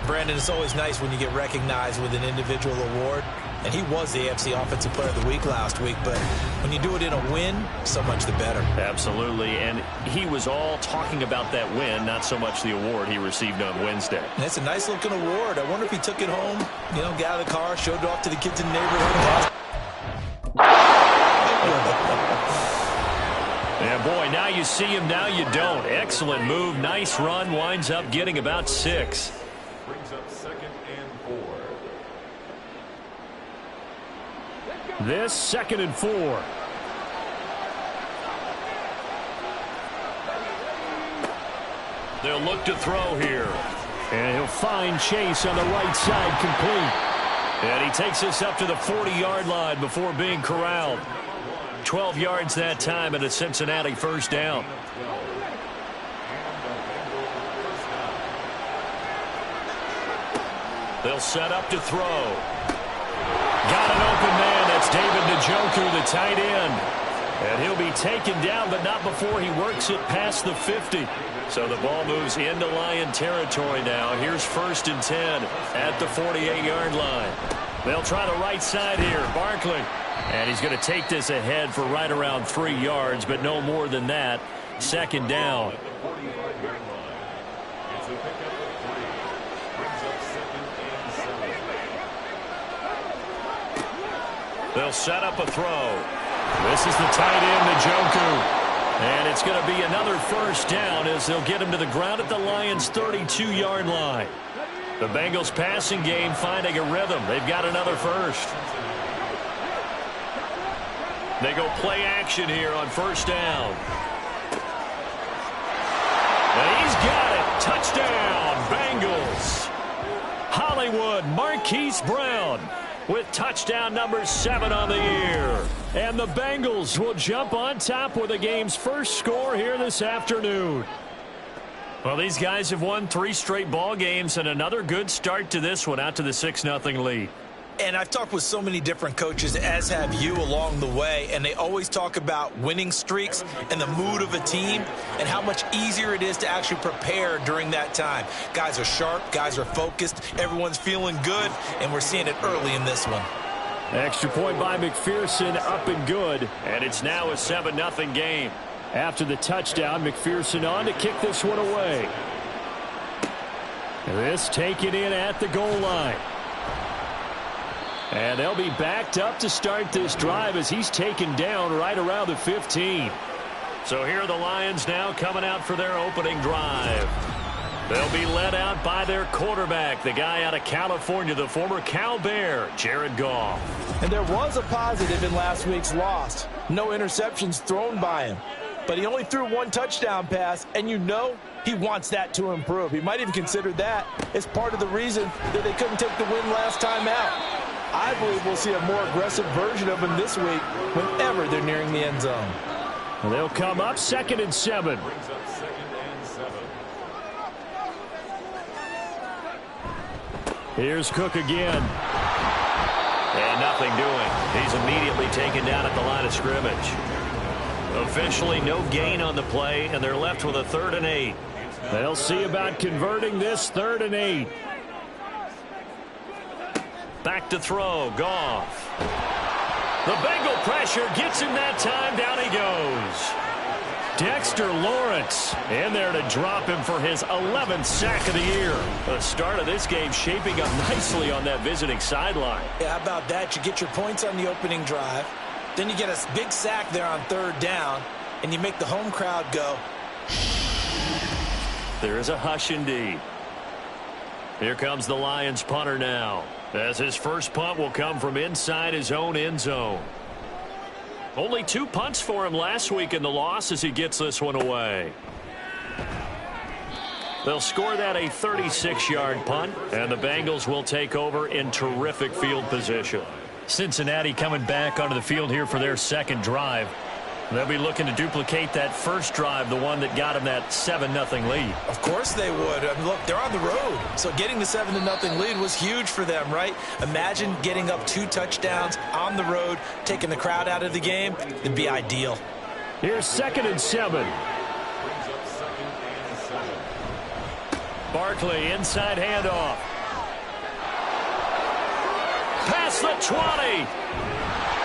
Brandon, it's always nice when you get recognized with an individual award. And he was the AFC Offensive Player of the Week last week. But when you do it in a win, so much the better. Absolutely. And he was all talking about that win, not so much the award he received on Wednesday. And it's a nice-looking award. I wonder if he took it home, got out of the car, showed it off to the kids in the neighborhood. And boy, now you see him, now you don't. Excellent move, nice run, winds up getting about 6. Brings up 2nd and 4. This 2nd and 4. They'll look to throw here. And he'll find Chase on the right side, complete. And he takes this up to the 40-yard line before being corralled. 12 yards that time and a Cincinnati first down. They'll set up to throw. Got an open man. That's David Njoku, the tight end. And he'll be taken down, but not before he works it past the 50. So the ball moves into Lion territory now. Here's 1st and 10 at the 48-yard line. They'll try the right side here. Barkley. And he's going to take this ahead for right around 3 yards, but no more than that. 2nd down. They'll set up a throw. This is the tight end, Njoku. And it's going to be another first down as they'll get him to the ground at the Lions' 32-yard line. The Bengals passing game finding a rhythm. They've got another first. They go play action here on 1st down. And he's got it. Touchdown, Bengals. Hollywood Marquise Brown with touchdown number 7 on the year. And the Bengals will jump on top with the game's first score here this afternoon. Well, these guys have won 3 straight ball games and another good start to this one out to the 6-0 lead. And I've talked with so many different coaches, as have you, along the way, and they always talk about winning streaks and the mood of a team and how much easier it is to actually prepare during that time. Guys are sharp, guys are focused, everyone's feeling good, and we're seeing it early in this one. Extra point by McPherson, up and good. And it's now a 7-0 game. After the touchdown, McPherson on to kick this one away. This taken in at the goal line. And they'll be backed up to start this drive as he's taken down right around the 15. So here are the Lions now coming out for their opening drive. They'll be led out by their quarterback, the guy out of California, the former Cal Bear, Jared Goff. And there was a positive in last week's loss. No interceptions thrown by him. But he only threw 1 touchdown pass, and he wants that to improve. He might even consider that as part of the reason that they couldn't take the win last time out. I believe we'll see a more aggressive version of him this week whenever they're nearing the end zone. They'll come up 2nd and 7. Brings up 2nd and 7. Here's Cook again. And nothing doing. He's immediately taken down at the line of scrimmage. Officially no gain on the play, and they're left with a 3rd and 8. They'll see about converting this 3rd and 8. Back to throw. Goff. The Bengal pressure gets him that time. Down he goes. Dexter Lawrence in there to drop him for his 11th sack of the year. The start of this game shaping up nicely on that visiting sideline. Yeah, how about that? You get your points on the opening drive. Then you get a big sack there on 3rd down, and you make the home crowd go. There is a hush indeed. Here comes the Lions punter now, as his first punt will come from inside his own end zone. Only 2 punts for him last week in the loss as he gets this one away. They'll score that a 36-yard punt, and the Bengals will take over in terrific field position. Cincinnati coming back onto the field here for their 2nd drive. They'll be looking to duplicate that first drive, the one that got them that 7-0 lead. Of course they would. I mean, look, they're on the road. So getting the 7-0 lead was huge for them, right? Imagine getting up 2 touchdowns on the road, taking the crowd out of the game. It'd be ideal. Here's 2nd and 7. Barkley, inside handoff. Past the 20.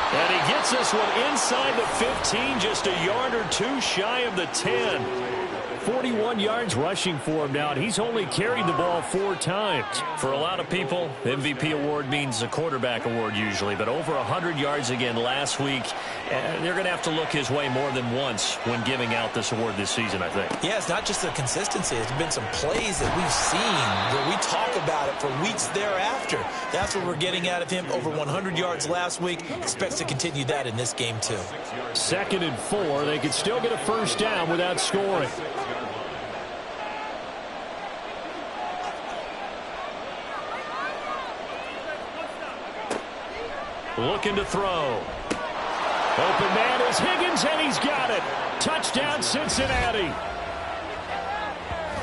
And he gets this one inside the 15, just a yard or 2 shy of the 10. 41 yards rushing for him now, and he's only carried the ball 4 times. For a lot of people, MVP award means a quarterback award usually, but over 100 yards again last week. They're going to have to look his way more than once when giving out this award this season, I think. Yeah, it's not just the consistency. There's been some plays that we've seen where we talk about it for weeks thereafter. That's what we're getting out of him. Over 100 yards last week. Expects to continue that in this game, too. 2nd and 4. They could still get a first down without scoring. Looking to throw. Open man is Higgins, and he's got it. Touchdown, Cincinnati.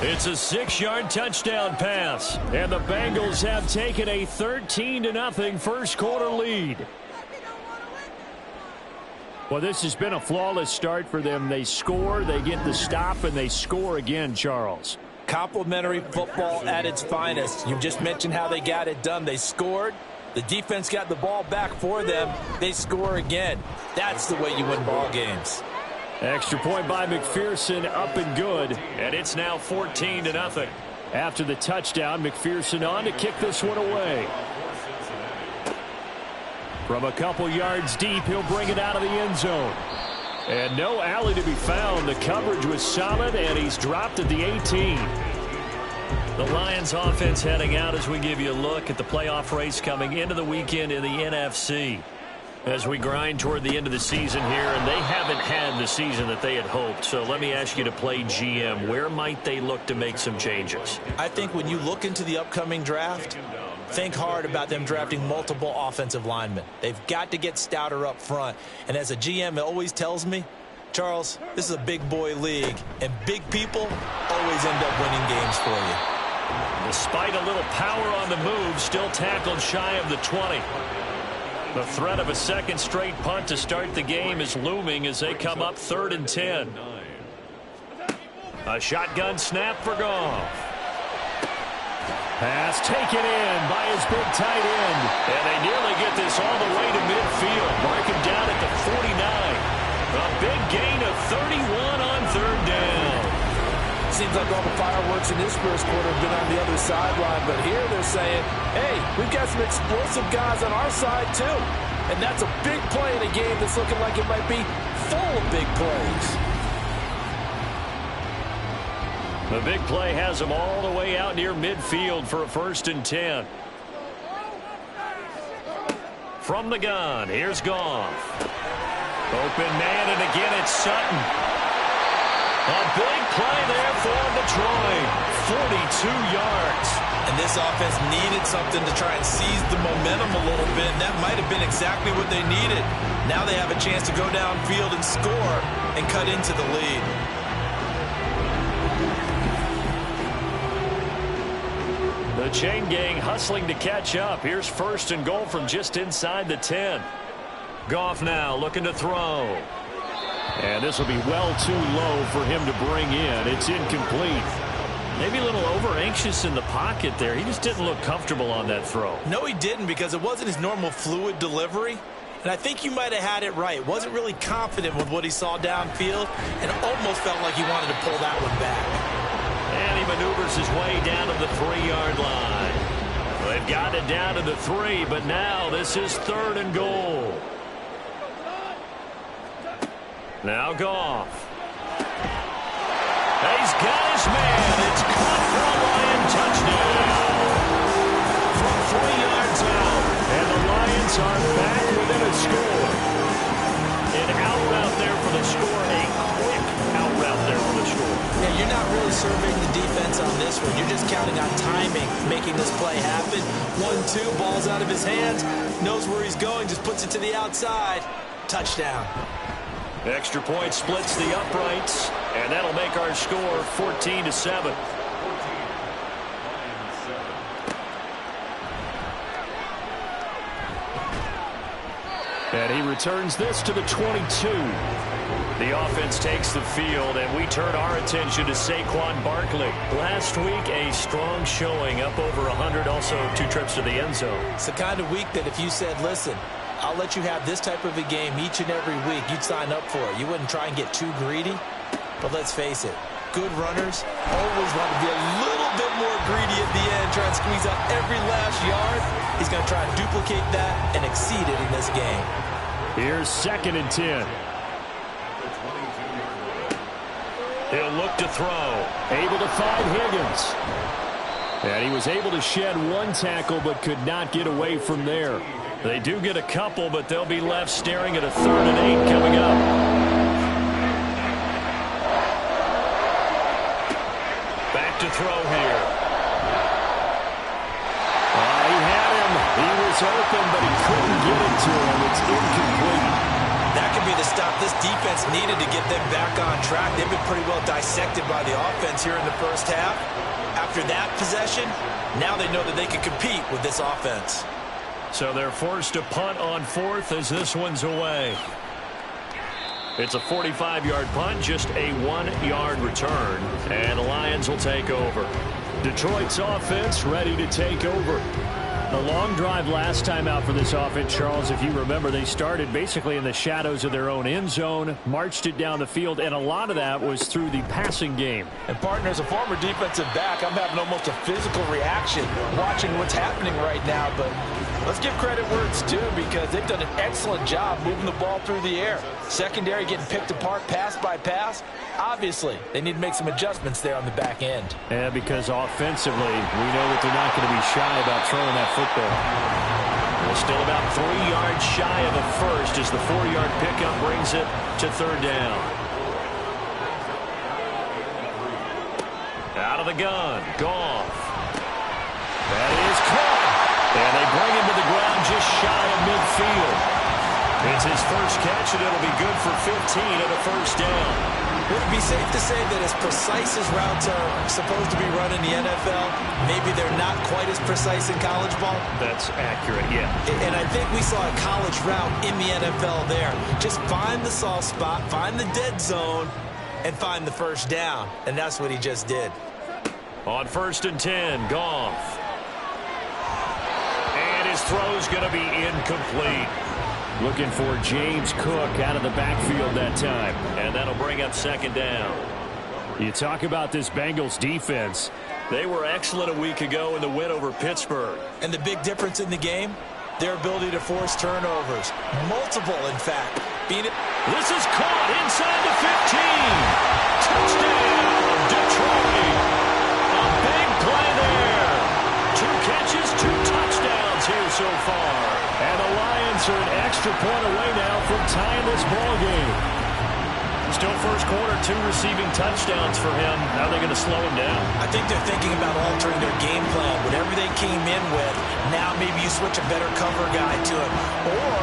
It's a 6-yard touchdown pass. And the Bengals have taken a 13-0 first quarter lead. Well, this has been a flawless start for them. They score, they get the stop, and they score again, Charles. Complimentary football at its finest. You just mentioned how they got it done. They scored. The defense got the ball back for them. They score again. That's the way you win ball games. Extra point by McPherson, up and good. And it's now 14-0. After the touchdown, McPherson on to kick this one away. From a couple yards deep, he'll bring it out of the end zone. And no alley to be found. The coverage was solid, and he's dropped at the 18. The Lions offense heading out as we give you a look at the playoff race coming into the weekend in the NFC. As we grind toward the end of the season here, and they haven't had the season that they had hoped. So let me ask you to play GM. Where might they look to make some changes? I think when you look into the upcoming draft, think hard about them drafting multiple offensive linemen. They've got to get stouter up front. And as a GM, it always tells me, Charles, this is a big boy league, and big people always end up winning games for you. Despite a little power on the move, still tackled shy of the 20. The threat of a second straight punt to start the game is looming as they come up 3rd and 10. A shotgun snap for Goff. Pass taken in by his big tight end. And they nearly get this all the way to midfield. Mark him down at the 49. A big gain of 31 on 3rd down. Seems like all the fireworks in this first quarter have been on the other sideline, but here they're saying, hey, we've got some explosive guys on our side too. And that's a big play in a game that's looking like it might be full of big plays. The big play has them all the way out near midfield for a 1st and 10. From the gun, here's Goff. Open man, and again it's Sutton. A big play there for Detroit. 42 yards. And this offense needed something to try and seize the momentum a little bit, and that might have been exactly what they needed. Now they have a chance to go downfield and score and cut into the lead. The chain gang hustling to catch up. Here's 1st and goal from just inside the 10. Goff now looking to throw. And this will be well too low for him to bring in. It's incomplete. Maybe a little over-anxious in the pocket there. He just didn't look comfortable on that throw. No, he didn't, because it wasn't his normal fluid delivery. And I think you might have had it right. Wasn't really confident with what he saw downfield and almost felt like he wanted to pull that one back. And he maneuvers his way down to the 3-yard line. They've got it down to the 3, but now this is 3rd and goal. Now Goff. He's got his man. It's caught for a Lion touchdown. From 3 yards out. And the Lions are back within a score. An out route there for the score. A quick out route there for the score. Yeah, you're not really surveying the defense on this one. You're just counting on timing, making this play happen. 1-2, ball's out of his hands. Knows where he's going, just puts it to the outside. Touchdown. Extra point splits the uprights, and that'll make our score 14-7. And he returns this to the 22. The offense takes the field, and we turn our attention to Saquon Barkley. Last week, a strong showing, up over 100, also 2 trips to the end zone. It's the kind of week that if you said, listen, I'll let you have this type of a game each and every week, you'd sign up for it. You wouldn't try and get too greedy. But let's face it, good runners always want to be a little bit more greedy at the end, try and squeeze out every last yard. He's going to try and duplicate that and exceed it in this game. Here's 2nd and 10. He'll look to throw. Able to find Higgins. And he was able to shed 1 tackle but could not get away from there. They do get a couple, but they'll be left staring at a 3rd and 8 coming up. Back to throw here. He had him. He was open, but he couldn't get it to him. It's incomplete. That could be the stop this defense needed to get them back on track. They've been pretty well dissected by the offense here in the first half. After that possession, now they know that they can compete with this offense. So they're forced to punt on 4th as this one's away. It's a 45-yard punt, just a 1-yard return, and the Lions will take over. Detroit's offense ready to take over. The long drive last time out for this offense, Charles, if you remember, they started basically in the shadows of their own end zone, marched it down the field, and a lot of that was through the passing game. And, partner, as a former defensive back, I'm having almost a physical reaction watching what's happening right now. But let's give credit where it's due, because they've done an excellent job moving the ball through the air. Secondary getting picked apart pass by pass. Obviously, they need to make some adjustments there on the back end. Yeah, because offensively, we know that they're not going to be shy about throwing that football. Well, still about 3 yards shy of a first as the 4-yard pickup brings it to 3rd down. Out of the gun, Goff. That is caught. And they bring him to the ground just shy of midfield. It's his first catch, and it'll be good for 15 and a 1st down. Would it be safe to say that as precise as routes are supposed to be run in the NFL, maybe they're not quite as precise in college ball? That's accurate, yeah. And I think we saw a college route in the NFL there. Just find the soft spot, find the dead zone, and find the 1st down. And that's what he just did. On 1st and 10, Goff. And his throw's going to be incomplete. Looking for James Cook out of the backfield that time. And that'll bring up 2nd down. You talk about this Bengals defense. They were excellent a week ago in the win over Pittsburgh. And the big difference in the game, their ability to force turnovers. Multiple, in fact. This is caught inside the 15. Touchdown, Detroit. A big play there. 2 catches, 2 touchdowns here so far. And the Lions are an extra point away now from tying this ball game. Still first quarter, 2 receiving touchdowns for him. How are they going to slow him down? I think they're thinking about altering their game plan. Whatever they came in with, now maybe you switch a better cover guy to him. Or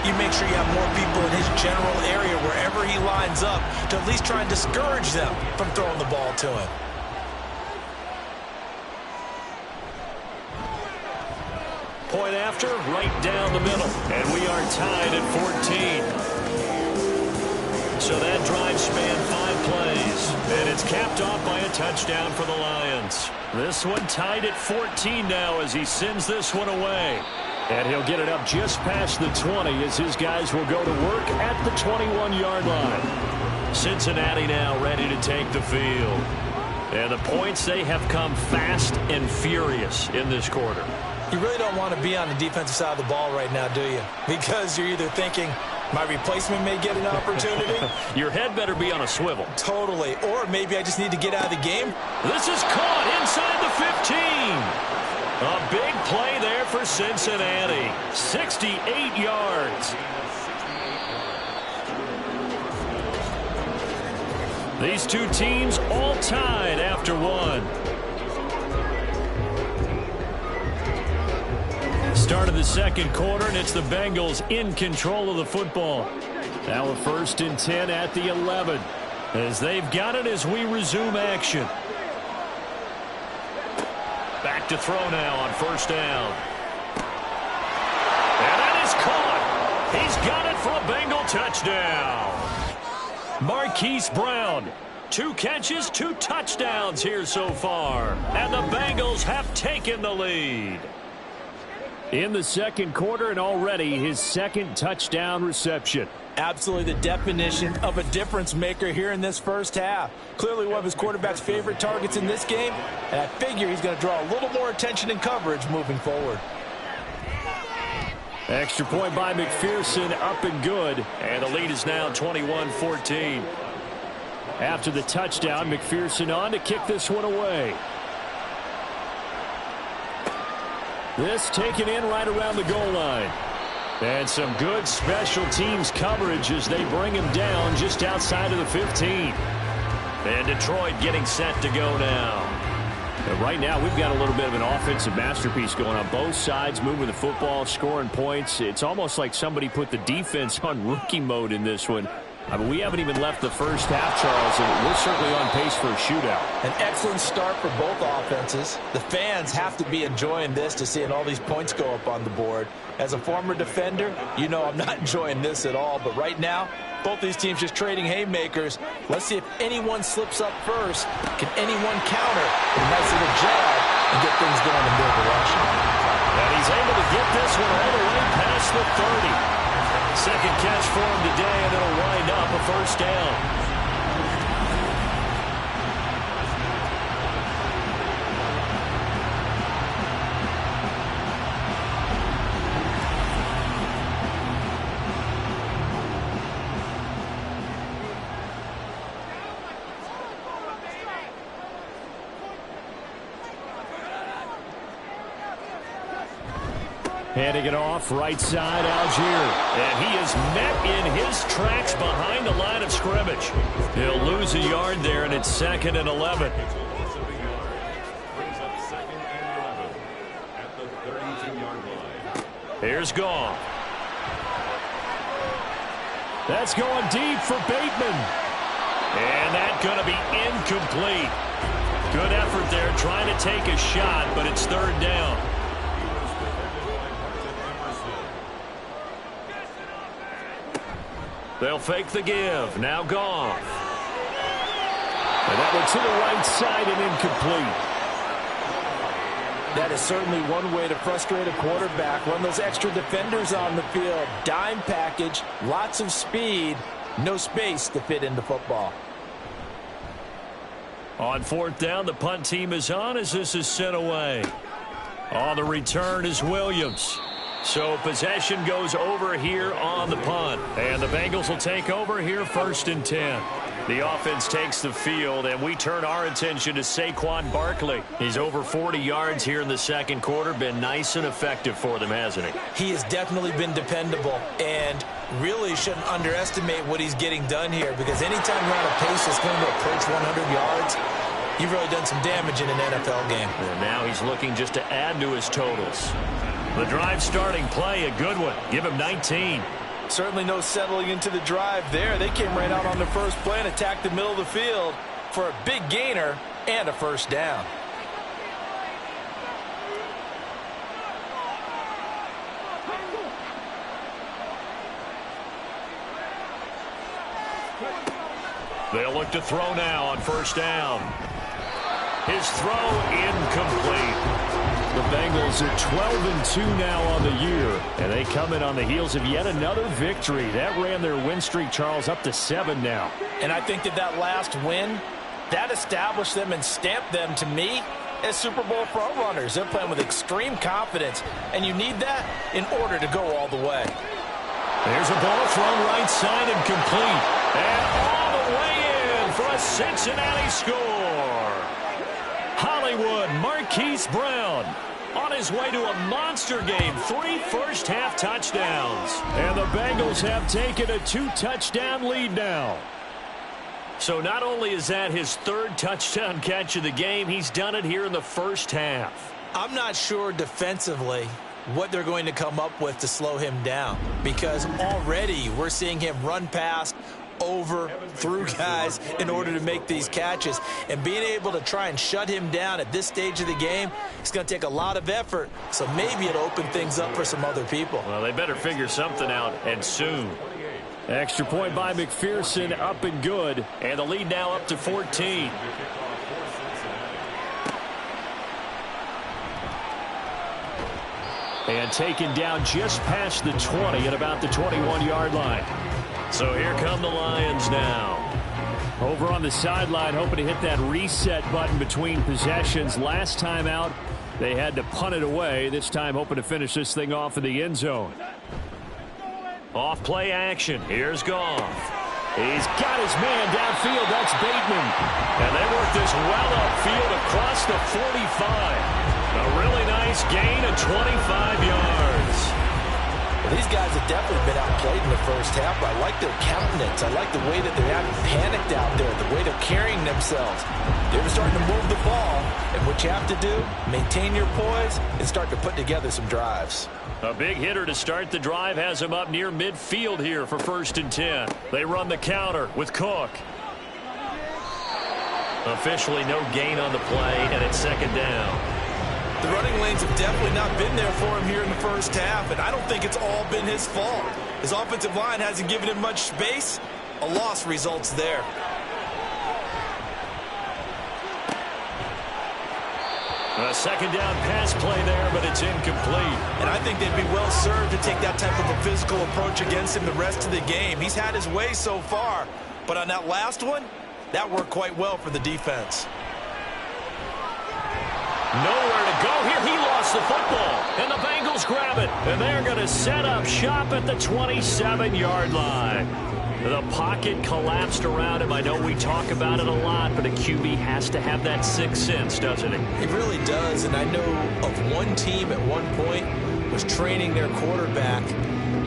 you make sure you have more people in his general area wherever he lines up to at least try and discourage them from throwing the ball to him. after, right down the middle. And we are tied at 14. So that drive spanned 5 plays. And it's capped off by a touchdown for the Lions. This one tied at 14 now as he sends this one away. And he'll get it up just past the 20 as his guys will go to work at the 21-yard line. Cincinnati now ready to take the field. And the points, they have come fast and furious in this quarter. You really don't want to be on the defensive side of the ball right now, do you? Because you're either thinking, my replacement may get an opportunity. Your head better be on a swivel. Totally. Or maybe I just need to get out of the game. This is caught inside the 15. A big play there for Cincinnati. 68 yards. These two teams all tied after one. Start of the second quarter, and it's the Bengals in control of the football. Now a 1st and 10 at the 11. As they've got it as we resume action. Back to throw now on 1st down. And that is caught. He's got it for a Bengal touchdown. Marquise Brown, 2 catches, 2 touchdowns here so far. And the Bengals have taken the lead. In the second quarter, and already his 2nd touchdown reception. Absolutely the definition of a difference maker here in this first half. Clearly one of his quarterback's favorite targets in this game, and I figure he's going to draw a little more attention and coverage moving forward. Extra point by McPherson, up and good. And the lead is now 21-14. After the touchdown, McPherson on to kick this one away. This taken in right around the goal line. And some good special teams coverage as they bring him down just outside of the 15. And Detroit getting set to go now. And right now, we've got a little bit of an offensive masterpiece going on both sides, moving the football, scoring points. It's almost like somebody put the defense on rookie mode in this one. I mean, we haven't even left the first half, Charles, and we're certainly on pace for a shootout. An excellent start for both offenses. The fans have to be enjoying this to seeing all these points go up on the board. As a former defender, you know I'm not enjoying this at all, but right now, both these teams just trading haymakers. Let's see if anyone slips up first. Can anyone counter a nice little jab and get things going in their direction? And he's able to get this one all the way past the 30. Second catch for him today, and it'll wind up a 1st down. Handing it off, right side, Algier. And he is met in his tracks behind the line of scrimmage. He'll lose a yard there, and it's 2nd and 11. Here's Goff. That's going deep for Bateman. And that's going to be incomplete. Good effort there, trying to take a shot, but it's 3rd down. They'll fake the give. Now Goff. And that one to the right side and incomplete. That is certainly one way to frustrate a quarterback. Run those extra defenders on the field. Dime package, lots of speed, no space to fit into football. On 4th down, the punt team is on as this is sent away. On the return is Williams. So possession goes over here on the punt. And the Bengals will take over here 1st and 10. The offense takes the field, and we turn our attention to Saquon Barkley. He's over 40 yards here in the second quarter. Been nice and effective for them, hasn't he? He has definitely been dependable, and really shouldn't underestimate what he's getting done here, because anytime you're on a pace that's going to approach 100 yards, you've really done some damage in an NFL game. And now he's looking just to add to his totals. The drive starting play, a good one. Give him 19. Certainly no settling into the drive there. They came right out on the first play and attacked the middle of the field for a big gainer and a 1st down. They'll look to throw now on first down. His throw incomplete. The Bengals are 12-2 now on the year, and they come in on the heels of yet another victory. That ran their win streak, Charles, up to 7 now. And I think that last win, that established them and stamped them, to me, as Super Bowl front runners. They're playing with extreme confidence, and you need that in order to go all the way. There's a ball thrown right side and complete. And all the way in for a Cincinnati score. Hollywood Marquise Brown on his way to a monster game. 3 first-half touchdowns. And the Bengals have taken a 2-touchdown lead now. So not only is that his 3rd touchdown catch of the game, he's done it here in the first half. I'm not sure defensively what they're going to come up with to slow him down, because already we're seeing him run past, over, through guys in order to make these catches. And being able to try and shut him down at this stage of the game, it's going to take a lot of effort. So maybe it'll open things up for some other people. Well, they better figure something out, and soon. Extra point by McPherson, up and good. And the lead now up to 14. And taken down just past the 20 at about the 21-yard line. So here come the Lions now. Over on the sideline, hoping to hit that reset button between possessions. Last time out, they had to punt it away. This time, hoping to finish this thing off in the end zone. Off play action. Here's Goff. He's got his man downfield. That's Bateman. And they work this well upfield across the 45. A really nice gain of 25 yards. Well, these guys have definitely been outplayed in the first half. I like their countenance. I like the way that they haven't panicked out there, the way they're carrying themselves. They're starting to move the ball, and what you have to do, maintain your poise and start to put together some drives. A big hitter to start the drive has him up near midfield here for 1st and 10. They run the counter with Cook. Officially no gain on the play, and it's 2nd down. The running lanes have definitely not been there for him here in the first half, and I don't think it's all been his fault. His offensive line hasn't given him much space. A loss results there. A 2nd down pass play there, but it's incomplete. And I think they'd be well served to take that type of a physical approach against him the rest of the game. He's had his way so far, but on that last one, that worked quite well for the defense. Nowhere to go here. He lost the football, and the Bengals grab it. And they're going to set up shop at the 27-yard line. The pocket collapsed around him. I know we talk about it a lot, but a QB has to have that 6th sense, doesn't he? It really does, and I know of one team at one point was training their quarterback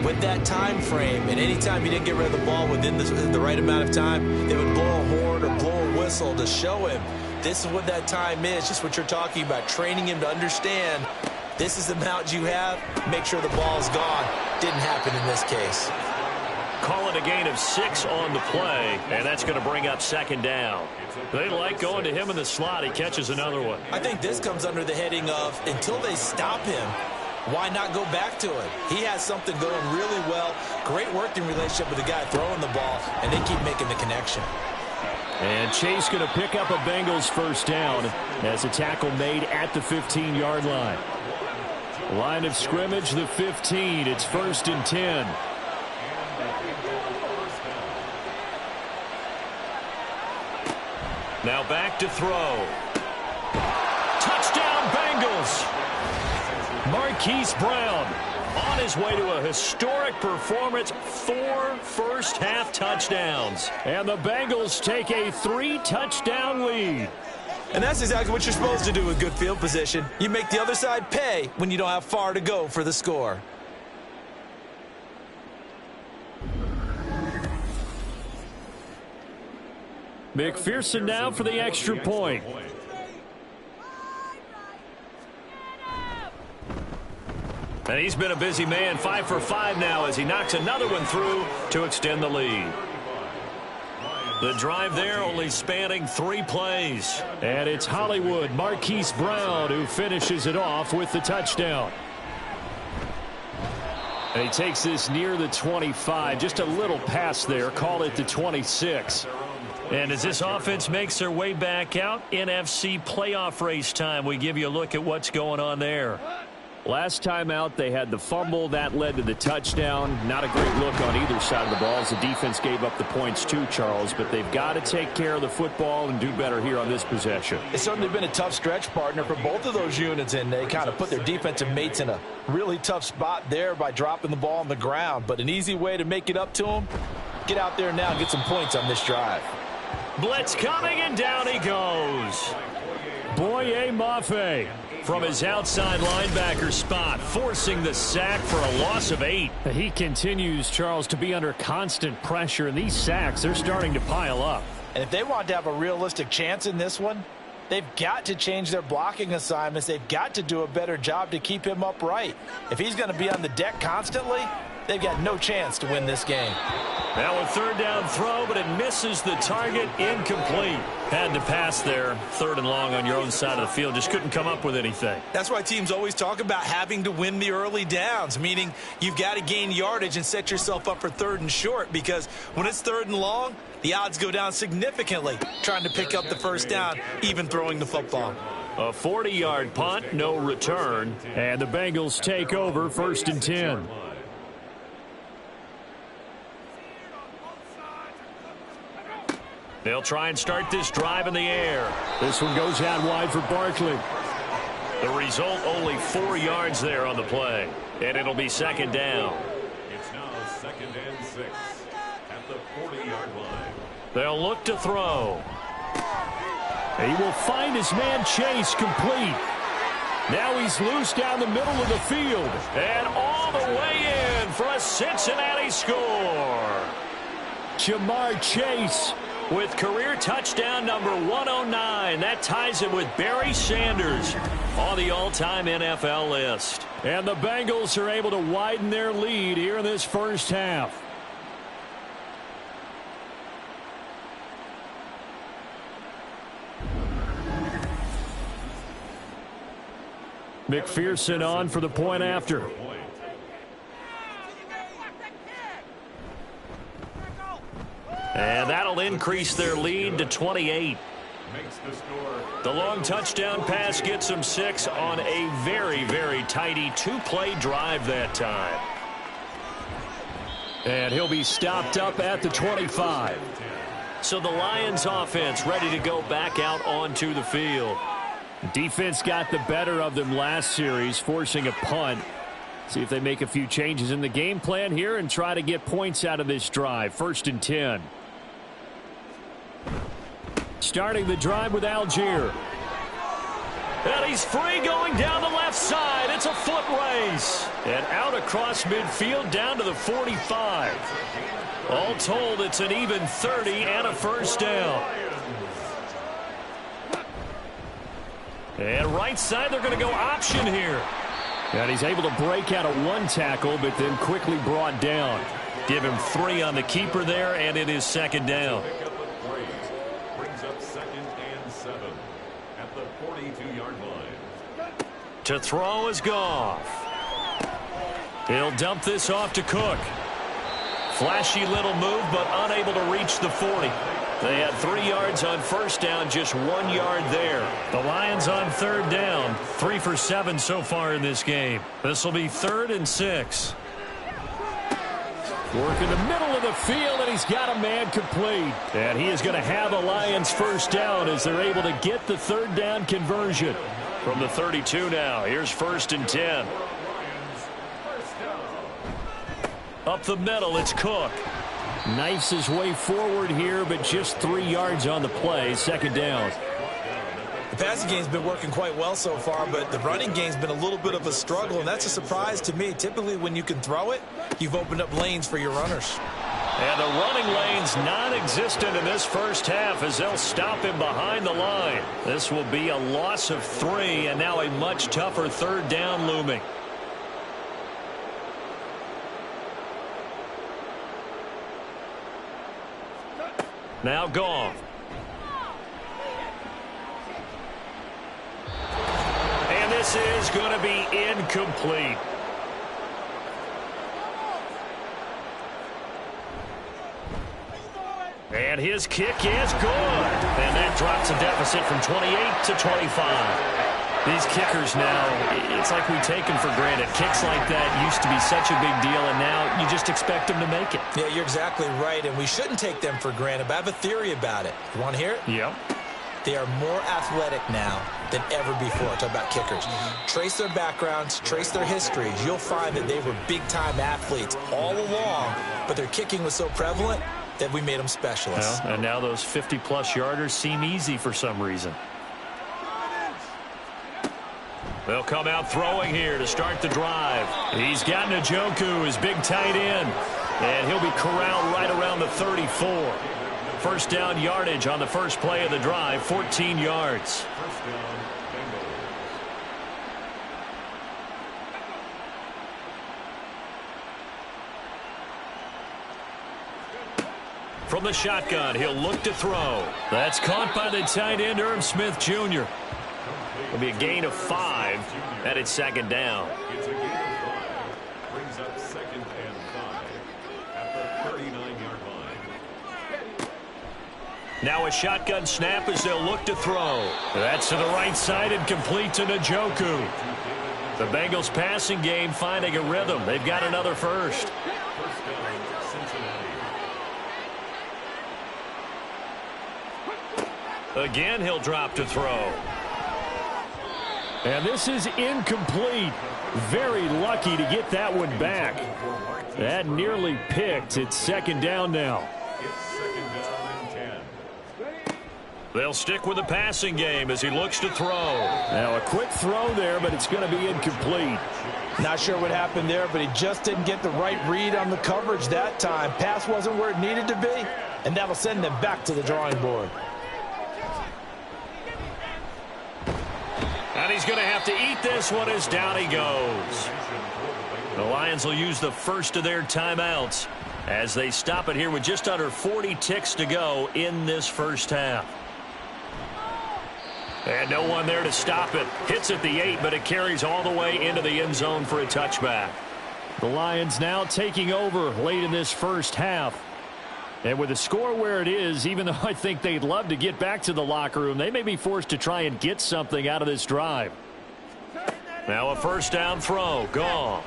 with that time frame, and anytime he didn't get rid of the ball within the right amount of time, they would blow a horn or blow a whistle to show him this is what that time is, just what you're talking about, training him to understand this is the amount you have, make sure the ball's gone. Didn't happen in this case. Call it a gain of 6 on the play, and that's going to bring up 2nd down. They like going to him in the slot. He catches another one. I think this comes under the heading of until they stop him, why not go back to it? He has something going really well, great working relationship with the guy throwing the ball, and they keep making the connection. And Chase going to pick up a Bengals 1st down as a tackle made at the 15-yard line. Line of scrimmage, the 15. It's 1st and 10. Now back to throw. Touchdown Bengals. Marquise Brown on his way to a historic performance, 4 first-half touchdowns. And the Bengals take a 3-touchdown lead. And that's exactly what you're supposed to do with good field position. You make the other side pay when you don't have far to go for the score. McPherson now for the extra point. And he's been a busy man, 5 for 5 now as he knocks another one through to extend the lead. The drive there only spanning 3 plays. And it's Hollywood Marquise Brown who finishes it off with the touchdown. And he takes this near the 25. Just a little pass there. Call it the 26. And as this offense makes their way back out, NFC playoff race time, we give you a look at what's going on there. Last time out, they had the fumble. That led to the touchdown. Not a great look on either side of the ball as the defense gave up the points too, Charles. But they've got to take care of the football and do better here on this possession. It's certainly been a tough stretch, partner, for both of those units, and they kind of put their defensive mates in a really tough spot there by dropping the ball on the ground. But an easy way to make it up to them, get out there now and get some points on this drive. Blitz coming, and down he goes. Boye Mafe from his outside linebacker spot, forcing the sack for a loss of 8. He continues, Charles, to be under constant pressure, and these sacks, they're starting to pile up. And if they want to have a realistic chance in this one, they've got to change their blocking assignments. They've got to do a better job to keep him upright. If he's going to be on the deck constantly, they've got no chance to win this game. Now a third down throw, but it misses the target, incomplete. Had to pass there, 3rd and long on your own side of the field. Just couldn't come up with anything. That's why teams always talk about having to win the early downs, meaning you've got to gain yardage and set yourself up for 3rd and short, because when it's 3rd and long, the odds go down significantly trying to pick up the first down, even throwing the football. A 40-yard punt, no return. And the Bengals take over 1st and 10. They'll try and start this drive in the air. This one goes out wide for Barkley. The result, only 4 yards there on the play. And it'll be 2nd down. It's now 2nd and 6 at the 40-yard line. They'll look to throw. He will find his man Chase complete. Now he's loose down the middle of the field. And all the way in for a Cincinnati score. Jamar Chase with career touchdown number 109. That ties him with Barry Sanders on the all-time NFL list. And the Bengals are able to widen their lead here in this first half. McPherson on for the point after. And that'll increase their lead to 28. The long touchdown pass gets them 6 on a very, very tidy 2-play drive that time. And he'll be stopped up at the 25. So the Lions offense ready to go back out onto the field. Defense got the better of them last series, forcing a punt. See if they make a few changes in the game plan here and try to get points out of this drive. 1st and 10. Starting the drive with Algier. And he's free going down the left side. It's a foot race. And out across midfield down to the 45. All told, it's an even 30 and a first down. And right side, they're going to go option here. And he's able to break out of 1 tackle, but then quickly brought down. Give him 3 on the keeper there, and it is 2nd down. Brings up 2nd and 7 at the 42-yard line. To throw is Goff. He'll dump this off to Cook. Flashy little move, but unable to reach the 40. They had 3 yards on first down, just 1 yard there. The Lions on 3rd down, 3 for 7 so far in this game. This will be 3rd and 6. Work in the middle of the field, and he's got a man complete. And he is going to have a Lions first down as they're able to get the 3rd down conversion. From the 32 now, here's 1st and 10. Up the middle, it's Cook. Knifes his way forward here, but just 3 yards on the play. 2nd down. The passing game's been working quite well so far, but the running game's been a little bit of a struggle, and that's a surprise to me. Typically, when you can throw it, you've opened up lanes for your runners. And the running lane's non-existent in this first half as they'll stop him behind the line. This will be a loss of 3, and now a much tougher 3rd down looming. Now Goff. And this is going to be incomplete. And his kick is good. And that drops a deficit from 28 to 25. These kickers now, it's like we take them for granted. Kicks like that used to be such a big deal, and now you just expect them to make it. Yeah, you're exactly right, and we shouldn't take them for granted, but I have a theory about it. You want to hear it? Yep. They are more athletic now than ever before. Talk about kickers. Trace their backgrounds, trace their histories. You'll find that they were big-time athletes all along, but their kicking was so prevalent that we made them specialists. Well, and now those 50-plus yarders seem easy for some reason. They'll come out throwing here to start the drive. He's got Njoku, his big tight end, and he'll be corralled right around the 34. First down yardage on the first play of the drive, 14 yards. From the shotgun, he'll look to throw. That's caught by the tight end, Irv Smith Jr. It'll be a gain of 5, and it's second down. It's a gain of 5. Brings up 2nd and 5 at the 39-yard line. Now a shotgun snap as they'll look to throw. That's to the right side and complete to Njoku. The Bengals passing game finding a rhythm. They've got another first. First down, Cincinnati. Again, he'll drop to throw. And this is incomplete. Very lucky to get that one back. That nearly picked. It's second down now. It's 2nd down and 10. They'll stick with the passing game as he looks to throw. Now a quick throw there, but it's going to be incomplete. Not sure what happened there, but he just didn't get the right read on the coverage that time. Pass wasn't where it needed to be, and that'll send them back to the drawing board. And he's going to have to eat this one as down he goes. The Lions will use the first of their timeouts as they stop it here with just under 40 ticks to go in this first half. And no one there to stop it. Hits at the 8, but it carries all the way into the end zone for a touchback. The Lions now taking over late in this first half. And with the score where it is, even though I think they'd love to get back to the locker room, they may be forced to try and get something out of this drive. Now a first down throw. Goff.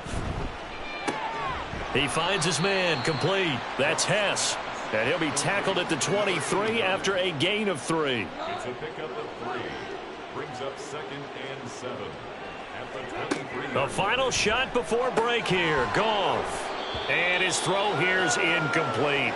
He finds his man complete. That's Hess. And he'll be tackled at the 23 after a gain of 3. It's a pickup of 3. Brings up 2nd and 7 at the 23. The final shot before break here. Goff. And his throw here's incomplete.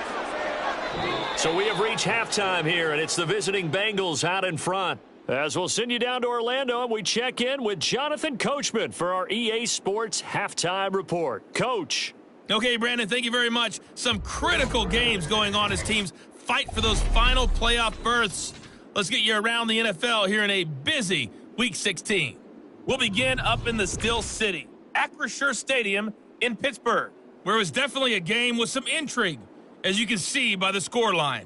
So we have reached halftime here, and it's the visiting Bengals out in front. As we'll send you down to Orlando, and we check in with Jonathan Coachman for our EA Sports Halftime Report. Coach. Okay, Brandon, thank you very much. Some critical games going on as teams fight for those final playoff berths. Let's get you around the NFL here in a busy Week 16. We'll begin up in the Steel City, Acrisure Stadium in Pittsburgh, where it was definitely a game with some intrigue, as you can see by the scoreline.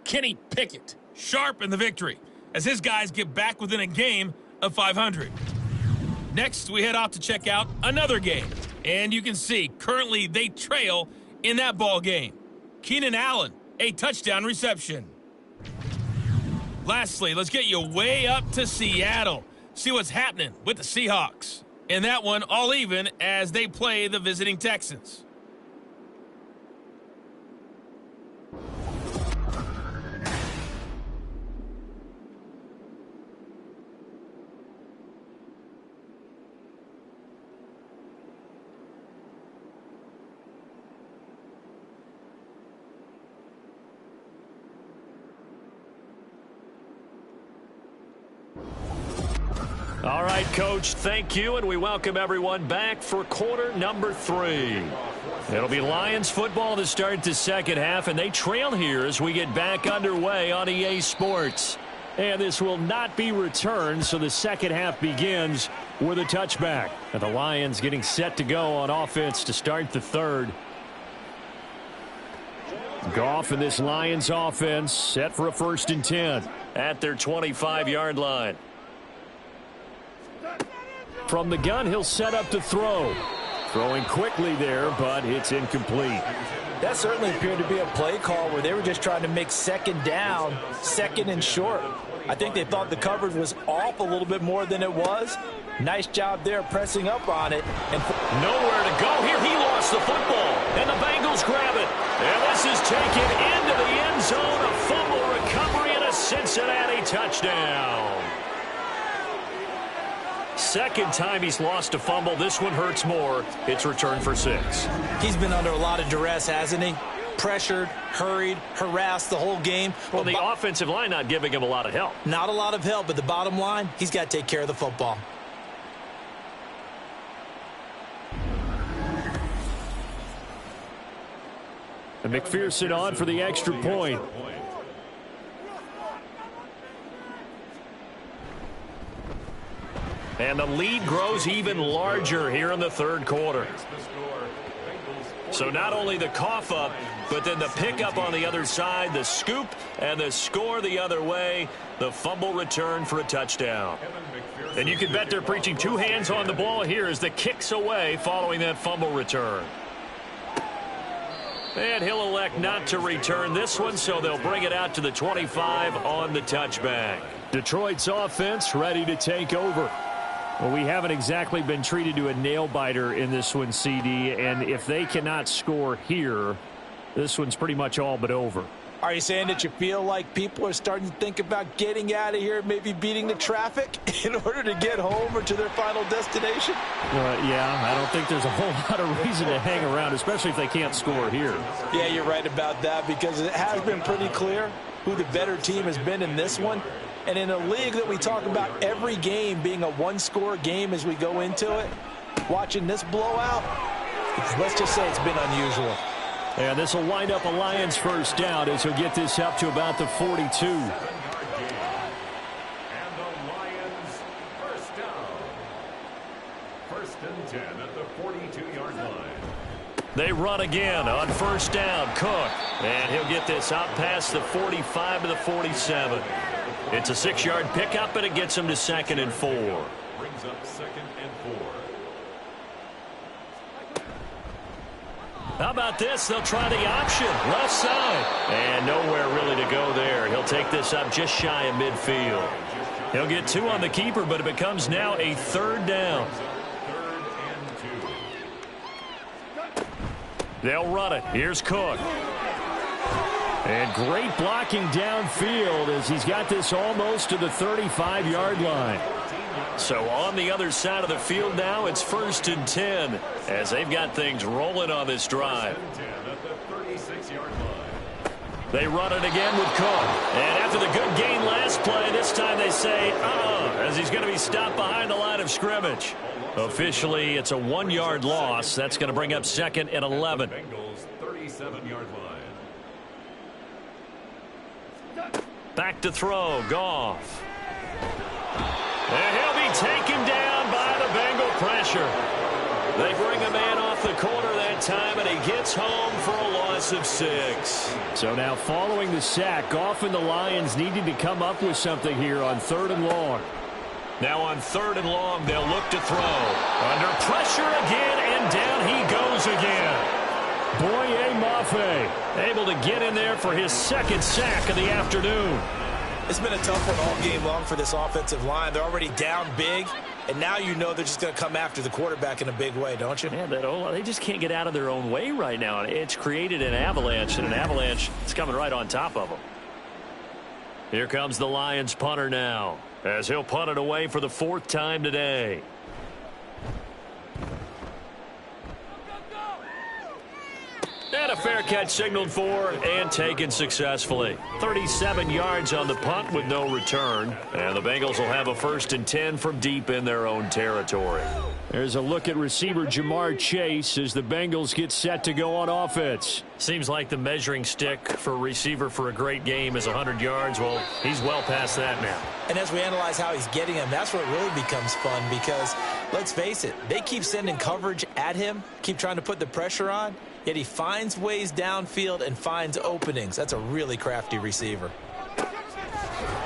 Kenny Pickett, sharp in the victory, as his guys get back within a game of 500. Next, we head off to check out another game. And you can see, currently they trail in that ball game. Keenan Allen, a touchdown reception. Lastly, let's get you way up to Seattle. See what's happening with the Seahawks. And that one all even as they play the visiting Texans. All right, Coach, thank you, and we welcome everyone back for quarter number 3. It'll be Lions football to start the second half, and they trail here as we get back underway on EA Sports. And this will not be returned, so the second half begins with a touchback. And the Lions getting set to go on offense to start the third. Goff and this Lions offense set for a 1st and 10 at their 25-yard line. From the gun, he'll set up to throw. Throwing quickly there, but it's incomplete. That certainly appeared to be a play call where they were just trying to make second down, second and short. I think they thought the coverage was off a little bit more than it was. Nice job there pressing up on it. And nowhere to go here. He lost the football, and the Bengals grab it. And this is taken into the end zone. A fumble recovery and a Cincinnati touchdown. Second time he's lost a fumble. This one hurts more. It's returned for 6. He's been under a lot of duress, hasn't he? Pressured, hurried, harassed the whole game. Well, the offensive line not giving him a lot of help. Not a lot of help, but the bottom line, he's got to take care of the football. And McPherson on for the extra point. And the lead grows even larger here in the third quarter. So not only the cough up, but then the pickup on the other side, the scoop, and the score the other way, the fumble return for a touchdown. And you can bet they're preaching 2 hands on the ball here as the kick's away following that fumble return. And he'll elect not to return this one, so they'll bring it out to the 25 on the touchback. Detroit's offense ready to take over. Well, we haven't exactly been treated to a nail-biter in this one, CD, and if they cannot score here, this one's pretty much all but over. Are you saying that you feel like people are starting to think about getting out of here, maybe beating the traffic in order to get home or to their final destination? Yeah, I don't think there's a whole lot of reason to hang around, especially if they can't score here. Yeah, you're right about that, because it has been pretty clear who the better team has been in this one. And in a league that we talk about every game being a one-score game as we go into it, watching this blowout, let's just say it's been unusual. And this will wind up a Lions first down as he'll get this up to about the 42. And the Lions first down. 1st and 10 at the 42-yard line. They run again on first down. Cook. And he'll get this out past the 45 to the 47. It's a 6-yard pickup, and it gets him to 2nd and 4. Brings up 2nd and 4. How about this? They'll try the option. Left side. And nowhere really to go there. He'll take this up just shy of midfield. He'll get 2 on the keeper, but it becomes now a 3rd down. 3rd and 2. They'll run it. Here's Cook. And great blocking downfield as he's got this almost to the 35-yard line. So on the other side of the field now, it's 1st and 10 as they've got things rolling on this drive. They run it again with Cook. And after the good gain last play, this time they say, as he's going to be stopped behind the line of scrimmage. Officially, it's a 1-yard loss. That's going to bring up 2nd and 11. Bengals 37-yard line. Back to throw. Goff. And he'll be taken down by the Bengal pressure. They bring a man off the corner that time, and he gets home for a loss of 6. So now following the sack, Goff and the Lions needing to come up with something here on 3rd and long. Now on 3rd and long, they'll look to throw. Under pressure again, and down he goes again. Boye Mafe able to get in there for his 2nd sack of the afternoon. It's been a tough one all game long for this offensive line. They're already down big, and now you know they're just going to come after the quarterback in a big way, don't you? Yeah, they just can't get out of their own way right now. It's created an avalanche, and an avalanche is coming right on top of them. Here comes the Lions punter now, as he'll punt it away for the 4th time today. And a fair catch signaled for and taken successfully. 37 yards on the punt with no return. And the Bengals will have a 1st and 10 from deep in their own territory. There's a look at receiver Jamar Chase as the Bengals get set to go on offense. Seems like the measuring stick for a receiver for a great game is 100 yards. Well, he's well past that now. And as we analyze how he's getting them, that's what really becomes fun because, let's face it, they keep sending coverage at him, keep trying to put the pressure on, yet he finds ways downfield and finds openings. That's a really crafty receiver.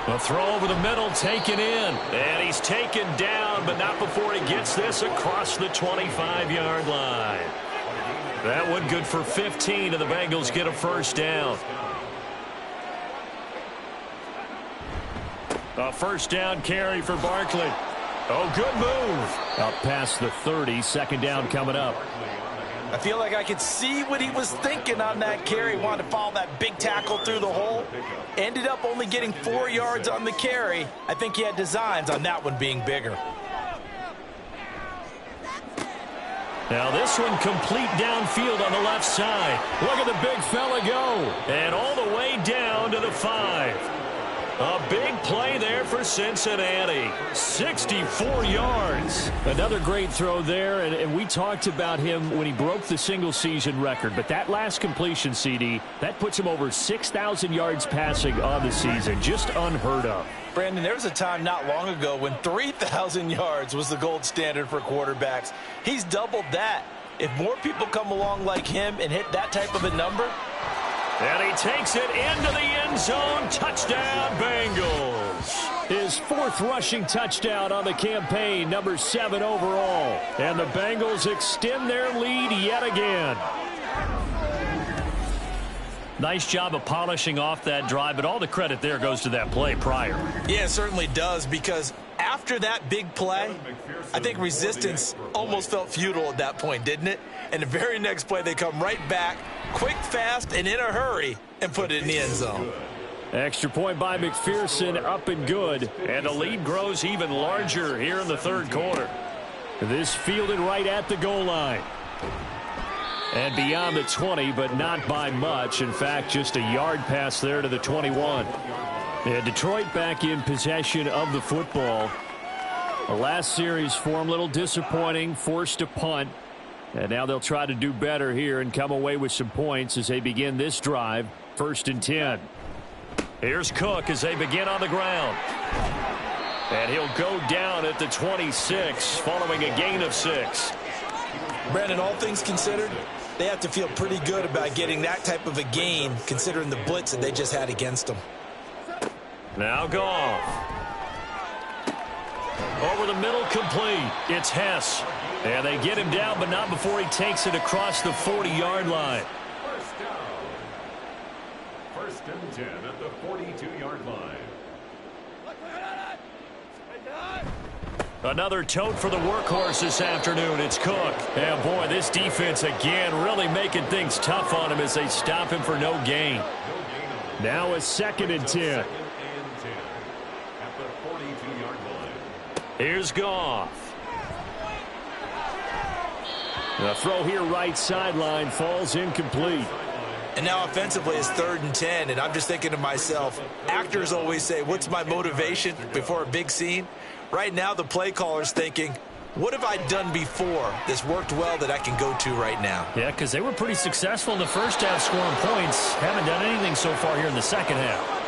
A throw over the middle, taken in. And he's taken down, but not before he gets this across the 25-yard line. That one good for 15, and the Bengals get a first down. A first down carry for Barkley. Oh, good move. Up past the 30, second down coming up. I feel like I could see what he was thinking on that carry. Wanted to follow that big tackle through the hole. Ended up only getting 4 yards on the carry. I think he had designs on that one being bigger. Now this one complete downfield on the left side. Look at the big fella go. And all the way down to the 5. A big play there for Cincinnati. 64 yards. Another great throw there, and we talked about him when he broke the single-season record. But that last completion, CD, that puts him over 6,000 yards passing on the season. Just unheard of. Brandon, there was a time not long ago when 3,000 yards was the gold standard for quarterbacks. He's doubled that. If more people come along like him and hit that type of a number. And he takes it into the end zone. Touchdown, Bengals. His 4th rushing touchdown on the campaign, number 7 overall. And the Bengals extend their lead yet again. Nice job of polishing off that drive, but all the credit there goes to that play prior. Yeah, it certainly does, because after that big play, I think resistance almost felt futile at that point, didn't it? And the very next play, they come right back, quick, fast, and in a hurry, and put it in the end zone. Extra point by McPherson, up and good. And the lead grows even larger here in the third quarter. This fielded right at the goal line. And beyond the 20, but not by much. In fact, just a yard pass there to the 21. And Detroit back in possession of the football. The last series for them, a little disappointing, forced to punt. And now they'll try to do better here and come away with some points as they begin this drive. 1st and 10. Here's Cook as they begin on the ground. And he'll go down at the 26 following a gain of 6. Brandon, all things considered, they have to feel pretty good about getting that type of a gain considering the blitz that they just had against them. Now Goff. Over the middle, complete. It's Hess. And they get him down, but not before he takes it across the 40-yard line. First down. 1st and 10 at the 42-yard line. Another tote for the workhorse this afternoon. It's Cook. And boy, this defense again really making things tough on him as they stop him for no gain. Now a 2nd and 10. At the 42-yard line. Here's Goff. The throw here right sideline falls incomplete. And now offensively it's 3rd and 10, and I'm just thinking to myself, actors always say, what's my motivation before a big scene? Right now the play caller's thinking, what have I done before that's worked well that I can go to right now? Yeah, because they were pretty successful in the first half scoring points. Haven't done anything so far here in the second half.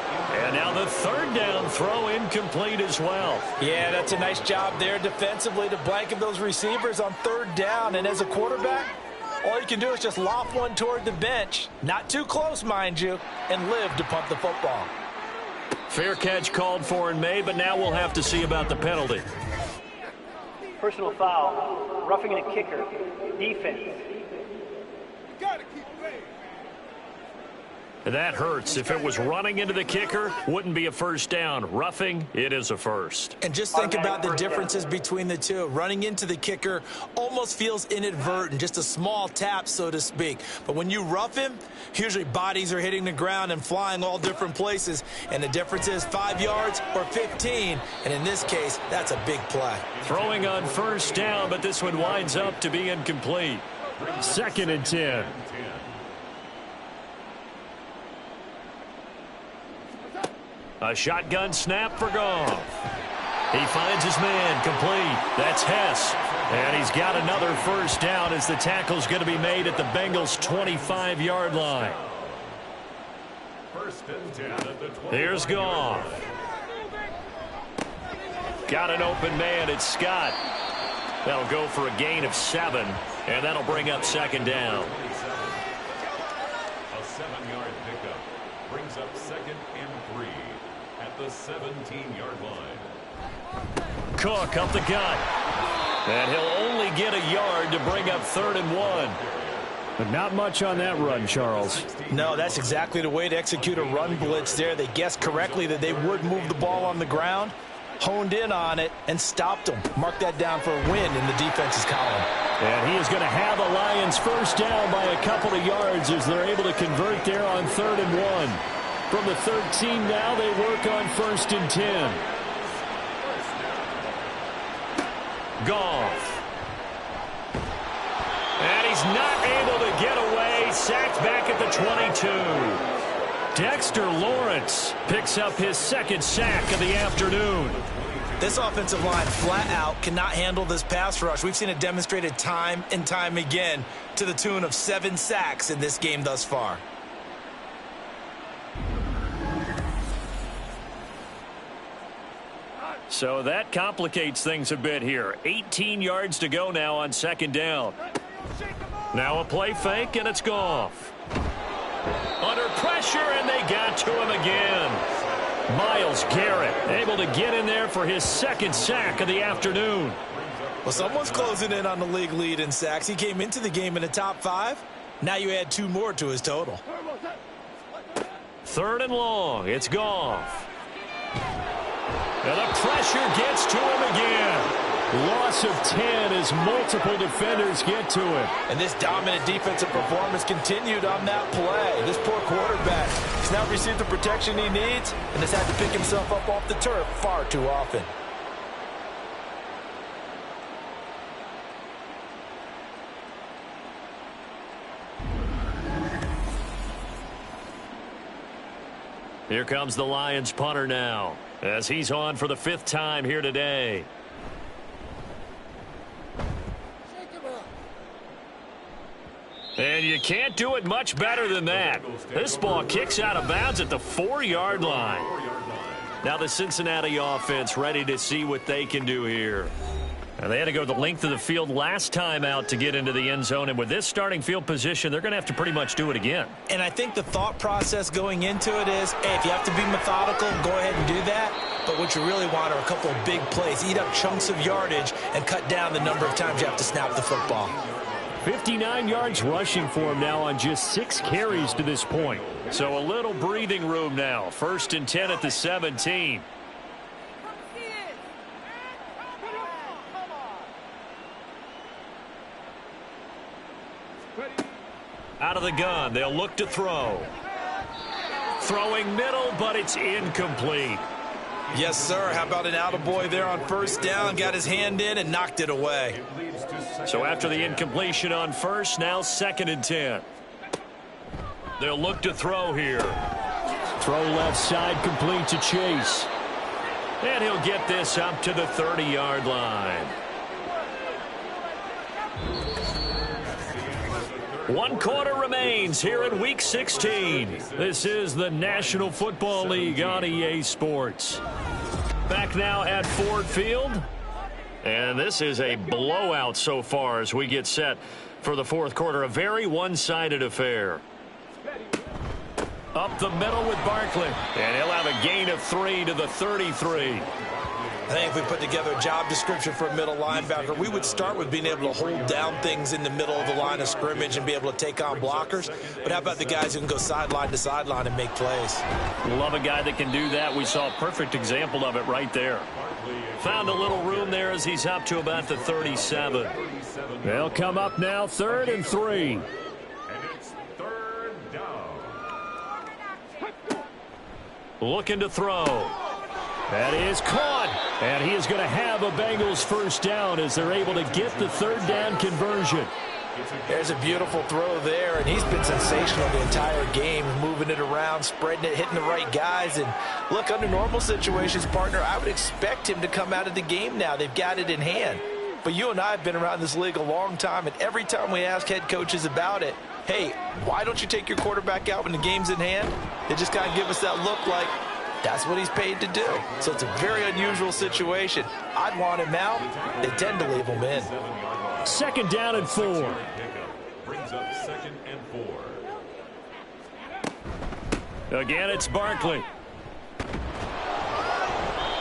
And now the 3rd down throw incomplete as well. Yeah, that's a nice job there defensively to blanket those receivers on 3rd down. And as a quarterback, all you can do is just loft one toward the bench, not too close, mind you, and live to punt the football. Fair catch called for and made, but now we'll have to see about the penalty. Personal foul, roughing a kicker, defense. That hurts. If it was running into the kicker, wouldn't be a first down. Roughing, it is a first. And just think about the differences between the two. Running into the kicker almost feels inadvertent, just a small tap, so to speak. But when you rough him, usually bodies are hitting the ground and flying all different places. And the difference is 5 yards or 15. And in this case, that's a big play. Throwing on 1st down, but this one winds up to be incomplete. 2nd and 10. A shotgun snap for Goff. He finds his man, complete. That's Hess. And he's got another first down as the tackle's going to be made at the Bengals' 25-yard line. 1st and 10 at the 20. Here's Goff. Got an open man. It's Scott. That'll go for a gain of 7, and that'll bring up 2nd down. A 7-yard pickup brings up 2nd and 3. at the 17-yard line. Cook up the gut. And he'll only get a yard to bring up 3rd and 1. But not much on that run, Charles. No, that's exactly the way to execute a run blitz there. They guessed correctly that they would move the ball on the ground, honed in on it, and stopped them. Mark that down for a win in the defense's column. And he is going to have the Lions first down by a couple of yards as they're able to convert there on 3rd and 1. From the 13 now, they work on 1st and 10. Goff. And he's not able to get away. Sacked back at the 22. Dexter Lawrence picks up his 2nd sack of the afternoon. This offensive line flat out cannot handle this pass rush. We've seen it demonstrated time and time again to the tune of 7 sacks in this game thus far. So that complicates things a bit here. 18 yards to go now on 2nd down. Now a play fake, and it's Goff. Under pressure, and they got to him again. Myles Garrett able to get in there for his 2nd sack of the afternoon. Well, someone's closing in on the league lead in sacks. He came into the game in the top 5. Now you add 2 more to his total. 3rd and long. It's Goff. And the pressure gets to him again. Loss of 10 as multiple defenders get to him. And this dominant defensive performance continued on that play. This poor quarterback has now received the protection he needs and has had to pick himself up off the turf far too often. Here comes the Lions punter now, as he's on for the 5th time here today. And you can't do it much better than that. This ball kicks out of bounds at the 4-yard line. Now the Cincinnati offense ready to see what they can do here. And they had to go the length of the field last time out to get into the end zone. And with this starting field position, they're going to have to pretty much do it again. And I think the thought process going into it is, hey, if you have to be methodical, go ahead and do that. But what you really want are a couple of big plays. Eat up chunks of yardage and cut down the number of times you have to snap the football. 59 yards rushing for him now on just 6 carries to this point. So a little breathing room now. 1st and 10 at the 17. Out of the gun, they'll look to throw. Throwing middle, but it's incomplete. Yes, sir. How about an attaboy there on 1st down? Got his hand in and knocked it away. So after the incompletion on 1st, now 2nd and 10. They'll look to throw here. Throw left side complete to Chase. And he'll get this up to the 30-yard line. 1 quarter remains here in Week 16. This is the National Football League on EA Sports. Back now at Ford Field. And this is a blowout so far as we get set for the 4th quarter. A very one-sided affair. Up the middle with Barkley. And he'll have a gain of 3 to the 33. I think if we put together a job description for a middle linebacker, we would start with being able to hold down things in the middle of the line of scrimmage and be able to take on blockers. But how about the guys who can go sideline to sideline and make plays? Love a guy that can do that. We saw a perfect example of it right there. Found a little room there as he's up to about the 37. They'll come up now 3rd and 3. And it's 3rd down. Looking to throw. That is caught. And he is going to have a Bengals first down as they're able to get the 3rd down conversion. There's a beautiful throw there, and he's been sensational the entire game, moving it around, spreading it, hitting the right guys. And look, under normal situations, partner, I would expect him to come out of the game now. They've got it in hand. But you and I have been around this league a long time, and every time we ask head coaches about it, hey, why don't you take your quarterback out when the game's in hand? They just kind of give us that look like, that's what he's paid to do. So it's a very unusual situation. I'd want him out. They tend to leave him in. 2nd down and 4. Brings up 2nd and 4. Again, it's Barkley.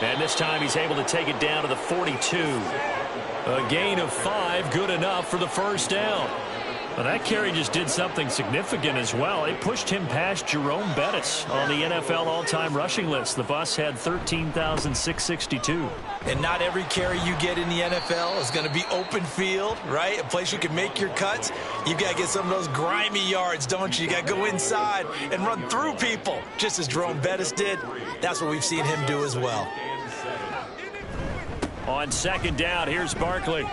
And this time he's able to take it down to the 42. A gain of 5, good enough for the first down. Well, that carry just did something significant as well. It pushed him past Jerome Bettis on the NFL all-time rushing list. The bus had 13,662. And not every carry you get in the NFL is going to be open field, right? A place you can make your cuts. You got to get some of those grimy yards, don't you? You got to go inside and run through people, just as Jerome Bettis did. That's what we've seen him do as well. On second down, here's Barkley.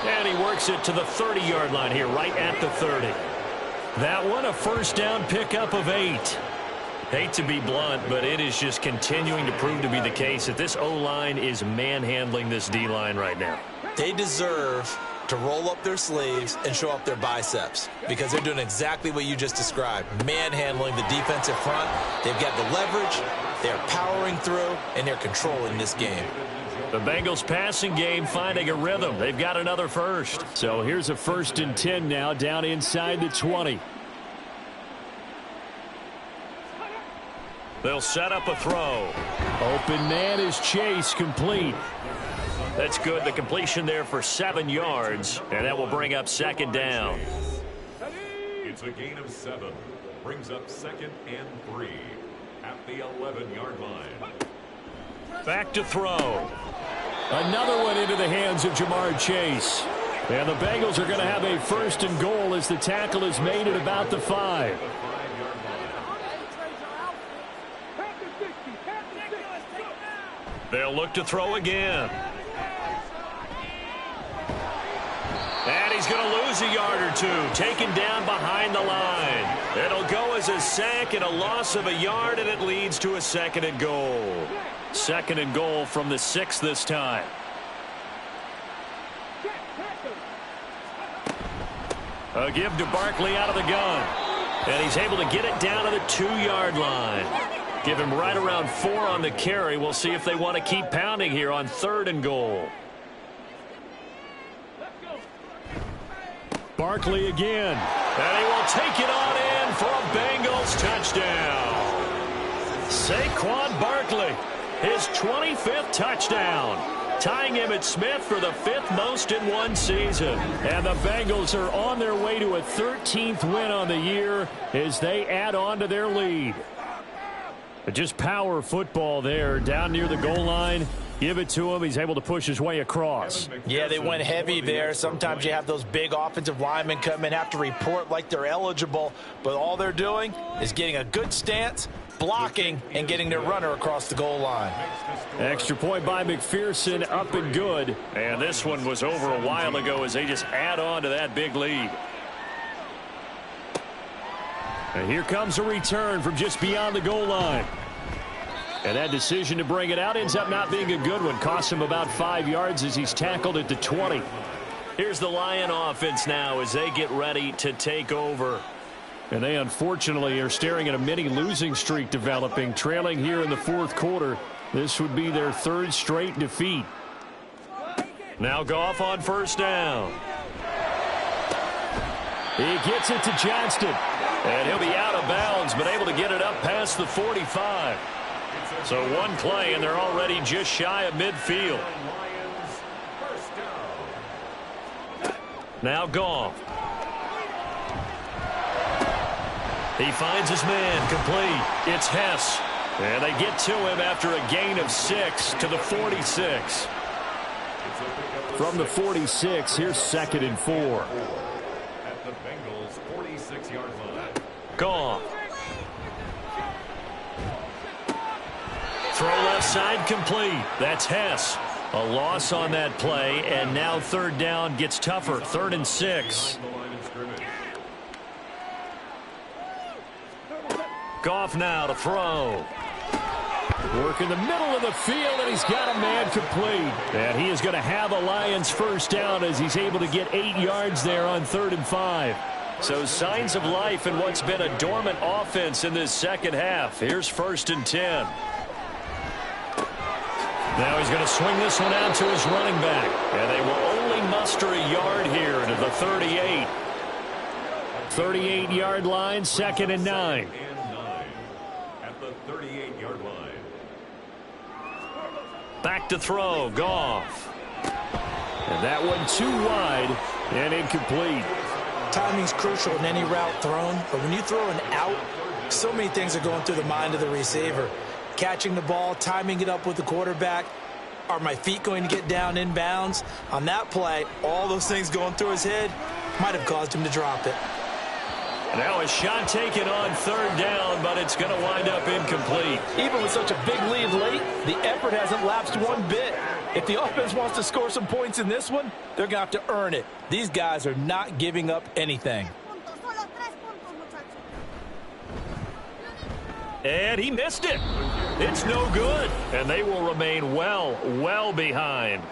And he works it to the 30-yard line here, right at the 30. That one, a first down pickup of 8. Hate to be blunt, but it is just continuing to prove to be the case that this O-line is manhandling this D-line right now. They deserve to roll up their sleeves and show up their biceps because they're doing exactly what you just described, manhandling the defensive front. They've got the leverage, they're powering through, and they're controlling this game. The Bengals passing game finding a rhythm. They've got another first. So here's a 1st and 10 now down inside the 20. They'll set up a throw. Open man is Chase, complete. That's good. The completion there for 7 yards, and that will bring up second down. It's a gain of 7. Brings up 2nd and 3 at the 11-yard line. Back to throw. Another one into the hands of Jamar Chase. And the Bengals are going to have a 1st and goal as the tackle is made at about the 5. They'll look to throw again. And he's going to lose a yard or 2, taken down behind the line. It'll go as a sack and a loss of a yard, and it leads to a 2nd and goal. 2nd and goal from the 6 this time. A give to Barkley out of the gun. And he's able to get it down to the 2-yard line. Give him right around 4 on the carry. We'll see if they want to keep pounding here on 3rd and goal. Barkley again. And he will take it on in for a Bengals touchdown. Saquon Barkley, his 25th touchdown, tying Emmitt Smith for the 5th most in one season. And the Bengals are on their way to a 13th win on the year as they add on to their lead. But just power football there down near the goal line. Give it to him. He's able to push his way across. Yeah, they went heavy there. Sometimes you have those big offensive linemen come in, have to report like they're eligible, but all they're doing is getting a good stance, blocking, and getting their runner across the goal line. Extra point by McPherson, up and good. And this one was over a while ago as they just add on to that big lead. And here comes a return from just beyond the goal line. And that decision to bring it out ends up not being a good one. Costs him about 5 yards as he's tackled at the 20. Here's the Lion offense now as they get ready to take over. And they unfortunately are staring at a mini losing streak developing, trailing here in the 4th quarter. This would be their 3rd straight defeat. Now Goff on 1st down. He gets it to Johnston. And he'll be out of bounds, but able to get it up past the 45. So one play, and they're already just shy of midfield. Now Goff. He finds his man, complete. It's Hess. And they get to him after a gain of 6 to the 46. From the 46, here's 2nd and 4. At the Bengals' 46-yard line. Goff. Throw left side complete. That's Hess. A loss on that play, and now 3rd down gets tougher. 3rd and 6. Goff now to throw. Work in the middle of the field, and he's got a man complete. And he is going to have a Lions 1st down as he's able to get 8 yards there on 3rd and 5. So signs of life in what's been a dormant offense in this 2nd half. Here's 1st and 10. Now he's going to swing this one out to his running back. And they will only muster a yard here to the 38. 38-yard line, 2nd and 9. At the 38-yard line. Back to throw, Goff. And that one too wide and incomplete. Timing's crucial in any route thrown, but when you throw an out, so many things are going through the mind of the receiver. Catching the ball, timing it up with the quarterback. Are my feet going to get down in bounds? On that play, all those things going through his head might have caused him to drop it. Now a shot taken on third down, but it's going to wind up incomplete. Even with such a big lead late, the effort hasn't lapsed one bit. If the offense wants to score some points in this one, they're going to have to earn it. These guys are not giving up anything. And he missed it. It's no good. And they will remain well behind.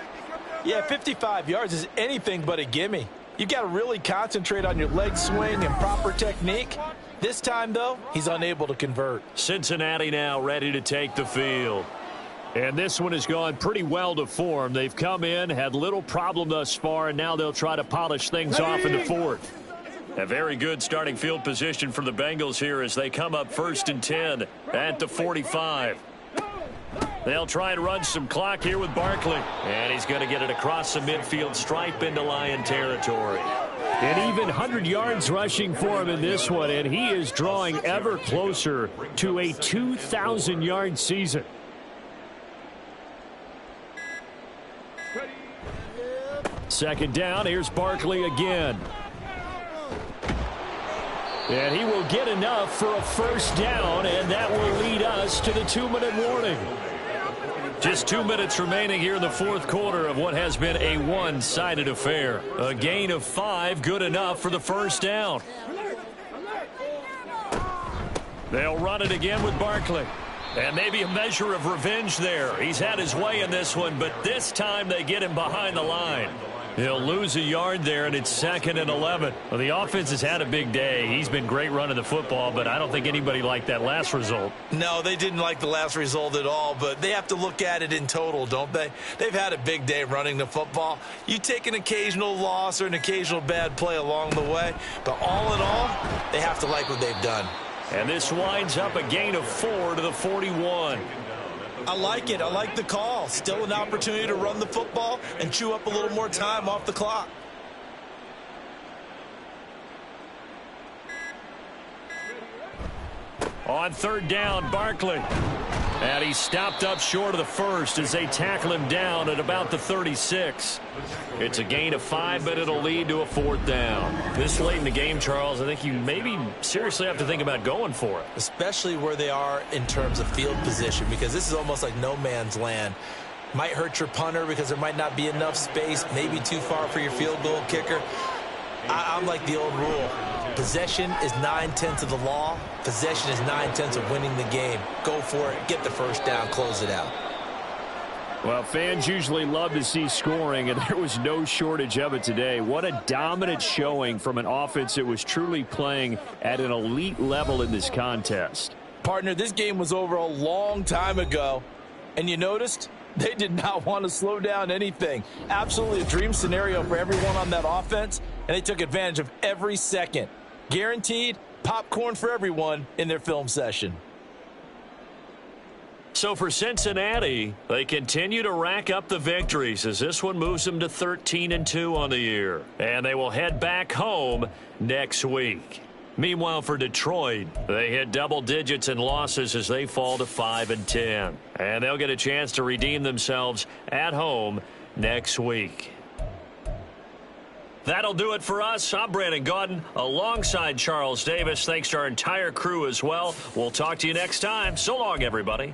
Yeah, 55 yards is anything but a gimme. You've got to really concentrate on your leg swing and proper technique. This time, though, he's unable to convert. Cincinnati now ready to take the field. And this one has gone pretty well to form. They've come in, had little problem thus far, and now they'll try to polish things off in the fourth. A very good starting field position for the Bengals here as they come up 1st and 10 at the 45. They'll try and run some clock here with Barkley. And he's going to get it across the midfield stripe into Lion territory. And even 100 yards rushing for him in this one, and he is drawing ever closer to a 2,000-yard season. Second down, here's Barkley again. And he will get enough for a first down, and that will lead us to the 2-minute warning. Just 2 minutes remaining here in the fourth quarter of what has been a one-sided affair. A gain of 5, good enough for the first down. They'll run it again with Barkley. And maybe a measure of revenge there. He's had his way in this one, but this time they get him behind the line. He'll lose a yard there, and it's 2nd and 11. Well, the offense has had a big day. He's been great running the football, but I don't think anybody liked that last result. No, they didn't like the last result at all, but they have to look at it in total, don't they? They've had a big day running the football. You take an occasional loss or an occasional bad play along the way, but all in all, they have to like what they've done. And this winds up a gain of 4 to the 41. I like it. I like the call. Still an opportunity to run the football and chew up a little more time off the clock. On third down, Barkley. And he stopped up short of the first as they tackle him down at about the 36. It's a gain of 5, but it'll lead to a 4th down. This late in the game, Charles, I think you maybe seriously have to think about going for it. Especially where they are in terms of field position, because this is almost like no man's land. Might hurt your punter because there might not be enough space, maybe too far for your field goal kicker. I'm like the old rule. Possession is 9/10 of the law. Possession is 9/10 of winning the game. Go for it. Get the first down. Close it out. Well, fans usually love to see scoring, and there was no shortage of it today. What a dominant showing from an offense that was truly playing at an elite level in this contest. Partner, this game was over a long time ago, and you noticed they did not want to slow down anything. Absolutely a dream scenario for everyone on that offense, and they took advantage of every second. Guaranteed popcorn for everyone in their film session. So for Cincinnati, they continue to rack up the victories as this one moves them to 13-2 on the year. And they will head back home next week. Meanwhile, for Detroit, they hit double digits in losses as they fall to 5-10. And they'll get a chance to redeem themselves at home next week. That'll do it for us. I'm Brandon Gaudin alongside Charles Davis. Thanks to our entire crew as well. We'll talk to you next time. So long, everybody.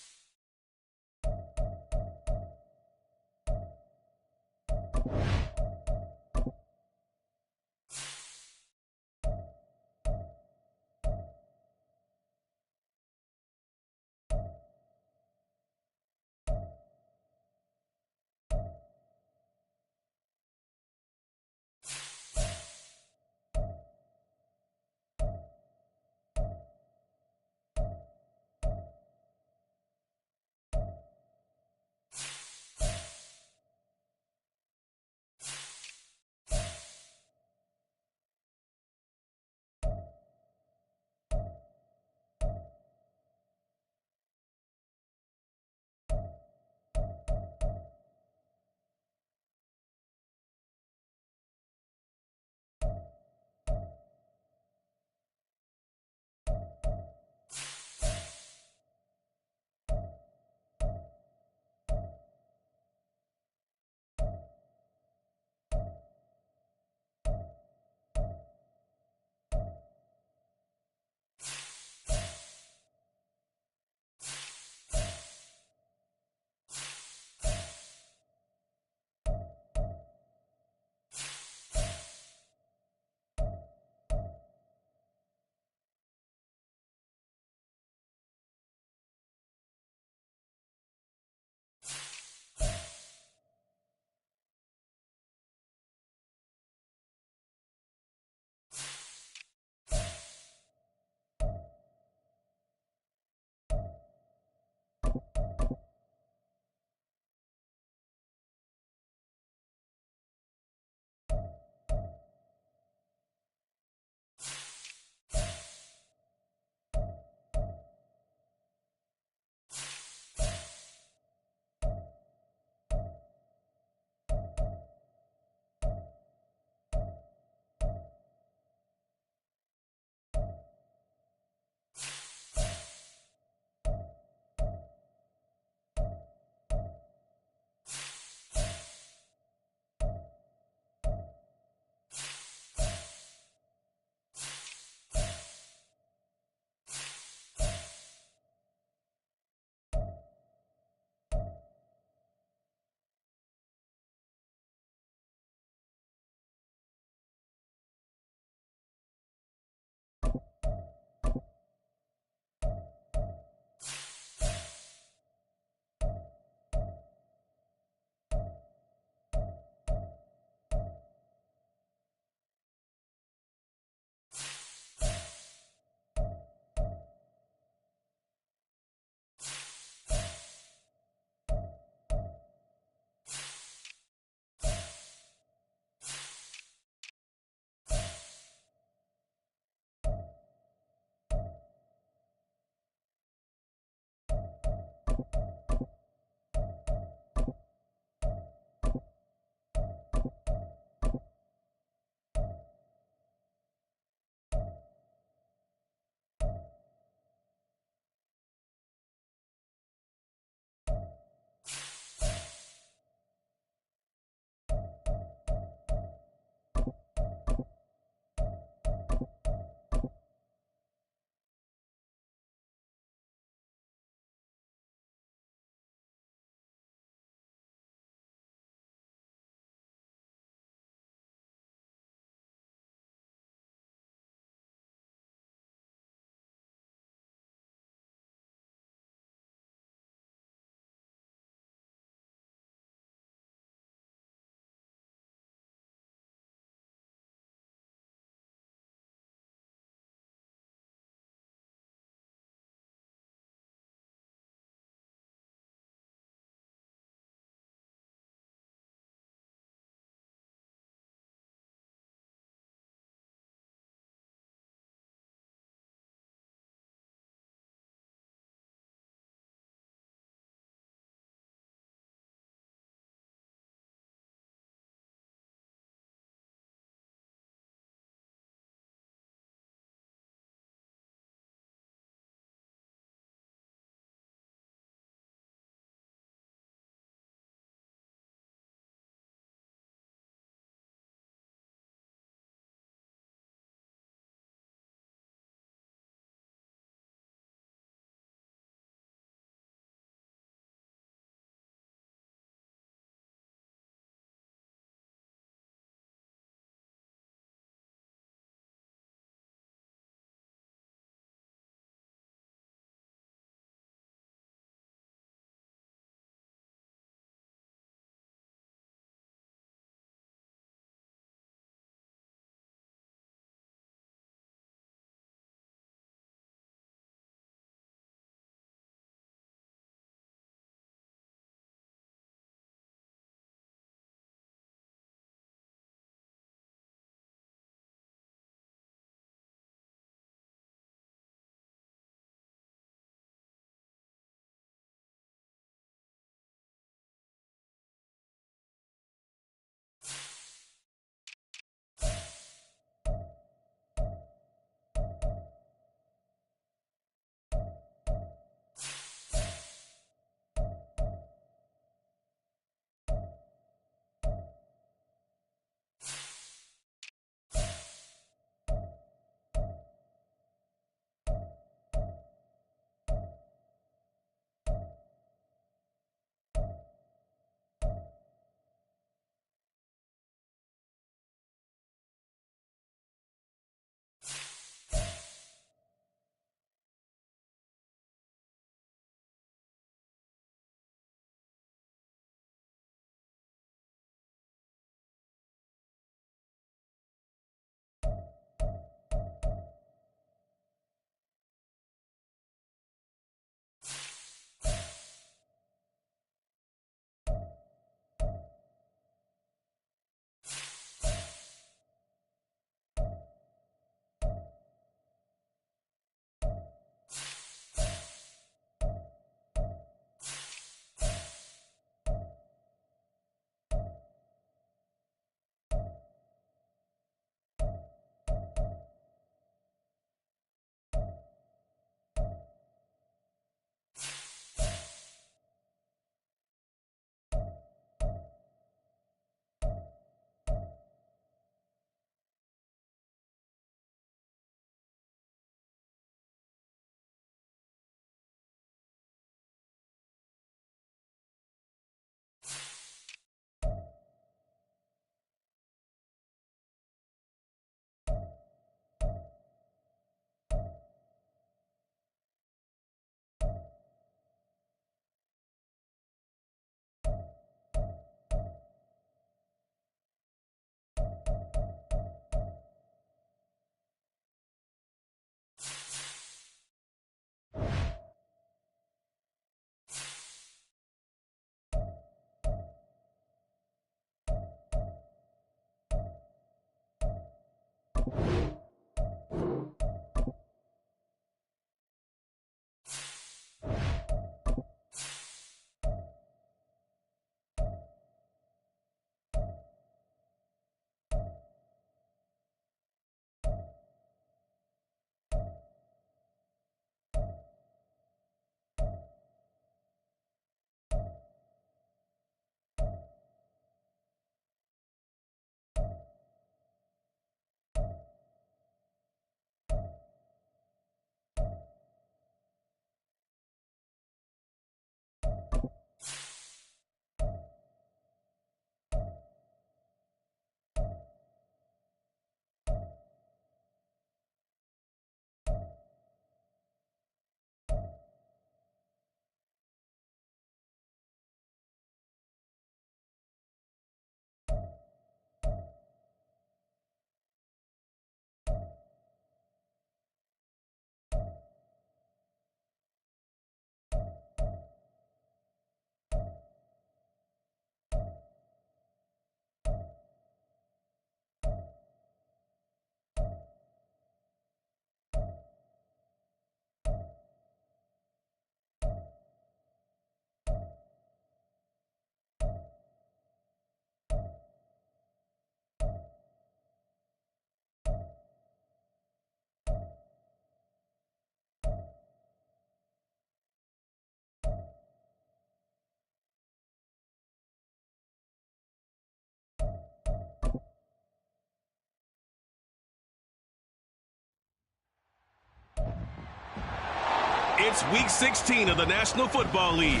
It's Week 16 of the National Football League,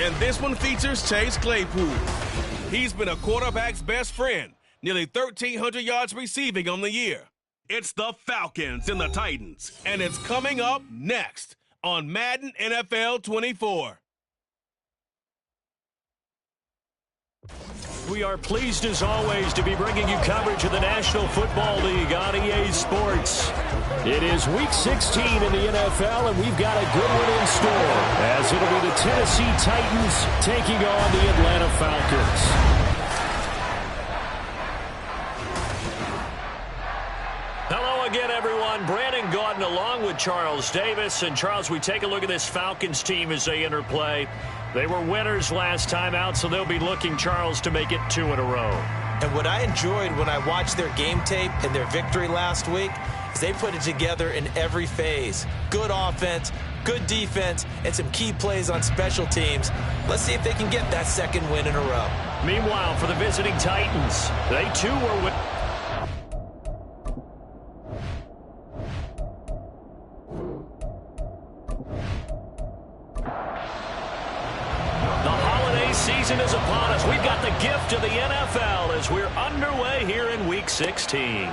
and this one features Chase Claypool. He's been a quarterback's best friend, nearly 1,300 yards receiving on the year. It's the Falcons and the Titans, and it's coming up next on Madden NFL 24. We are pleased as always to be bringing you coverage of the National Football League on EA Sports. It is Week 16 in the NFL, and we've got a good one in store, as it'll be the Tennessee Titans taking on the Atlanta Falcons. Hello again, everyone. Brandon Gordon along with Charles Davis. And, Charles, we take a look at this Falcons team as they enter play. They were winners last time out, so they'll be looking, Charles, to make it 2 in a row. And what I enjoyed when I watched their game tape and their victory last week is they put it together in every phase. Good offense, good defense, and some key plays on special teams. Let's see if they can get that second win in a row. Meanwhile, for the visiting Titans, they too were season is upon us. We've got the gift of the NFL as we're underway here in Week 16.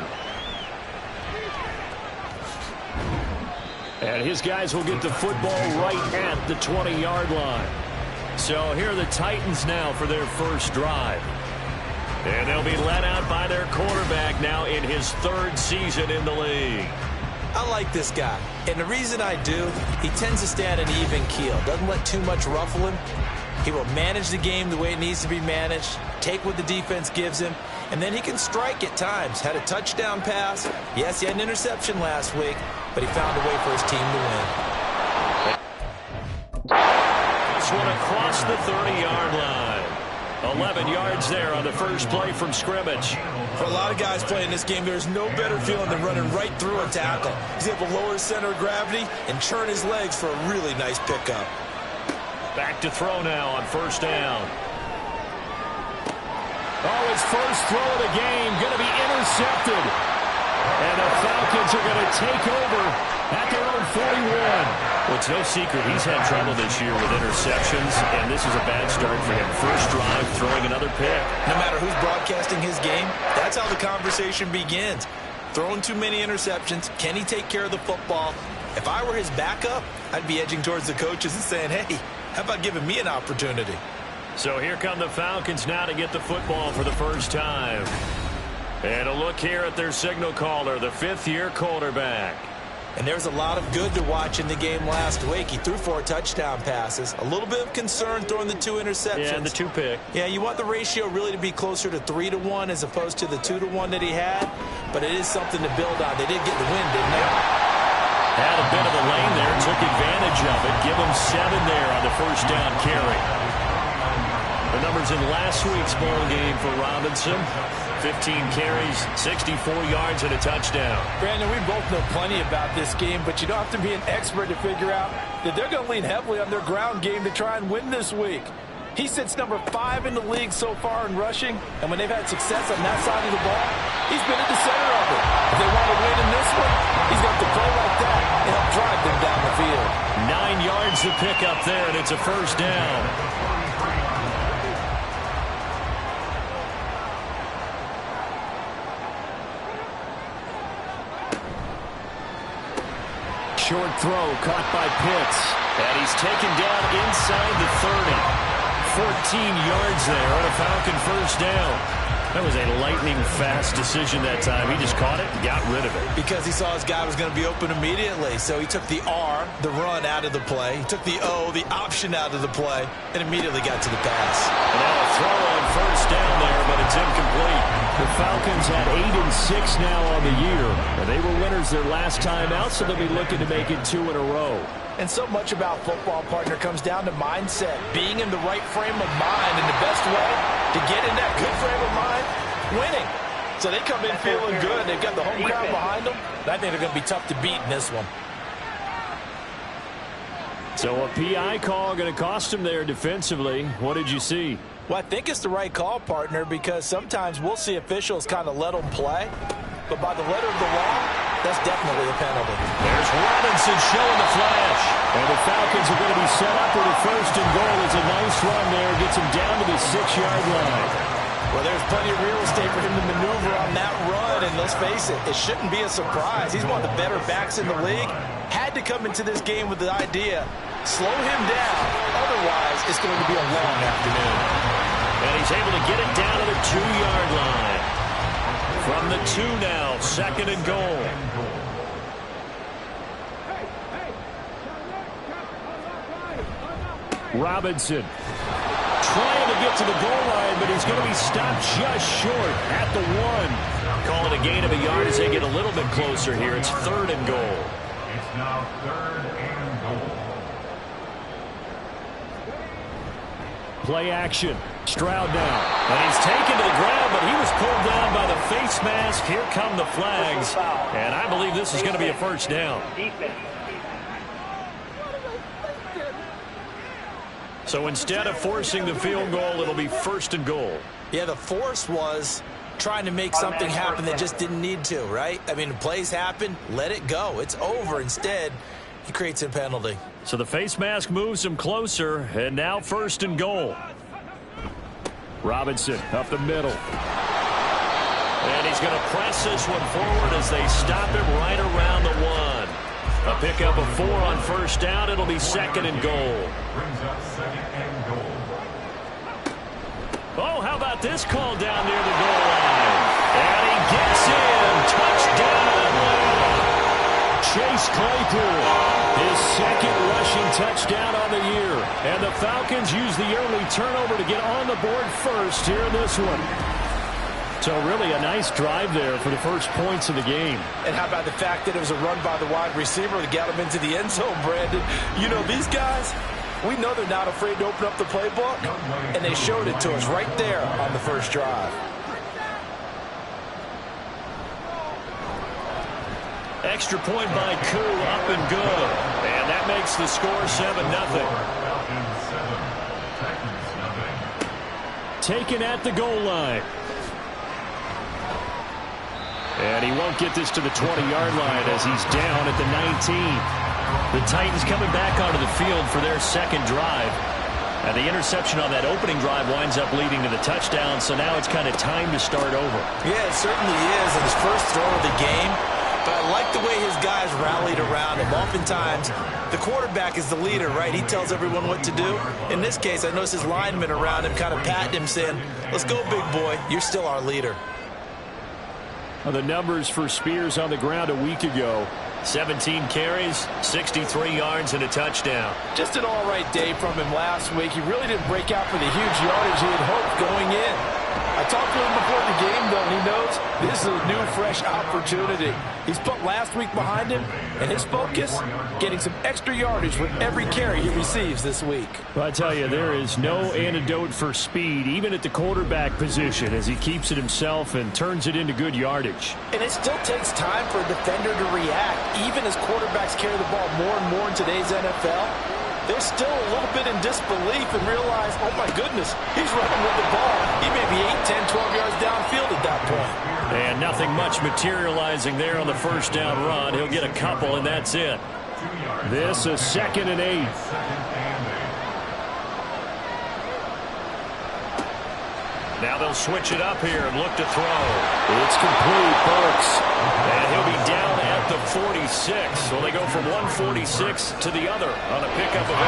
And his guys will get the football right at the 20-yard line. So here are the Titans now for their first drive. And they'll be led out by their quarterback now in his 3rd season in the league. I like this guy. And the reason I do, he tends to stand an even keel. Doesn't let too much ruffle him. He will manage the game the way it needs to be managed, take what the defense gives him, and then he can strike at times. Had a touchdown pass. Yes, he had an interception last week, but he found a way for his team to win. This one across the 30-yard line. 11 yards there on the first play from scrimmage. For a lot of guys playing this game, there's no better feeling than running right through a tackle. He's able to lower his center of gravity and churn his legs for a really nice pickup. Back to throw now on first down. Oh, his first throw of the game going to be intercepted. And the Falcons are going to take over at their own 41. Well, it's no secret he's had trouble this year with interceptions, and this is a bad start for him. First drive, throwing another pick. No matter who's broadcasting his game, that's how the conversation begins. Throwing too many interceptions. Can he take care of the football? If I were his backup, I'd be edging towards the coaches and saying, hey, how about giving me an opportunity? So here come the Falcons now to get the football for the first time. And a look here at their signal caller, the 5th-year quarterback. And there's a lot of good to watch in the game last week. He threw 4 touchdown passes. A little bit of concern throwing the 2 interceptions. Yeah, the 2 pick. Yeah, you want the ratio really to be closer to 3-1 as opposed to the 2-1 that he had. But it is something to build on. They did get the win, didn't they? Had a bit of a lane there, took advantage of it. Give him 7 there on the first down carry. The numbers in last week's ball game for Robinson. 15 carries, 64 yards, and a touchdown. Brandon, we both know plenty about this game, but you don't have to be an expert to figure out that they're going to lean heavily on their ground game to try and win this week. He sits number 5 in the league so far in rushing, and when they've had success on that side of the ball, he's been at the center of it. If they want to win in this one, he's got to play like that and help drive them down the field. 9 yards to pick up there, and it's a first down. Short throw caught by Pitts. And he's taken down inside the 30. 14 yards there on a Falcon first down. That was a lightning-fast decision that time. He just caught it and got rid of it. Because he saw his guy was going to be open immediately. So he took the R, the run, out of the play. He took the O, the option, out of the play, and immediately got to the pass. And now a throw on first down there, but it's incomplete. The Falcons had 8-6 now on the year. And they were winners their last time out, so they'll be looking to make it 2 in a row. And so much about football, partner, comes down to mindset. Being in the right frame of mind, and the best way to get in that good frame of mind, winning. So they come in feeling good. They've got the home crowd behind them. I think they're going to be tough to beat in this one. So a PI call going to cost him there defensively. What did you see? Well, I think it's the right call, partner, because sometimes we'll see officials kind of let them play. But by the letter of the law, That's definitely a penalty. There's Robinson showing the flash. And the Falcons are going to be set up with a first and goal. It's a nice run there. Gets him down to the 6-yard line. Well, there's plenty of real estate for him to maneuver on that run, and let's face it shouldn't be a surprise. He's one of the better backs in the league. Had to come into this game with the idea, slow him down, otherwise it's going to be a long afternoon. And he's able to get it down to the 2-yard line. From the 2 now, second and goal. Robinson trying to get to the goal line, but he's going to be stopped just short at the 1. Call it a gain of a yard as they get a little bit closer here. It's third and goal. It's now third and goal. Play action. Stroud now. And he's taken to the ground, but he was pulled down by the face mask. Here come the flags. And I believe this is going to be a first down. So instead of forcing the field goal, it'll be first and goal. Yeah, the force was trying to make something happen that just didn't need to, right? I mean, plays happen, let it go. It's over. Instead, he creates a penalty. So the face mask moves him closer, and now first and goal. Robinson up the middle. And he's going to press this one forward as they stop him right around the 1. A pickup of 4 on first down. It'll be second and goal. Brings up second and goal. Oh, how about this call down near the goal line? And he gets in. Touchdown. Chase Claypool, his second rushing touchdown on the year. And the Falcons use the early turnover to get on the board first here in this one. So really a nice drive there for the first points of the game. And how about the fact that it was a run by the wide receiver that got him into the end zone, Brandon? You know, these guys, we know they're not afraid to open up the playbook, and they showed it to us right there on the first drive. Extra point by Koo, up and good. And that makes the score 7-0. Taken at the goal line. And he won't get this to the 20-yard line as he's down at the 19. The Titans coming back onto the field for their second drive. And the interception on that opening drive winds up leading to the touchdown, so now it's kind of time to start over. Yeah, it certainly is. And his first throw of the game. But I like the way his guys rallied around him. Oftentimes, the quarterback is the leader, right? He tells everyone what to do. In this case, I noticed his linemen around him kind of patting him, saying, let's go, big boy. You're still our leader. The numbers for Spears on the ground a week ago. 17 carries, 63 yards, and a touchdown. Just an all-right day from him last week. He really didn't break out for the huge yardage he had hoped going in. I talked to him before the game, though, and he knows this is a new, fresh opportunity. He's put last week behind him, and his focus, getting some extra yardage with every carry he receives this week. Well, I tell you, there is no antidote for speed, even at the quarterback position, as he keeps it himself and turns it into good yardage. And it still takes time for a defender to react. Even as quarterbacks carry the ball more and more in today's NFL, they're still a little bit in disbelief and realize, oh my goodness, he's running with the ball. He may be 8, 10, 12 yards downfield at that point. And nothing much materializing there on the first down run. He'll get a couple, and that's it. This is 2nd and 8. Now they'll switch it up here and look to throw. It's complete, Burks. And he'll be down at the 46. So they go from 146 to the other on a pickup of 8.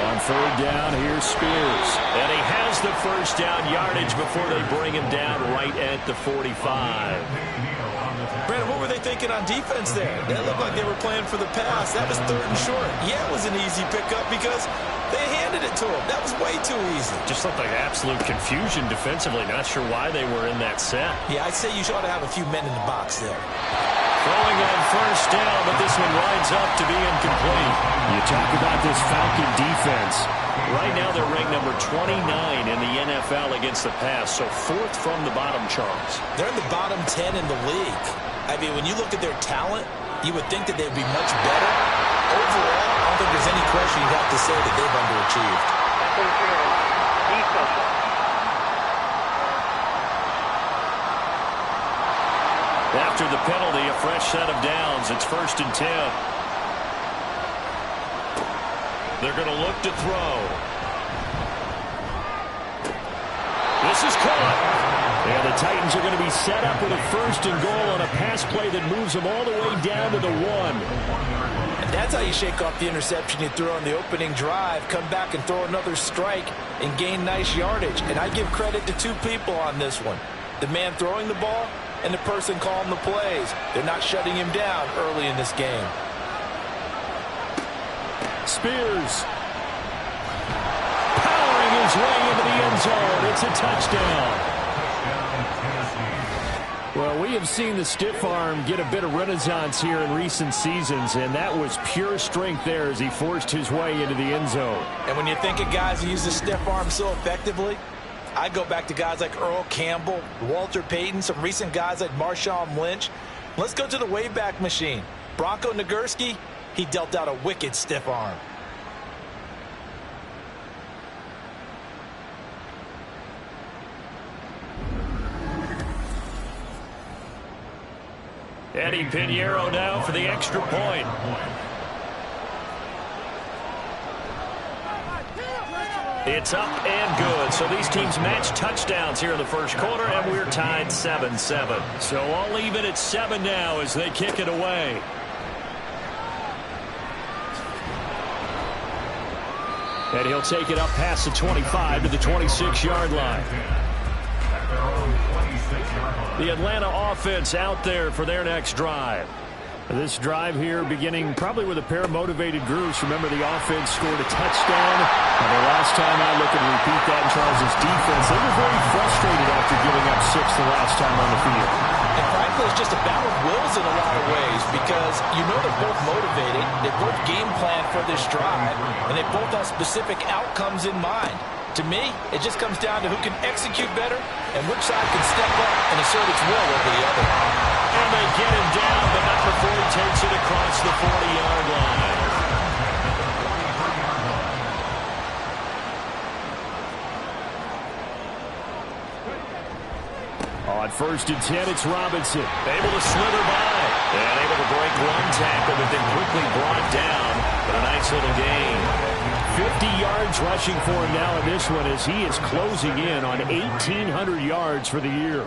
On third down, here's Spears. And he has the first down yardage before they bring him down right at the 45. Brandon, what were they thinking on defense there? That looked like they were playing for the pass. That was 3rd and short. Yeah, it was an easy pickup because they handed it to him. That was way too easy. Just looked like absolute confusion defensively. Not sure why they were in that set. Yeah, I'd say you ought to have a few men in the box there. Throwing on first down, but this one winds up to be incomplete. You talk about this Falcon defense. Right now they're ranked number 29 in the NFL against the pass, so 4th from the bottom, Charles. They're in the bottom 10 in the league. I mean, when you look at their talent, you would think that they'd be much better. Overall, I don't think there's any question you'd have to say that they've underachieved. After the penalty, a fresh set of downs. It's 1st and 10. They're going to look to throw. This is caught. And the Titans are going to be set up with a 1st and goal on a pass play that moves them all the way down to the 1. And that's how you shake off the interception you threw on the opening drive, come back and throw another strike and gain nice yardage. And I give credit to two people on this one. The man throwing the ball and the person calling the plays. They're not shutting him down early in this game. Spears powering his way into the end zone. It's a touchdown. Well, we have seen the stiff arm get a bit of renaissance here in recent seasons, and that was pure strength there as he forced his way into the end zone. And when you think of guys who use the stiff arm so effectively, I go back to guys like Earl Campbell, Walter Payton, some recent guys like Marshawn Lynch. Let's go to the Wayback Machine. Bronco Nagurski, he dealt out a wicked stiff arm. Eddie Pinheiro now for the extra point. It's up and good. So these teams match touchdowns here in the first quarter, and we're tied 7-7. So I'll leave it at 7 now as they kick it away. And he'll take it up past the 25 to the 26-yard line. The Atlanta offense out there for their next drive. This drive here beginning probably with a pair of motivated groups. Remember, the offense scored a touchdown. And the last time I look and repeat that in Charles' defense, they were very frustrated after giving up 6 the last time on the field. And frankly, it's just a battle of wills in a lot of ways because you know they're both motivated. They both game plan for this drive, and they both have specific outcomes in mind. To me, it just comes down to who can execute better and which side can step up and assert its will over the other. And they get him down, but not before he takes it across the 40-yard line. On 1st and 10, it's Robinson. Able to slither by and able to break one tackle, but then quickly brought down. But a nice little gain. 50 yards rushing for him now in this one as he is closing in on 1,800 yards for the year.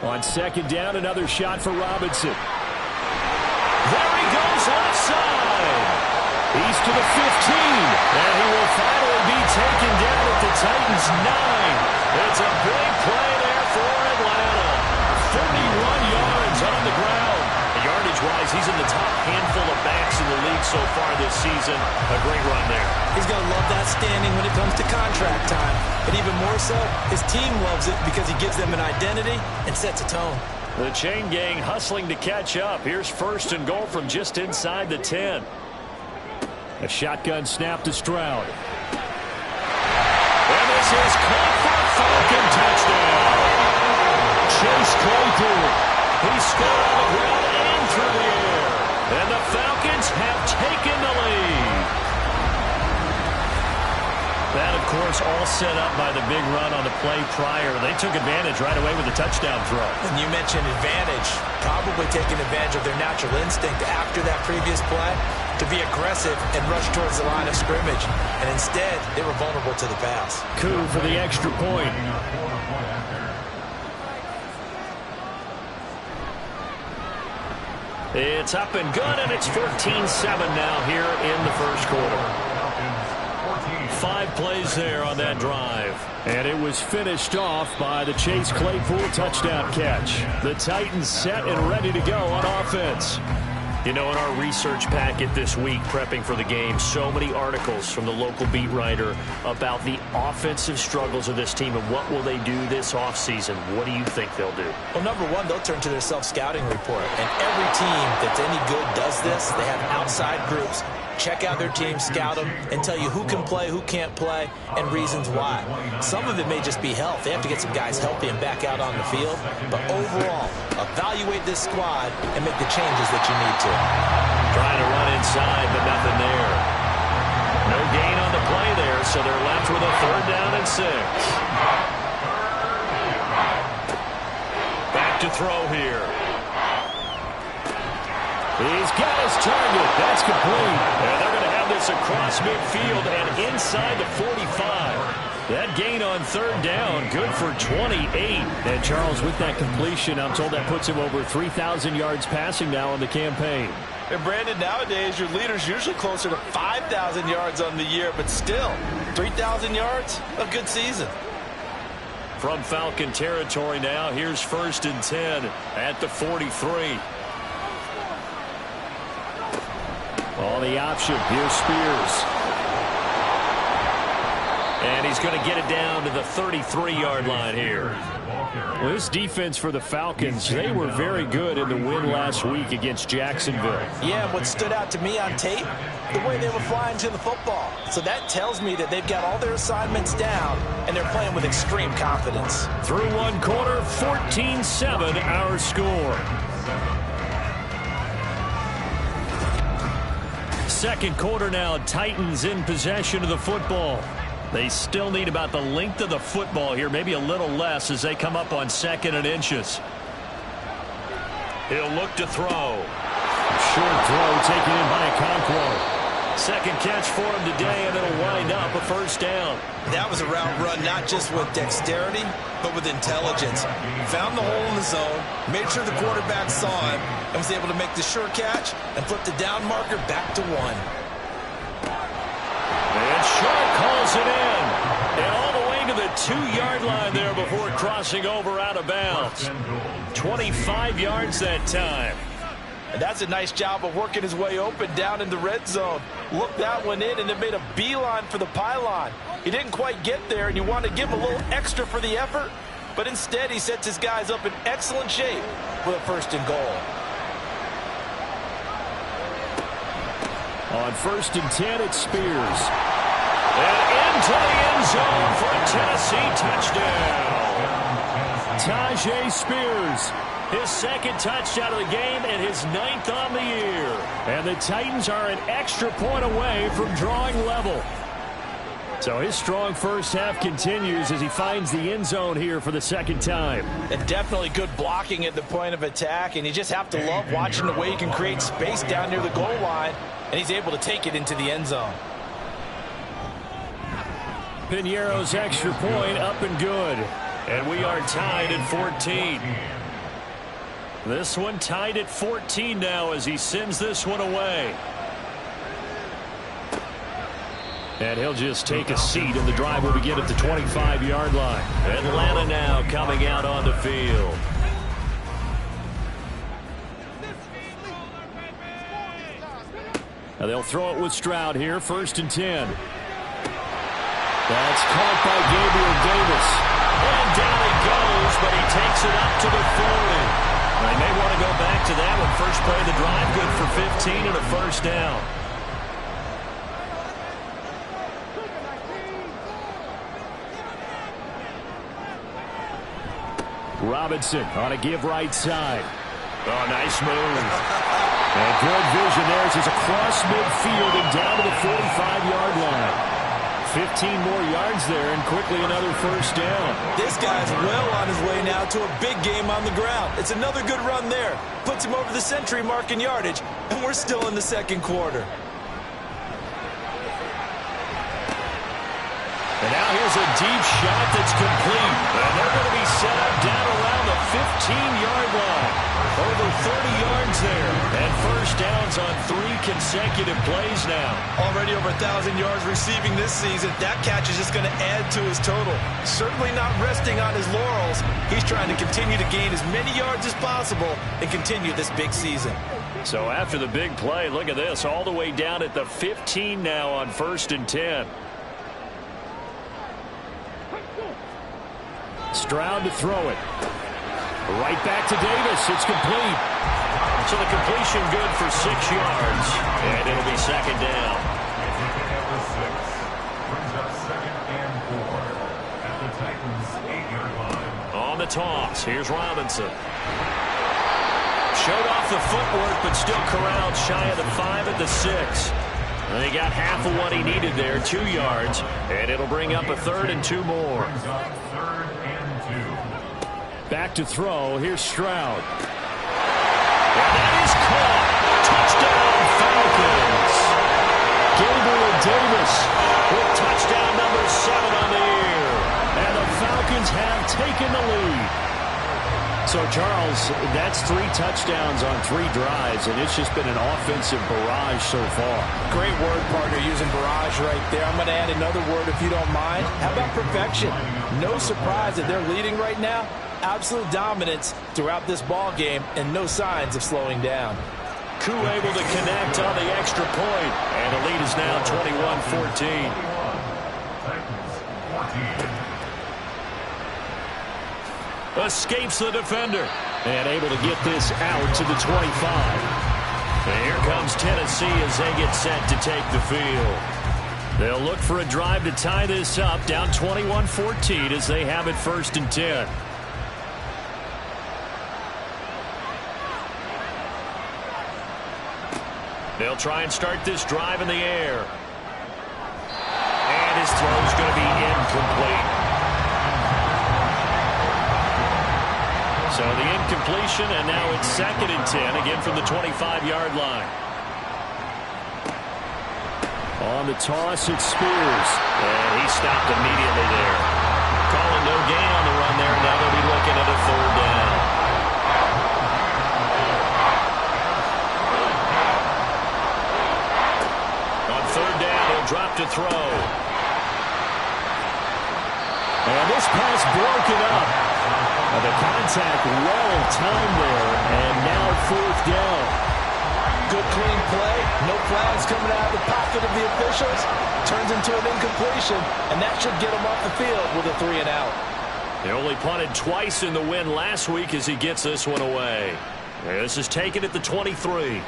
On 2nd down, another shot for Robinson. There he goes left side. He's to the 15. And he will finally be taken down at the Titans' 9. It's a big play there for Atlanta. 31 yards on the ground. Yardage-wise, he's in the top handful of backs in the league so far this season. A great run there. He's going to love that standing when it comes to contract time. But even more so, his team loves it because he gives them an identity and sets a tone. The chain gang hustling to catch up. Here's 1st and goal from just inside the 10. A shotgun snap to Stroud. And this is caught for a Falcon touchdown. Chase Claypool. He scored on the ground and through the air. And the Falcons have taken the lead. That, of course, all set up by the big run on the play prior. They took advantage right away with a touchdown throw. And you mentioned advantage. Probably taking advantage of their natural instinct after that previous play to be aggressive and rush towards the line of scrimmage. And instead, they were vulnerable to the pass. Coup for the extra point. It's up and good, and it's 14-7 now here in the first quarter. 5 plays there on that drive. And it was finished off by the Chase Claypool touchdown catch. The Titans set and ready to go on offense. You know, in our research packet this week, prepping for the game, so many articles from the local beat writer about the offensive struggles of this team and what will they do this offseason. What do you think they'll do? Well, number one, they'll turn to their self-scouting report. And every team that's any good does this. They have outside groups. Check out their team, scout them, and tell you who can play, who can't play, and reasons why. Some of it may just be health. They have to get some guys healthy and back out on the field. But overall, evaluate this squad and make the changes that you need to. Trying to run inside, but nothing there. No gain on the play there, so they're left with a 3rd down and 6. Back to throw here. He's got his target. That's complete. And they're going to have this across midfield and inside the 45. That gain on third down, good for 28. And Charles, with that completion, I'm told that puts him over 3,000 yards passing now in the campaign. And Brandon, nowadays your leader's usually closer to 5,000 yards on the year, but still, 3,000 yards, a good season. From Falcon territory now, here's 1st and 10 at the 43. On the option, here's Spears. And he's going to get it down to the 33-yard line here. Well, this defense for the Falcons, they were very good in the win last week against Jacksonville. Yeah, what stood out to me on tape, the way they were flying to the football. So that tells me that they've got all their assignments down, and they're playing with extreme confidence. Through one quarter, 14-7 our score. Second quarter now, Titans in possession of the football. They still need about the length of the football here, maybe a little less as they come up on 2nd and inches. He'll look to throw. Short throw taken in by Okonkwo. Second catch for him today, and it'll wind up a 1st down. That was a route run not just with dexterity, but with intelligence. Found the hole in the zone, made sure the quarterback saw him, and was able to make the sure catch and flip the down marker back to 1. And Sharp calls it in. And all the way to the 2-yard line there before crossing over out of bounds. 25 yards that time. And that's a nice job of working his way open down in the red zone. Looked that one in and then made a beeline for the pylon. He didn't quite get there, and you want to give him a little extra for the effort. But instead, he sets his guys up in excellent shape with a 1st and goal. On 1st and 10, it's Spears. And into the end zone for a Tennessee touchdown. Tajay Spears, his 2nd touchdown of the game and his 9th on the year. And the Titans are an extra point away from drawing level. So his strong first half continues as he finds the end zone here for the 2nd time. And definitely good blocking at the point of attack, and you just have to love watching the way he can create space down near the goal line, and he's able to take it into the end zone. Piñeiro's extra point up and good. And we are tied at 14. This one tied at 14 now as he sends this one away. And he'll just take a seat, and the drive will begin at the 25-yard line. Atlanta now coming out on the field. Now they'll throw it with Stroud here, 1st and 10. That's caught by Gabriel Davis. And down he goes, but he takes it up to the 40. They may want to go back to that one. First play of the drive, good for 15 and a 1st down. Robinson on a give right side. Oh, nice move. And good vision there as he's across midfield and down to the 45-yard line. 15 more yards there and quickly another 1st down. This guy's well on his way now to a big game on the ground. It's another good run there. Puts him over the century mark in yardage, and we're still in the 2nd quarter. And now here's a deep shot that's complete. And they're going to be set up down around the 15-yard line. Over 30 yards there. And 1st downs on 3 consecutive plays now. Already over 1,000 yards receiving this season. That catch is just going to add to his total. Certainly not resting on his laurels. He's trying to continue to gain as many yards as possible and continue this big season. So after the big play, look at this. All the way down at the 15 now on 1st and 10. Stroud to throw it. Right back to Davis. It's complete. So the completion good for 6 yards. And it'll be 2nd down. Number 6 brings up 2nd and 4 at the Titans' 8-yard line. On the toss, here's Robinson. Showed off the footwork, but still corralled shy of the 5 at the 6. And he got half of what he needed there, 2 yards. And it'll bring up a 3rd and 2 more. Back to throw. Here's Stroud. And that is caught. Touchdown, Falcons. Gabriel Davis With touchdown number 7 on the year. and the Falcons have taken the lead. So, Charles, that's 3 touchdowns on 3 drives, and it's just been an offensive barrage so far. Great word, partner, using barrage right there. I'm going to add another word if you don't mind. How about perfection? No surprise that they're leading right now. Absolute dominance throughout this ball game and no signs of slowing down. Koo able to connect on the extra point, and the lead is now 21-14. Escapes the defender. And able to get this out to the 25. And here comes Tennessee as they get set to take the field. They'll look for a drive to tie this up, down 21-14 as they have it 1st and 10. They'll try and start this drive in the air. And his throw's going to be incomplete. So the incompletion, and now it's 2nd and 10, again from the 25-yard line. On the toss, it's Spears. And he stopped immediately there. Calling no gain on the run there. Now they'll be looking at a 3rd down. On 3rd down, he'll drop to throw. And this pass broken up. The contact well timed there, and now 4th down. Good clean play. No flags coming out of the pocket of the officials. Turns into an incompletion, and that should get him off the field with a 3 and out. He only punted twice in the win last week as he gets this one away. This is taken at the 23.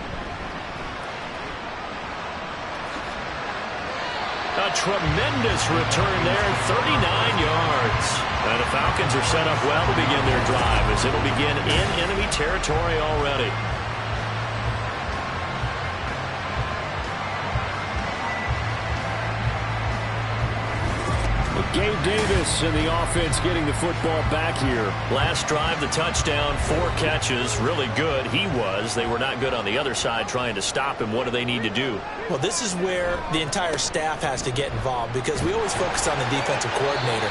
A tremendous return there, 39 yards. And the Falcons are set up well to begin their drive as it'll begin in enemy territory already. Gabe Davis and the offense getting the football back here. Last drive, the touchdown, 4 catches. Really good. He was. They were not good on the other side trying to stop him. What do they need to do? Well, this is where the entire staff has to get involved because we always focus on the defensive coordinator.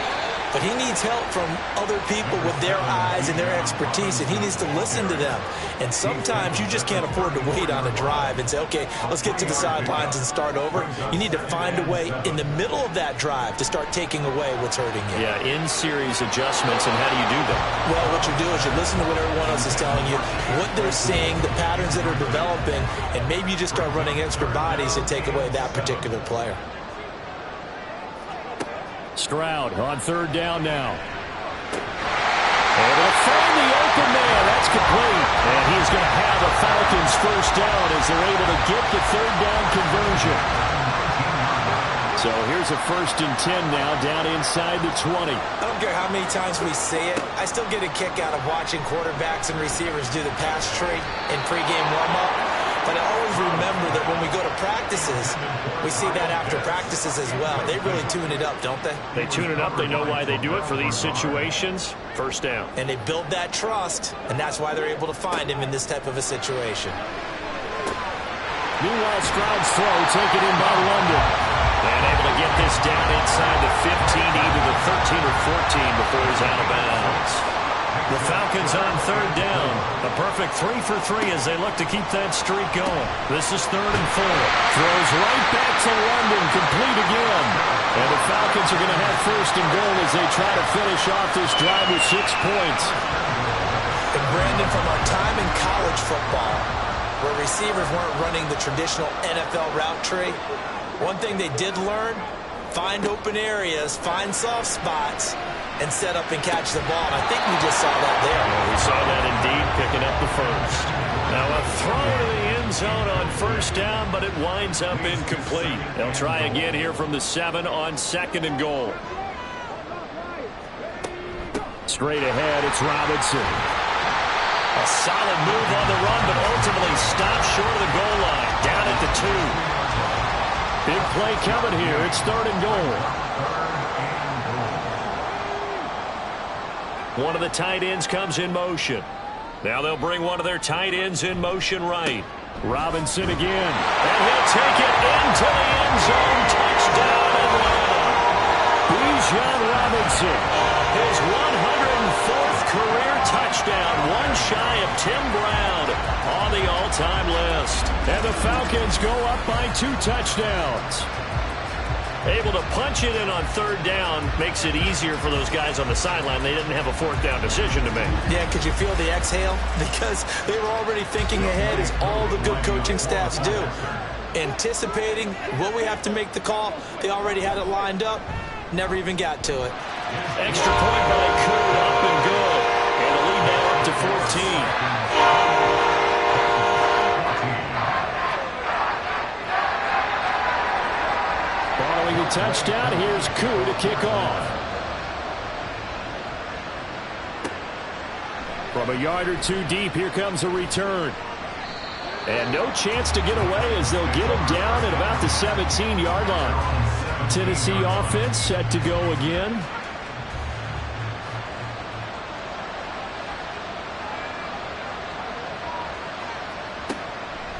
But he needs help from other people with their eyes and their expertise, and he needs to listen to them. And sometimes you just can't afford to wait on a drive and say, okay, let's get to the sidelines and start over. You need to find a way in the middle of that drive to start taking away what's hurting you. Yeah, in-series adjustments, and how do you do that? Well, what you do is you listen to what everyone else is telling you, what they're seeing, the patterns that are developing, and maybe you just start running extra bodies to take away that particular player. Stroud on 3rd down now. Able to find the open man. That's complete. And he's going to have a Falcons 1st down as they're able to get the 3rd down conversion. So here's a 1st and 10 now down inside the 20. I don't care how many times we say it. I still get a kick out of watching quarterbacks and receivers do the pass tree in pregame warm-up. But I always remember that when we go to practices, we see that after practices as well. They really tune it up, don't they? They tune it up. They know why they do it for these situations. 1st down. And they build that trust, and that's why they're able to find him in this type of a situation. Meanwhile, Stroud's throw taken in by London. And able to get this down inside the 15, either the 13 or 14 before he's out of bounds. The Falcons on 3rd down. A perfect 3 for 3 as they look to keep that streak going. This is 3rd and 4. Throws right back to London, complete again. And the Falcons are going to have 1st and goal as they try to finish off this drive with 6 points. And Brandon, from our time in college football, where receivers weren't running the traditional NFL route tree, one thing they did learn, find open areas, find soft spots, and set up and catch the ball. And I think we just saw that there. Yeah, we saw that indeed, picking up the 1st. Now a throw to the end zone on 1st down, but it winds up incomplete. They'll try again here from the 7 on 2nd and goal. Straight ahead, it's Robinson. A solid move on the run, but ultimately stopped short of the goal line. Down at the 2. Big play coming here. It's 3rd and goal. One of the tight ends comes in motion. Now they'll bring one of their tight ends in motion right. Robinson again. And he'll take it into the end zone. Touchdown, Atlanta. Bijan Robinson. His 104th career touchdown. One shy of Tim Brown on the all-time list. And the Falcons go up by 2 touchdowns. Able to punch it in on 3rd down makes it easier for those guys on the sideline. They didn't have a 4th down decision to make. Yeah, could you feel the exhale? Because they were already thinking ahead, as all the good coaching staffs do. Anticipating, will we have to make the call? They already had it lined up. Never even got to it. Extra point by Coon, up and good. And the lead now up to 14. Following the touchdown, here's Koo to kick off. From a yard or 2 deep, here comes a return. And no chance to get away as they'll get him down at about the 17-yard line. Tennessee offense set to go again.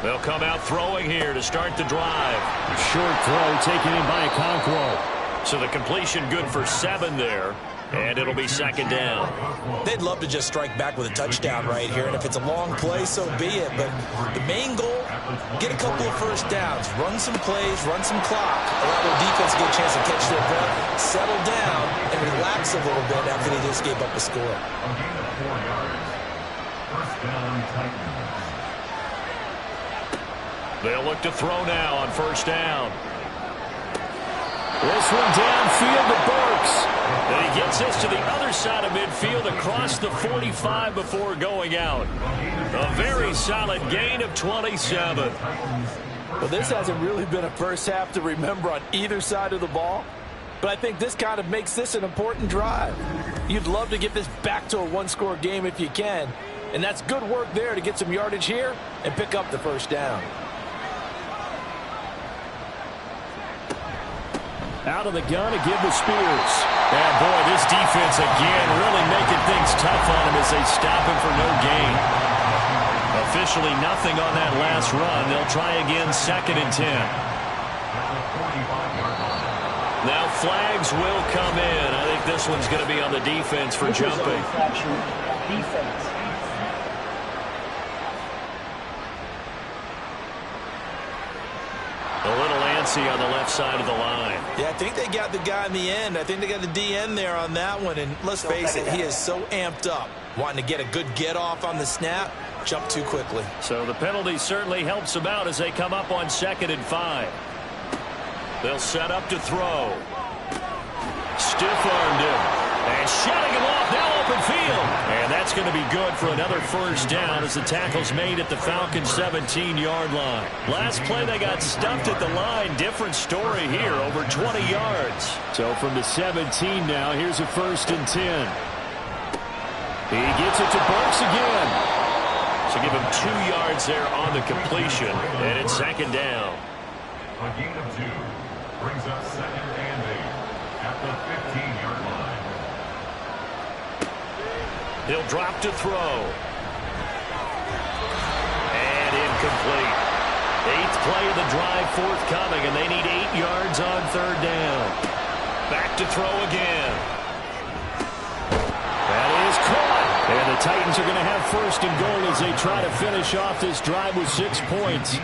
They'll come out throwing here to start the drive. Short throw taken in by Okonkwo. So the completion good for 7 there. And it'll be 2nd down. They'd love to just strike back with a touchdown right here, and if it's a long play, so be it. But the main goal, get a couple of first downs, run some plays, run some clock, allow their defense to get a chance to catch their breath, settle down, and relax a little bit after they just gave up a score. A gain of 4 yards. First down, Titans. They'll look to throw now on 1st down. This one downfield to Burks. And he gets this to the other side of midfield across the 45 before going out. A very solid gain of 27. Well, this hasn't really been a first half to remember on either side of the ball, but I think this kind of makes this an important drive. You'd love to get this back to a 1-score game if you can, and that's good work there to get some yardage here and pick up the 1st down. Out of the gun to give to Spears. And boy, this defense again really making things tough on him as they stop him for no gain. Officially nothing on that last run. They'll try again 2nd and 10. Now flags will come in. I think this one's going to be on the defense for jumping. Defense. A little antsy on the left side of the line. Yeah, I think they got the guy in the end. I think they got the DN there on that one. And let's face it, he is so amped up, wanting to get a good get-off on the snap, jump too quickly. So the penalty certainly helps them out as they come up on 2nd and 5. They'll set up to throw. Stiff-armed him. And shutting him off, now open field. And that's going to be good for another 1st down as the tackle's made at the Falcons' 17-yard line. Last play, they got stuffed at the line. Different story here, over 20 yards. So from the 17 now, here's a 1st and 10. He gets it to Burks again. So give him 2 yards there on the completion. And it's 2nd down. A gain of 2 brings up 2nd and 8 at the 15-yard line. He'll drop to throw. And incomplete. 8th play of the drive forthcoming, and they need 8 yards on 3rd down. Back to throw again. That is caught. And the Titans are going to have 1st and goal as they try to finish off this drive with 6 points.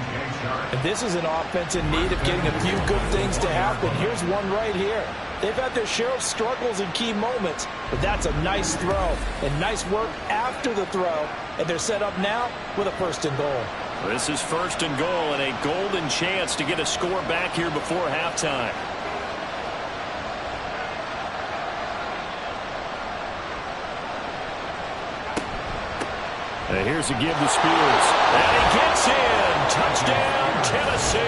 And this is an offense in need of getting a few good things to happen. Here's one right here. They've had their share of struggles in key moments, but that's a nice throw and nice work after the throw. And they're set up now with a 1st and goal. This is 1st and goal and a golden chance to get a score back here before halftime. And here's a give to Spears. And he gets in. Touchdown, Tennessee.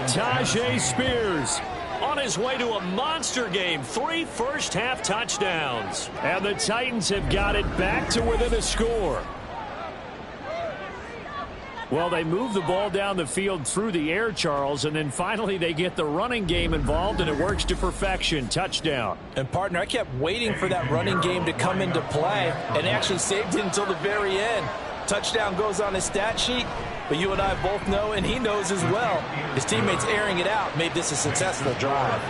Tajay Spears on his way to a monster game. 3 first-half touchdowns. And the Titans have got it back to within a score. Well, they move the ball down the field through the air, Charles, and then finally they get the running game involved, and it works to perfection. Touchdown. And, partner, I kept waiting for that running game to come into play and actually saved it until the very end. Touchdown goes on his stat sheet, but you and I both know, and he knows as well, his teammates airing it out made this a successful drive.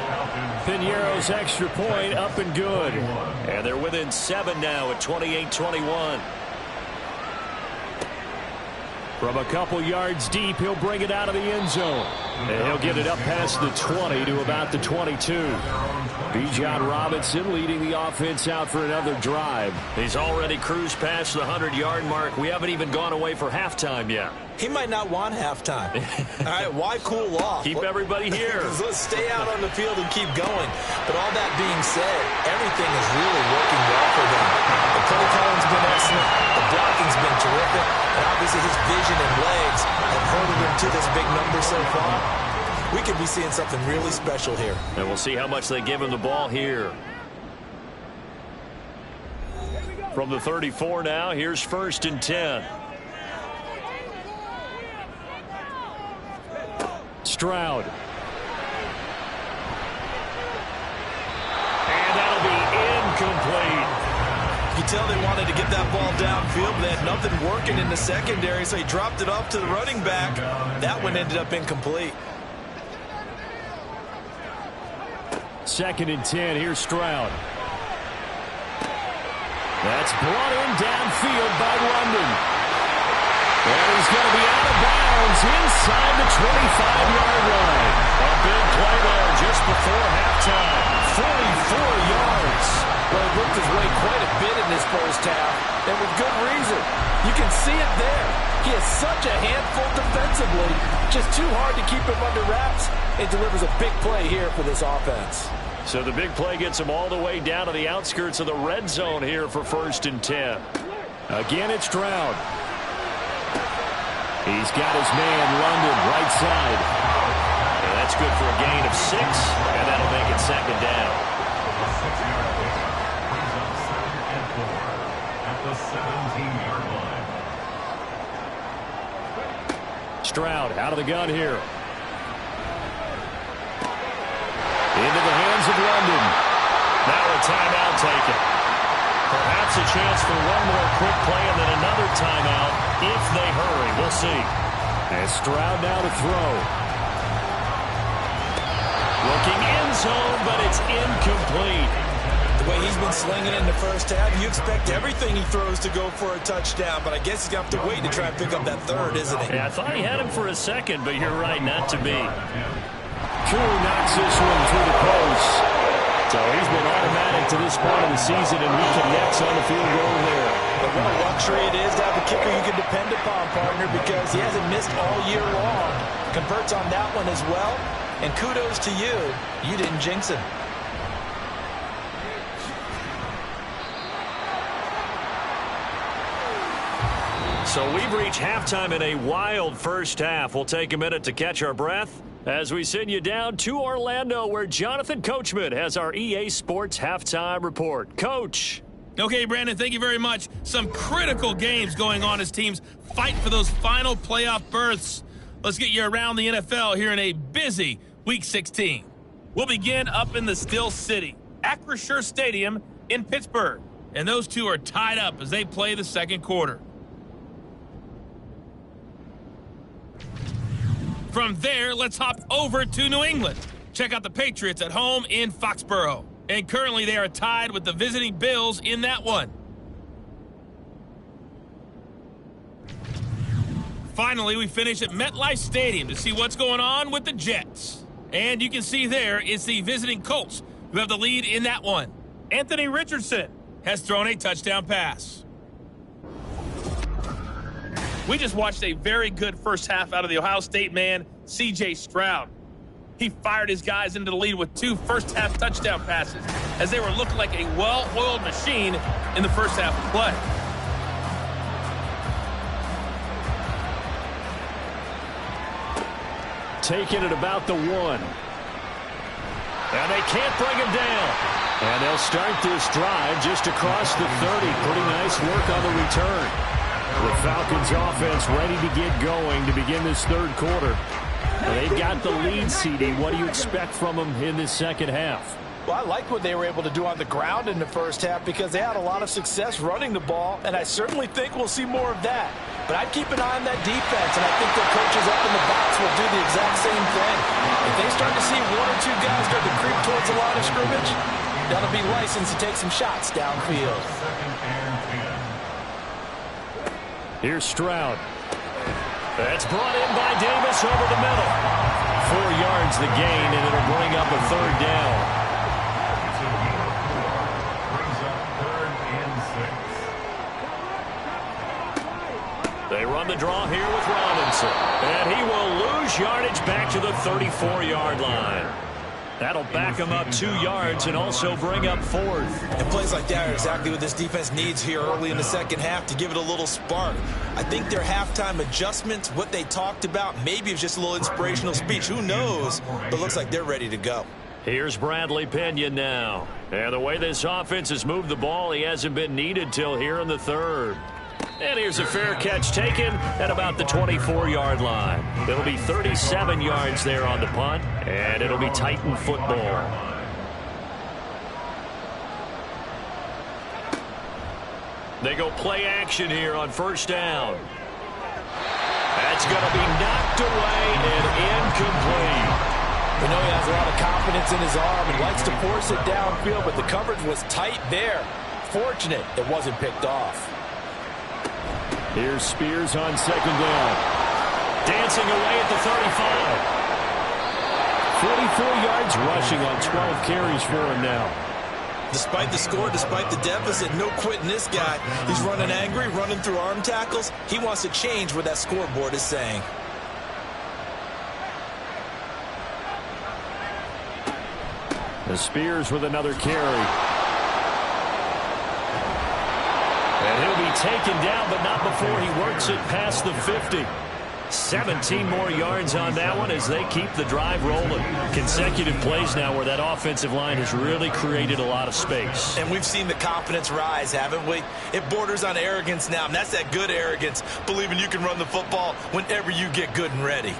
Piñeiro's extra point up and good. And they're within 7 now at 28-21. From a couple yards deep, he'll bring it out of the end zone. And he'll get it up past the 20 to about the 22. Bijan Robinson leading the offense out for another drive. He's already cruised past the 100-yard mark. We haven't even gone away for halftime yet. He might not want halftime. All right, why cool off? Keep everybody here. Let's stay out on the field and keep going. But all that being said, everything is really working well for them. The play calling's been excellent. The blocking's been terrific. And obviously his vision and legs have herded him to this big number so far. We could be seeing something really special here. And we'll see how much they give him the ball here. From the 34 now, here's 1st and 10. Stroud. And that'll be incomplete. You tell they wanted to get that ball downfield, but they had nothing working in the secondary, so he dropped it off to the running back. That one ended up incomplete. 2nd and 10. Here's Stroud. That's brought in downfield by London. And he's going to be out of bounds inside the 25-yard line. A big play there just before halftime. 44 yards. Well, he worked his way quite a bit in this first half, and with good reason. You can see it there. He is such a handful defensively. Just too hard to keep him under wraps. It delivers a big play here for this offense. So the big play gets him all the way down to the outskirts of the red zone here for 1st and 10. Again, it's Stroud. He's got his man, London, right side. And that's good for a gain of 6, and that'll make it 2nd down. At the 17-yard line. Stroud out of the gun here. Into the hands of London. Now a timeout taken. Perhaps a chance for one more quick play and then another timeout if they hurry. We'll see. And Stroud now to throw. Looking end zone, but it's incomplete. The way he's been slinging in the first half, you expect everything he throws to go for a touchdown, but I guess he's going to have to wait to try and pick up that third, isn't he? Yeah, I thought he had him for a second, but you're right, not to be. Drew knocks this one through the post. So he's been automatic to this point of the season, and he connects on the field goal there. But what a luxury it is to have a kicker you can depend upon, partner, because he hasn't missed all year long. Converts on that one as well, and kudos to you. You didn't jinx him. So we've reached halftime in a wild first half. We'll take a minute to catch our breath as we send you down to Orlando, where Jonathan Coachman has our EA Sports halftime report. Coach. Okay, Brandon, thank you very much. Some critical games going on as teams fight for those final playoff berths. Let's get you around the NFL here in a busy Week 16. We'll begin up in the Steel City, Acrisure Stadium in Pittsburgh. And those two are tied up as they play the second quarter. From there, let's hop over to New England. Check out the Patriots at home in Foxborough. And currently they are tied with the visiting Bills in that one. Finally, we finish at MetLife Stadium to see what's going on with the Jets. And you can see there it's the visiting Colts who have the lead in that one. Anthony Richardson has thrown a touchdown pass. We just watched a very good first half out of the Ohio State man, C.J. Stroud. He fired his guys into the lead with 2 first-half touchdown passes as they were looking like a well-oiled machine in the first half of play. Taking it about the 1. And they can't bring him down. And they'll start this drive just across the 30. Pretty nice work on the return. The Falcons offense ready to get going to begin this third quarter. They've got the lead, CD. What do you expect from them in this second half? Well, I like what they were able to do on the ground in the first half because they had a lot of success running the ball, and I certainly think we'll see more of that. But I'd keep an eye on that defense, and I think their coaches up in the box will do the exact same thing. If they start to see one or two guys start to creep towards the line of scrimmage, that'll be licensed to take some shots downfield. Here's Stroud. That's brought in by Davis over the middle. 4 yards the gain, and it'll bring up a third down. They run the draw here with Robinson. And he will lose yardage back to the 34-yard line. That'll back him up 2 yards and also bring up fourth. And plays like that are exactly what this defense needs here early in the second half to give it a little spark. I think their halftime adjustments, what they talked about, maybe it's just a little inspirational speech. Who knows? But looks like they're ready to go. Here's Bradley Pinion now. And the way this offense has moved the ball, he hasn't been needed till here in the third. And here's a fair catch taken at about the 24-yard line. It'll be 37 yards there on the punt, and it'll be Titan football. They go play action here on first down. That's going to be knocked away and incomplete. We know he has a lot of confidence in his arm and likes to force it downfield, but the coverage was tight there. Fortunate it wasn't picked off. Here's Spears on second down. Dancing away at the 35. 44 yards rushing on 12 carries for him now. Despite the score, despite the deficit, no quitting this guy. He's running angry, running through arm tackles. He wants to change what that scoreboard is saying. The Spears with another carry. And he'll be taken down, but not before he works it past the 50. 17 more yards on that one as they keep the drive rolling. Consecutive plays now where that offensive line has really created a lot of space. And we've seen the confidence rise, haven't we? It borders on arrogance now, and that's that good arrogance, believing you can run the football whenever you get good and ready.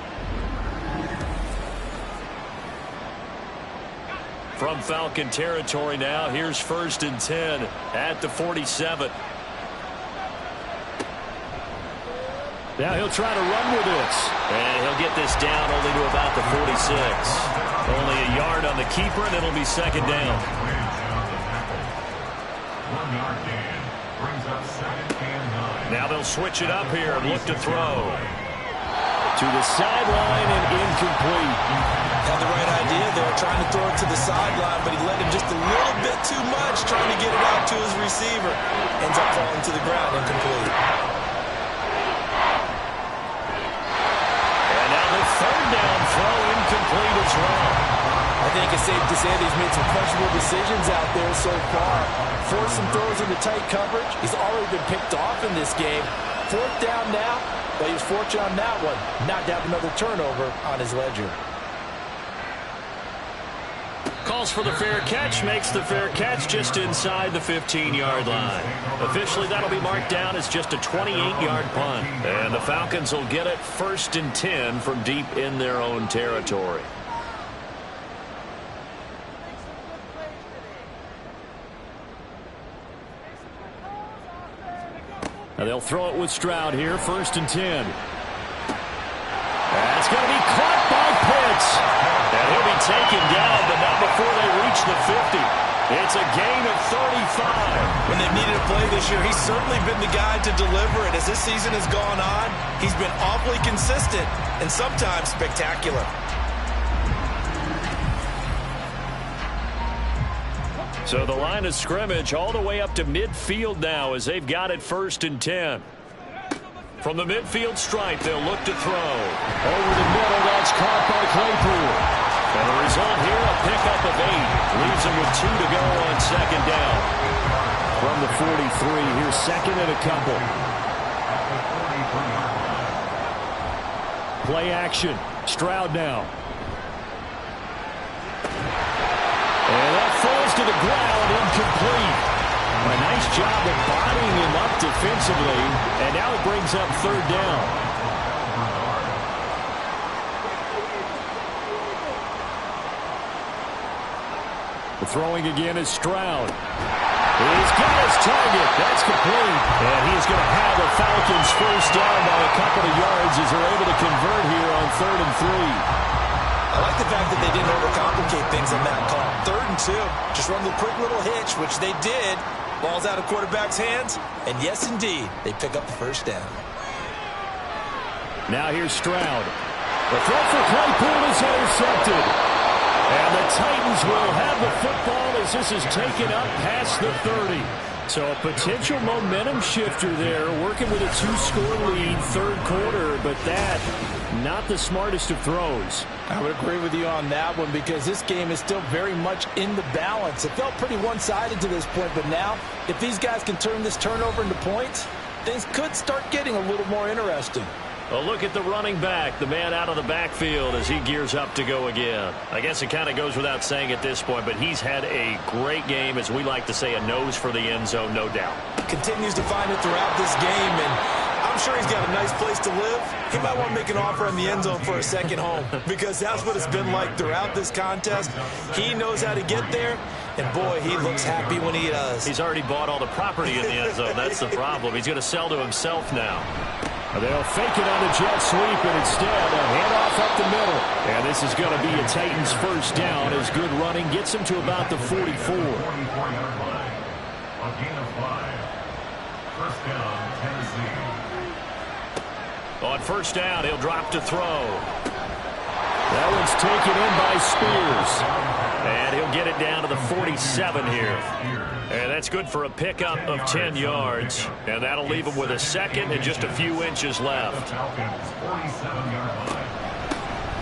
From Falcon territory now, here's 1st and 10 at the 47. Now he'll try to run with this. And he'll get this down only to about the 46. Only a yard on the keeper, and it'll be second down. 1 yard gain brings up 2nd and 9. Now they'll switch it up here and look to throw. To the sideline and incomplete. Had the right idea there, trying to throw it to the sideline, but he let him just a little bit too much, trying to get it out to his receiver. Ends up falling to the ground, incomplete. Third down throw incomplete as well. I think it's safe to say that he's made some questionable decisions out there so far. Forced some throws into tight coverage. He's already been picked off in this game. 4th down now, but he was fortunate on that one not to have another turnover on his ledger. Calls for the fair catch, makes the fair catch just inside the 15-yard line. Officially, that'll be marked down as just a 28-yard punt. And the Falcons will get it 1st and 10 from deep in their own territory. Now they'll throw it with Stroud here, 1st and 10. That's going to be caught by Pitts. And he'll be taken down, but not before they reach the 50. It's a gain of 35. When they've needed a play this year, he's certainly been the guy to deliver it. As this season has gone on, he's been awfully consistent and sometimes spectacular. So the line of scrimmage all the way up to midfield now as they've got it 1st and 10. From the midfield stripe, they'll look to throw. Over the middle, that's caught by Claypool. And the result here, a pickup of 8. Leaves them with 2 to go on second down. From the 43, here's 2nd and a couple. Play action. Stroud now. And that falls to the ground, incomplete. A nice job of bodying him up defensively, and now it brings up third down. The throwing again is Stroud. He's got his target. That's complete. And he's going to have the Falcons first down by a couple of yards as they're able to convert here on 3rd and 3. I like the fact that they didn't overcomplicate things on that call. 3rd and 2. Just run the quick little hitch, which they did. Ball's out of quarterback's hands. And yes, indeed, they pick up the first down. Now here's Stroud. The throw for Claypool is intercepted. And the Titans will have the football as this is taken up past the 30. So a potential momentum shifter there, working with a 2-score lead, 3rd quarter, but that, not the smartest of throws. I would agree with you on that one because this game is still very much in the balance. It felt pretty one-sided to this point, but now, if these guys can turn this turnover into points, things could start getting a little more interesting. Well, look at the running back, the man out of the backfield as he gears up to go again. I guess it kind of goes without saying at this point, but he's had a great game, as we like to say, a nose for the end zone, no doubt. Continues to find it throughout this game, and I'm sure he's got a nice place to live. He might want to make an offer in the end zone for a second home because that's what it's been like throughout this contest. He knows how to get there, and boy, he looks happy when he does. He's already bought all the property in the end zone. That's the problem. He's going to sell to himself now. They'll fake it on the jet sweep, and instead a handoff up the middle. And this is going to be a Titans first down as good running gets him to about the 44. A gain of 5. First down, Tennessee. On first down, he'll drop to throw. That one's taken in by Spears. And he'll get it down to the 47 here. And that's good for a pickup of 10 yards. And that'll leave him with a second and just a few inches left.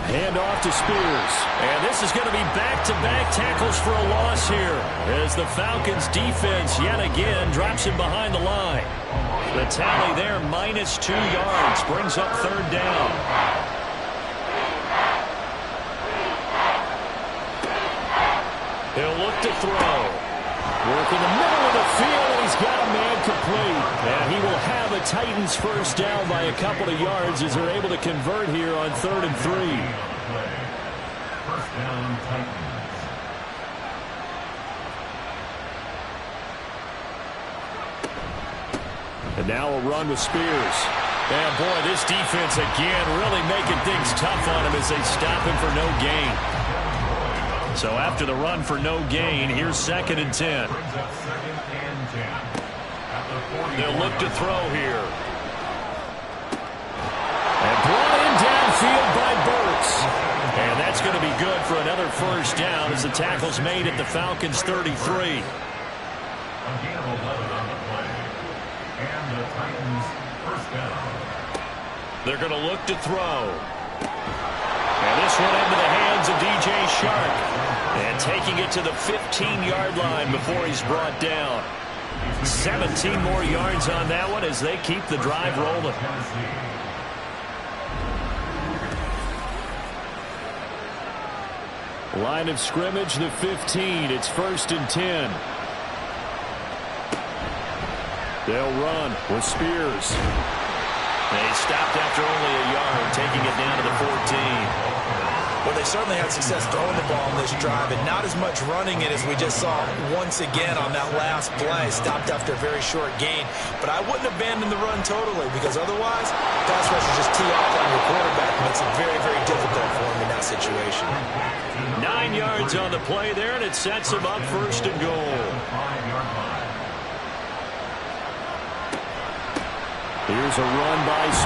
Hand off to Spears. And this is going to be back-to-back tackles for a loss here as the Falcons defense yet again drops him behind the line. The tally there, -2 yards, brings up third down. He'll look to throw. Work in the middle of the field, and he's got a man complete. And he will have a Titans first down by a couple of yards as they're able to convert here on 3rd and 3. First down, Titans. And now a run with Spears. And boy, this defense again really making things tough on him as they stop him for no gain. So after the run for no gain, here's 2nd and 10. They'll look to throw here. And brought in downfield by Burks. And that's going to be good for another first down as the tackle's made at the Falcons' 33. They're going to look to throw. And this one into the hands of DJ Shark. And taking it to the 15-yard line before he's brought down. 17 more yards on that one as they keep the drive rolling. Line of scrimmage, the 15. It's 1st and 10. They'll run with Spears. They stopped after only a yard, taking it down to the 14. Well, they certainly had success throwing the ball on this drive, and not as much running it as we just saw once again on that last play. Stopped after a very short gain. But I wouldn't abandon the run totally, because otherwise, pass rush is just tee off on your quarterback. It makes it very, very difficult for him in that situation. 9 yards on the play there, and it sets him up 1st and goal. Here's a run by Spears.